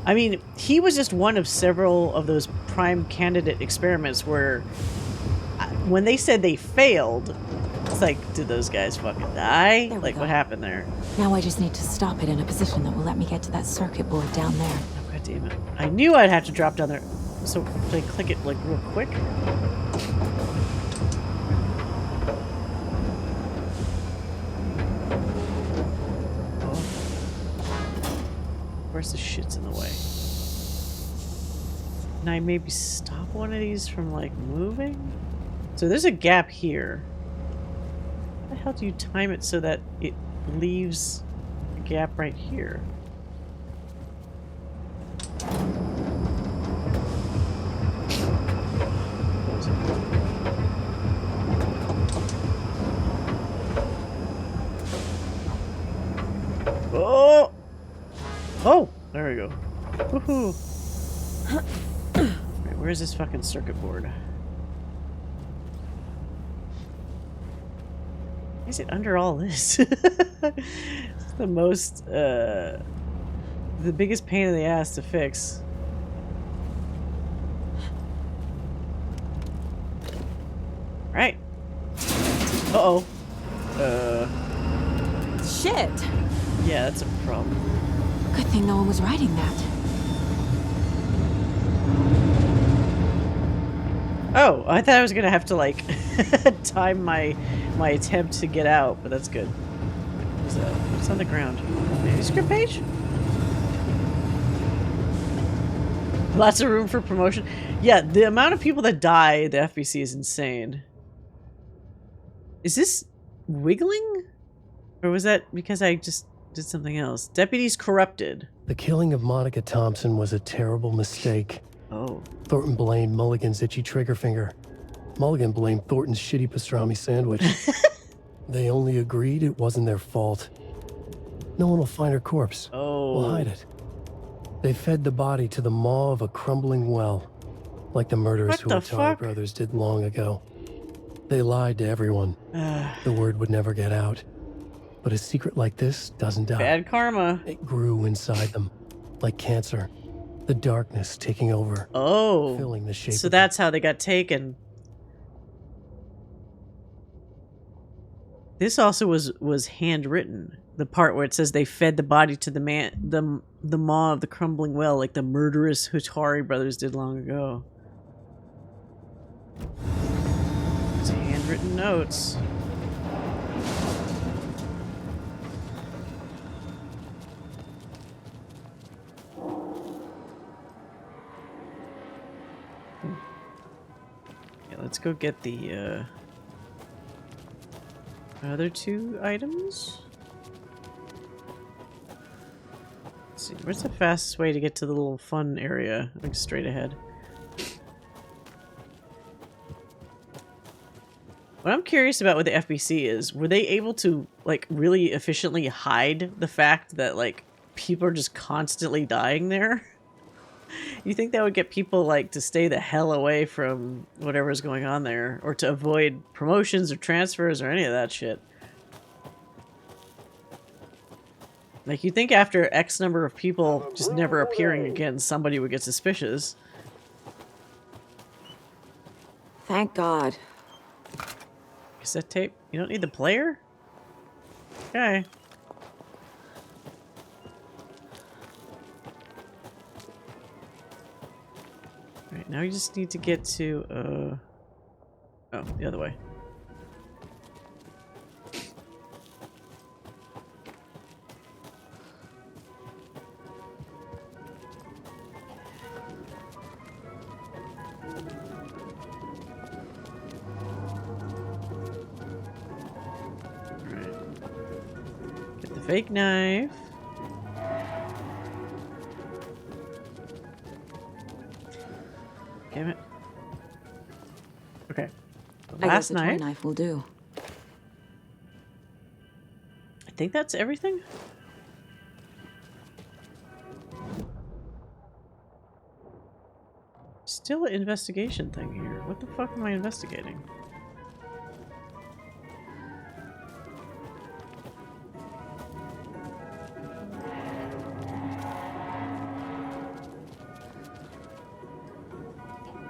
I mean, he was just one of several of those prime candidate experiments where when they said they failed, it's like, did those guys fucking die? Like, what happened there? Now I just need to stop it in a position that will let me get to that circuit board down there. Oh, God damn it. I knew I'd have to drop down there. So, should I click it, like, real quick? Oh. Of course the shit's in the way. Can I maybe stop one of these from, like, moving? So there's a gap here. How the hell do you time it so that it leaves a gap right here? Oh! Oh! There we go. Woohoo! Right, where's this fucking circuit board? Why is it under all this? It's the most, the biggest pain in the ass to fix. Right. Uh-oh. Shit! Yeah, that's a problem. Good thing no one was riding that. Oh, I thought I was gonna have to, like, time my attempt to get out, but that's good. What's that? What's on the ground? Manuscript page? Lots of room for promotion. Yeah, the amount of people that die at the FBC is insane. Is this wiggling? Or was that because I just did something else? Deputies corrupted. The killing of Monica Thompson was a terrible mistake. Oh. Thornton blamed Mulligan's itchy trigger finger. Mulligan blamed Thornton's shitty pastrami sandwich. They only agreed it wasn't their fault. No one will find her corpse. Oh. We'll hide it. They fed the body to the maw of a crumbling well, like the murderers who Watery brothers did long ago. They lied to everyone. The word would never get out. But a secret like this doesn't die. Bad karma. It grew inside them, like cancer. The darkness taking over. Oh. Filling the shape. So that's how they got taken. This also was handwritten. The part where it says they fed the body to the maw of the crumbling well, like the murderous Watery brothers did long ago. It's handwritten notes. Yeah, let's go get the other two items. Let's see, where's the fastest way to get to the little fun area? I think straight ahead. What I'm curious about with the FBC is, were they able to, like, really efficiently hide the fact that, like, people are just constantly dying there? You think that would get people, like, to stay the hell away from whatever's going on there, or to avoid promotions or transfers or any of that shit? Like, you think after X number of people just never appearing again, somebody would get suspicious. Thank God. Cassette tape? You don't need the player? Okay. Alright, now you just need to get to, oh, the other way. Fake knife. Damn it. Okay. Last toy knife will do. I think that's everything. Still an investigation thing here. What the fuck am I investigating?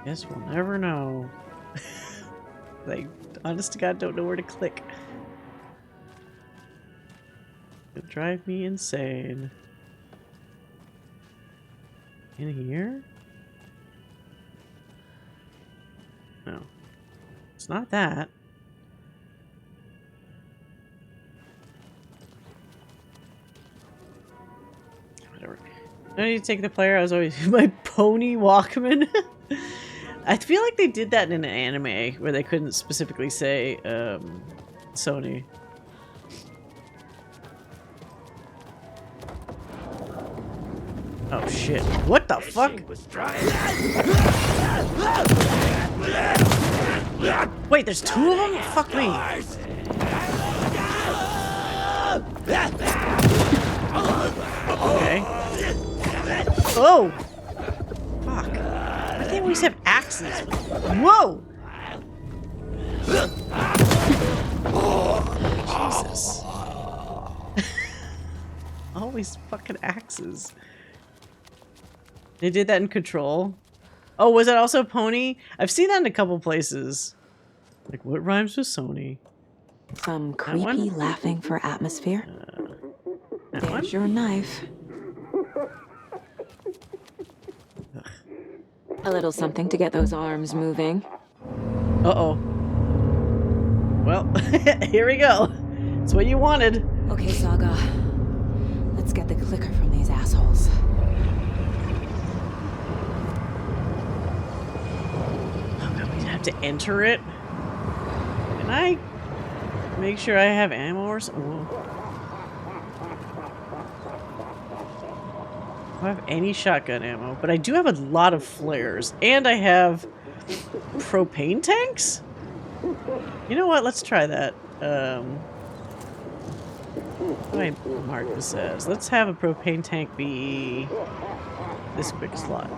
Guess we'll never know. Like, honest to God, don't know where to click. It'll drive me insane. In here? No. It's not that. Whatever. I need to take the player. I was always my pony Walkman. I feel like they did that in an anime where they couldn't specifically say Sony. Oh shit. What the fuck? Wait, there's two of them? Fuck me. Okay. Oh! Fuck. Why do they always have axes? Whoa! Jesus. Always fucking axes. They did that in Control. Oh, was it also Pony? I've seen that in a couple places. Like, what rhymes with Sony? Some creepy laughing for atmosphere. There's your knife. A little something to get those arms moving. Uh-oh. Well, here we go. That's what you wanted. Okay, Saga. Let's get the clicker from these assholes. Oh god, we have to enter it. Can I make sure I have ammo or something? Whoa. I don't have any shotgun ammo, but I do have a lot of flares, and I have propane tanks? You know what? Let's try that. What do I mark this as? Let's have a propane tank be this quick slot.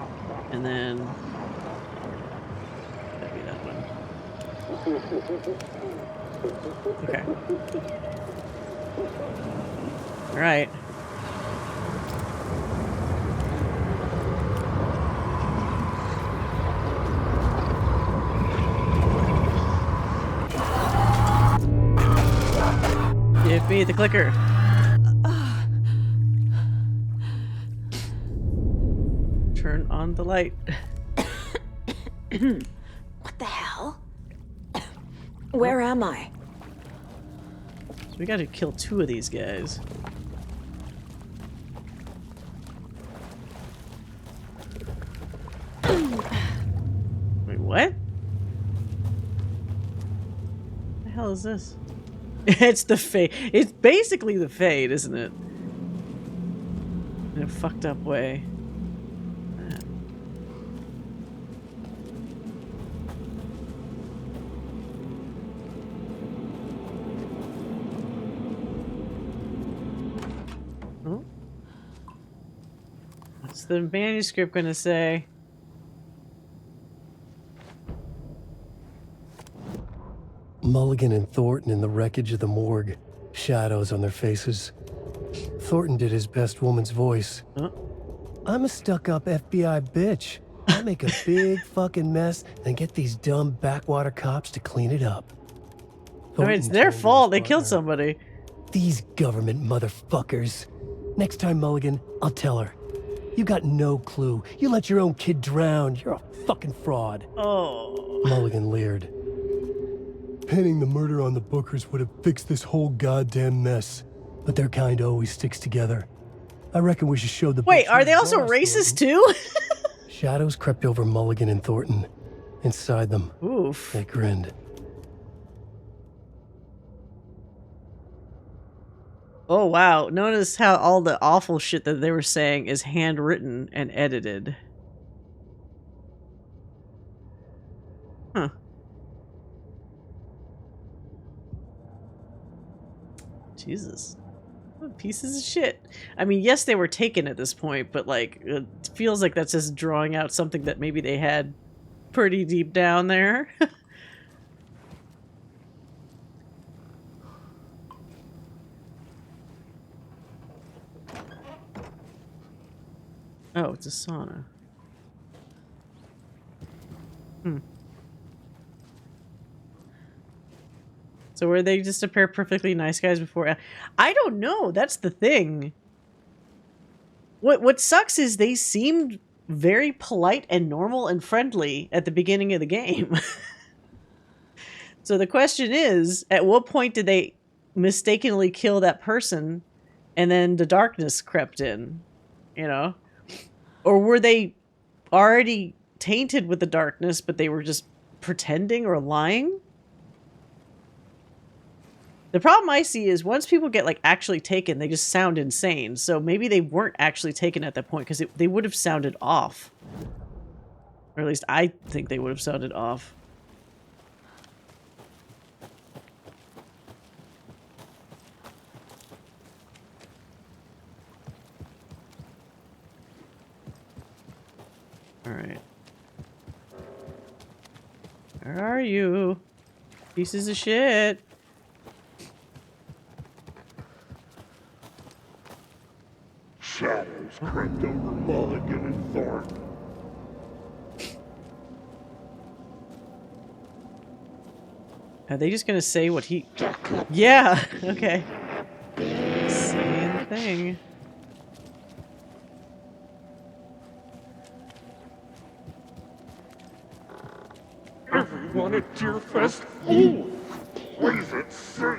And then that'd be that one. Okay. Alright. Give me the clicker. Turn on the light. What the hell? Where am I? So we gotta kill 2 of these guys. Wait, what? What the hell is this? It's the Fade. It's basically the Fade, isn't it? In a fucked up way. Oh. What's the manuscript gonna say? Mulligan and Thornton in the wreckage of the morgue, shadows on their faces. Thornton did his best woman's voice. Huh? I'm a stuck-up FBI bitch. I make a big fucking mess and get these dumb backwater cops to clean it up. I mean, it's their fault. They killed somebody. These government motherfuckers. Next time, Mulligan, I'll tell her. You got no clue. You let your own kid drown. You're a fucking fraud. Oh. Mulligan leered. Pinning the murder on the Bookers would have fixed this whole goddamn mess. But their kind always sticks together. I reckon we should show the... Wait, are they also racist too? Shadows crept over Mulligan and Thornton. Inside them, oof. They grinned. Oh wow, notice how all the awful shit that they were saying is handwritten and edited. Huh. Jesus. What pieces of shit. I mean, yes, they were taken at this point, but like, it feels like that's just drawing out something that maybe they had pretty deep down there. Oh, it's a sauna. Hmm. So were they just a pair of perfectly nice guys before? I don't know. That's the thing. What sucks is they seemed very polite and normal and friendly at the beginning of the game. So the question is, at what point did they mistakenly kill that person and then the darkness crept in? You know? Or were they already tainted with the darkness, but they were just pretending or lying? The problem I see is once people get like actually taken, they just sound insane. So maybe they weren't actually taken at that point because they would have sounded off. Or at least I think they would have sounded off. All right. Where are you? Pieces of shit. Shadows crept over Mulligan and Thornton. Are they just gonna say what he... Yeah, okay. Same thing. Everyone at Deerfest always plays it safe.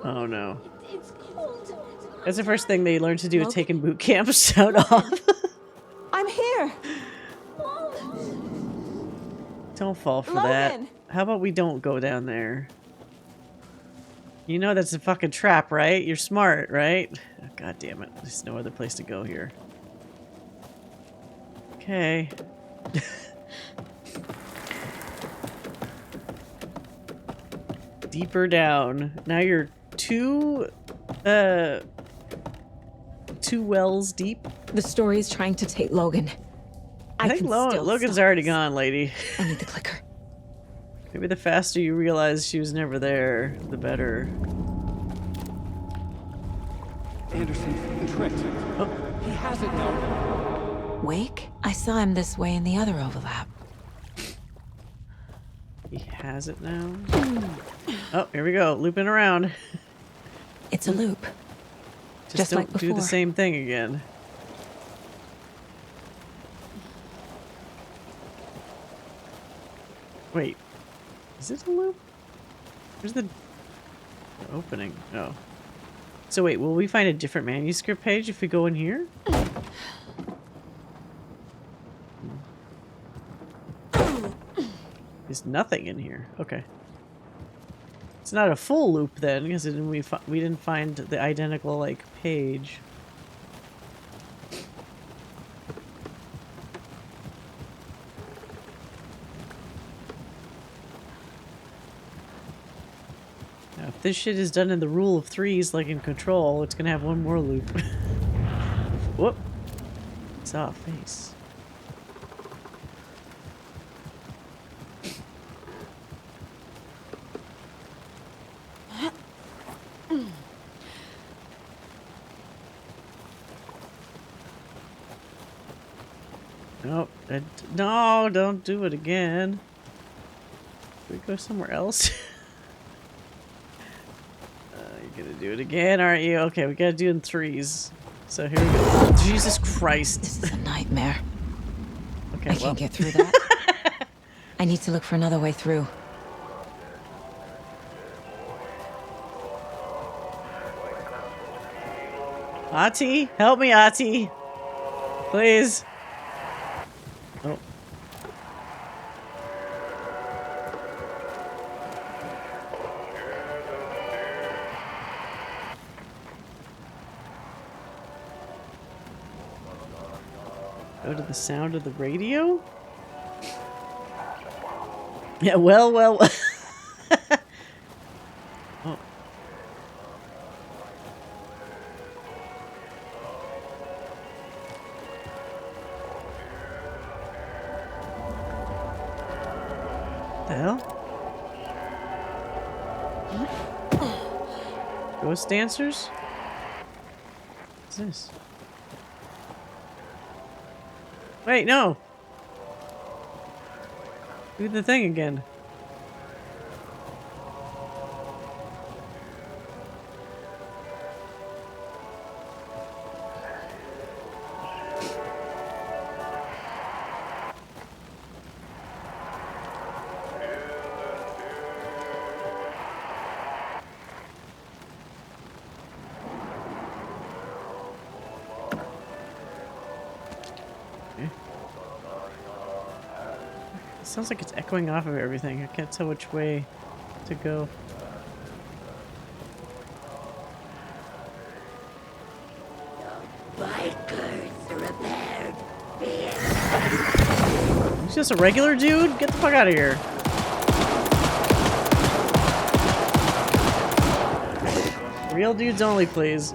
Oh no. It's cold. That's the first thing they learn to do is taking boot camp. Shout off. I'm here. Don't fall for Logan! that. How about we don't go down there? You know that's a fucking trap, right? You're smart, right? Oh, God damn it. There's no other place to go here. Okay. Deeper down. Now you're two wells deep. The story is trying to take Logan. I think Logan's already gone, lady. I need the clicker. Maybe the faster you realize she was never there, the better. Anderson's been tricked. Oh. He has it now. Wake? I saw him this way in the other overlap. He has it now? Oh, here we go. Looping around. It's a loop. Just don't like do the same thing again. Wait. Is it a loop? Where's the opening? Oh. So wait, will we find a different manuscript page if we go in here? There's nothing in here. Okay. It's not a full loop then, because we didn't find the identical like page. Now, if this shit is done in the rule of threes, like in Control, it's gonna have one more loop. Whoop! Saw a face. Nope. No, don't do it again. Should we go somewhere else? You're gonna do it again, aren't you? Okay, we gotta do it in threes. So here we go. Jesus Christ. This is a nightmare. Okay, I can't get through that. I need to look for another way through. Ati, help me, Ati. Please. Oh. Go to the sound of the radio? Yeah, well. Oh. The hell? Ghost dancers? What's this? Wait, no! Do the thing again. Sounds like it's echoing off of everything. I can't tell which way to go. He's just a regular dude? Get the fuck out of here. Real dudes only, please.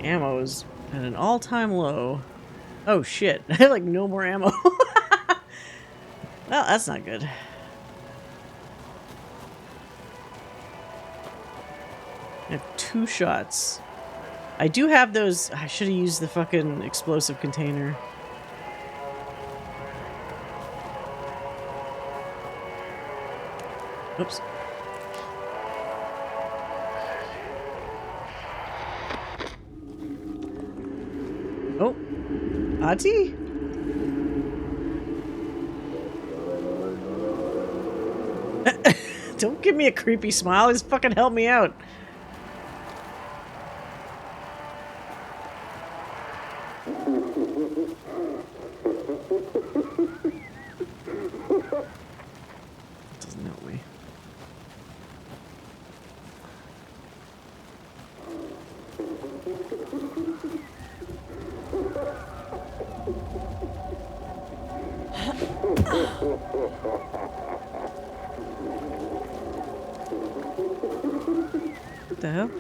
Ammo's at an all-time low. Oh shit, I have like no more ammo. Well, that's not good. I have 2 shots. I do have those. I should have used the fucking explosive container. Oops. Oh. Ati? Don't give me a creepy smile. Just fucking help me out. Doesn't help me. What the hell?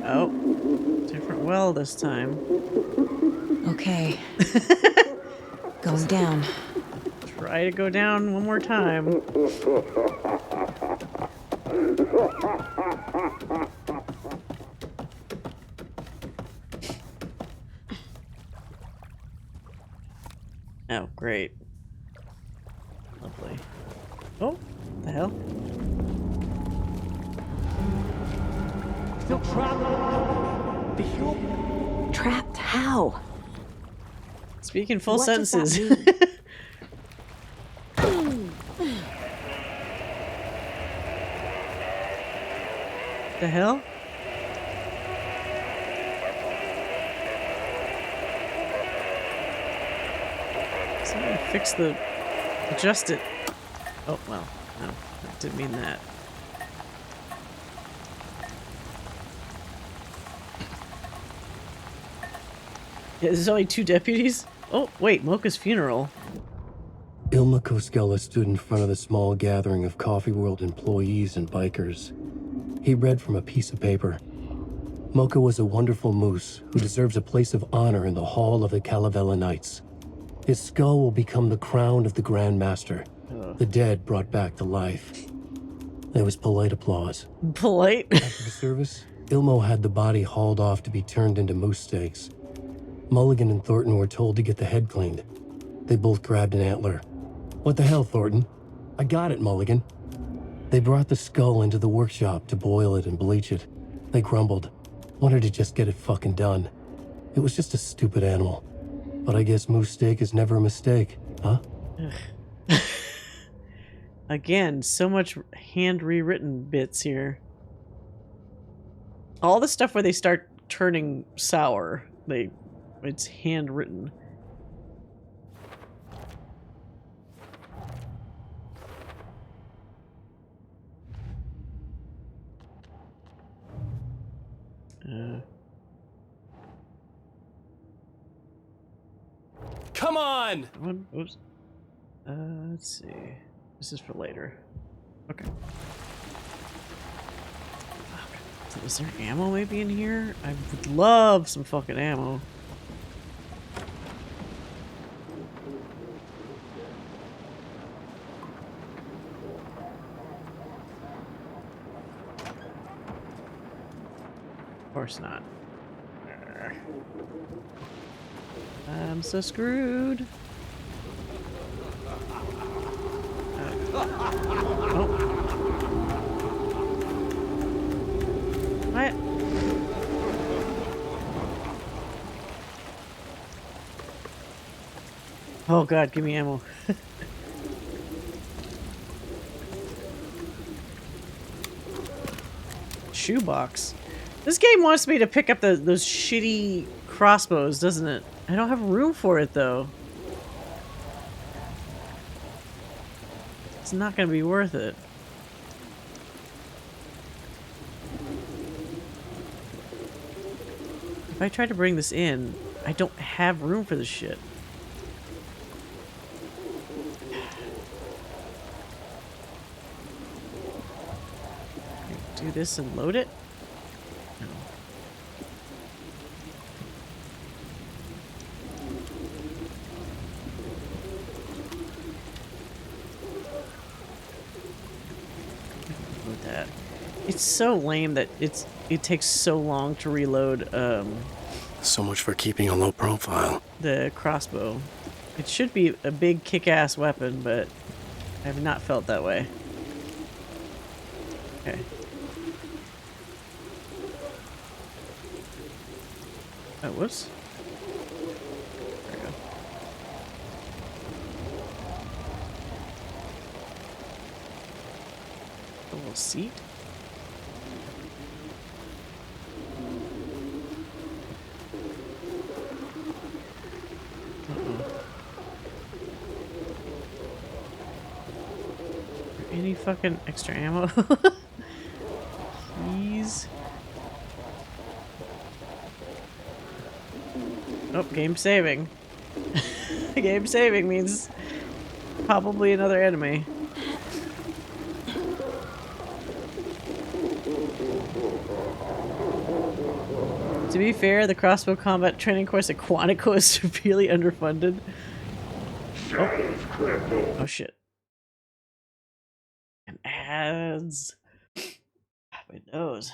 Oh, different well this time. Okay. Going down. Try to go down one more time. Oh, great. Lovely. Oh, what the hell? Still trapped. The human. Trapped how? Speaking full What does that sentences. The hell? Somebody fix the... adjust it. Oh, well, no, I didn't mean that. Yeah, there's only 2 deputies? Oh, wait, Mocha's funeral. Ilma Koskela stood in front of the small gathering of Coffee World employees and bikers. He read from a piece of paper. Mocha was a wonderful moose who deserves a place of honor in the hall of the Calavella Knights. His skull will become the crown of the Grand Master, the dead brought back to life. There was polite applause. Polite? After the service, Ilmo had the body hauled off to be turned into moose steaks. Mulligan and Thornton were told to get the head cleaned. They both grabbed an antler. What the hell, Thornton? I got it, Mulligan. They brought the skull into the workshop to boil it and bleach it. They grumbled. Wanted to just get it fucking done. It was just a stupid animal. But I guess moose steak is never a mistake, huh? Again, so much hand rewritten bits here. All the stuff where they start turning sour, it's handwritten. Come on! Oops. Let's see. This is for later. Okay. Fuck. Is there ammo maybe in here? I would love some fucking ammo. Of course not. I'm so screwed. Oh. What? Oh god, give me ammo. Shoebox. This game wants me to pick up those shitty crossbows, doesn't it? I don't have room for it, though. It's not going to be worth it. If I try to bring this in, I don't have room for this shit. Do this and load it? No. It's so lame that it takes so long to reload So much for keeping a low profile. the crossbow. It should be a big kick-ass weapon, but I have not felt that way. Okay. Oh, whoops. There we go. A little seat. Any fucking extra ammo? Please. Oh, game saving. Game saving means probably another enemy. To be fair, the crossbow combat training course at Quantico is severely underfunded. Oh, oh shit. And ads. My nose.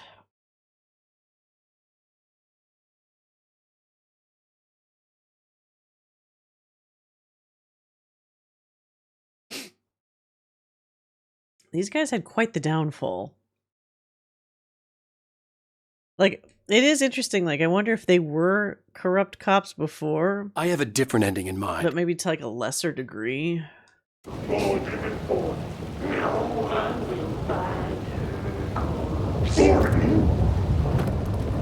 These guys had quite the downfall. Like, it is interesting. Like, I wonder if they were corrupt cops before. I have a different ending in mind. But maybe to like a lesser degree.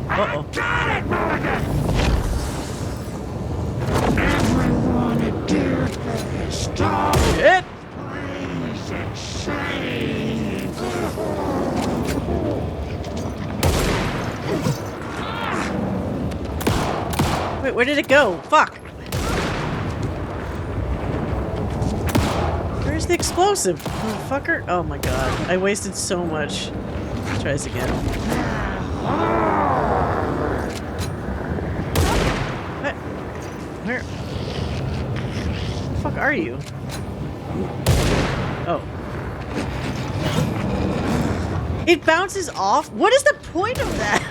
Uh-oh. Got it, Mulligan! Everyone at Deer stop! Shit! Please and save! Wait, where did it go? Fuck! Where's the explosive? Fucker! Oh my god. I wasted so much. Let's try this again. What? Where? The fuck are you? Oh. It bounces off? What is the point of that?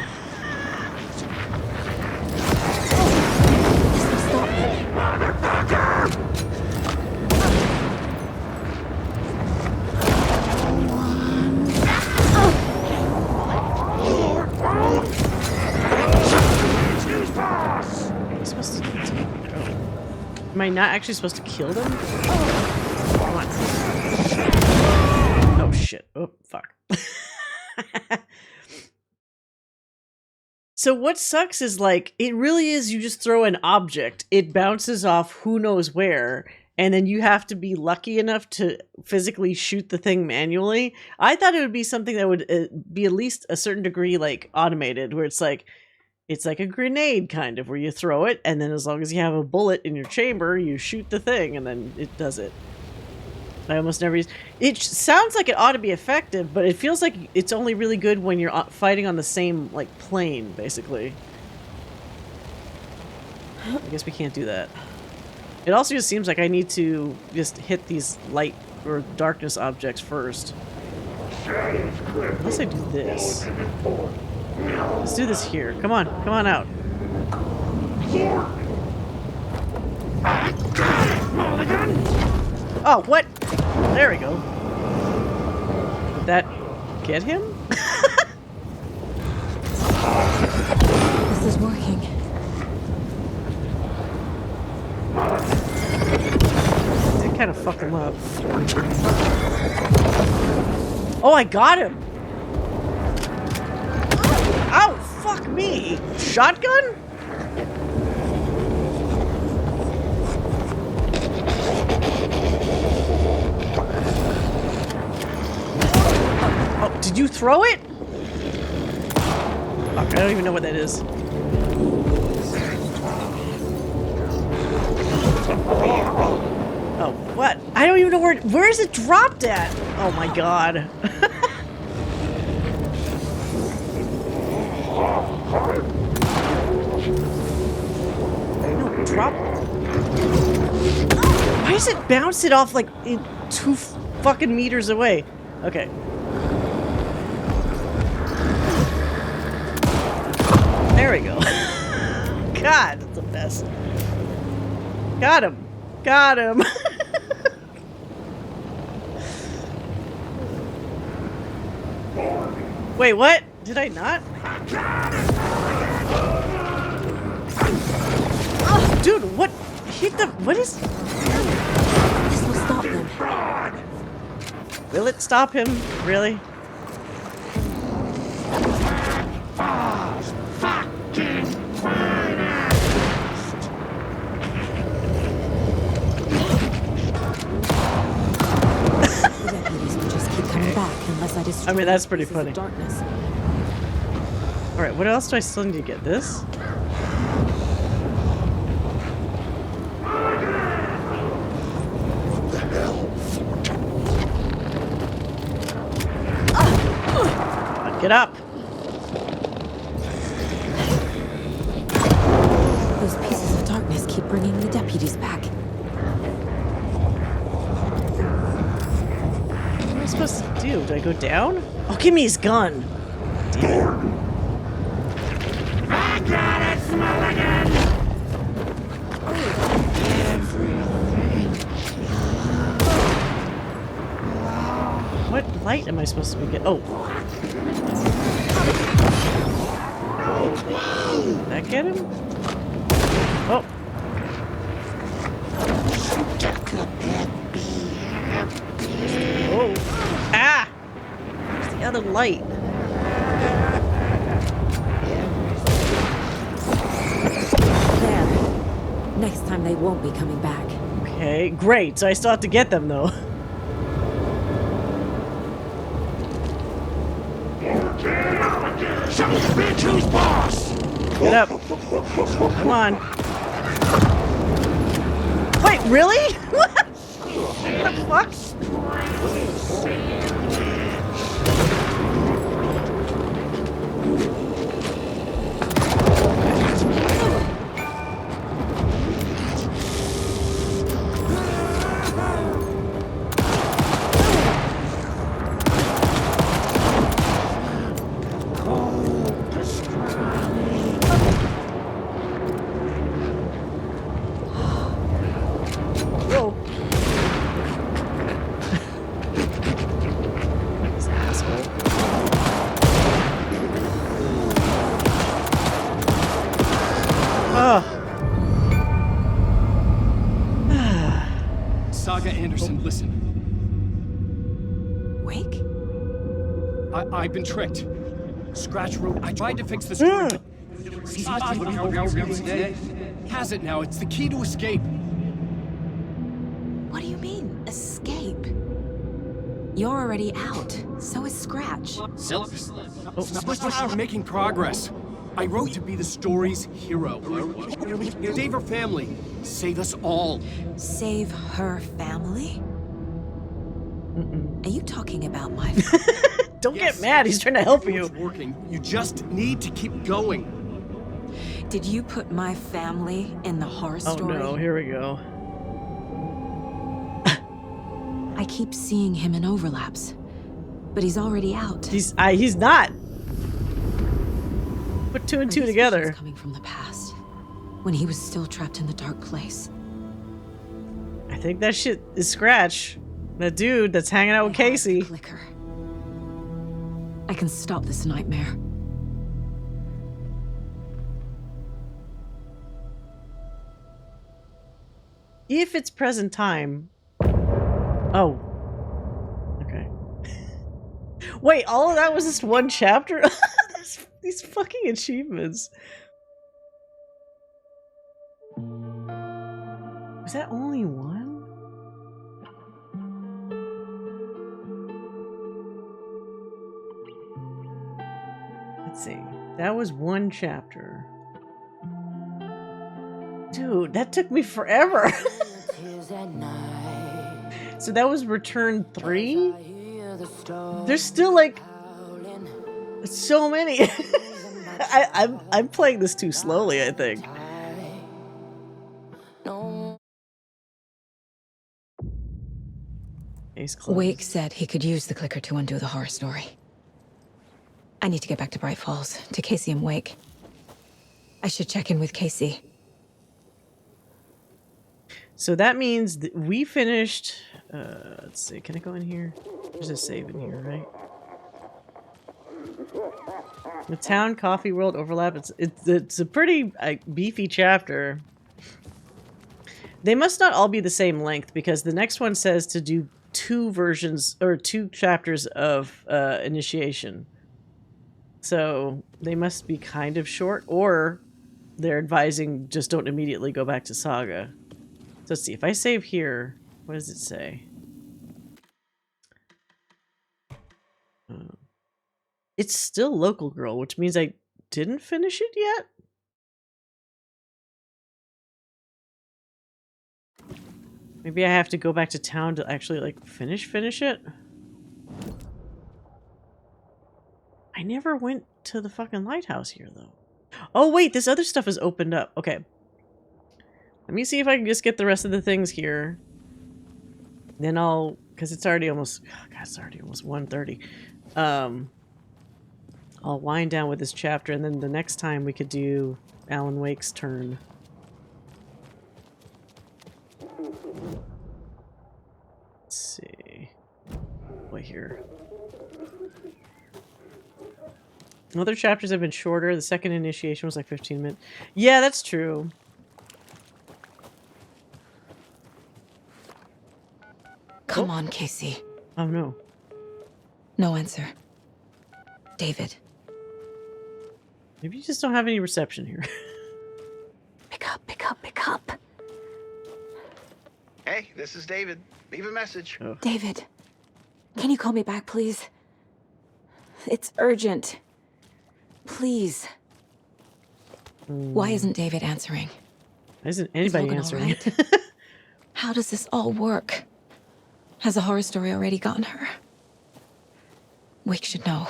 Am I not actually supposed to kill them? Come on. Oh shit. Oh, fuck. So what sucks is like, it really is you just throw an object, it bounces off who knows where, and then you have to be lucky enough to physically shoot the thing manually. I thought it would be something that would be at least a certain degree like automated, where it's like a grenade kind of, where you throw it, and then as long as you have a bullet in your chamber, you shoot the thing, and then it does it. I almost never use... It sounds like it ought to be effective, but it feels like it's only really good when you're fighting on the same, like, plane, basically. I guess we can't do that. It also just seems like I need to just hit these light or darkness objects first. Unless I do this. Let's do this here. Come on out. Oh, what? There we go. Did that get him? This is working. Did kind of fuck him up. Oh, I got him! Ow, fuck me! Shotgun? Oh, did you throw it? Fuck, I don't even know what that is. Oh, what? I don't even know where is it dropped at? Oh my god. No, drop. Why does it bounce it off like 2 fucking meters away? Okay. There we go. God, that's a mess. Got him. Got him. Wait, what? Did I not? Oh, dude, what? What is... This will stop them. Will it stop him? Really? I mean, that's pretty funny. Alright, what else do I still need to get? This? What the hell? Get up! Those pieces of darkness keep bringing the deputies back. What am I supposed to do? Do I go down? Oh, give me his gun! Damn it. I got it, Mulligan! What light am I supposed to be getting? Oh! Did that get him? Oh! Oh! Ah! Where's the other light? There. Next time they won't be coming back. Okay, great. So I still have to get them, though. Show the bitch who's boss! Get up. Come on. Wait, really? What the fuck? Saga Anderson, listen. Wake? I've been tricked. Scratch wrote, I tried to fix the story. Has it now. It's the key to escape. What do you mean, escape? You're already out. So is Scratch. We're making progress. I wrote to be the story's hero. Save her family. Save us all. Save her family? Are you talking about my Don't get mad, he's trying to help you. It's working. You just need to keep going. Did you put my family in the horror story? Oh no, here we go. I keep seeing him in overlaps, but he's already out. He's not. Put two and two together. Coming from the past, when he was still trapped in the dark place. I think that shit is Scratch. That dude that's hanging out with Casey. Clicker. I can stop this nightmare. If it's present time. Oh. Okay. Wait, all of that was just one chapter? These fucking achievements. Was that only one? Let's see. That was one chapter. Dude, that took me forever. So that was return 3? There's still like so many. I'm playing this too slowly, I think. Wake said he could use the clicker to undo the horror story. I need to get back to Bright Falls, to Casey and Wake. I should check in with Casey. So that means that we finished... let's see, can I go in here? There's a save in here, right? The town coffee world overlap. It's a pretty beefy chapter. They must not all be the same length because the next one says to do 2 versions or 2 chapters of initiation. So they must be kind of short, or they're advising just don't immediately go back to Saga. So let's see, if I save here, what does it say? It's still Local Girl, which means I didn't finish it yet? Maybe I have to go back to town to actually, like, finish it? I never went to the fucking lighthouse here, though. Oh, wait, this other stuff is opened up. Okay. Let me see if I can just get the rest of the things here. Then I'll... Because it's already almost... Oh God, it's already almost 1:30. I'll wind down with this chapter, and then the next time we could do Alan Wake's turn. Let's see. Wait here. Other chapters have been shorter. The second initiation was like 15 minutes. Yeah, that's true. Come on, Casey. Oh, no. No answer. David. Maybe you just don't have any reception here. Pick up, pick up, pick up. Hey, this is David. Leave a message. Oh. David, can you call me back, please? It's urgent. Please. Why isn't David answering? Why isn't anybody Is Logan answering? all right? How does this all work? Has the horror story already gotten her? Wake should know.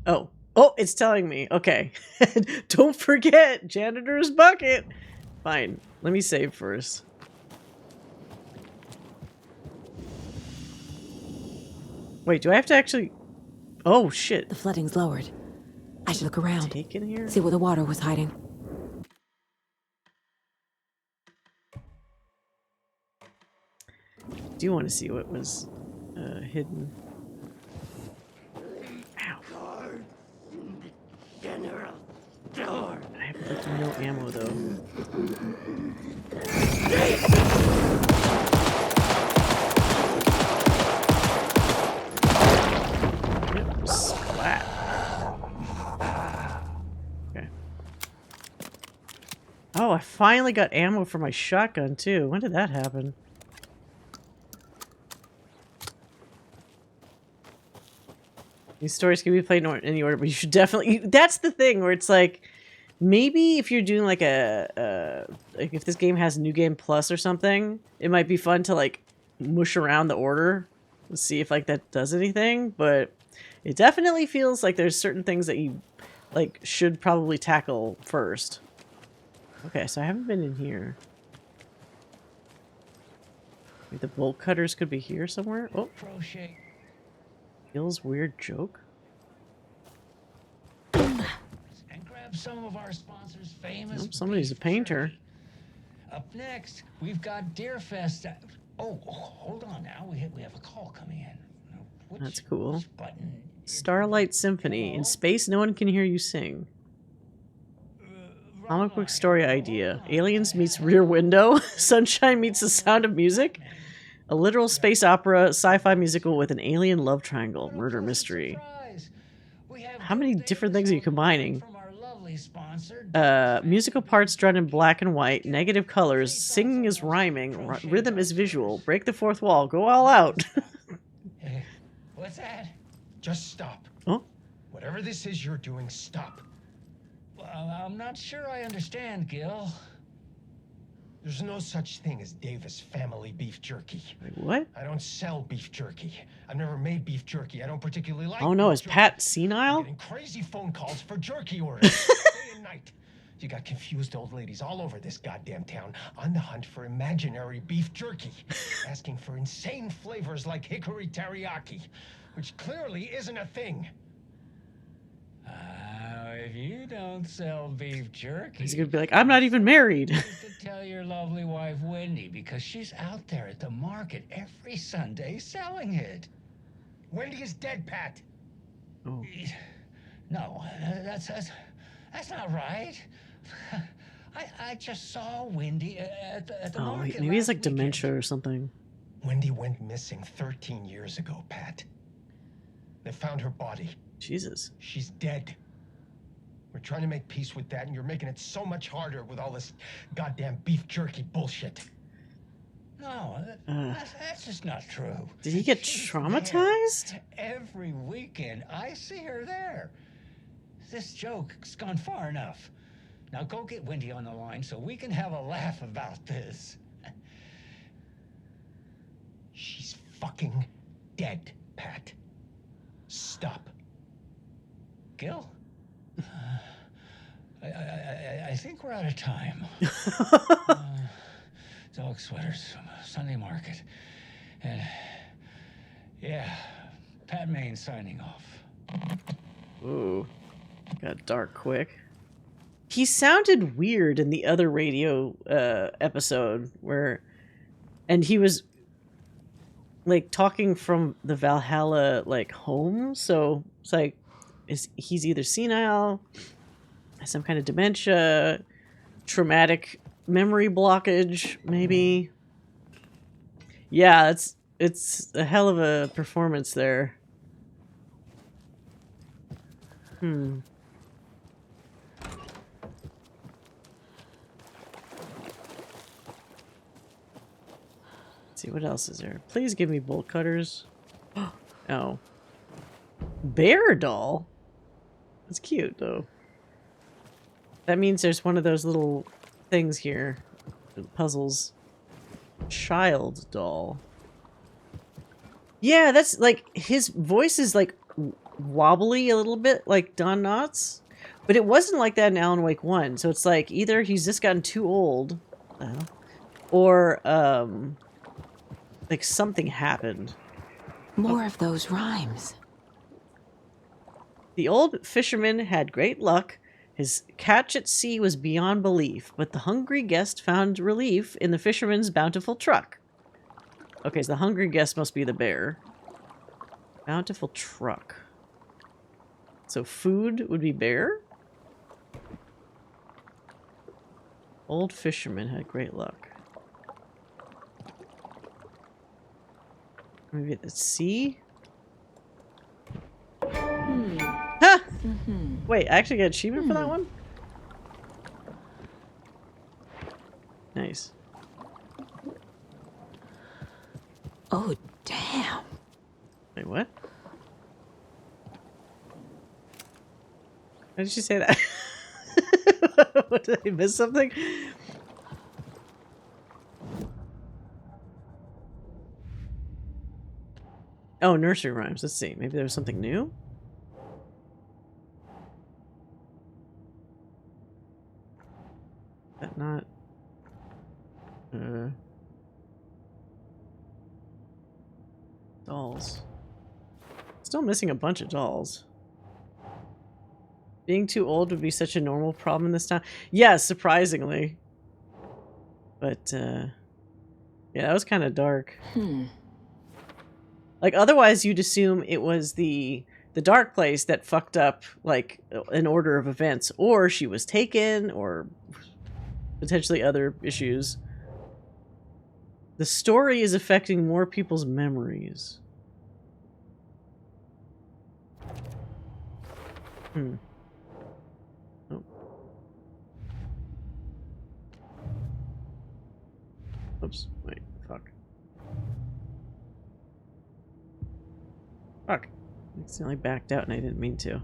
Oh. Oh, it's telling me. Okay. Don't forget, janitor's bucket. Fine. Let me save first. Wait, do I have to actually... Oh, shit. The flooding's lowered. I should look around. Take in here? See where the water was hiding. Do you want to see what was hidden? Ow. General door. I have like no ammo though. Yep, splat. Okay. Oh, I finally got ammo for my shotgun too. When did that happen? These stories can be played in any order, but you should definitely... That's the thing where it's like, maybe if you're doing like like if this game has New Game Plus or something, it might be fun to like mush around the order and see if like that does anything. But it definitely feels like there's certain things that you like should probably tackle first. Okay, so I haven't been in here. Maybe the bolt cutters could be here somewhere. Oh. Crochet. Gil's weird joke. And grab some of our sponsors' famous. Oh, somebody's a painter. Up next, we've got Deerfest. Oh, hold on now. We have a call coming in. That's cool. Button? Starlight Symphony. In space, no one can hear you sing. Comic book story idea. Aliens meets Rear Window. Sunshine meets the Sound of Music. A literal space opera, sci-fi musical with an alien love triangle, murder mystery. How many different things are you combining? Musical parts drawn in black and white, negative colors, singing is rhyming, rhythm is visual, break the fourth wall, go all out. Hey, what's that? Just stop. Oh? Whatever this is you're doing, stop. Well, I'm not sure I understand, Gil. There's no such thing as Davis family beef jerky. Wait, what? I don't sell beef jerky. I've never made beef jerky. I don't particularly like Oh no, beef is jerky. Pat senile? I'm getting crazy phone calls for jerky orders day and night. You got confused old ladies all over this goddamn town on the hunt for imaginary beef jerky, asking for insane flavors like hickory teriyaki, which clearly isn't a thing. if you don't sell beef jerky, He's gonna be like, I'm not even married. to tell your lovely wife Wendy, because she's out there at the market every Sunday selling it. Wendy is dead, Pat. Oh. No, that's not right. I just saw Wendy at the market. Maybe he's like last dementia or something. Wendy went missing 13 years ago, Pat. They found her body. Jesus. She's dead. We're trying to make peace with that, and you're making it so much harder with all this goddamn beef jerky bullshit. No, that's just not true. Did he get traumatized? Every weekend, I see her there. This joke's gone far enough. Now go get Wendy on the line so we can have a laugh about this. She's fucking dead, Pat. Stop. Gil? I think we're out of time. Dog sweaters, Sunday market. And yeah, Pat Maine signing off. Ooh, got dark quick. He sounded weird in the other radio episode and he was like talking from the Valhalla like home, so it's like he's either senile, some kind of dementia, traumatic memory blockage, maybe. Yeah, it's a hell of a performance there. Let's see, what else is there? Please give me bolt cutters. Oh. Bear doll? That's cute, though. That means there's one of those little things here. Puzzles. Child doll. Yeah, that's like, his voice is like wobbly a little bit, like Don Knotts. But it wasn't like that in Alan Wake 1. So it's like, either he's just gotten too old, or, like something happened. More of those rhymes. The old fisherman had great luck. His catch at sea was beyond belief, but the hungry guest found relief in the fisherman's bountiful truck. Okay, so the hungry guest must be the bear. Bountiful truck. So food would be bear? Old fisherman had great luck. Maybe at the sea? Ha! Wait, I actually get an achievement for that one? Nice. Oh, damn. Wait, what? How did she say that? What, did I miss something? Oh, nursery rhymes. Let's see. Maybe there was something new? Is that not... Dolls. Still missing a bunch of dolls. Being too old would be such a normal problem in this town. Yeah, surprisingly. But, yeah, that was kind of dark. Like, otherwise you'd assume it was the dark place that fucked up, like, an order of events. Or she was taken, or potentially other issues. The story is affecting more people's memories. Oh. Oops. Wait. Fuck. Fuck. I accidentally backed out and I didn't mean to.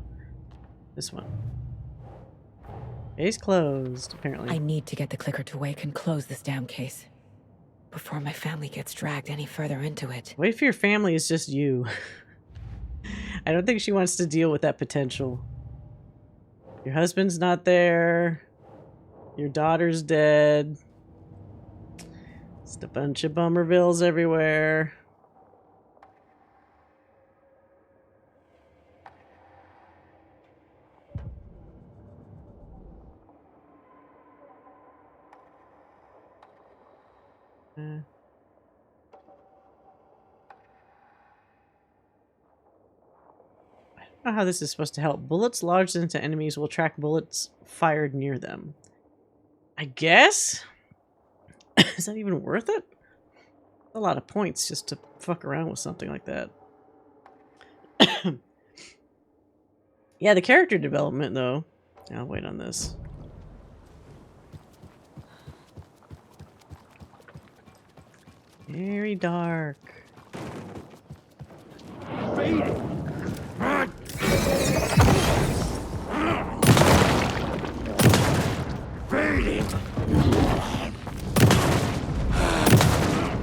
This one. Case closed, apparently. I need to get the clicker to wake and close this damn case before my family gets dragged any further into it. Wait for your family is just you. I don't think she wants to deal with that potential. Your husband's not there. Your daughter's dead. Just a bunch of Bummervilles everywhere. I don't know how this is supposed to help. Bullets lodged into enemies will track bullets fired near them. I guess? Is that even worth it? A lot of points just to fuck around with something like that. Yeah, the character development, though. I'll wait on this. Very dark.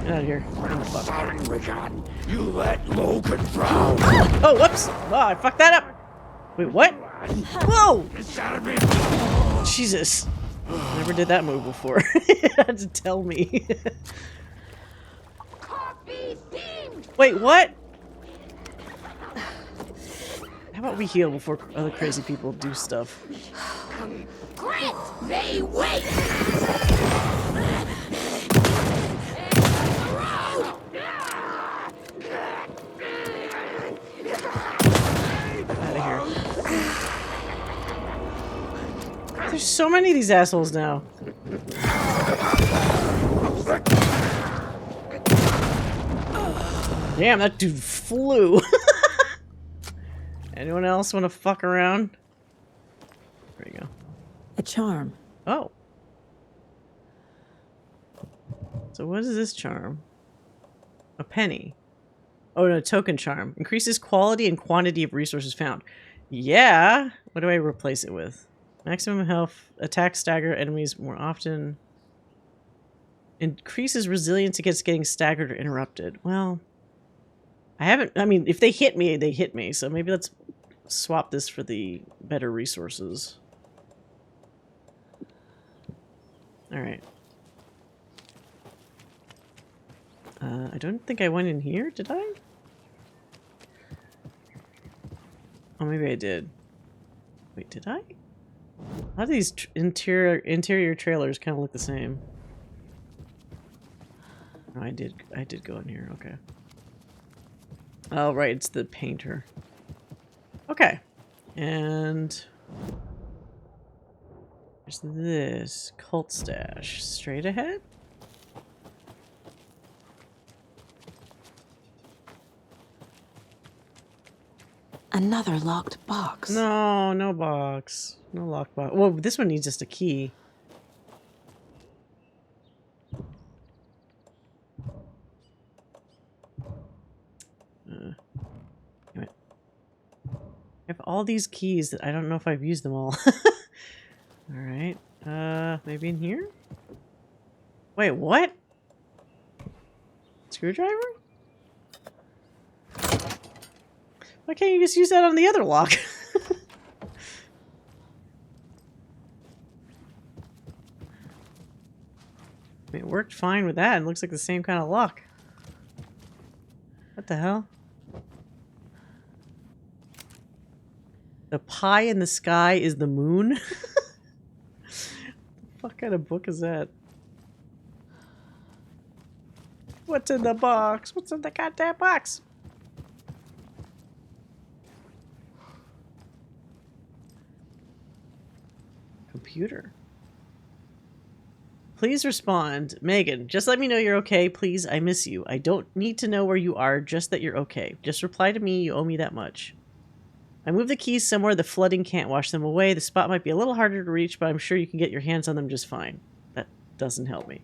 Get out of here. Sorry, Rickon. You let Logan drown. Oh, whoops! Oh, I fucked that up! Wait, what? Whoa! Jesus. I never did that move before. You had to tell me. Wait, what? How about we heal before other crazy people do stuff? Grant, they wait! Out of here. There's so many of these assholes now. Damn, that dude flew. Anyone else want to fuck around? There you go. A charm. Oh. So what is this charm? A penny. Oh, no, token charm. Increases quality and quantity of resources found. Yeah. What do I replace it with? Maximum health. Attack stagger enemies more often. Increases resilience against getting staggered or interrupted. Well, I mean, if they hit me, they hit me. So maybe let's swap this for the better resources. Alright. I don't think I went in here, did I? Oh, maybe I did. Wait, did I? A lot of these interior trailers kind of look the same. Oh, I did go in here, okay. Oh, right, it's the painter. Okay. And there's this cult stash. Straight ahead? Another locked box. No, no box. No lockbox. Well, this one needs just a key. Damn it. I have all these keys that I don't know if I've used them all. Alright. Maybe in here? Wait, what? Screwdriver? Why can't you just use that on the other lock? It worked fine with that. It looks like the same kind of lock. What the hell? The pie in the sky is the moon? What kind of book is that? What's in the box? What's in the goddamn box? Computer. Please respond. Megan, just let me know you're okay. Please, I miss you. I don't need to know where you are, just that you're okay. Just reply to me. You owe me that much. I moved the keys somewhere the flooding can't wash them away. The spot might be a little harder to reach, but I'm sure you can get your hands on them just fine. That doesn't help me.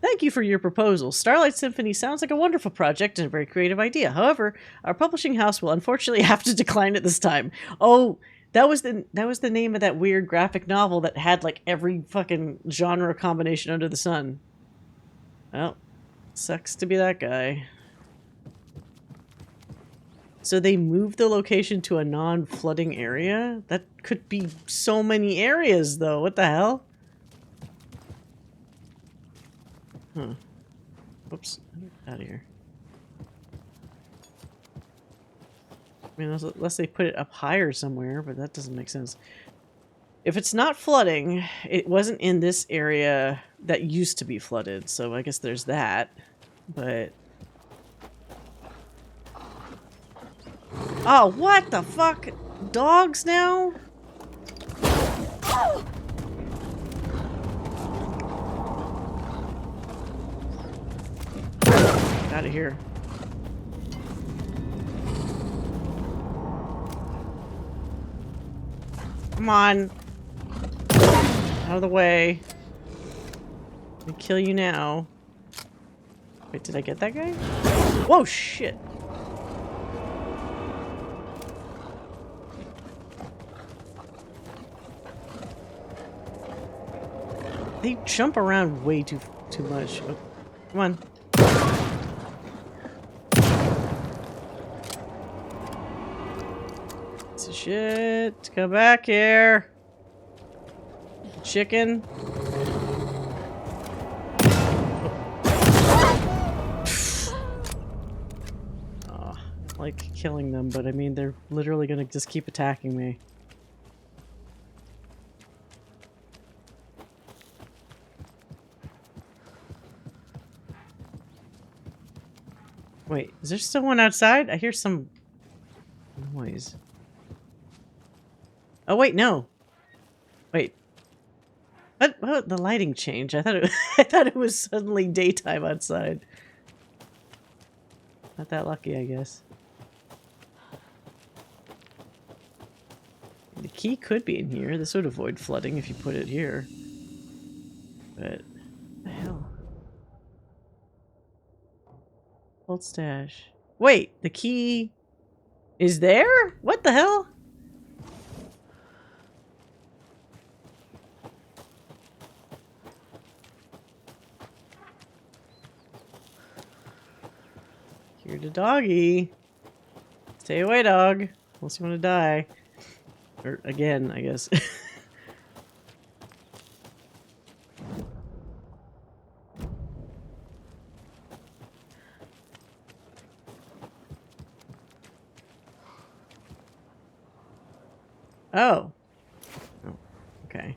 Thank you for your proposal. Starlight Symphony sounds like a wonderful project and a very creative idea. However, our publishing house will unfortunately have to decline it this time. Oh, that was the name of that weird graphic novel that had like every fucking genre combination under the sun. Well, sucks to be that guy. So they moved the location to a non-flooding area? That could be so many areas, though. What the hell? Huh. Whoops. Out of here. I mean, unless they put it up higher somewhere, but that doesn't make sense. If it's not flooding, it wasn't in this area that used to be flooded, so I guess there's that. But oh, what the fuck? Dogs now? Out of here. Come on. Out of the way. I kill you now. Wait, did I get that guy? Whoa, shit. They jump around way too much. Oh, come on. Piece of shit. Come back here. Chicken. Oh, I like killing them, but I mean, they're literally gonna just keep attacking me. Wait, is there still one outside? I hear some noise. Oh wait, no. Wait. What? Oh, the lighting changed. I thought it was suddenly daytime outside. Not that lucky, I guess. The key could be in here. This would avoid flooding if you put it here. But what the hell? Old stash. Wait, the key is there? What the hell? Here to doggy. Stay away, dog. Unless you want to die. Or again, I guess. Oh. Oh. Okay.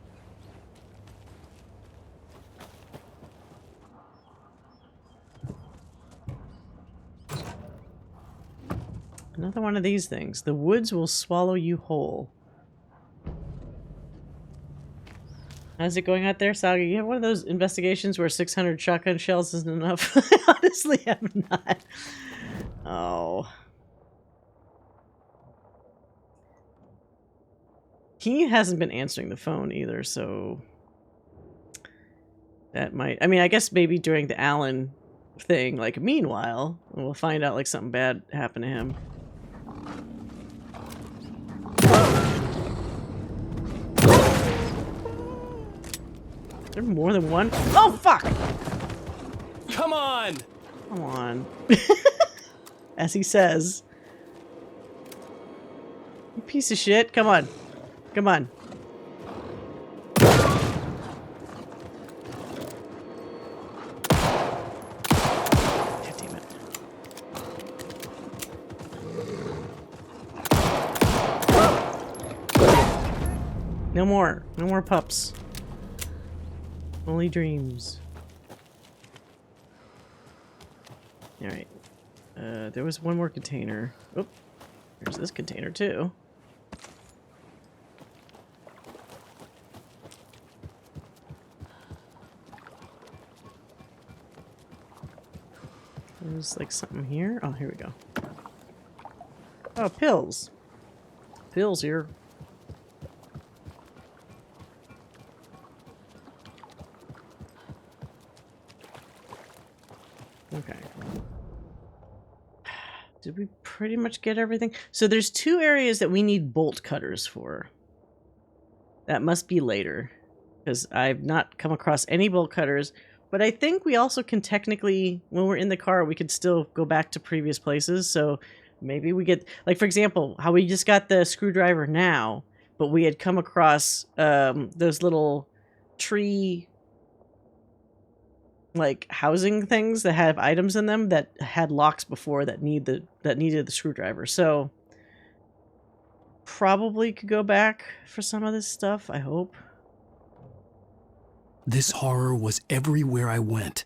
Another one of these things. The woods will swallow you whole. How's it going out there, Saga? You have one of those investigations where 600 shotgun shells isn't enough? I honestly have not. Oh. He hasn't been answering the phone either, so that might... I mean, I guess maybe during the Alan thing, like, meanwhile, we'll find out, like, something bad happened to him. Is there more than one? Oh, fuck! Come on! Come on. As he says. You piece of shit. Come on. Come on. God damn it. No more. No more pups. Only dreams. Alright. There was one more container. Oh, there's this container too. There's like something here. Oh, here we go. Oh, pills. Pills here. Okay. Did we pretty much get everything? So there's two areas that we need bolt cutters for. That must be later, because I've not come across any bolt cutters. But I think we also can technically, when we're in the car, we could still go back to previous places. So maybe we get, like, for example, how we just got the screwdriver now, but we had come across those little tree, like, housing things that have items in them that had locks before that needed the screwdriver. So probably could go back for some of this stuff, I hope. This horror was everywhere I went.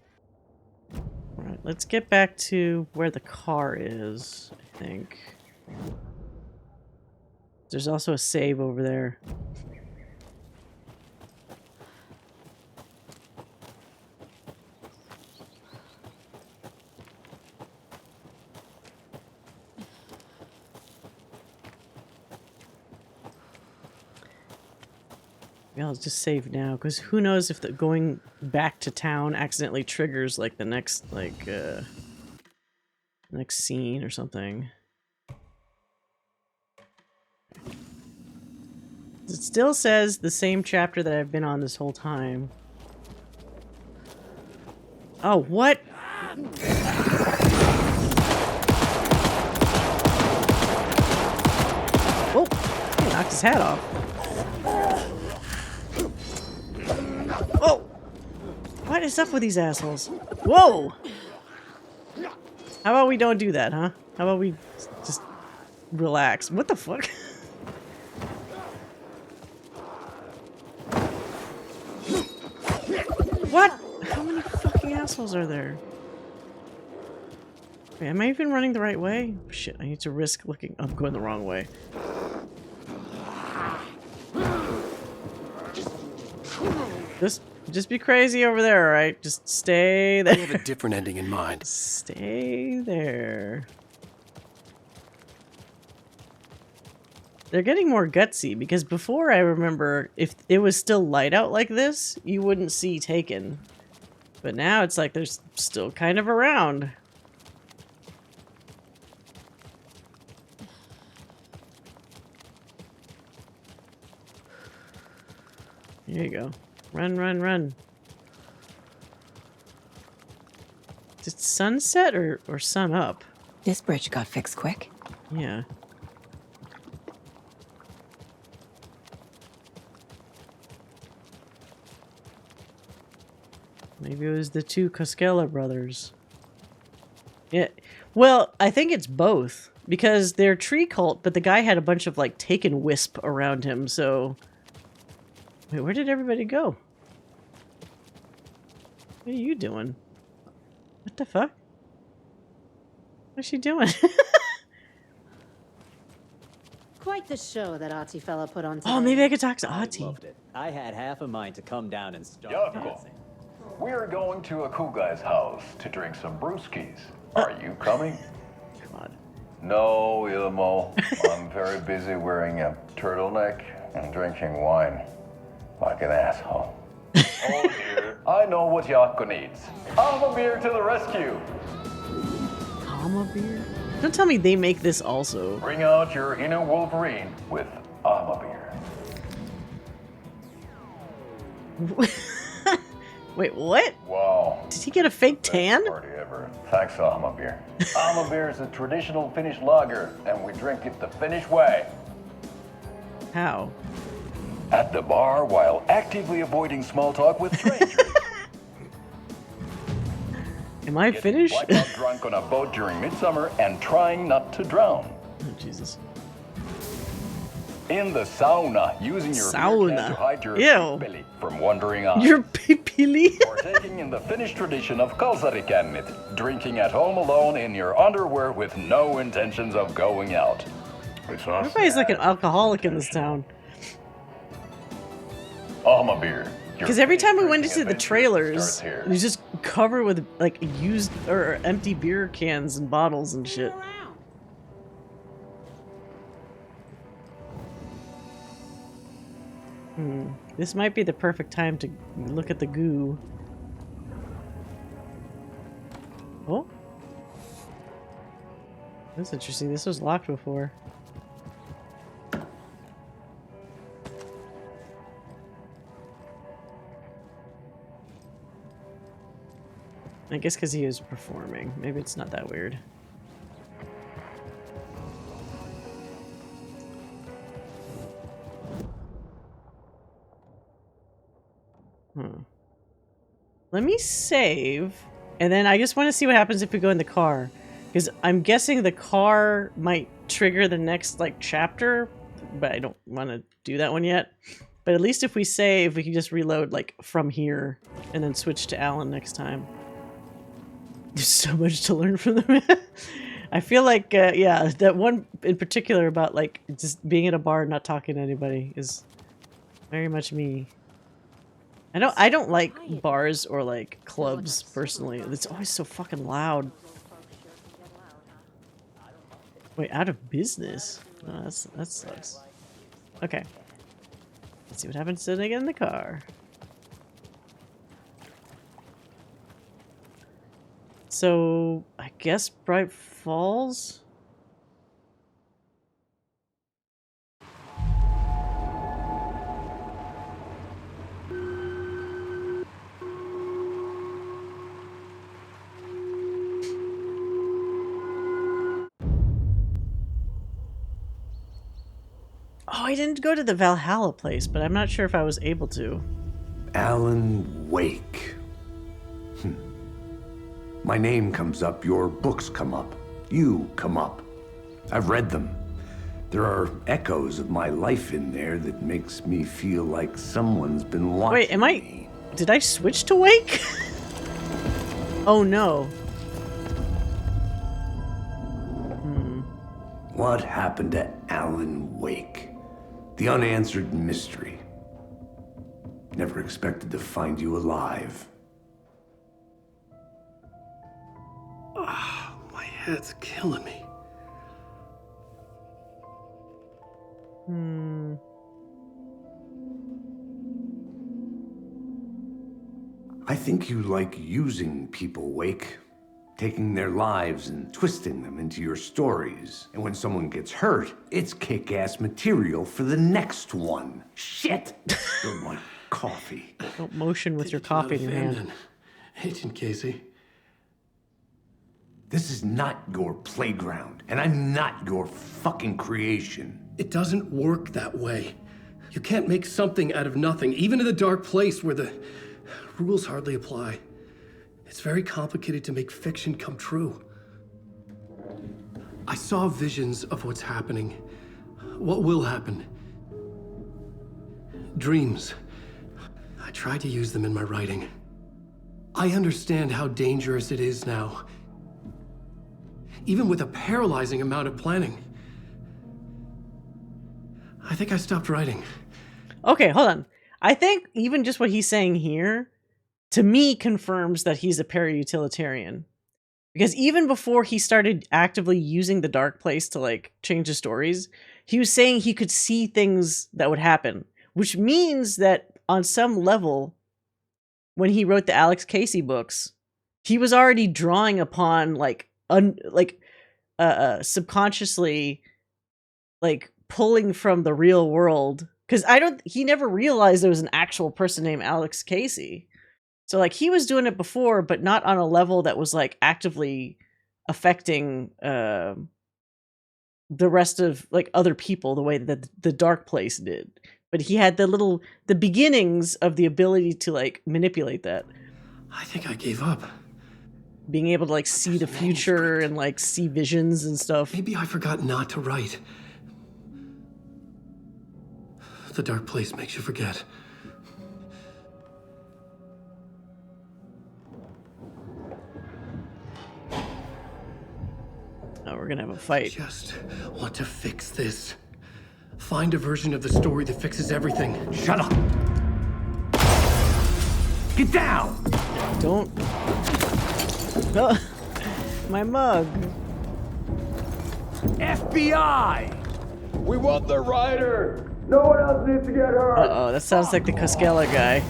Alright, let's get back to where the car is, I think. There's also a save over there. Yeah, let's just save now, because who knows if the going back to town accidentally triggers like the next next scene or something. It still says the same chapter that I've been on this whole time. Oh, what? Oh, he knocked his hat off. Oh! What is up with these assholes? Whoa! How about we don't do that, huh? How about we just relax? What the fuck? What? How many fucking assholes are there? Wait, am I even running the right way? Shit, I need to risk looking. I'm going the wrong way. Just be crazy over there, alright? Just stay there. I have a different ending in mind. Stay there. They're getting more gutsy, because before I remember, if it was still light out like this, you wouldn't see Taken. But now it's like they're still kind of around. There you go. Run, run, run. Is it sunset or sun up? This bridge got fixed quick. Yeah. Maybe it was the two Koskela brothers. Yeah. Well, I think it's both. Because they're tree cult, but the guy had a bunch of, like, Taken wisp around him, so... Wait, where did everybody go? What are you doing? What the fuck? What's she doing? Quite the show that Ahti fella put on today. Oh, maybe I could talk to Ahti. Loved it. I had half a mind to come down and start dancing. We're going to a cool guy's house to drink some brewskis. Are you coming? God. No, Ilmo. I'm very busy wearing a turtleneck and drinking wine like an asshole. Oh dear. I know what Jaakko needs. Alma beer to the rescue. Alma beer? Don't tell me they make this also. Bring out your inner Wolverine with Alma beer. Wait, what? Wow. Did he get a fake tan? Party ever. Thanks, Alma beer. Alma beer is a traditional Finnish lager, and we drink it the Finnish way. How? At the bar while actively avoiding small talk with strangers. Am I Finnish? Blackout drunk on a boat during midsummer and trying not to drown. Oh, Jesus. In the sauna, using your beer can to hide your pipili from wandering eyes. Your pipili? Partaking in the Finnish tradition of kalsarikännit, drinking at home alone in your underwear with no intentions of going out. Everybody's like an alcoholic in this town. Alma beer. Because every time we went into the trailers, it was just covered with like used or empty beer cans and bottles and shit. This might be the perfect time to look at the goo. Oh. That's interesting. This was locked before. I guess because he was performing. Maybe it's not that weird. Let me save, and then I just want to see what happens if we go in the car. Because I'm guessing the car might trigger the next, like, chapter, but I don't want to do that one yet. But at least if we save, we can just reload, like, from here and then switch to Alan next time. There's so much to learn from them. I feel like, yeah, that one in particular about, like, just being at a bar and not talking to anybody is very much me. I don't like bars or, like, clubs, personally. It's always so fucking loud. Wait, out of business? No, that sucks. Okay. Let's see what happens when I get in the car. So, I guess Bright Falls? Oh, I didn't go to the Valhalla place, but I'm not sure if I was able to. Alan Wake. My name comes up, your books come up, you come up. I've read them. There are echoes of my life in there that makes me feel like someone's been watching. Wait, did I switch to Wake? Oh no. What happened to Alan Wake? The unanswered mystery. Never expected to find you alive. Oh, my head's killing me. I think you like using people, Wake. Taking their lives and twisting them into your stories. And when someone gets hurt, it's kick-ass material for the next one. Shit! Spilled my coffee. Don't motion with your coffee in your hand. Agent Casey. This is not your playground, and I'm not your fucking creation. It doesn't work that way. You can't make something out of nothing, even in the dark place where the rules hardly apply. It's very complicated to make fiction come true. I saw visions of what's happening, what will happen. Dreams. I tried to use them in my writing. I understand how dangerous it is now, even with a paralyzing amount of planning. I think I stopped writing. Okay, hold on. I think even just what he's saying here, to me, confirms that he's a para-utilitarian. Because even before he started actively using the dark place to, like, change the stories, he was saying he could see things that would happen. Which means that, on some level, when he wrote the Alex Casey books, he was already drawing upon, like, subconsciously, like, pulling from the real world. Because he never realized there was an actual person named Alex Casey. So, like, he was doing it before, but not on a level that was, like, actively affecting the rest of, like, other people the way that the dark place did. But he had the beginnings of the ability to, like, manipulate that. I think I gave up. Being able to, like, see the future and, like, see visions and stuff. Maybe I forgot not to write. The dark place makes you forget. Oh, we're gonna have a fight. Just want to fix this. Find a version of the story that fixes everything. Shut up! Get down! Don't. No. My mug. FBI! We want the rider! No one else needs to get hurt! Uh-oh, that sounds like the Koskela guy.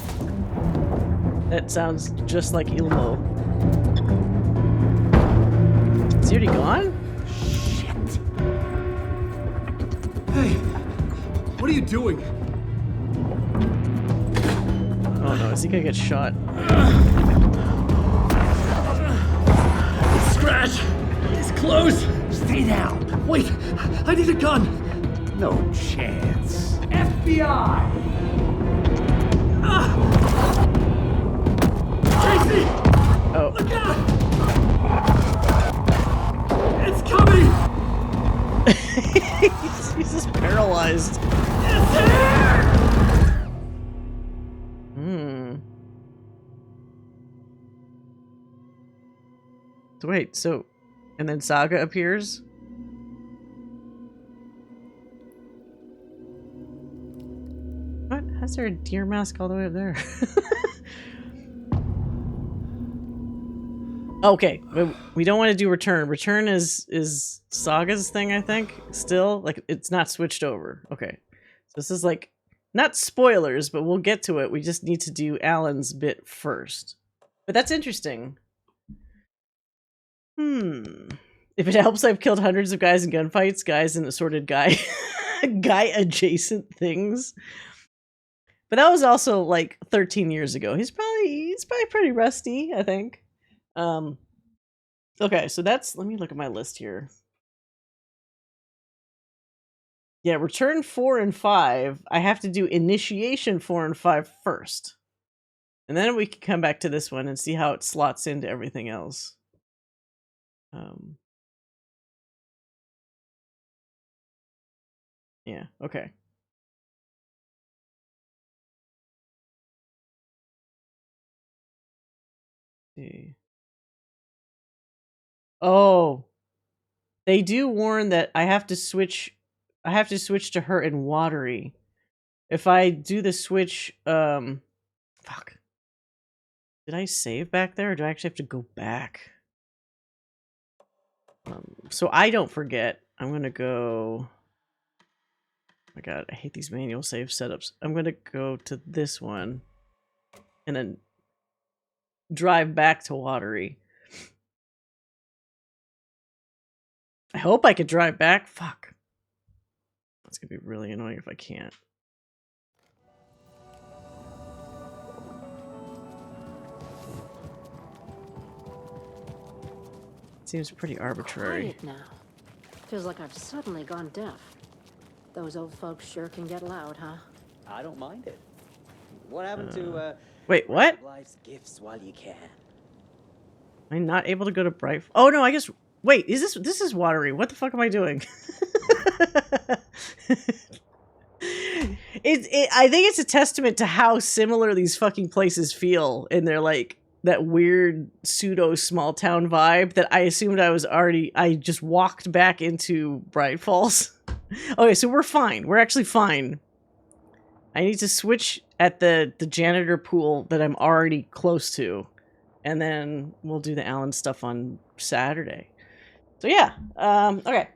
That sounds just like Ilmo. Is he already gone? Shit! Hey, what are you doing? Oh no, is he gonna get shot? Scratch! He's close! Stay down! Wait, I need a gun! No chance. FBI! Casey! Oh. Look out! It's coming! He's just paralyzed. It's here! So wait, so... And then Saga appears? What? How's there a deer mask all the way up there? Okay, we don't want to do Return. Return is Saga's thing, I think, still. Like, it's not switched over. Okay. So this is like, not spoilers, but we'll get to it. We just need to do Alan's bit first. But that's interesting. If it helps, I've killed hundreds of guys in gunfights, guys in assorted guy adjacent things. But that was also like 13 years ago. He's probably pretty rusty, I think. Okay, so that's, let me look at my list here. Yeah, Return 4 and 5. I have to do Initiation 4 and 5 first. And then we can come back to this one and see how it slots into everything else. Yeah, okay. See. Oh. They do warn that I have to switch to her in Watery. If I do the switch, fuck. Did I save back there, or do I actually have to go back? So I don't forget, I'm gonna go... Oh my god, I hate these manual save setups. I'm gonna go to this one, and then drive back to Watery. I hope I could drive back. Fuck. That's gonna be really annoying if I can't. Seems pretty arbitrary. Quiet now. Feels like I've suddenly gone deaf. Those old folks sure can get loud, huh? I don't mind it. What happened to wait, what? Life's gifts while you can. I'm not able to go to Bright. Oh no, I guess. Wait, this is Watery? What the fuck am I doing? I think it's a testament to how similar these fucking places feel in their like that weird pseudo small town vibe that I assumed I just walked back into Bright Falls. Okay, so we're fine. We're actually fine. I need to switch at the janitor pool that I'm already close to, and then we'll do the Alan stuff on Saturday. So yeah, okay.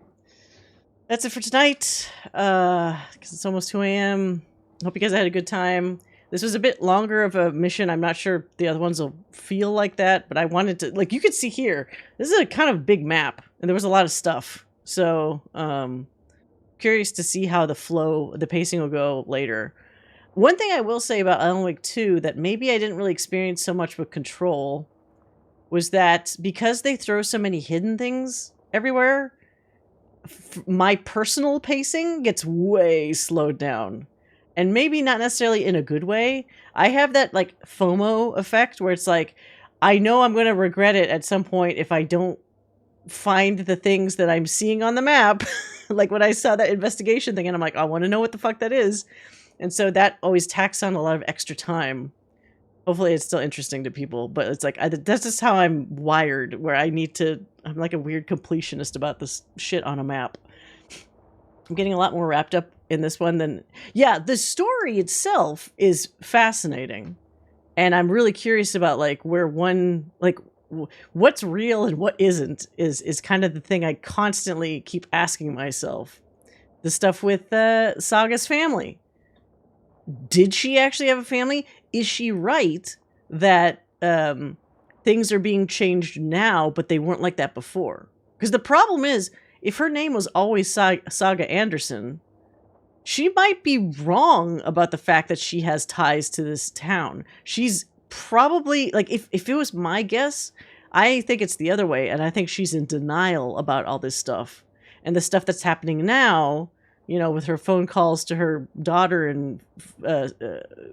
That's it for tonight, because it's almost 2 a.m. Hope you guys had a good time. This was a bit longer of a mission. I'm not sure the other ones will feel like that, but I wanted to, like, you could see here, this is a kind of big map, and there was a lot of stuff. So, curious to see how the pacing will go later. One thing I will say about Alan Wake 2 that maybe I didn't really experience so much with Control was that because they throw so many hidden things everywhere, my personal pacing gets way slowed down. And maybe not necessarily in a good way. I have that like FOMO effect where it's like, I know I'm going to regret it at some point if I don't find the things that I'm seeing on the map. Like when I saw that investigation thing and I'm like, I want to know what the fuck that is. And so that always tacks on a lot of extra time. Hopefully it's still interesting to people, but it's like, that's just how I'm wired, where I'm like a weird completionist about this shit on a map. I'm getting a lot more wrapped up in this one than... Yeah, the story itself is fascinating. And I'm really curious about, like, where one... Like, what's real and what isn't is kind of the thing I constantly keep asking myself. The stuff with Saga's family. Did she actually have a family? Is she right that things are being changed now, but they weren't like that before? Because the problem is, if her name was always Saga Anderson, she might be wrong about the fact that she has ties to this town. She's probably, like, if it was my guess, I think it's the other way, and I think she's in denial about all this stuff. And the stuff that's happening now, you know, with her phone calls to her daughter and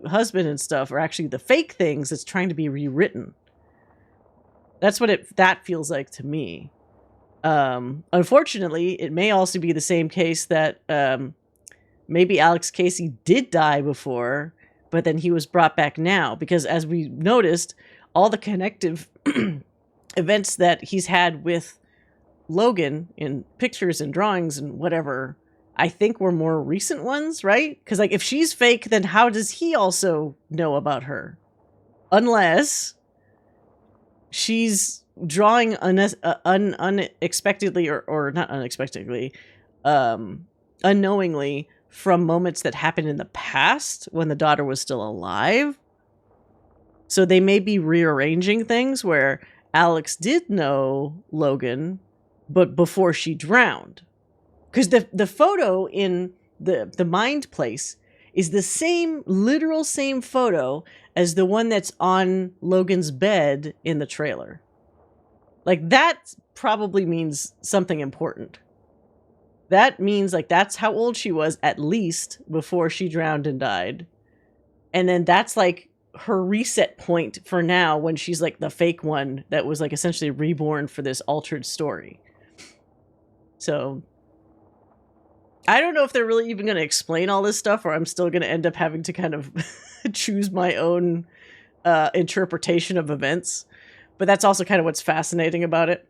husband and stuff, are actually the fake things that's trying to be rewritten. That's what that feels like to me. Unfortunately, it may also be the same case that maybe Alex Casey did die before, but then he was brought back now. Because as we noticed, all the connective events that he's had with Logan in pictures and drawings and whatever, I think were more recent ones, right? Because like if she's fake, then how does he also know about her? Unless she's drawing unexpectedly or not unexpectedly, unknowingly from moments that happened in the past when the daughter was still alive. So they may be rearranging things where Alex did know Logan, but before she drowned. Because the photo in the mind place is the same, literal same photo as the one that's on Logan's bed in the trailer. Like, that probably means something important. That means, like, that's how old she was, at least, before she drowned and died. And then that's, like, her reset point for now when she's, like, the fake one that was, like, essentially reborn for this altered story. So, I don't know if they're really even going to explain all this stuff, or I'm still going to end up having to kind of choose my own interpretation of events. But that's also kind of what's fascinating about it.